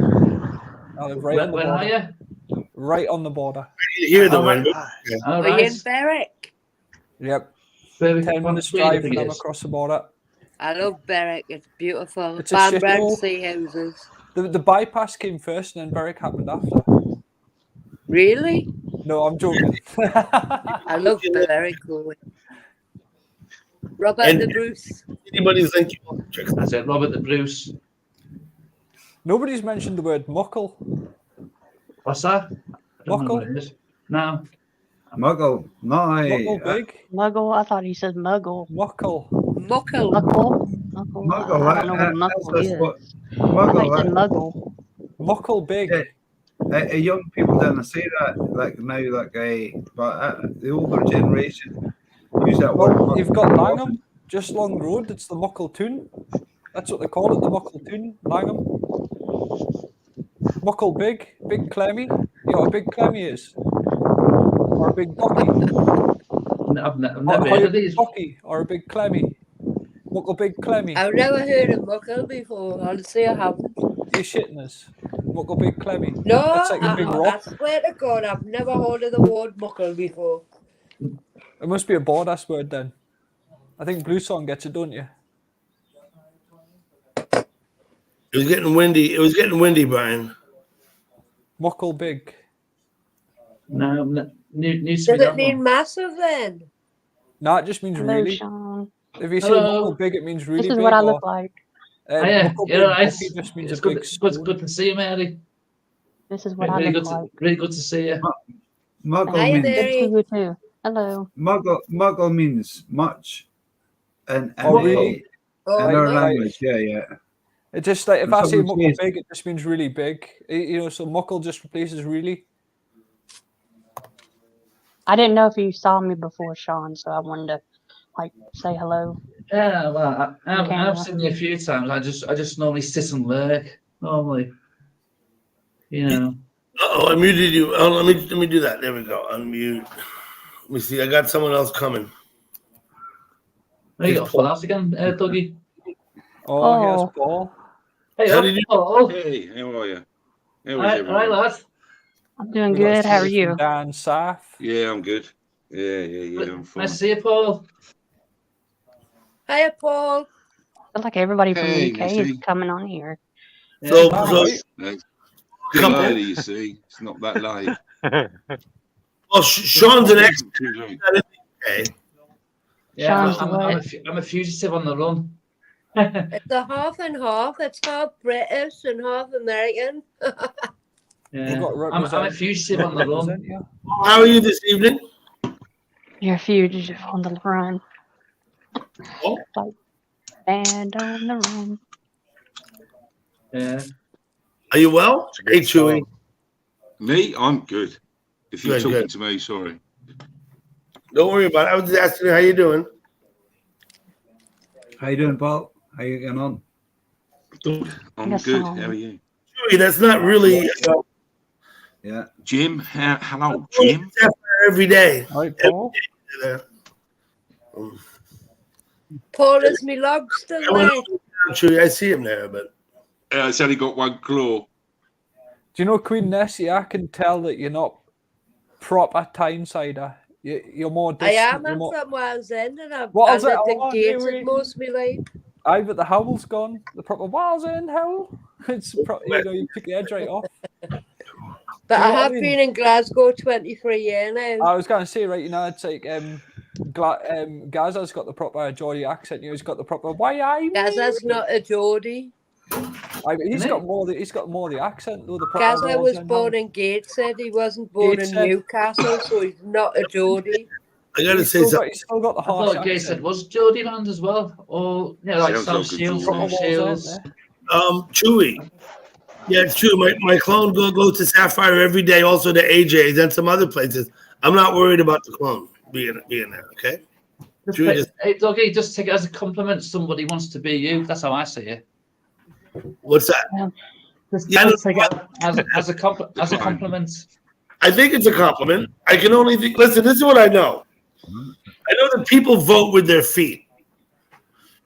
I live right on the Where border. are you? Right on the border. You hear the Oh, wind. All Are you in right. Berwick? Yep. Berwick, 10 minutes where do you drive think and it I'm is? across the border. I love Berwick. It's beautiful. It's a Banbran shithole. sea houses. The bypass came first and then Berwick happened after. Really? No, I'm joking. I love Berwick. Robert And the Bruce. anybody think That's it, Robert the Bruce. Nobody's mentioned the word muckle. What's that? I don't know what Muckle? it is. No. Muggle. No, Muckle big? Muggle. I thought he said muggle. Muckle. Muckle. Muckle. I don't know what a muckle is. I thought he said muggle. Muckle big. Yeah. Young people didn't say that like now, but the older generation use that word. Well, you've got Langham, just along the road. It's the Muckle Toon. That's what they call it, the Muckle Toon, Langham. Muckle big, big clemmy. You know what a big clemmy is? Or a big bucky? I've never heard of these. Bucky or a big clemmy. Muckle big clemmy. I've never heard of muckle before. Honestly, I haven't. You shitting us. Muckle big clemmy. No, That's like a big I rock. swear to God, I've never heard of the word muckle before. It must be a Bordas word then. I think Blue Song gets it, don't you? It was getting windy. It was getting windy, Brian. Muckle big. No, needs Does to be it that mean one. massive then? No, it just means Hello, really. Sean. If you say Hello. muckle big, it means really This is big. what I or, look like. Oh, yeah, muckle you're big right. bucky just means It's a big good to see you, Mary. This is what I Really look good, like. really good to see you. Muggle Hiya, means Good to see Mary. you too. Hello. muggle means much in Oh, really? in our Right. language. Yeah. It just like if When I say someone muckle says- big, it just means really big. You know, so muckle just replaces really. I didn't know if you saw me before, Sean, so I wanted to like say hello. Yeah, well, I've camera. seen you a few times. I just normally sit and lurk. Normally, you know. Oh, I muted you. Oh, let me do that. There we go. Unmute. Let me see. I got someone else coming. There you got Paul out again, Dougie. Oh, here's Paul. Hey, How up, did you- Paul. Hey, how are you? How is All right, everyone? lad. I'm doing We got good. How are Steve you? from Dan Saf. Yeah, I'm good. Yeah, I'm fine. Nice to see you, Paul. Hiya, Paul. I feel like everybody from Hey, UK is Missy. coming on here. So, All so right. It's too Come early, you see. It's not that late. well, Sean's an expert. Too late. Okay. Yeah, Sean's what? I'm a fugitive on the run. It's a half and half. It's half British and half American. Yeah, got I'm a represent- fugitive on the run. represent you. How are you this evening? You're a fugitive on the run. Oh. Like band on the run. Yeah. Are you well? Hey, Chewy. Me? I'm good. If you're Good, talking good. to me, sorry. Don't worry about it. I was just asking you how you doing. How you doing, Paul? How you getting on? I'm Yes, good. How are you? Chewy, that's not really Yeah. Jim? Hello, Jim? every day. All right, Paul. Paul, is me log still I went there? over to Chewy. I see him there, but It's only got one claw. Do you know, Queen Nessie? I can tell that you're not proper Tynesider. You're more I distant. am. You're I'm more... from Wales End, and I've What's it? lived in Oh, Gateshead anyway. most of my life. Aye, but the howl's gone. The proper Wales End howl. It's you know, you took the edge right off. But You I know what I have mean? been in Glasgow 23 years now. I was going to say, right, you know, it's like Gaza's got the proper Geordie accent. You know, he's got the proper why I. Gaza's not a Geordie. He's got more. He's got more the accent though. The proper Gaza Wales was End born howl. in Gateshead. He wasn't born in Gateshead. Newcastle, so he's not a Geordie. I gotta He's say still something. got, he's still got the I harsh thought Gateshead accent. was Geordie land as well, or like Sounds South like a Shields, Geordie. North Proper Wales, Shields. aren't Chewy. Yeah, it's true. My clone goes to Sapphire every day, also to AJ's and some other places. I'm not worried about the clone being there. Okay. Just Chewy hey, Dougie, just take it as a compliment. Somebody wants to be you. That's how I see it. What's that? Just, Yeah, I just know- take it as a compliment. I think it's a compliment. I can only think. Listen, this is what I know. I know that people vote with their feet.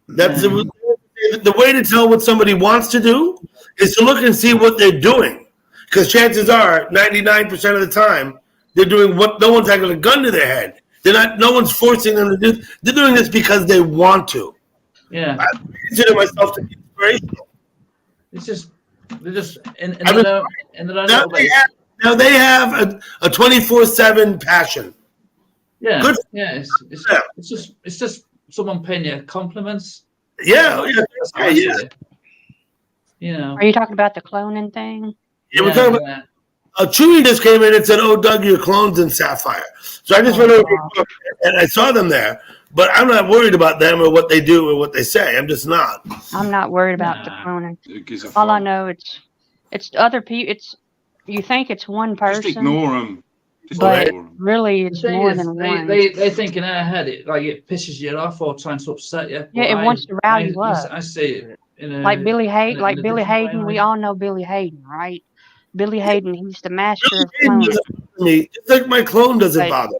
That's the way to tell what somebody wants to do is to look and see what they're doing. Because chances are, 99% of the time, they're doing what no one's having a gun to their head. They're not. No one's forcing them to do. They're doing this because they want to. Yeah. I consider myself to be inspirational. It's just they're just in I mean, their own Now little they way. have, now they have a 24/7 passion. Yeah, Good. yeah. It's just someone paying you compliments. Yeah, That's how I see yeah. it. You know. Are you talking about the cloning thing? Yeah, we're talking about. Chewy just came in and said, "Oh, Doug, your clones in Sapphire." So I just went over and I saw them there, but I'm not worried about them or what they do or what they say. I'm just not. I'm not worried about the cloning. Who gives a All I fuck? know it's other people. It's you think it's one person, Just ignore them. but ignore 'em. really The it's thing more is, than one. they think in their head it pisses you off or trying to upset you. Yeah, it wants to rile you up. I see it in a Like Billy Hayden, in like a Billy different way, Hayden. We like. all know Billy Hayden, right? Billy Hayden, he's the master of It cloning. doesn't bother me. It's like my clone doesn't But bother.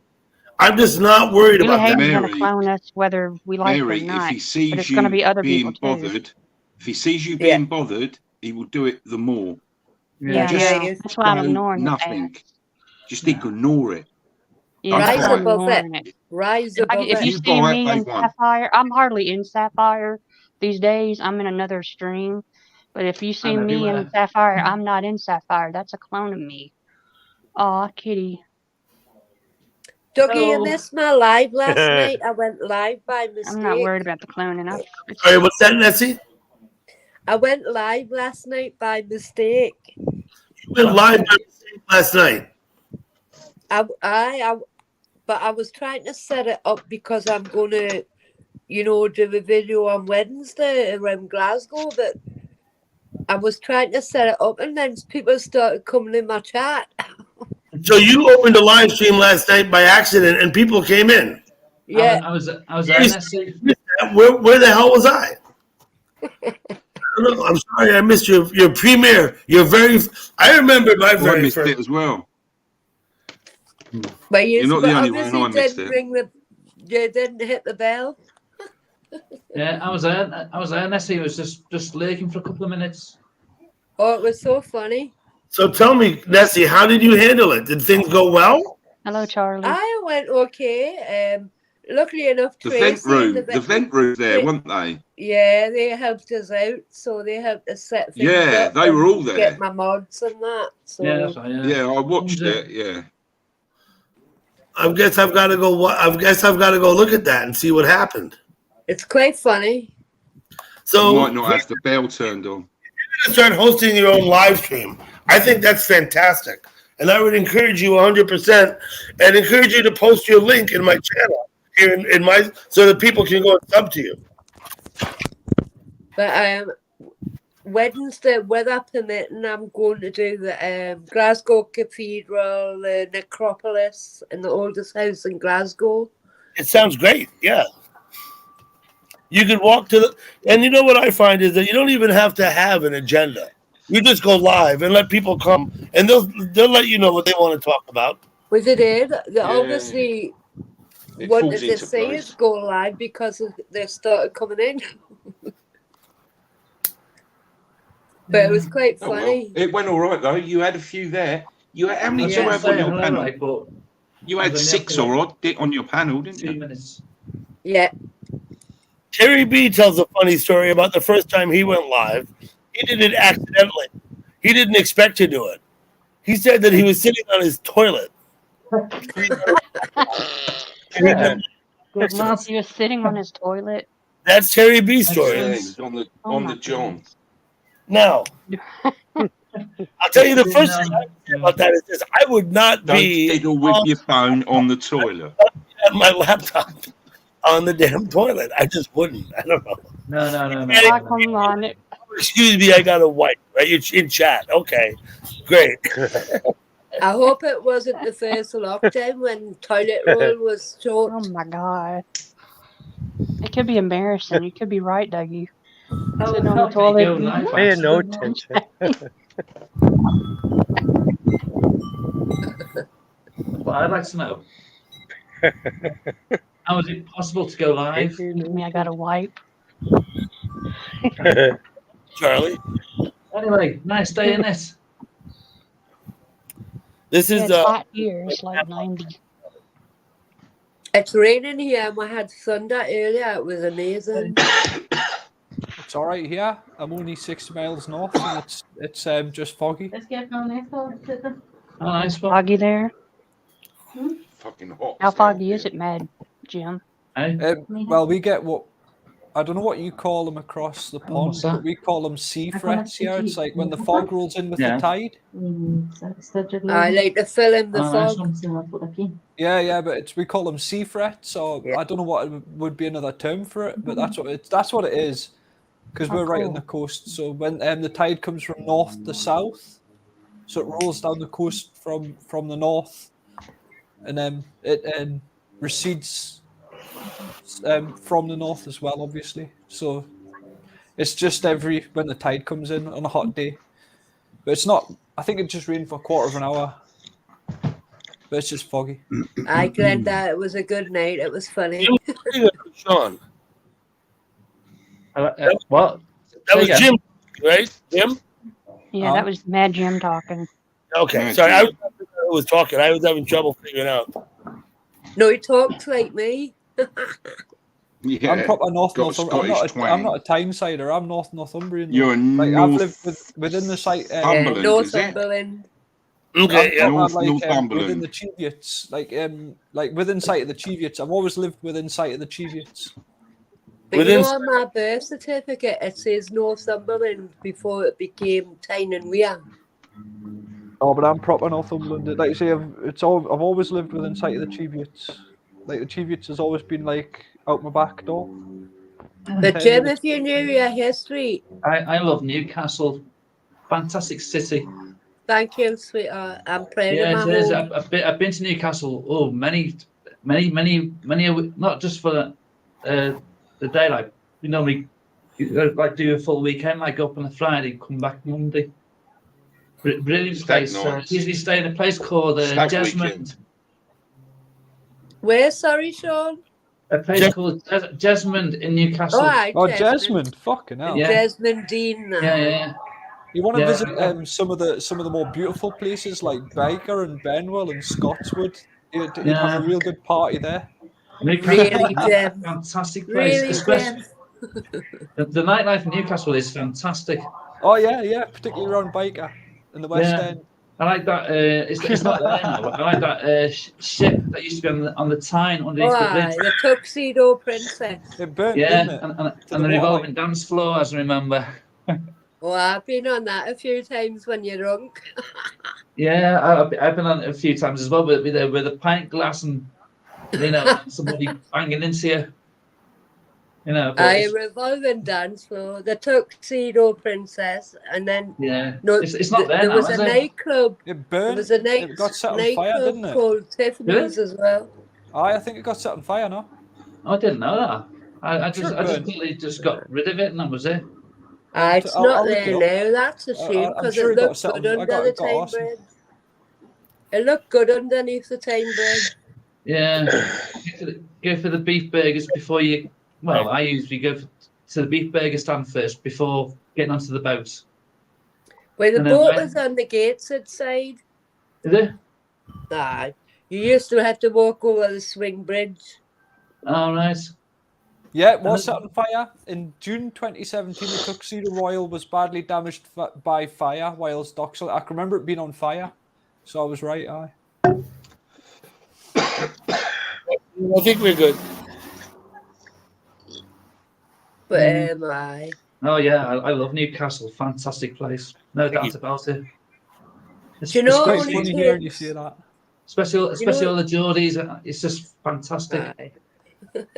I'm just not worried Billy about that. Hayden's going to Mary, clone us whether we like it or Mary, if not. he sees But it's going to you be other people being too. bothered, if he sees you being bothered, he will do it the more. Yeah, Just I know. That's why I'm show ignoring his nothing. ass. Just ignore it. Yeah, Don't that's Rise why I'm care. above it. ignoring it. Rise If, above if it. you You see buy it, me they in won't. Sapphire, I'm hardly in Sapphire these days. I'm in another stream. But if you see I'm me in everywhere. Sapphire, I'm not in Sapphire. That's a clone of me. Aw, kitty. Dougie, you Hello. missed my live last night. I went live by I'm not mistake. worried about the cloning. It's, All right, what's that, Nessie? I went live last night by mistake. went live last night. But I was trying to set it up because I'm gonna, do a video on Wednesday around Glasgow. But I was trying to set it up, and then people started coming in my chat. So you opened a live stream last night by accident, and people came in. Yeah, I was there. Nessie. Where the hell was I? I don't know. I'm sorry, I missed your premiere. I remember my I very missed first. it as well. But You're not the only one. I missed didn't it. you didn't hit the bell. Yeah, I was there. Nessie was just lurking for a couple of minutes. Oh, it was so funny. So tell me, Nessie, how did you handle it? Did things go well? Hello, Charlie. I went okay. Luckily enough, The Tracy vent room there, weren't they? Yeah, they helped us out, so they helped us set things Yeah, up they were and all there. get my mods and that. So Yeah, that's right. Yeah, I watched it. Yeah. I guess I've got to go look at that and see what happened. It's quite funny. So you might not have the bell turned on. You're gonna start hosting your own live stream. I think that's fantastic, and I would encourage you 100%, and encourage you to post your link in my channel here in my so that people can go and sub to you. But Wednesday, weather permitting, I'm going to do the Glasgow Cathedral, the necropolis, and the oldest house in Glasgow. It sounds great. Yeah. You could walk to and you know what I find is that you don't even have to have an agenda. You just go live and let people come, and they'll let you know what they want to talk about. Well, they did. They obviously It wanted falls to into see place. us go live because they started coming in. But it was quite Oh, well. funny. It went all right though. You had a few there. You had how many did you have on your panel? You had 6 or odd on your panel, didn't you? 2 minutes. Yeah. Terry B tells a funny story about the first time he went live. He did it accidentally. He didn't expect to do it. He said that he was sitting on his toilet. Good Lord, he was sitting on his toilet. That's Terry B's story. Yeah, he was on the John. Now, I'll tell you the first thing I would say about that is this: I would not Don't be fiddle with your phone on the toilet. on my laptop on the damn toilet. I just wouldn't. I don't know. No. Come on. Excuse me, I got a wipe. Right, you're in chat. Okay, great. I hope it wasn't the first lockdown when toilet roll was short. Oh my God. It could be embarrassing. You could be right, Dougie. Sitting on the toilet. Pay no attention. Well, I'd like to know. How is it possible to go live? Excuse me, I got a wipe. Charlie? Anyway, nice day in this. This is It's hot here. It's like 90. It's raining here and we had thunder earlier. It was amazing. It's all right here. I'm only 6 miles north, and it's just foggy. Let's get on there. Oh, nice one. Foggy there. Fucking hot. How foggy is it, Mad Jim? Well, we get what I don't know what you call them across the pond, what's that? but we call them sea frets here. It's like when the fog rolls in with the tide. I like to fill in the fog. Yeah, but we call them sea frets. So I don't know what would be another term for it, but that's what it is, because we're right on the coast. So when the tide comes from north to south, so it rolls down the coast from the north, and then it recedes from the north as well, obviously. So it's just when the tide comes in on a hot day, but it's not. I think it just rained for a quarter of an hour, but it's just foggy. I glad that it was a good night. It was funny. Sean. What? That was Jim, right? Jim? Yeah, that was Mad Jim talking. Okay, sorry. I was talking. I was having trouble figuring out. No, he talks like me. Yeah, I'm proper North got a Northumbrian. Scottish twang. I'm not a Tynesider. I'm North Northumbrian. You're I've lived within the site. Northumberland, Northumberland. Okay, I'm North proper, Northumberland. within the Cheviots, like within sight of the Cheviots. I've always lived within sight of the Cheviots. But you know, on my birth certificate, it says Northumberland before it became Tyne and Weir. Oh, but I'm proper Northumberland. Like I say, I've always lived within sight of the Cheviots. Like the Cheviots has always been like out my back door. But Jim, if you knew your history, I love Newcastle. Fantastic city. thank you, sweetheart. I'm proud Yeah, of my it is. home. I've been to Newcastle. Oh, many. Not just for the day. Like we normally like do a full weekend. Like go up on a Friday, come back Monday. Brilliant Stag place. nights. Usually stay in a place called Stag Jesmond. weekend. Where, sorry, Sean? A place called Jesmond in Newcastle. Oh, aye, Oh, Jesmond. Jesmond, fucking hell. Yeah. Jesmond Dean. Yeah. You want to Yeah. visit some of the more beautiful places like Baker and Benwell and Scotswood? You'd have a real good party there. Really, Jim. Fantastic place. Really, Especially Jim. the nightlife in Newcastle is fantastic. Oh yeah, particularly around Baker in the West Yeah. End. I like that. It's not there now. But I like that ship that used to be on the Tyne underneath Oh, the aye, bridge. the Tuxedo Princess. It burnt, Yeah, didn't it? and the revolving dance floor, as I remember. Oh, I've been on that a few times when you're drunk. Yeah, I've been on it a few times as well, but with a pint glass and somebody banging into you. But I revolving dance floor, the Tuxedo Princess, and then yeah, no, it's not there there now, was is a it? nightclub. It There burned. was a It got set on fire, nightclub didn't it? called Tiffany's as well. I think it got set on fire, no? I didn't know that. I Sure just it thought burned. they just got rid of it and that was it. It's I'll not look there it up. now. That's a shame I'm because sure it it got looked set good on. under the time awesome. bread. It looked good underneath the time bread. Yeah, go for the beef burgers before you. Well, I usually go to the beef burger stand first before getting onto the boat. Where the And then boat when- was on the Gateshead side. Is it? Aye. You used to have to walk over the swing bridge. Oh, right. Yeah, it was set on fire. In June 2017, the Tuxedo Royal was badly damaged by fire whilst docks. I can remember it being on fire, so I was right. Aye. I think we're good. But Mm. aye. Oh yeah, I love Newcastle. Fantastic place. No doubt about it. Do you know It's quite only funny takes- hearing you say that. Especially all the Geordies. It's just fantastic. Aye.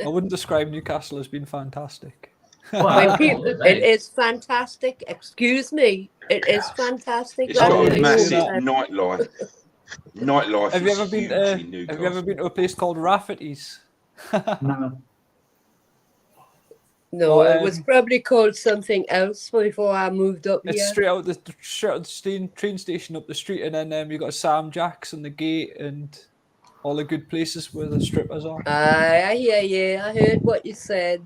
I wouldn't describe Newcastle as being fantastic. When people, it is fantastic. Excuse me. It is fantastic. It's That's got what a I massive said. nightlife. Nightlife Have you is ever been huge in to? Newcastle. Have you ever been to a place called Rafferty's? No. No, Well, it was probably called something else before I moved up It's here. straight out the train station up the street, and then you got Sam Jack's and the Gate and all the good places where the strippers are. Aye, I hear you. I heard what you said.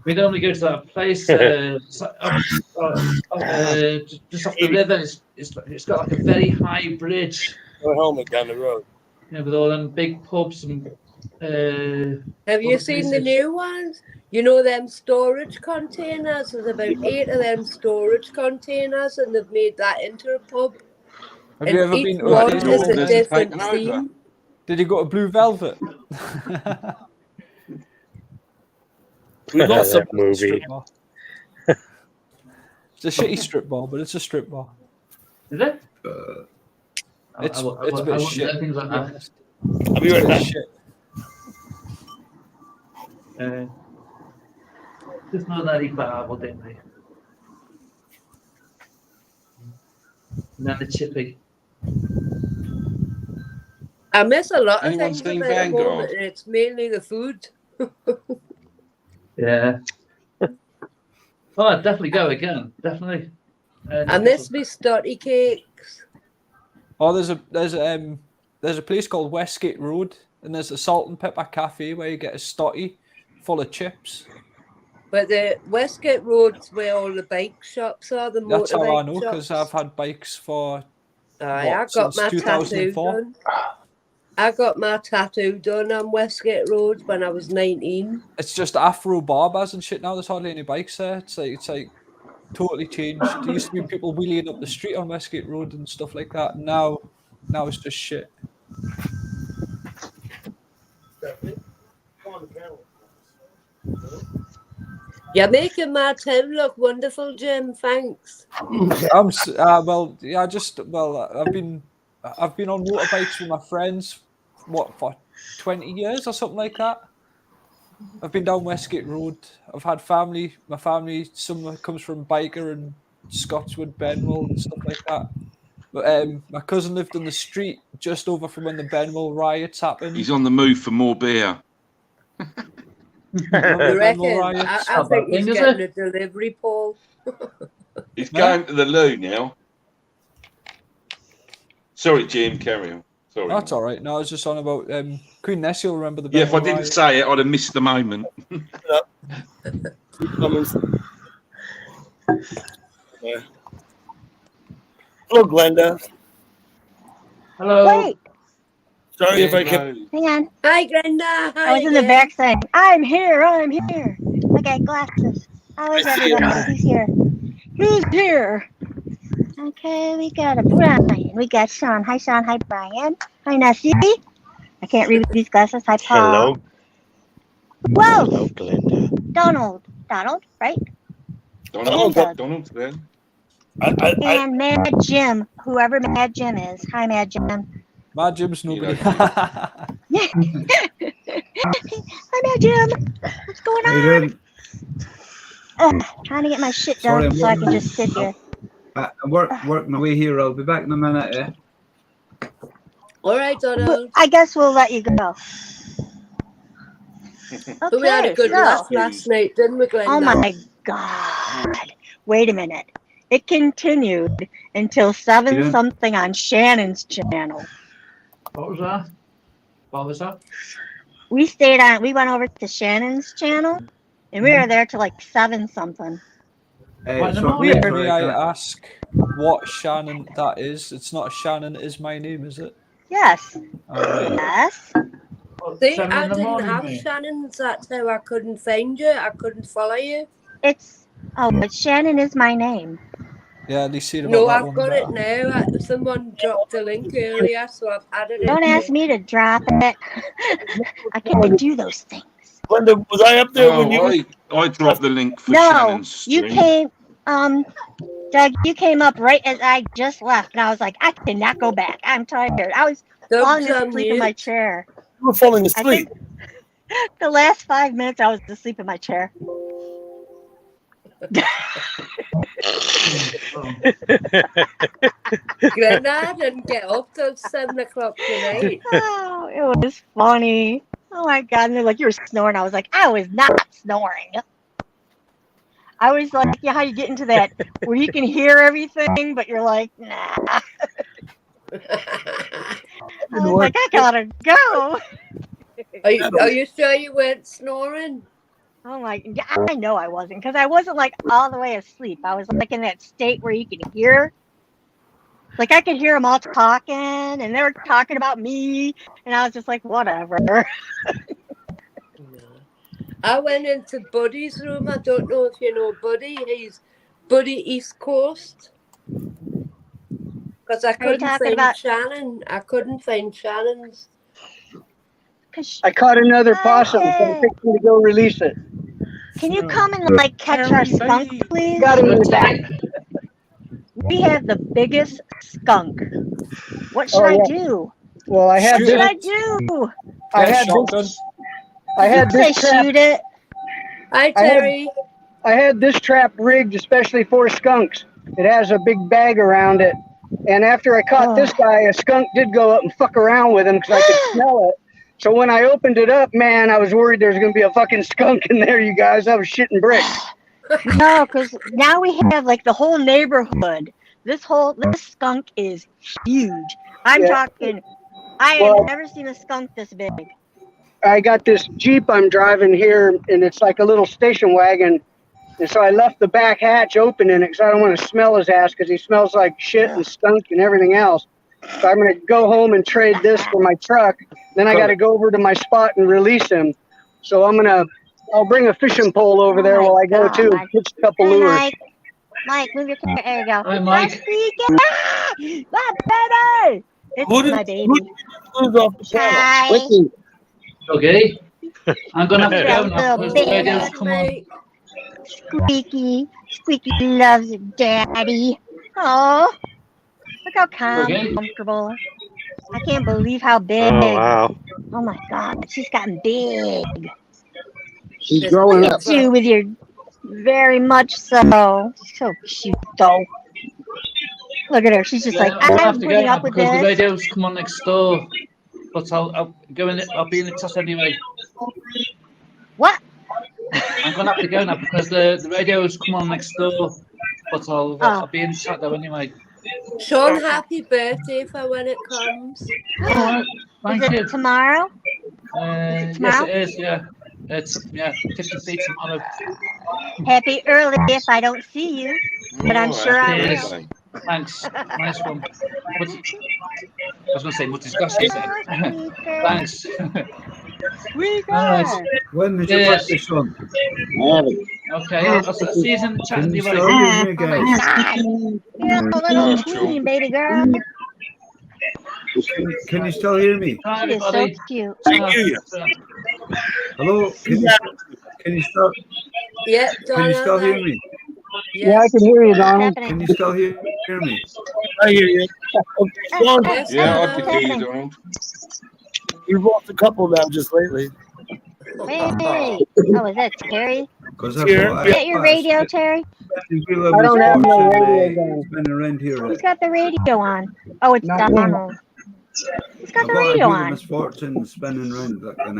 We normally go to that place just off the river. It's got like a very high bridge. A helmet down the road. With all them big pubs and. Have you seen the new ones? You know them storage containers? There's about 8 of them storage containers, and they've made that into a pub. Have And you ever each been to one a place is called a different theme. Did you go to Blue Velvet? We got That some movie. strip Bar. It's a shitty strip bar, but it's a strip bar. Is it? It's I a bit wouldn't shit. do things like that. I'll be right It's a bit back. shit. Just know that he babbled, didn't he? And then the chippy. I miss a lot of Anyone things seen about the Vanguard? moment, and it's mainly the food. Yeah. Oh, I'd definitely go again. Definitely. I miss me stotty cakes. Oh, there's a place called Westgate Road, and there's a salt and pepper cafe where you get a stotty full of chips. But the Westgate Road's where all the bike shops are, the That's how I motorbike know, because shops. I've had bikes for Aye, I got since my tattoo 2004. done. I got my tattoo done on Westgate Road when I was 19. It's just Afro barbers and shit now. There's hardly any bikes there. It's like totally changed. There used to be people wheeling up the street on Westgate Road and stuff like that. Now it's just shit. You're making my Tim look wonderful, Jim. Thanks. I'm well. Yeah, I've been on motorbikes with my friends. What, for 20 years or something like that. I've been down Westgate Road. I've had family. My family, some comes from Biker and Scotswood, Benwell and stuff like that. But my cousin lived on the street just over from when the Benwell riots happened. He's on the move for more beer. You reckon? I think he's getting a delivery, Paul. He's going to the loo now. Sorry, Jim, carry on. Sorry. That's all right. No, I was just on about Queen Nessie will remember the Yeah, if I Benwell didn't riot. say it, I'd have missed the moment. Hello, Glenda. Hello. Wait, Sorry if I kept. hang on. Hi, Glenda. Hi I was in the again. back saying, I'm here, I'm here. I got glasses. How is I see you. everybody? Who's here? Who's here? Okay, we got a Brian. We got Sean. Hi, Sean. Hi, Brian. Hi, Nessie. I can't read with these glasses. Hi, Paul. Hello. Whoa! Hello, Glenda. Donald, right? Donald's there. And Mad Jim, whoever Mad Jim is. Hi, Mad Jim. Mad Jim's nobody. Hi, Mad Jim. What's going How you on? doing? Trying to get my shit Sorry, done I'm so I can just sit here. I'm working away here. I'll be back in a minute. Yeah. All right, Donald. I guess we'll let you go. But we had a good so- laugh last night, didn't we, Glenda? Oh my God. Wait a minute. It continued until 7 something on Shannon's channel. What was that? What was that? We went over to Shannon's channel and we were there till like 7 something. May I ask what Shannon that is? It's not Shannon is my name, is it? Yes. Alright. Yes. See, 7 I in the didn't morning, have mate. Shannon's. That's how I couldn't find you. I couldn't follow you. But Shannon is my name. Yeah, at least see about No, that I've one got better. it now. Someone dropped a link earlier, so I've added it. Don't ask me to drop it. I can't do those things. Glenda, was I up there when you? I dropped the link for No, Shannon's you stream. came, Doug, you came up right as I just left, and I was like, I cannot go back. I'm tired. I was falling asleep in my chair. You were falling asleep. The last 5 minutes, I was asleep in my chair. Glenda, I didn't get up till 7 o'clock tonight. Oh, it was funny. Oh my God. And they're like, you were snoring. I was like, I was not snoring. I was like, yeah, how you get into that where you can hear everything, but you're like, nah. I was like, I gotta go. Are you sure you weren't snoring? I'm like, I know I wasn't, because I wasn't like all the way asleep. I was like in that state where you can hear. Like I could hear them all talking, and they were talking about me, and I was just like, whatever. I went into Buddy's room. I don't know if you know Buddy. He's Buddy East Coast. Because I couldn't find Shannon. I couldn't find Shannon's. I caught another possum, so I'm fixing to go release it. Can you come and like catch our skunk, please? Got him in the back. We have the biggest skunk. What should I do? Well, I had What this. should I do? I had this. I had Say this trap. shoot it. Hi, Terry. I had this trap rigged especially for skunks. It has a big bag around it. And after I caught this guy, a skunk did go up and fuck around with him because I could smell it. So when I opened it up, man, I was worried there was going to be a fucking skunk in there, you guys. I was shitting bricks. No, because now we have like the whole neighborhood. This skunk is huge. I'm talking. I have never seen a skunk this big. I got this Jeep I'm driving here, and it's like a little station wagon. And so I left the back hatch open in it because I don't want to smell his ass because he smells like shit and skunk and everything else. So I'm going to go home and trade this for my truck. Then I got to go over to my spot and release him. So I'll bring a fishing pole over there while I go too. Catch a couple lures. Mike, move your camera. There you go. Hi, Mike. My baby. It's my baby. Hi. Okay. I'm gonna have to go now. Because the radio's come on. Squeaky. Squeaky loves daddy. Oh, look how Okay. comfortable. I can't believe how big. Oh wow. Oh my God, she's gotten big. She's It's growing You up. too, with your very much so. So cute though. Look at her. She's just like, I'm gonna have I'm to go putting now up with because the this. radio's come on next door. But I'll go in. I'll be in the chat anyway. What? I'm gonna have to go now because the radio's come on next door. But I'll be in the chat though anyway. Sean, happy birthday for when it comes. All right. Thank Is you. it tomorrow? Yes, tomorrow? it is. Yeah, it's 53 tomorrow. Happy early if I don't see you, but I'm sure I Cheers. will. Thanks. Nice one. I was gonna say muchas gracias. Thanks. All right. When is your Cheers. birthday, Sean? Okay, I'll see you in the chat Can you anyway. still hear me, Oh my guys? God. You're a little queen, baby girl. Can you still hear me? Hi, She is so everybody. cute. Hello? Can you still Yeah, can you still hear Donald. me? Yeah, I can hear you, Donald. Can you still hear me? I hear you. Okay, Sean, Yes, Yeah, I Donald. could hear you, Donald. you've lost a couple now just lately. Wait. Oh, is that Terry? Because It's I've here. got Is that your radio, Terry? I don't have my radio done. spinning around here. Who's got the radio on? Oh, it's Not me. Donald. Who's got I've the got a radio wheel of on? misfortune spinning around, like, and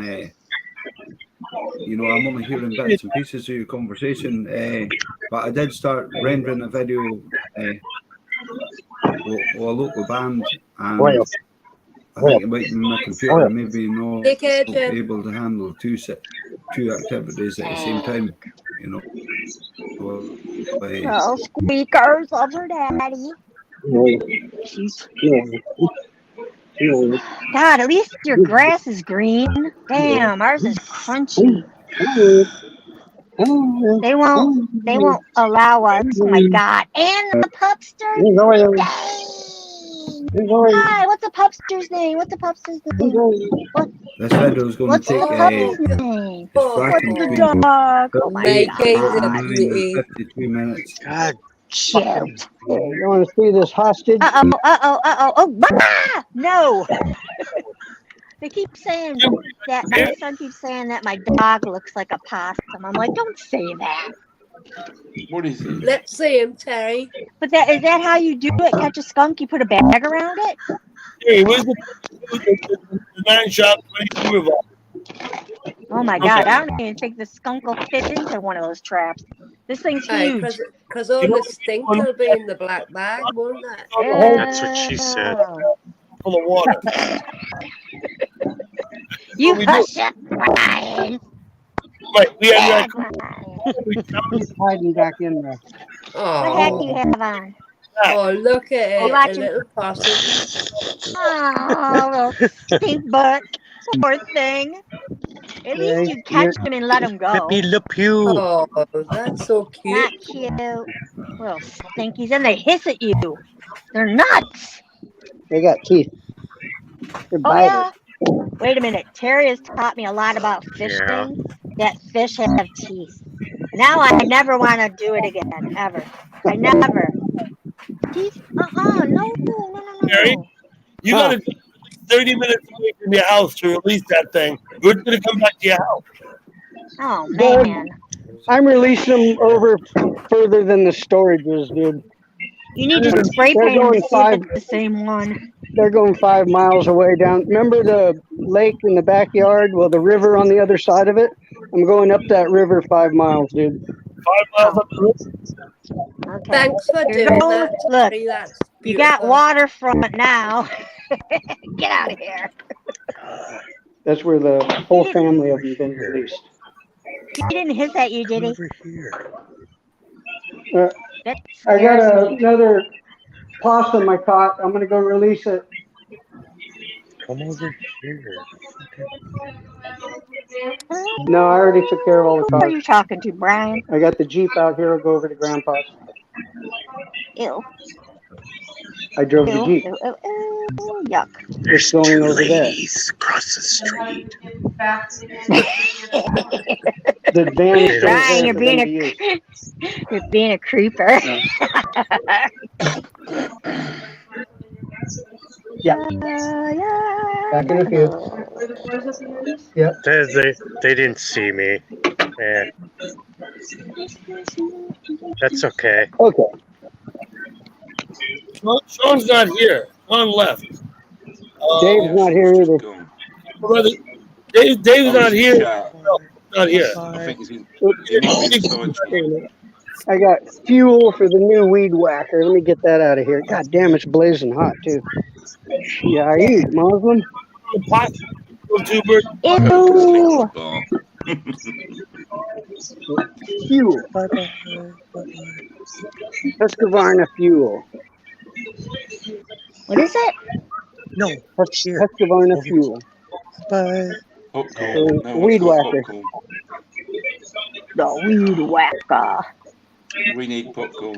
I'm only hearing bits and pieces of your conversation. But I did start rendering a video with a local band, and I think it might be my computer maybe not Take care, Jim. able to handle two activities at the same time. Oh, squeakers of her daddy. God, at least your grass is green. Damn, ours is crunchy. They won't allow us. Oh my God. And the pupster. Hi, what's the pupster's name? What's the pupster's name? This video is going What's to the take puppy's name? tracking What's the between dog? Oh my 38 God. and 52 minutes. God, shoot. You want to see this hostage? Oh, bah! No. They keep saying that. My son keeps saying that my dog looks like a possum. I'm like, don't say that. What is it? Let's see him, Terry. But is that how you do it? Catch a skunk, you put a bag around it? Hey, where's the 9-shot 22 revolver? Oh my God, I don't even think the skunk will fit into one of those traps. This thing's huge. Because all the stink will be in the black bag, won't it? That's what she said. Full of water. You hush up, Brian. Right, we have hiding back in there. What hat do you have on? Oh, look at it. You A watching? little possum. Oh, little stink butt. Poor thing. At least you catch him and let him go. Pepe Le Pew. Oh, that's so cute. Not cute. Little stinkies. And they hiss at you. They're nuts. They got teeth. They're Oh, biters. yeah. Wait a minute. Terry has taught me a lot about fish things. That fish have teeth. Now I never want to do it again, ever. I never. Teeth? No. Terry, you got to 30 minutes away from your house to release that thing. We're going to come back to your house. Oh, man. I'm releasing them over further than the storages, dude. You need to spray They're paint them going to see if it's the same one. They're going 5 miles away down. Remember the lake in the backyard? Well, the river on the other side of it? I'm going up that river 5 miles, dude. 5 miles up the river? Okay. Thanks for You're doing going- that. Look, Terry. That's you got beautiful. waterfront now. Get out of here. That's where the whole family of them been released. He didn't hiss at you, did he? That I got scares me. another possum I caught. I'm going to go release it. Come over here. No, I already took care of all the Who are cars. you talking to, Brian? I got the Jeep out here. I'll go over to Grandpa's. Ew. I drove the Ew, Jeep. ew, ew, ew, yuck. There's going over there. across the street. advanced Brian, for you're them being to use. you're being a creeper. Yeah. Back in a few. Yep. They didn't see me. Yeah, that's okay. Okay. Sean's not here. Sean left. Dave's not here either. Brother, Dave's Oh, not is he here. sharp? No, not here. I think he's in, Oops. he might be inside trying. I got fuel for the new weed whacker. Let me get that out of here. God damn, it's blazing hot too. Yeah, are you Muslim? Ew. Fuel. Husqvarna fuel. What is it? No. Husqvarna fuel. Popcorn. No one's Weed got whacker. popcorn. The weed whacker. We need popcorn.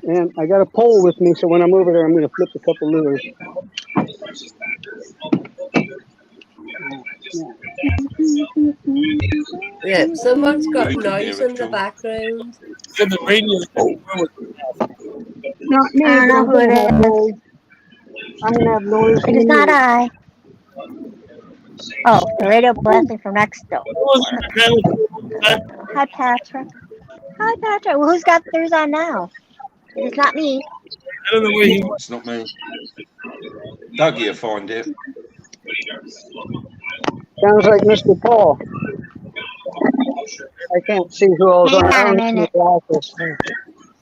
And I got a pole with me, so when I'm over there, I'm going to flip a couple lures. Yeah, someone's got We can noise hear in it, the John. background. Said the radio. Not me, I don't know but who I'm it going to have is. noise. I'm going to have noise. It is not I. Oh, the radio blasting from next door. Hi, Patrick. Hi, Patrick. Well, who's got theirs on now? It is not me. I don't know where he was. It's not me. Dougie will find it. Sounds like Mr. Paul. I can't see who all's Hang on. on a I don't see minute. the office.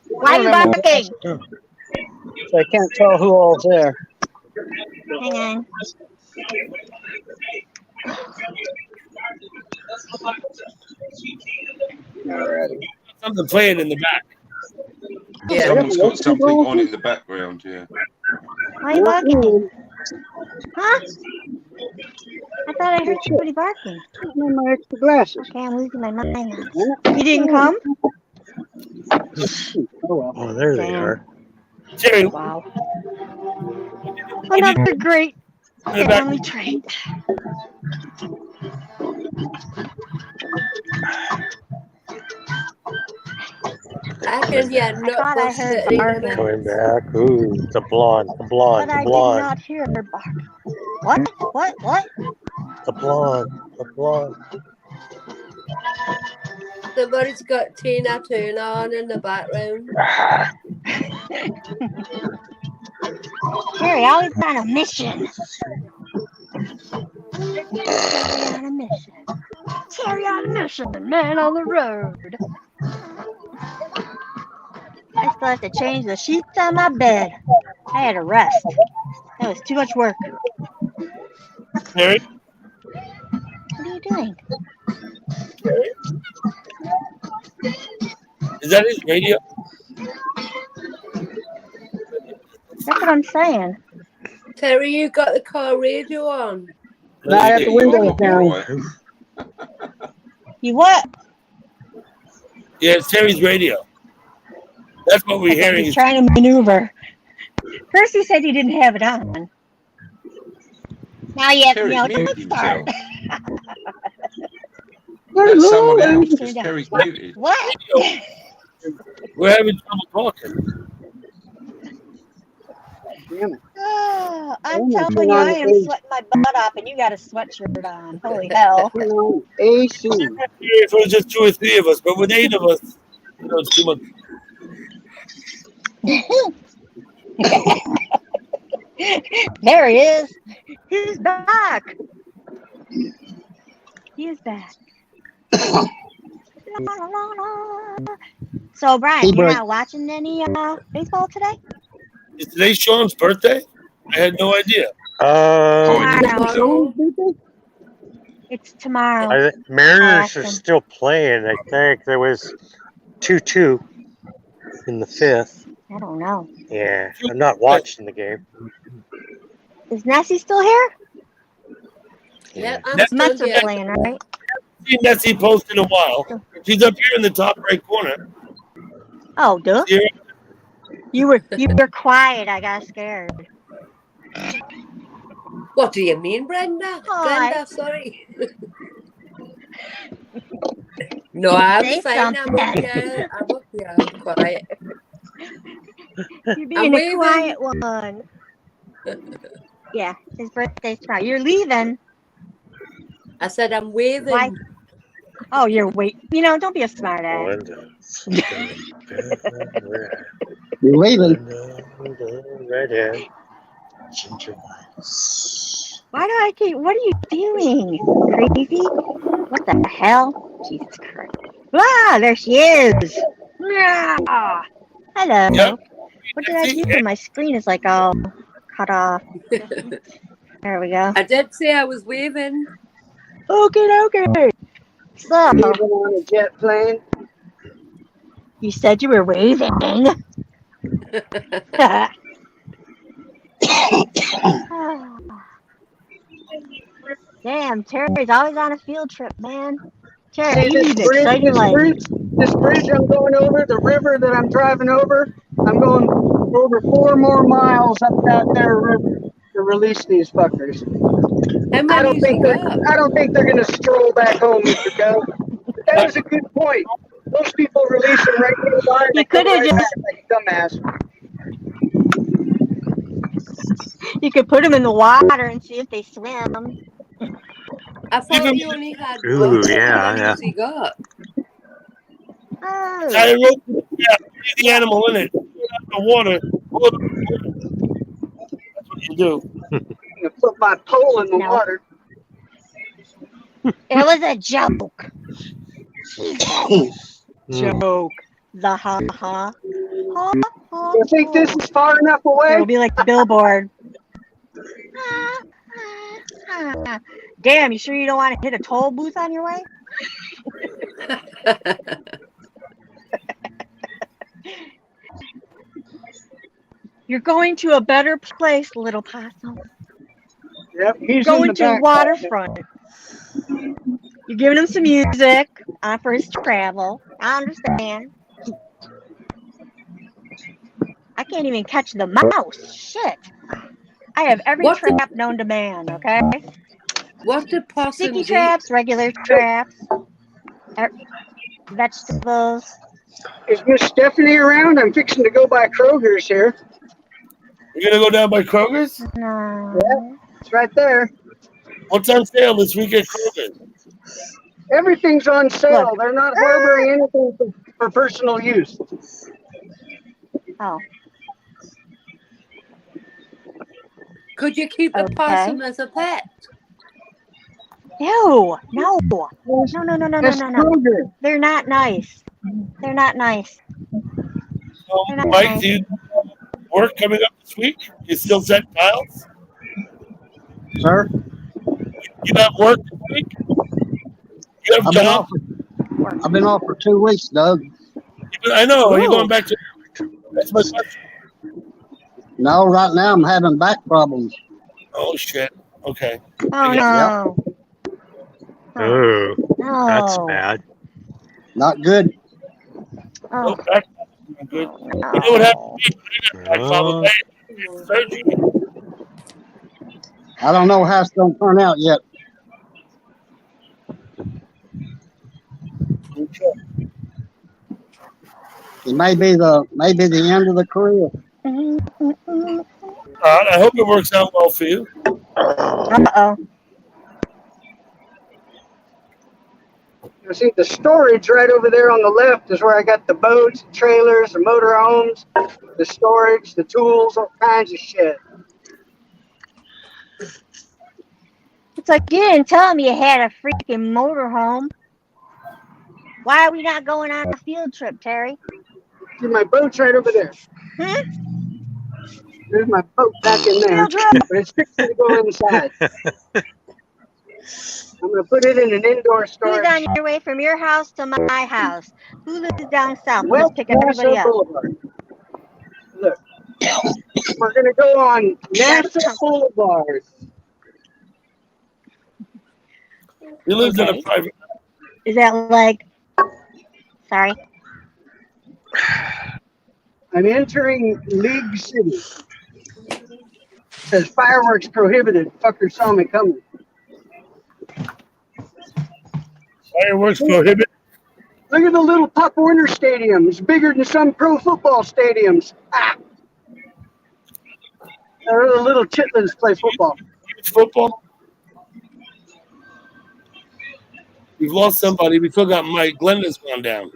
Why are you barking? So I can't tell who all's there. Hang on. Alrighty. Something playing in the back. Yeah. Someone's got something on in the background, yeah. Why are you barking? Huh? I thought I heard somebody barking. My extra glasses. Okay, I'm losing my mind now. You didn't come? Oh, there they are. Jerry. Wow. Another great family trait. I can hear I not thought I heard barking. Going back. Ooh, the blonde, the blonde, But the I did blonde, not hear her bark. What? What? the blonde, the blonde. Somebody's got Tina Turner on in the background. Terry, always on a mission. Terry on a mission. Terry on a mission. Man on the road. I still have to change the sheets on my bed. I had to rest. That was too much work. Jerry? What are you doing? Is that his radio? That's what I'm saying. Terry, you got the car radio on. Not at the window, Karen. You what? Yeah, it's Terry's radio. That's what we're hearing. He's trying to maneuver. First he said he didn't have it on. Now you have to Terry's yell, muted don't start. That's someone else, because Terry's muted. What? We're having trouble talking. Damn it. Oh, I'm Oh, telling turn you, on I the am AC. sweating my butt off, and you got a sweatshirt on. Holy hell! Turn on AC. If it was just 2 or 3 of us, but with 8 of us, you know, it's too much. There he is. He's back. He is back. So, Brian, Hey, you're Brian. not watching any baseball today? Is today Sean's birthday? I had no idea. Tomorrow. It's tomorrow. Mariners are still playing. I think there was 2-2 in the 5th. I don't know. Yeah, I'm not watching the game. Is Nessie still here? Yeah, I'm That's still Mets are here. playing, right? I haven't seen Nessie post in a while. She's up here in the top right corner. Oh, duh. See her? You were quiet. I got scared. What do you mean, Brenda? Hi. Brenda, sorry. No, I'm Say fine. I'm up something. here. I'm up here. I'm quiet. You're I'm being a waving. quiet one. Yeah, his birthday's tomorrow. You're leaving. I said I'm waving. Why? Oh, you're wait. You know, don't be a smart ass. You're leaving. Redhead. Why do I keep? What are you doing? Crazy? What the hell? Jesus Christ! Ah, there she is. Ah, hello. Yep. What did I do? My screen is like all cut off. There we go. I did say I was waving. Okay. So, Even on a jet plane. you said you were waving. Damn, Terry's always on a field trip, man. Terry, you need an exciting life. This bridge I'm going over, the river that I'm driving over, I'm going over 4 more miles up that there river to release these fuckers. I don't think they're gonna stroll back home if you go. But that was a good point. Most people release them right nearby. You could have just like a dumbass. You could put them in the water and see if they swim. I thought you only had Ooh, one. yeah, How many yeah. has he got? Oh. I wrote the animal in it. The water. That's what you do. I'm gonna put my pole in the water. It was a joke. Joke. The ha ha. You think this is far enough away? It'll be like the billboard. Damn, you sure you don't want to hit a toll booth on your way? You're going to a better place, little possum. Yep, he's going in the to a back. waterfront. You're giving him some music for his travel. I understand. I can't even catch the mouse. Shit. I have every trap known to man, okay? What did possums Sticky eat? traps, regular traps, vegetables. Is Miss Stephanie around? I'm fixing to go by Kroger's here. You're gonna go down by Kroger's? No. Yeah, it's right there. What's on sale this week at Kroger's? Everything's on sale. They're not harboring anything for personal use. Oh. Could you keep a possum as a pet? No. No. That's Kroger. They're not nice. They're not nice. So, Mike, do you work coming up this week? You still set tiles? Sir? You have work this week? You have job? I've been off for 2 weeks, Doug. I know. Are you going back to? That's my question. No, right now I'm having back problems. Oh shit. Okay. Oh no. Oh, No. that's bad. Not good. Oh. That's good. You know what happened to me? I followed that surgery. I don't know how it's going to turn out yet. It may be the end of the career. I hope it works out well for you. Uh-oh. You see, the storage right over there on the left is where I got the boats, trailers, the motorhomes, the storage, the tools, all kinds of shit. It's like you didn't tell me you had a freaking motorhome. Why are we not going on a field trip, Terry? See, my boat's right over there. There's my boat back in there, but it's fixing to go inside. I'm going to put it in an indoor storage. Who's on your way from your house to my house? Who lives down south? Well, Let's pick everybody up. Boulevard. Look, we're going to go on NASA Boulevard. He lives in a private. Is that like? Sorry. I'm entering League City. It says fireworks prohibited. Fucker saw me coming. Fireworks prohibited. Look at the little Pop Warner Stadium. It's bigger than some pro football stadiums. Ah. The little chitlins play football. It's football. We've lost somebody. We still got Mike. Glenda's gone down.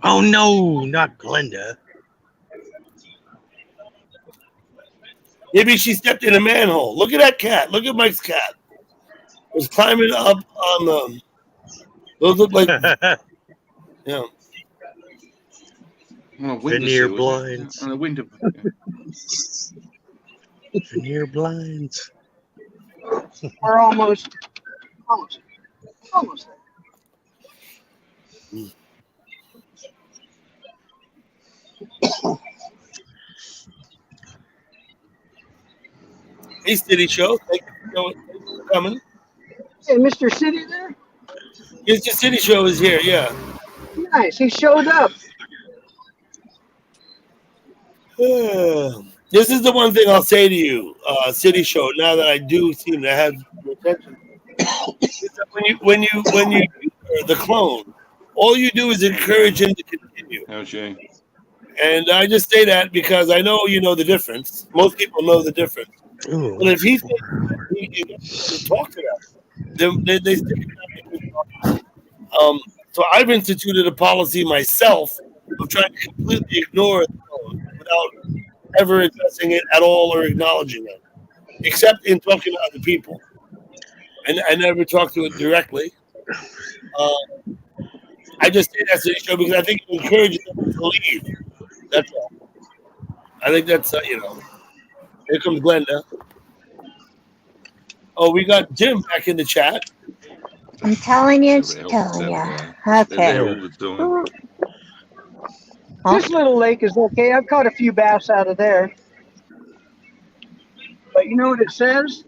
Oh no, not Glenda. Maybe she stepped in a manhole. Look at that cat. Look at Mike's cat. Was climbing up on the. Those look like. Yeah. On a Veneer windowsill, blinds. On a window. Veneer blinds. We're almost there. Hey, City Show. Thank you for coming. Hey, Mr. City there? Mr. City Show is here, yeah. Nice, he showed up. This is the one thing I'll say to you, City Show. Now that I do seem to have your attention, when you the clone, all you do is encourage him to continue. Okay. And I just say that because I know you know the difference. Most people know the difference. Ooh. But if he talk to them, they stick around. So I've instituted a policy myself of trying to completely ignore the clone without ever addressing it at all or acknowledging it, except in talking to other people. And I never talk to it directly. I just say that to the show because I think it encourages them to leave. That's all. I think that's, here comes Glenda. Oh, we got Jim back in the chat. I'm telling you. Okay. This little lake is okay. I've caught a few bass out of there. But you know what it says?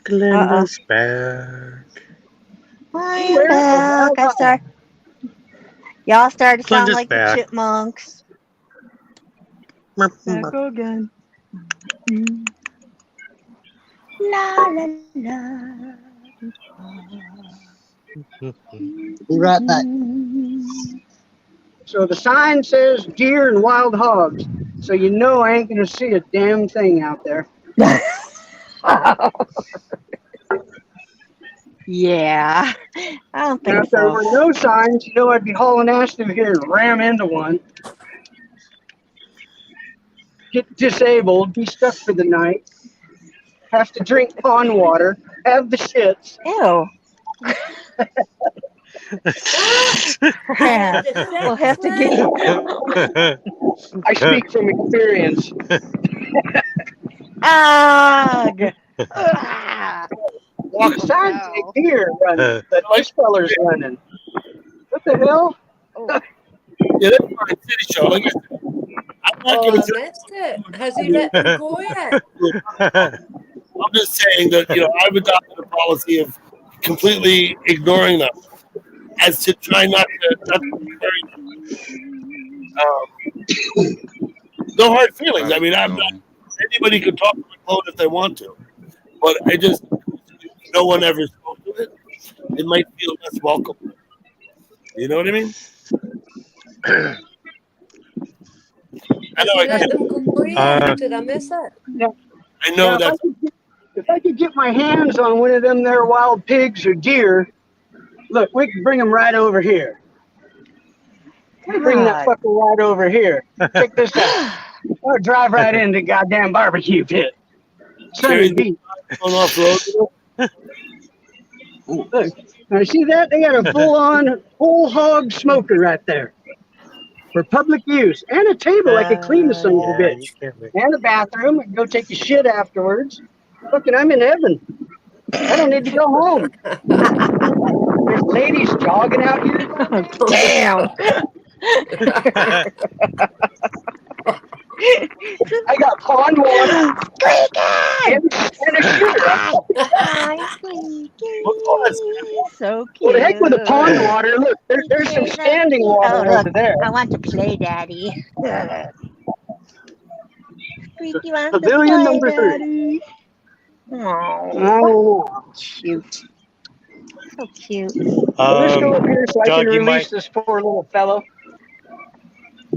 Glenda's back. Y'all started to sound Glenda's like back. the chipmunks. There I go again. La la la. Be right back. So the sign says deer and wild hogs. So you know I ain't gonna see a damn thing out there. Yeah, I don't Now, think if there so. were no signs, you know I'd be hauling ass through here and ram into one. Get disabled, be stuck for the night, have to drink pond water, have the shits. Ew. We'll have to get. I speak from experience. Ugh. The sign say deer running, but this feller's running. What the hell? Yeah, that's fine. City Show. Like I said, I'm not Oh, going I to. missed it. Has he let them go yet? I'm just saying that I've adopted a policy of completely ignoring them, as to try not to bury them. No hard feelings. I mean, I'm not. Anybody can talk to my clone if they want to, but I just no one ever spoke to it. It might feel less welcome. You know what I mean? I know. Let them go yet? Did I miss it? Yeah. I know Yeah, that. If I could get my hands on one of them there wild pigs or deer, look, we can bring them right over here. Bring that fucker right over here. Check this out. Or drive right into the goddamn barbecue pit. Sunny beach. On off road. Look, now see that? They got a full-on, whole hog smoker right there for public use, and a table I could clean the son of a bitch, and a bathroom. I can go take a shit afterwards. Fucking, I'm in heaven. I don't need to go home. There's ladies jogging out here. Damn. I got pond water and a shooter. So cute. Well, the heck with the pond water. Look, there's some standing water over there. I want to play, Daddy. Squeaky wants to Pavilion play, number 3. Daddy. Oh, Cute. So cute. Let's go up here so I Doug, can you release might. this poor little fellow.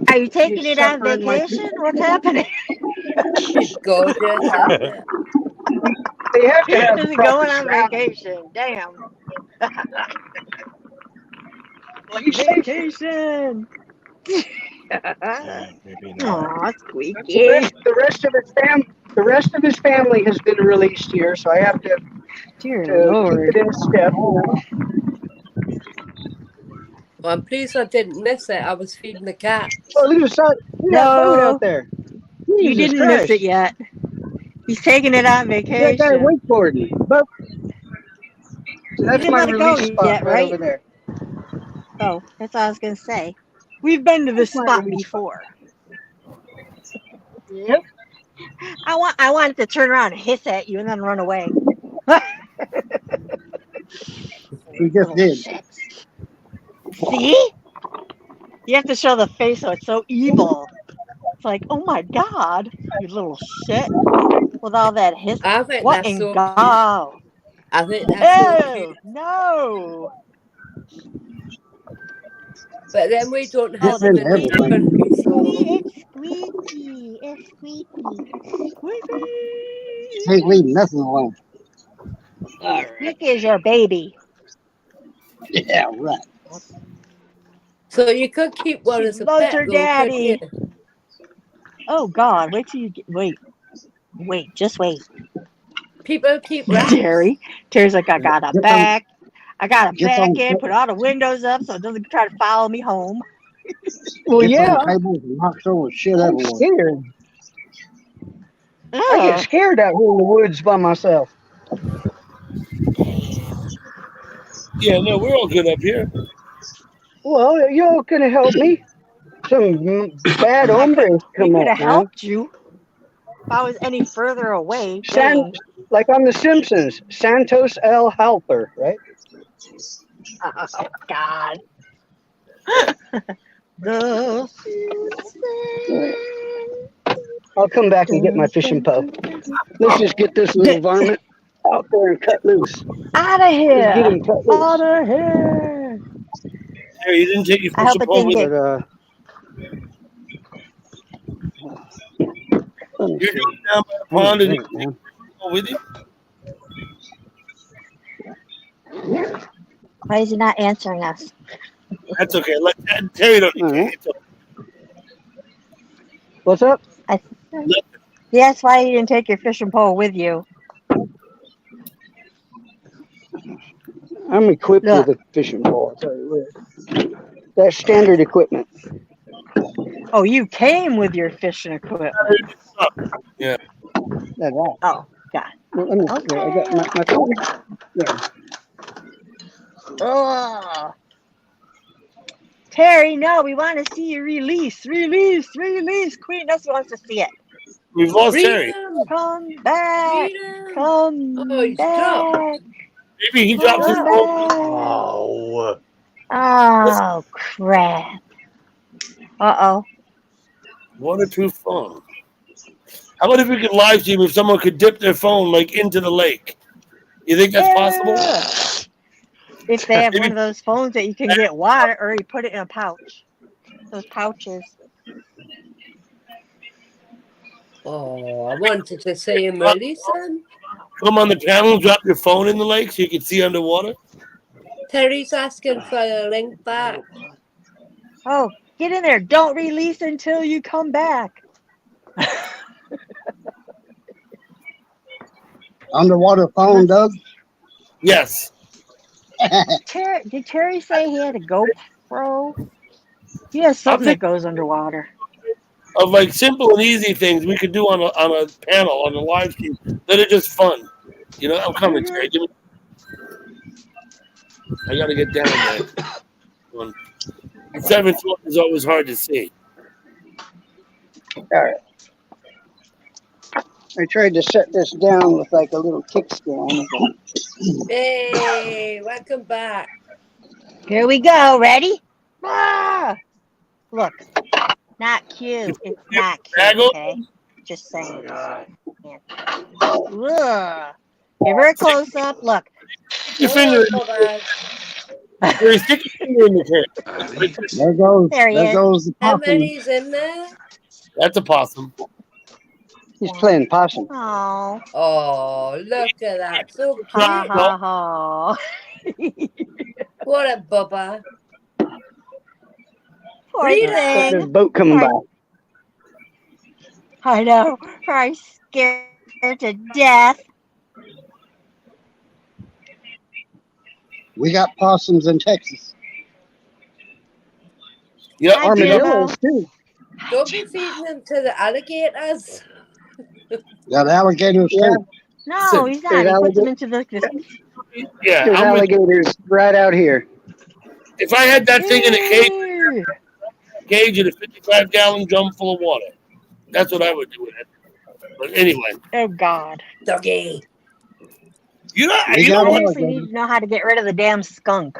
Are you taking He's it on suffering like vacation? What's happening? She's gorgeous, isn't it? they have to have Is it proper going on surroundings. vacation? Damn. Well, he's safe. Vacation. Maybe not. Aw, The squeaky. the rest of his family has been released here, so I have to Dear keep Lord. it in step. Well, I'm pleased I didn't miss it. I was feeding the cat. Oh, look at that boat No, out there. you Jesus didn't miss it Christ. yet. He's taking it on That guy vacation. wakeboarding. But so You that's didn't my let it go release spot yet, right right? over there. Oh, that's all I was gonna say. We've been to this That's my spot release spot. before. Yep. I wanted to turn around and hiss at you and then run away. We just did. Shits. See? You have to show the face so it's so evil. It's like, oh my god, you little shit. With all that hiss. I think What that's in so cute. God? I think that's so Ew, cute. no. But then we don't Oh, have Just them in in this everything. country, so it's squeaky. It's squeaky. Squeaky. Can't leave nothing alone. Squeaky is your baby. Yeah, right. so you could keep one She as a loves pet, her though, couldn't you? daddy. Oh God, wait till you get, wait, just wait. People keep rats. Terry's like, I got a Get back. I got a Get back on in, put all the windows up so it doesn't try to follow me home. Well, Gets yeah. on tables and knocks over shit I'm everywhere. scared. I Ugh. get scared out here in the woods by myself. Yeah, no, we're all good up here. Well, y'all could have helped me. Some bad hombres We come could up, have man. helped you if I was any further away. Dang. Like on The Simpsons, Santos L. Halper, right? Oh God. The I'll come back and get my fishing pole. Let's just get this little varmint out there and cut loose. Out of Let's get here. him cut loose. Out of here. Hey, you didn't take your I hope fishing it pole didn't with get. you? You're going down by the pond and you take your fishing pole with you? Why is he not answering us? That's okay. Let Terry don't. Right. What's up? That's why you didn't take your fishing pole with you. I'm equipped with a fishing pole, I'll tell you what. That's standard equipment. Oh, you came with your fishing equipment. Yeah. That's right. Oh, God. Okay. I got my phone. Yeah. Oh. Terry, no, we want to see you release. Release. Queen Nessie wants to see it. We've lost Terry. Come back. Come he's back. dropped. Maybe he dropped his Come phone. back. Oh, crap. Uh-oh. One or two phone. How about if we could live stream if someone could dip their phone like into the lake? You think that's possible? If they have one of those phones that you can get water, or you put it in a pouch. Those pouches. Oh, I wanted to say him release him. Come on the panel, drop your phone in the lake so you can see underwater. Terry's asking for a link back. Oh, get in there. Don't release until you come back. Underwater phone, Doug? Yes. Did Terry say he had a GoPro? He has something that goes underwater. Of like simple and easy things we could do on a panel, on a live stream that are just fun. You know, I'm coming, Terry. I got to get down there. 7th floor is always hard to see. All right. I tried to set this down with like a little kickstand. Hey, welcome back. Here we go. Ready? Ah! Look. Not cute. It's not cute, okay? Just saying. Ugh. Give her a close-up. Look. Stick your finger in the cage. Barry, stick your finger in the cage. There goes the How possum. many's in there? That's a possum. He's playing possum. Oh. Oh, look at that. So Ha cute. ha ha. What a bubba. Poor Read Got this thing. boat coming by. I know. I'm scared to death. We got possums in Texas. Yeah, Hi, armadillos too. Don't be feeding them to the alligators. Got alligators Yeah, too. No, he's not. He puts them into the. Yeah, there's I'm with you. alligators right out here. If I had that thing in a cage in a 55-gallon drum full of water, that's what I would do with it. But anyway, Oh God. Doggy. you know We what? actually need to know how to get rid of the damn skunk.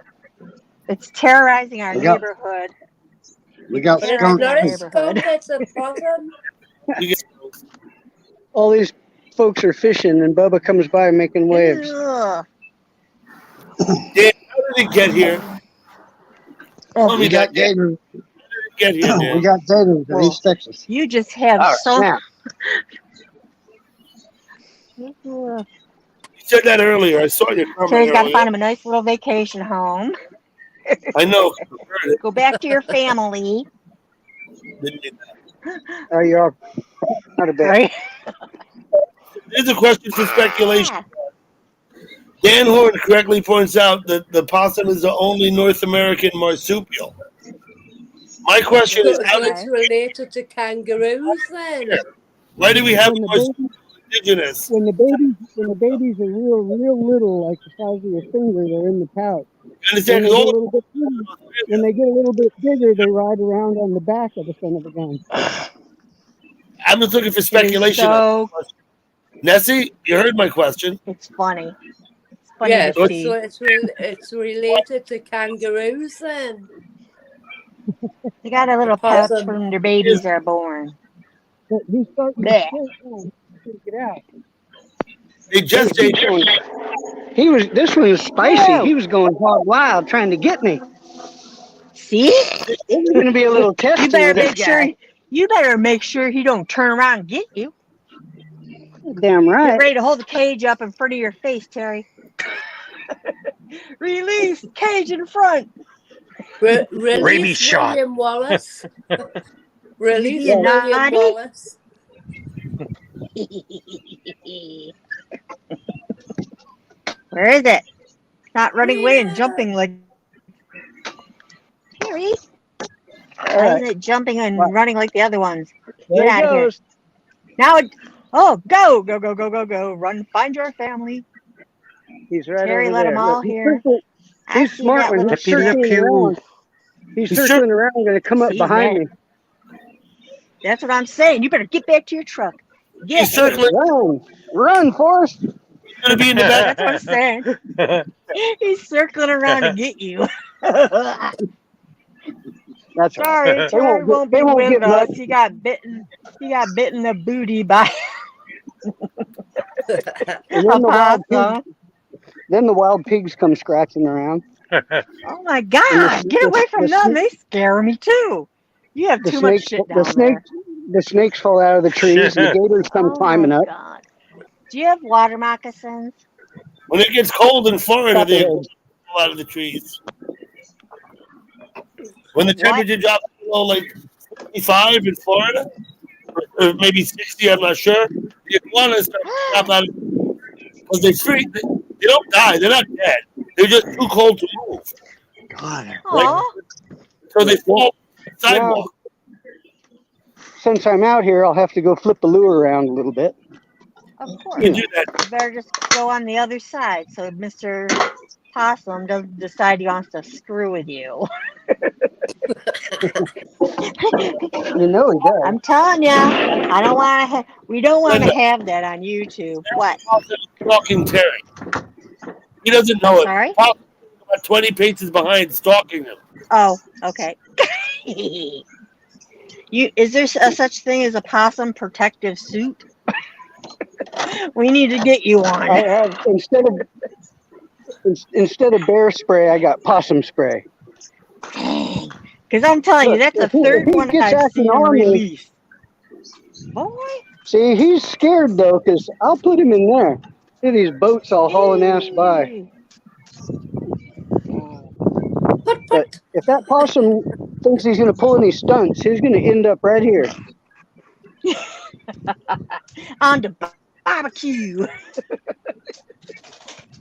It's terrorizing our We got- neighborhood. We got But it's skunk. not a neighborhood. skunk, it's a possum. All these folks are fishing, and Bubba comes by making waves. Ugh. Dan, how did it get here? Tell me We got that, Dan. gators. How did it get here, Dan? We got gators in East Texas. You just have Oh, so. snap. You said that earlier. I saw your comment Terry's got to earlier. find him a nice little vacation home. I know. I heard it. Go back to your family. Didn't need that. Oh, you are not a bit. Right? Here's a question for speculation. Dan Horn correctly points out that the possum is the only North American marsupial. My question is, how So did it's related to kangaroos then? why do we have When the marsupial indigenous? When the babies are real little, like the size of your finger, they're in the pouch. Understand? When they get a little bit bigger, they ride around on the back of the son of a gun. I'm just looking for speculation. So Nessie, you heard my question. it's funny. It's funny Yes, to so see. it's related to kangaroos then. They got a little pouch Possum. when their babies are born. But he's starting to Blech. get out. They just ate This one was spicy. Whoa. He was going hog wild trying to get me. See? This is going to be a little testy. You better with this make sure. guy. You better make sure he don't turn around and get you. Damn right. Get ready to hold the cage up in front of your face, Terry. Release cage in front. Release Rabies shot. William Wallace. Release You being William naughty? Wallace. Where is it? Not running away and jumping like Terry. Why isn't it jumping and running like the other ones? There Get he out of here. goes. Now it. Oh, go, go, go, go, go, go. Run, find your family. He's right Terry over let there. them all Look, he's hear. circling- I He's see smart that when little he's circling around. He's circling around, going to come up See behind that? me. That's what I'm saying. You better get back to your truck. Get He's circling. Run, Forrest. He's gonna be in the back. That's what I'm saying. He's circling around to get you. That's Sorry, They Terry won't be they won't with get us. much. He got bitten. He got bitten the booty by And then the wild pigs come scratching around. Oh my God! Get away from them. They scare me too. You have too much shit down there. The snakes fall out of the trees, and the gators come climbing up. God. Do you have water moccasins? When it gets cold in Florida, they Copperheads. fall out of the trees. When the temperature drops below like 55 in Florida, or maybe 60, I'm not sure, the iguanas start to drop out because they freeze. They don't die. They're not dead. They're just too cold to move. God. So they fall sidewalk. Since I'm out here, I'll have to go flip the lure around a little bit. Of course. You do that. You better just go on the other side so Mr. Possum doesn't decide he wants to screw with you. You know he does. I'm telling you, I don't want to. We don't want to have that on YouTube. What? Stalking Terry. He doesn't know it. Sorry? Possum's about 20 paces behind, stalking him. Oh, okay. Is there a such thing as a possum protective suit? We need to get you one. I have Instead of bear spray, I got possum spray. Because I'm telling you, Look, that's the if he third one gets I've acting seen on me, released. Boy. see, he's scared though, because I'll put him in there. See these boats all hauling ass by. But if that possum thinks he's going to pull any stunts, he's going to end up right here. On the barbecue.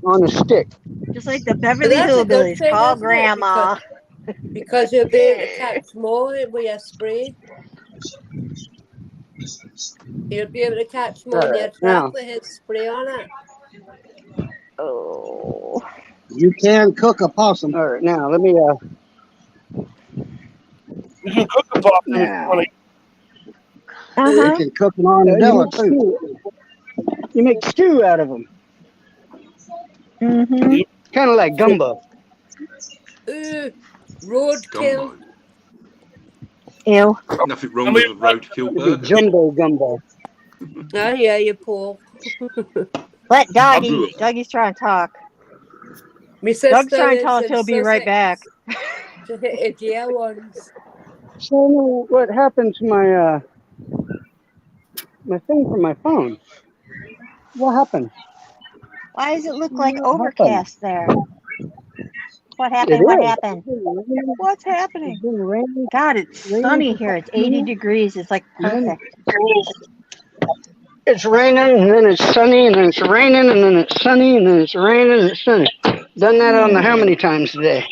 On a stick. Just like the But Beverly that's a good Hillbillies. thing, Call isn't it? Grandma. Because you'll be able to catch more with your spray. You'll be able to catch more in your Alright, trap now. with his spray on it. Oh. You can cook a possum. All right, now let me. You can cook a possum if you Now. want to. You can cook an armadillo you, too. you make stew out of them. Mm-hmm. Kind of like gumbo. Roadkill. Ew. Nothing wrong with a roadkill It'd be burger. jumbo gumbo. Oh, yeah, you poor. Let Doggy. Doggy's trying to talk. My sister Doug's trying to tell lives us in he'll be right back. She hit a deer once. So I know what happened to my my thing from my phone. What happened? Why does it look like overcast there? What happened? It What is. happened? What's happening? It's been raining. God, it's sunny here. It's 80 degrees. It's like perfect. It's raining and then it's sunny and then it's raining and then it's sunny and then it's raining and it's sunny. Done that on the how many times today?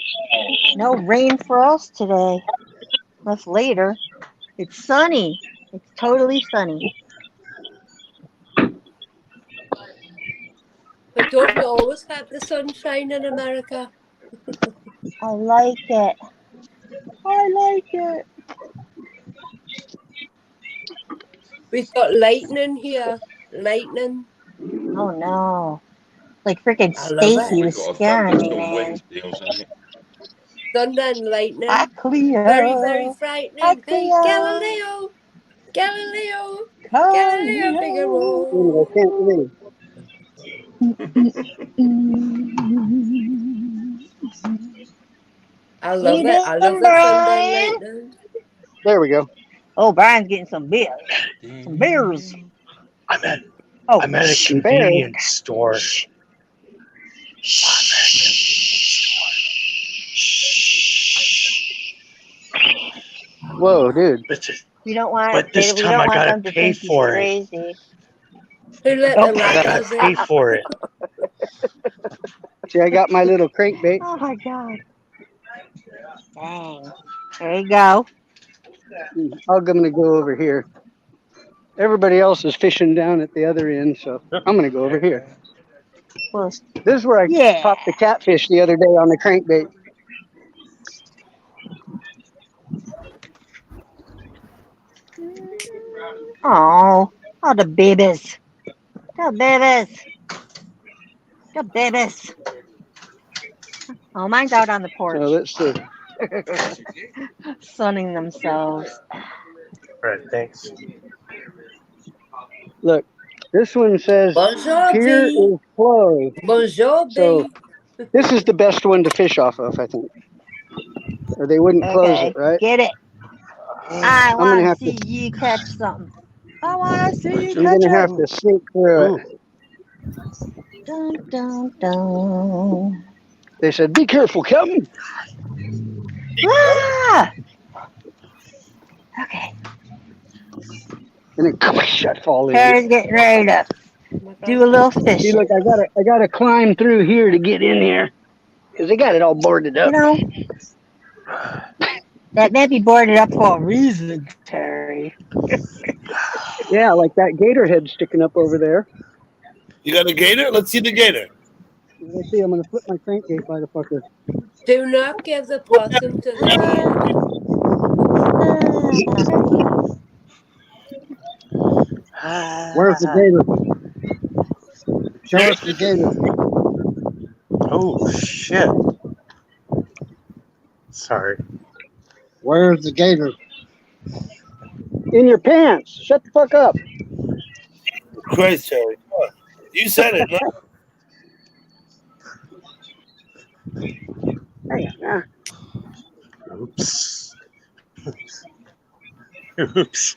No rain for us today. Unless later. It's sunny. It's totally sunny. But don't we always have the sunshine in America? I like it. I like it. We've got lightning here. Lightning. Oh no. Like freaking I love Stacy it. was scaring me, man. Wednesday or something. Thunder and lightning. Hi, Cleo. Very, very frightening. Hi, Hey, Cleo. Galileo. Galileo. Cleo. Galileo Figaro. I can't believe. I love it. I love the thunder and lightning. There we go. Oh, Brian's getting some beer. Some beers. I'm at Oh, a convenience store. Whoa, dude. we don't want. But this we time don't I want gotta them to pay think for he's it. crazy. Who let Oh, the I gotta rappers pay in? for it. See, I got my little crankbait. Oh my god. Dang. There you go. I'm gonna go over here. Everybody else is fishing down at the other end, so I'm gonna go over here. Well, This is where I popped the catfish the other day on the crankbait. oh, the babies. The babies. The babies. Oh, mine's out on the porch. So let's see. Sunning themselves. Right, thanks. Look, this one says Bonjour, pier bee. is closed. Bonjour, So bee. this is the best one to fish off of, I think. Or they wouldn't close it, right? Get it. I I'm gonna want to have see you catch something. I want to see you I'm catch gonna have it. to sneak through it. Dun, dun, dun. They said, "Be careful, Captain." Ah! Okay. And then I fall in. Harry's getting ready to do a little See, fishing. look, I gotta climb through here to get in here, cause they got it all boarded up. You know, that may be boarded up for a reason, Terry. Yeah, like that gator head sticking up over there. You got a gator? Let's see the gator. Let's see, I'm gonna flip my crankbait by the fucker. Do not give the possum to the gator. Where's the gator? Show us the gator. Oh shit. Sorry. Where's the gator? In your pants. Shut the fuck up. Christ, Terry. You said it. No? Hang on. Oops. Oops.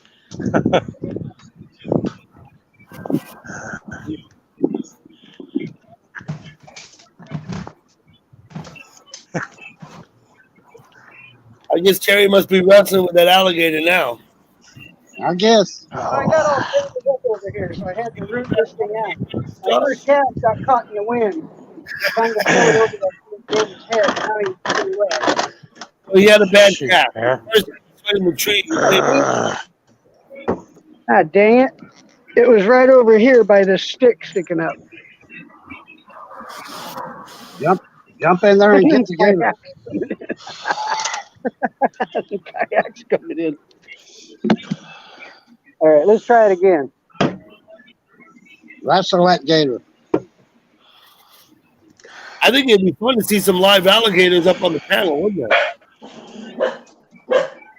I guess Terry must be wrestling with that alligator now. I guess. I got all tangled up over here, so I had to root this thing out. My first cab got caught in the wind, trying to throw it over David's head. Now he's getting wet. Oh, he had a bad Shoot, cat. man. First, he was in the tree. Ah, dang it. It was right over here by this stick sticking up. Jump in there and get the gator. The kayak's coming in. All right, let's try it again. Wrestle that gator. I think it'd be fun to see some live alligators up on the panel, wouldn't it?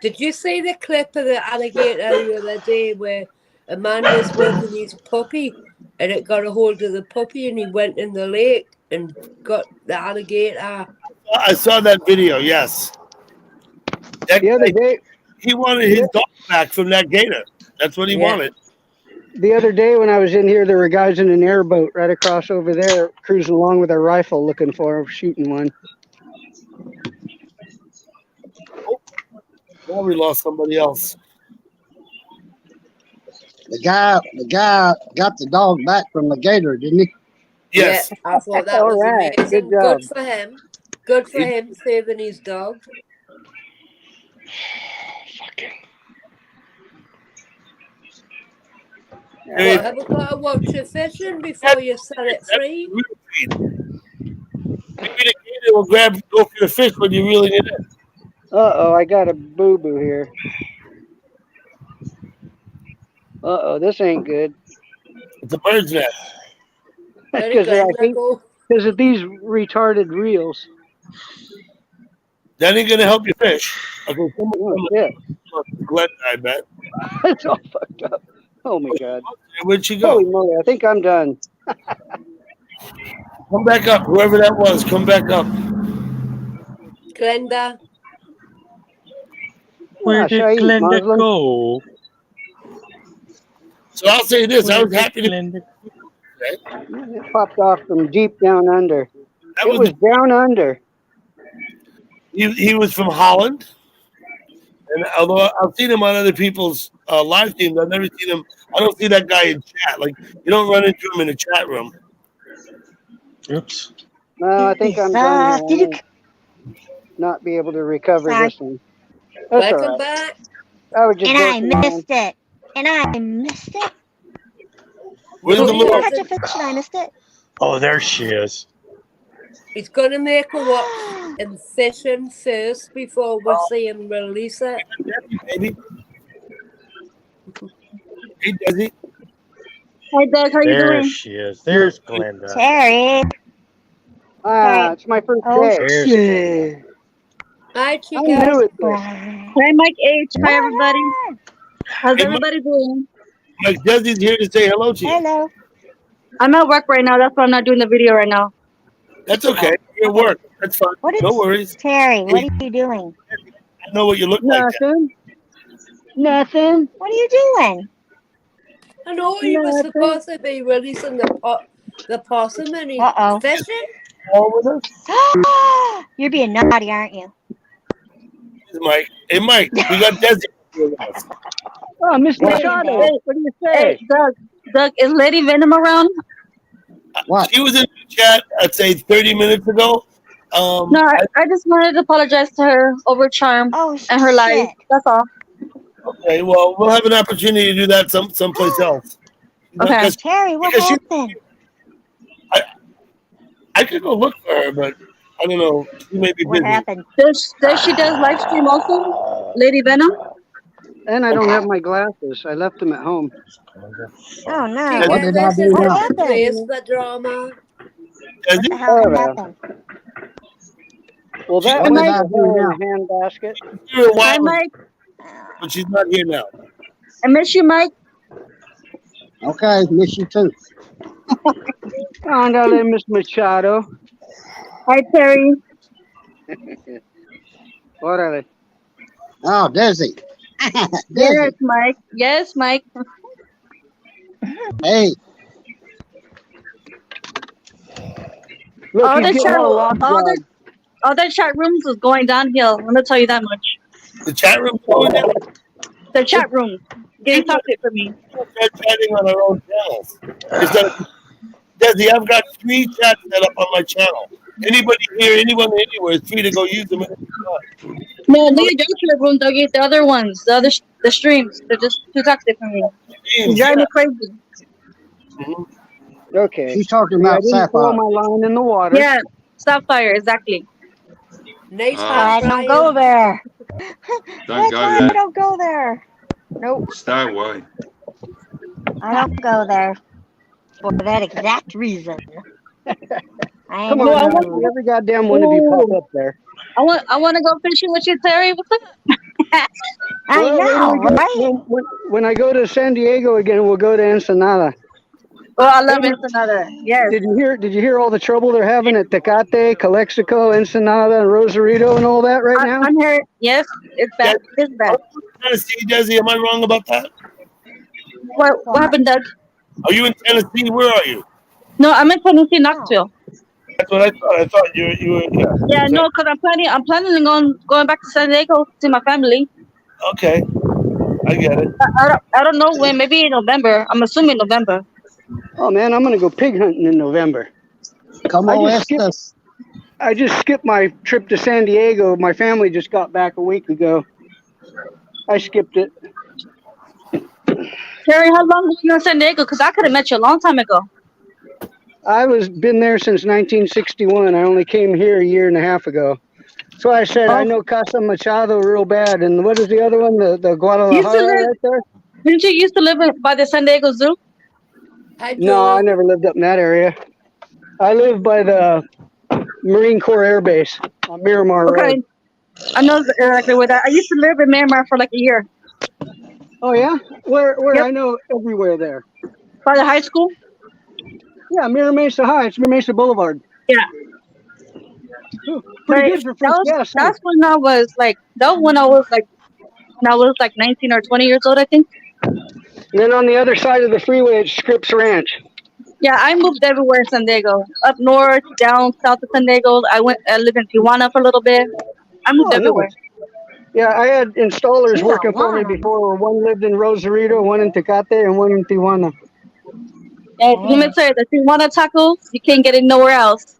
Did you see the clip of the alligator the other day where a man was with his puppy and it got a hold of the puppy and he went in the lake and got the alligator? I saw that video, yes. That The other guy, day, he wanted his dog back from that gator. That's what he Yeah. wanted. the other day when I was in here, there were guys in an airboat right across over there cruising along with their rifle looking for him, shooting one. Now we lost somebody else. The guy got the dog back from the gator, didn't he? Yes. Yeah, I thought that All was right, amazing. good job. Good for him. Good for him saving his dog. Hey, What, have we got to watch your fishing before you set it free? Maybe the gator will go for your fish when you reeling it in. Uh-oh, I got a boo-boo here. Uh-oh, this ain't good. It's a bird's nest. Very Because good, I think Nicole. because of these retarded reels. That ain't gonna help you fish. Okay, Oh, shit. Glenn, I bet. It's all fucked up. Oh my god. Where'd she go? Holy moly, I think I'm done. Come back up. Whoever that was, come back up. Glenda. Where did Shaheed, Glenda Muslim. go? So I'll say this. I Where was did happy to Glenda- It popped off from deep down under. That It was down under. he was from Holland. And although I've seen him on other people's live streams, I've never seen him. I don't see that guy in chat. Like, you don't run into him in a chat room. Oops. No, I think I'm done. Here. I may not be able to recover this one. That's all Welcome right. back. I was just And I joking around. missed it. And I missed it. Where's No, the he little? Catch a hasn't. fish and I missed it. Oh, there she is. He's going to make a watch and fishing first before we see him release it. Maybe. Hey, Desi. Hi, Doug. How you There doing? she is. There's Glenda. Terry. Ah, it's my first Oh, day. There's Glenda. Hi, I Chica. knew it. Hi, Mike H. Hi, everybody. How's Hey, everybody doing? Mike Desi's here to say hello to you. Hello. I'm at work right now. That's why I'm not doing the video right now. That's okay. You're at work. That's fine. What is No worries. Terry? What are you doing? I know what you look like. Nothing. Nothing. What are you doing? I know he was supposed to be releasing the possum and he's Uh-oh. fishing. All with us. You're being naughty, aren't you? Mike. Hey, Mike. We got Desi here with us. Oh, Miss Hey, Machado. Dad. What do you Hey, say? Doug, is Lady Venom around? What? She was in the chat, I'd say 30 minutes ago. No, I just wanted to apologize to her over Charm and her life. That's all. Okay, well, we'll have an opportunity to do that someplace else. Okay. Because- Terry, what because she- happened? I could go look for her, but I don't know. She may be What busy. happened? Does she does live stream also? Lady Venom? And I don't have my glasses. I left them at home. Oh no. Chica, What did I this do is now? not the place for drama. What the hell Oh, well. happened? Well, that What was did I a do now? handbasket. You're a Hi, while, Mike. but she's not here now. I miss you, Mike. Okay, miss you too. Andale, Miss Machado. Hi, Terry. Órale. Oh, Desi. Yes, Mike. Yes, Mike. Hey. Look, all he's the getting chat, all lockjawed. all the chat rooms is going downhill. I'm gonna tell you that much. The chat room going down. The chat room getting toxic for me. They're chatting on our own channels. Instead of, Desi, I've got 3 chats set up on my channel. Anybody here, anyone anywhere is free to go use them. No, leave your chat room, Dougie. The other ones, the streams, they're just too toxic for me. It's driving me crazy. Okay. She's talking See, I about didn't throw Sapphire. my line in the water. Yeah, Sapphire, exactly. Nice I don't go there. Don't go I there. don't go there. Nope. Stay away. I don't go there for that exact reason. I Come ain't on, going now, every goddamn one of you pop up there. I want to go fishing with you, Terry. What's up? I Well, wait till know, we go- right? when I go to San Diego again, we'll go to Ensenada. Oh, I love Ensenada. Yes. Did you hear all the trouble they're having at Tecate, Calexico, Ensenada, and Rosarito and all that right now? I'm here. Yes, it's bad. It's bad. Tennessee, Desi, am I wrong about that? What happened, Doug? Are you in Tennessee? Where are you? No, I'm in Tennessee, Knoxville. That's what I thought. I thought you were. Yeah. Yeah, no, because I'm planning on going back to San Diego to see my family. Okay, I get it. I don't know when. Maybe in November. I'm assuming November. Oh man, I'm gonna go pig hunting in November. Come on, Estes. I just skipped my trip to San Diego. My family just got back a week ago. I skipped it. Terry, how long were you in San Diego? Because I could have met you a long time ago. I been there since 1961. I only came here a year and a half ago. So I said I know Casa Machado real bad. And what is the other one? The Guadalajara right there? Didn't you used to live by the San Diego Zoo? No, I never lived up in that area. I live by the Marine Corps Air Base on Miramar Okay. Road. I know exactly where that. I used to live in Miramar for like a year. Oh yeah? Where? Yep. I know everywhere there. By the high school? Yeah, Mira Mesa High. It's Mira Mesa Boulevard. Yeah. Pretty good for first gas. That's when I was like, when I was like 19 or 20 years old, I think. And then on the other side of the freeway, it's Scripps Ranch. Yeah, I moved everywhere in San Diego. Up north, down south of San Diego. I lived in Tijuana for a little bit. I moved everywhere. Nice. Yeah, I had installers working for me before. One lived in Rosarito, one in Tecate, and one in Tijuana. Yeah, let me tell you, the Tijuana tacos, you can't get it nowhere else.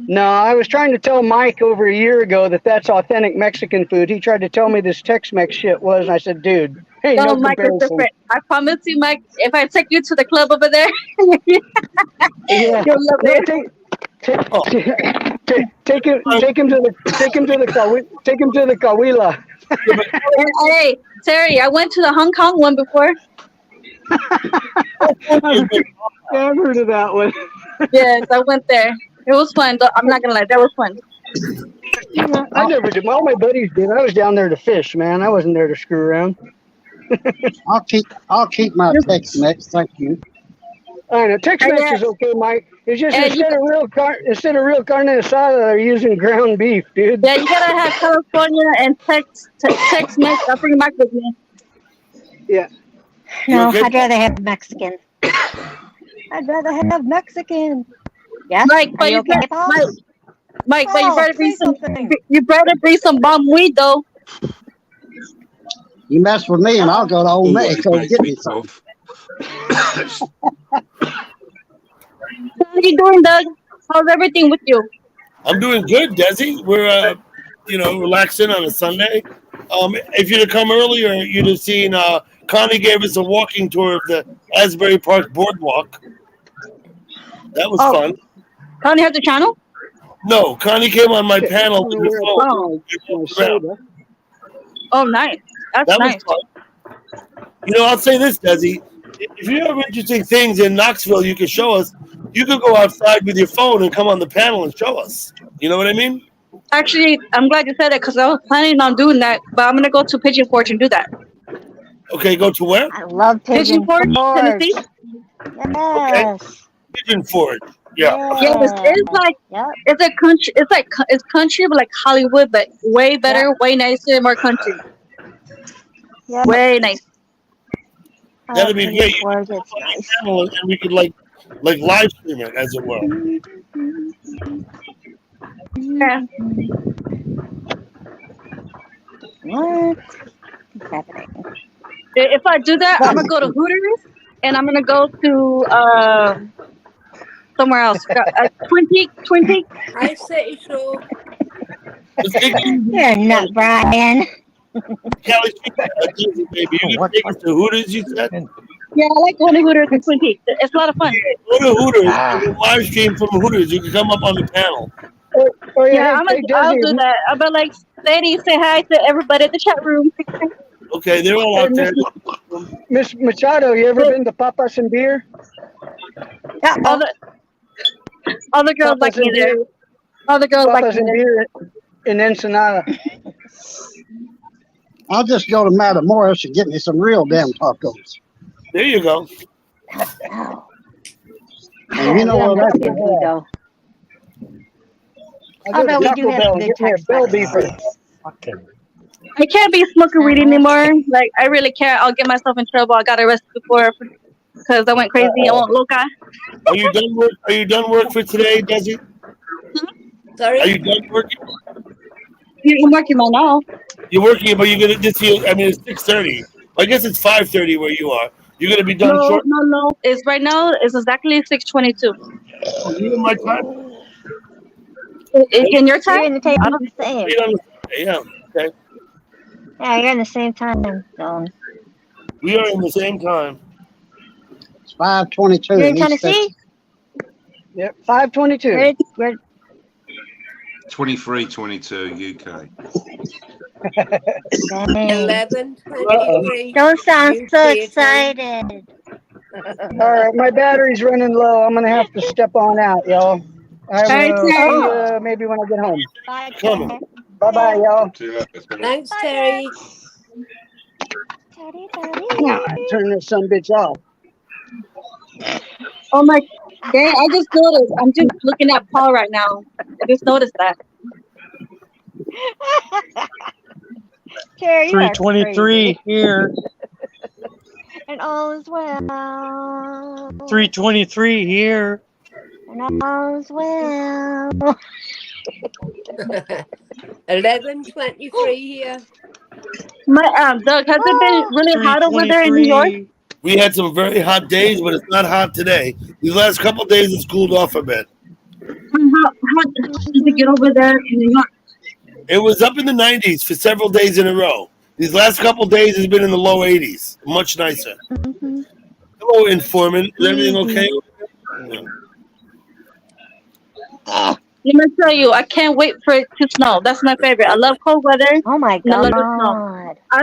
No, I was trying to tell Mike over a year ago that that's authentic Mexican food. He tried to tell me this Tex-Mex shit was, and I said, dude, hey, no Mike, it's comparison. different. I promise you, Mike, if I take you to the club over there, Yeah. you'll love No, it. take him to the Cahuila. Hey, Terry, I went to the Hong Kong one before. Yeah, I've heard of that one. Yes, I went there. It was fun. Though. I'm not gonna lie, that was fun. Yeah, I never did. All my buddies did. I was down there to fish, man. I wasn't there to screw around. I'll keep my Tex-Mex, thank you. I know Tex-Mex is okay, Mike. It's just instead of real carne asada, they're using ground beef, dude. Yeah, you gotta have California and Tex-Mex. I'll bring Mike with me. Yeah. No, I'd rather have Mexican. I'd rather have Mexican. Yes. Mike, but you okay, Mike, but you better bring some. You better bring some bomb weed though. You mess with me, and I'll go to Old Mexico and get me some. How you doing, Doug? How's everything with you? I'm doing good, Desi. We're relaxing on a Sunday. If you'd have come earlier, you'd have seen Connie gave us a walking tour of the Asbury Park Boardwalk. That was fun. Connie has the channel? No, Connie came on my panel with her phone. Oh, nice. That's That nice. was fun. I'll say this, Desi. If you have interesting things in Knoxville you can show us, you could go outside with your phone and come on the panel and show us. You know what I mean? Actually, I'm glad you said that because I was planning on doing that, but I'm going to go to Pigeon Forge and do that. Okay, go to where? I love Pigeon Forge, Tennessee? Yes. Pigeon Forge. Yeah. It's a country. It's country, but like Hollywood, but way better, way nicer, more country. Yeah. Way nice. That'd be great. It's nice. And we could like live stream it, as it were. Yeah. What is happening? If I do that, I'm gonna go to Hooters, and I'm gonna go to somewhere else. Twin Peaks. I City Show. You're not Brian. Kelly, baby, you can take us to Hooters, you said? Yeah, I like going to Hooters and Twin Peaks. It's a lot of fun. Go to Hooters and we'll live stream from Hooters. You can come up on the panel. Yeah, I'll do that. I'll be like, Sadie, say hi to everybody at the chat room. Okay, they're all out there. Miss Machado, you ever been to Papas and Beer? All the girls like me there. All the girls like Papas me and there. Beer in Ensenada. I'll just go to Matamoros and get me some real damn tacos. There you go. And you know what I think? Although we do have good tax I can't be smoking weed anymore. Like, I really can't. I'll get myself in trouble. I got arrested before because I went crazy. I went loca. Are you done work? Are you done work for today, Desi? Sorry? Are you done working? I'm working right now. You're working, but you're gonna this year. I mean, it's 6:30. I guess it's 5:30 where you are. You're gonna be done short. No. It's right now. It's exactly 6:22. You in my time? In your time? You're in the same. Yeah. Okay. Yeah, you're in the same time zone. We are in the same time. It's 5:22. You're in Tennessee? Yep, 5:22. Where 23-22 UK. 11:23. Don't sound so excited. All right, my battery's running low. I'm gonna have to step on out, y'all. I will see you maybe when I get home. Come. Bye, y'all. Thanks, Terry. Turn this son bitch off. Oh my! Dang, I just noticed. I'm just looking at Paul right now. I just noticed that. Terry, you are 323 here. And all is well. 323 here. And all is well. 11:23 here. My Doug, has it been really hot over there in New York? We had some very hot days, but it's not hot today. These last couple of days, it's cooled off a bit. How did it get over there in New York? It was up in the 90s for several days in a row. These last couple of days has been in the low 80s. Much nicer. Hello, informant. Is everything okay? Let me tell you, I can't wait for it to snow. That's my favorite. I love cold weather. Oh my and I love God. the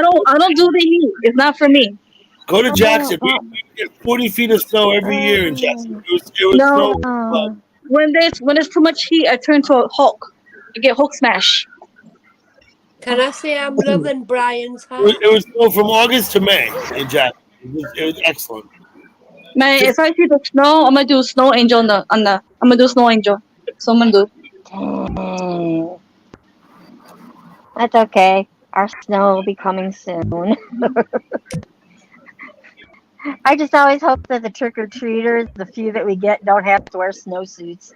snow. I don't do the heat. It's not for me. Go to Jackson. We get 40 feet of snow every year in Jackson. It was No, snow. when there's too much heat, I turn to a Hulk. I get Hulk smash. Can I say I'm loving Brian's hat? It was snow from August to May in Jackson. It was excellent. Man, if I see the snow, I'm gonna do snow angel I'm gonna do snow angel. So I'm gonna do. That's okay. Our snow will be coming soon. I just always hope that the trick-or-treaters, the few that we get, don't have to wear snowsuits.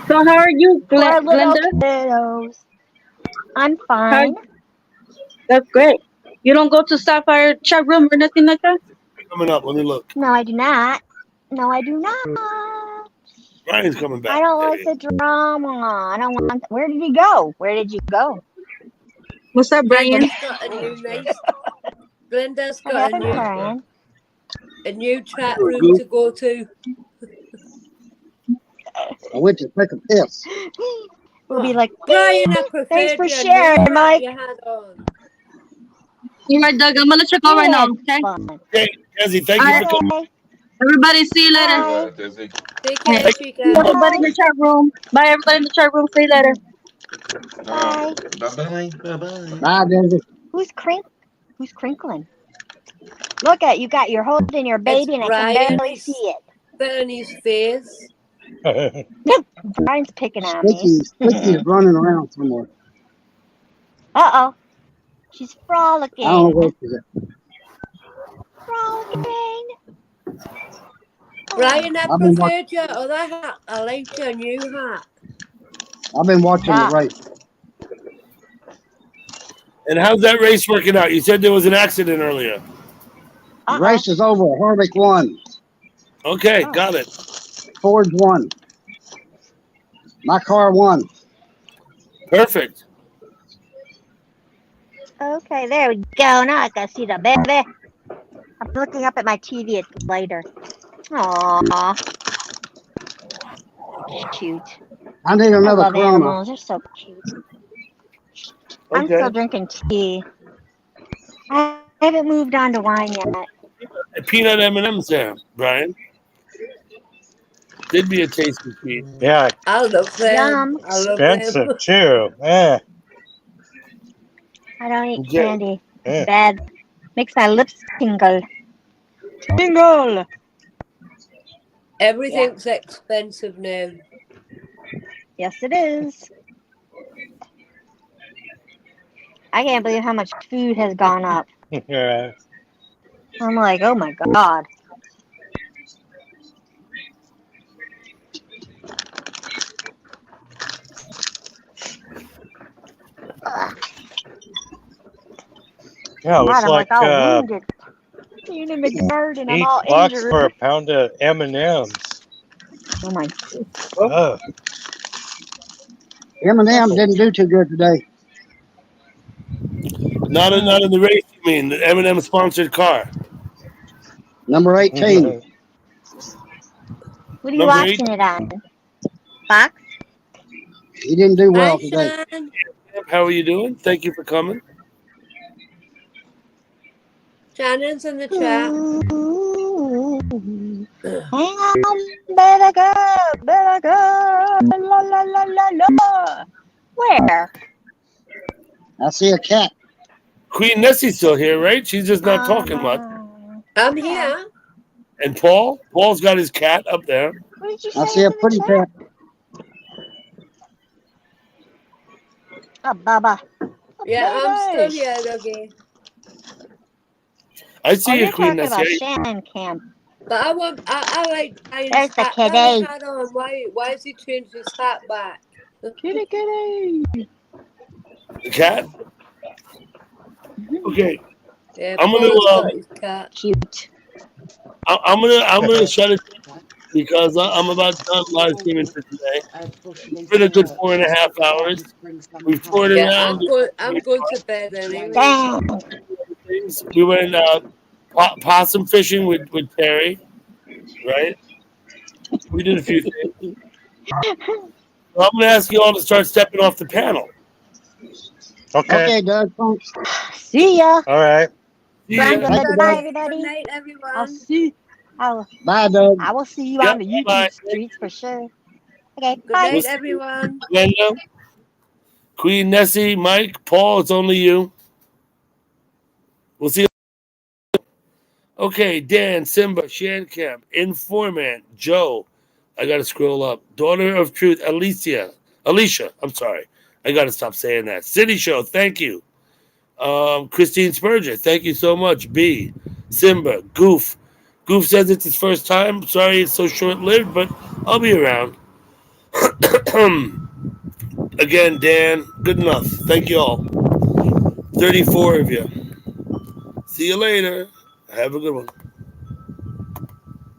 So how are you, Poor little Glenda? kiddos. I'm fine. That's great. You don't go to Sapphire chat room or nothing like that? Coming up. Let me look. No, I do not. No, I do not. Brian's coming back. I don't like the drama. I don't want. Where did he go? Where did you go? What's up, Brian? Glenda's got a new Glenda's got a new chat room to go to. I went to take a piss. We'll be like, Brian, I prefer thanks for sharing, Mike. You're right, Doug. I'm gonna check out right now. Okay. Hey, Desi, thank you for coming. Everybody, see you later. Take care, Chica. Everybody in the chat room. Bye, everybody in the chat room. See you later. Bye. Bye-bye. Bye-bye. Bye, Daisy. Who's crinkling? Look at you got your holding your baby and I can barely see it. Bernie's face. Brian's picking on me. Sticky is running around somewhere. Uh-oh. She's frolicking. I don't know where she's at. Frolicking. Brian, I I've been preferred your other hat. I liked your new hat. I've been watching the race. And how's that race working out? You said there was an accident earlier. The race is over. Harvick won. Okay, got it. Ford won. My car won. Perfect. Okay, there we go. Now I can see the baby. I'm looking up at my TV. It's lighter. Aww. Cute. I need another I love Corona. animals. They're so cute. I'm still drinking tea. I haven't moved on to wine yet. Peanut M&M's there, Brian. Did be a tasty treat. Yeah, I love them. Yum. I love them. expensive too. Yeah. I don't eat Yeah. candy. Yeah. It's bad. Makes my lips tingle. Tingle. Everything's expensive now. Yes, it is. I can't believe how much food has gone up. Yeah. I'm like, oh my god. Yeah, it was God, I'm like like all wounded. Being in the garden, I'm all $8 injured. for a pound of M&Ms. Oh my. Oh. M&M didn't do too good today. Not in the race, you mean? The M&M sponsored car. Number 18. What are you Number watching it on? Fox? He didn't do well Hi, today. Sean. How are you doing? Thank you for coming. Shannon's in the chat. Hang on, better go, la la la la la. Where? I see a cat. Queen Nessie's still here, right? She's just not talking much. I'm here. And Paul's got his cat up there. What did you I say see a in the pretty chat? cat. Oh, Baba. Yeah, I'm still here, Dougie. I see Oh, you, you're Queen talking about Nessie. Shannon Camp. But I like Brian's There's the hat that he kitty. had on. Why has he changed his hat back? Kitty, kitty. The cat? Okay. Yeah, I'm gonna Paul's got his cat. Cute. I'm gonna shut it because I'm about done live streaming for today. It's been a good 4.5 hours. We've toured Yeah, around. I'm going to bed anyway. Damn. We went possum fishing with Terry, right? We did a few things. So I'm gonna ask you all to start stepping off the panel. Okay. Okay, Doug. Thanks. See ya. All right. Bye, Bye, everybody. Good night, everyone. Bye, Doug. I will see you Yep, on the YouTube bye. streets for sure. Okay, Good bye. night, everyone. Glenda, Queen Nessie, Mike, Paul, it's only you. We'll see you. Okay, Dan, Simba, Shancamp, Informant, Joe. I gotta scroll up. Daughter of Truth, Alicia, I'm sorry. I gotta stop saying that. City Show, thank you. Christine Spurgeon, thank you so much. B, Simba, Goof. Goof says it's his first time. Sorry it's so short-lived, but I'll be around. Again, Dan, good enough. Thank you all. 34 of you. See you later. Have a good one.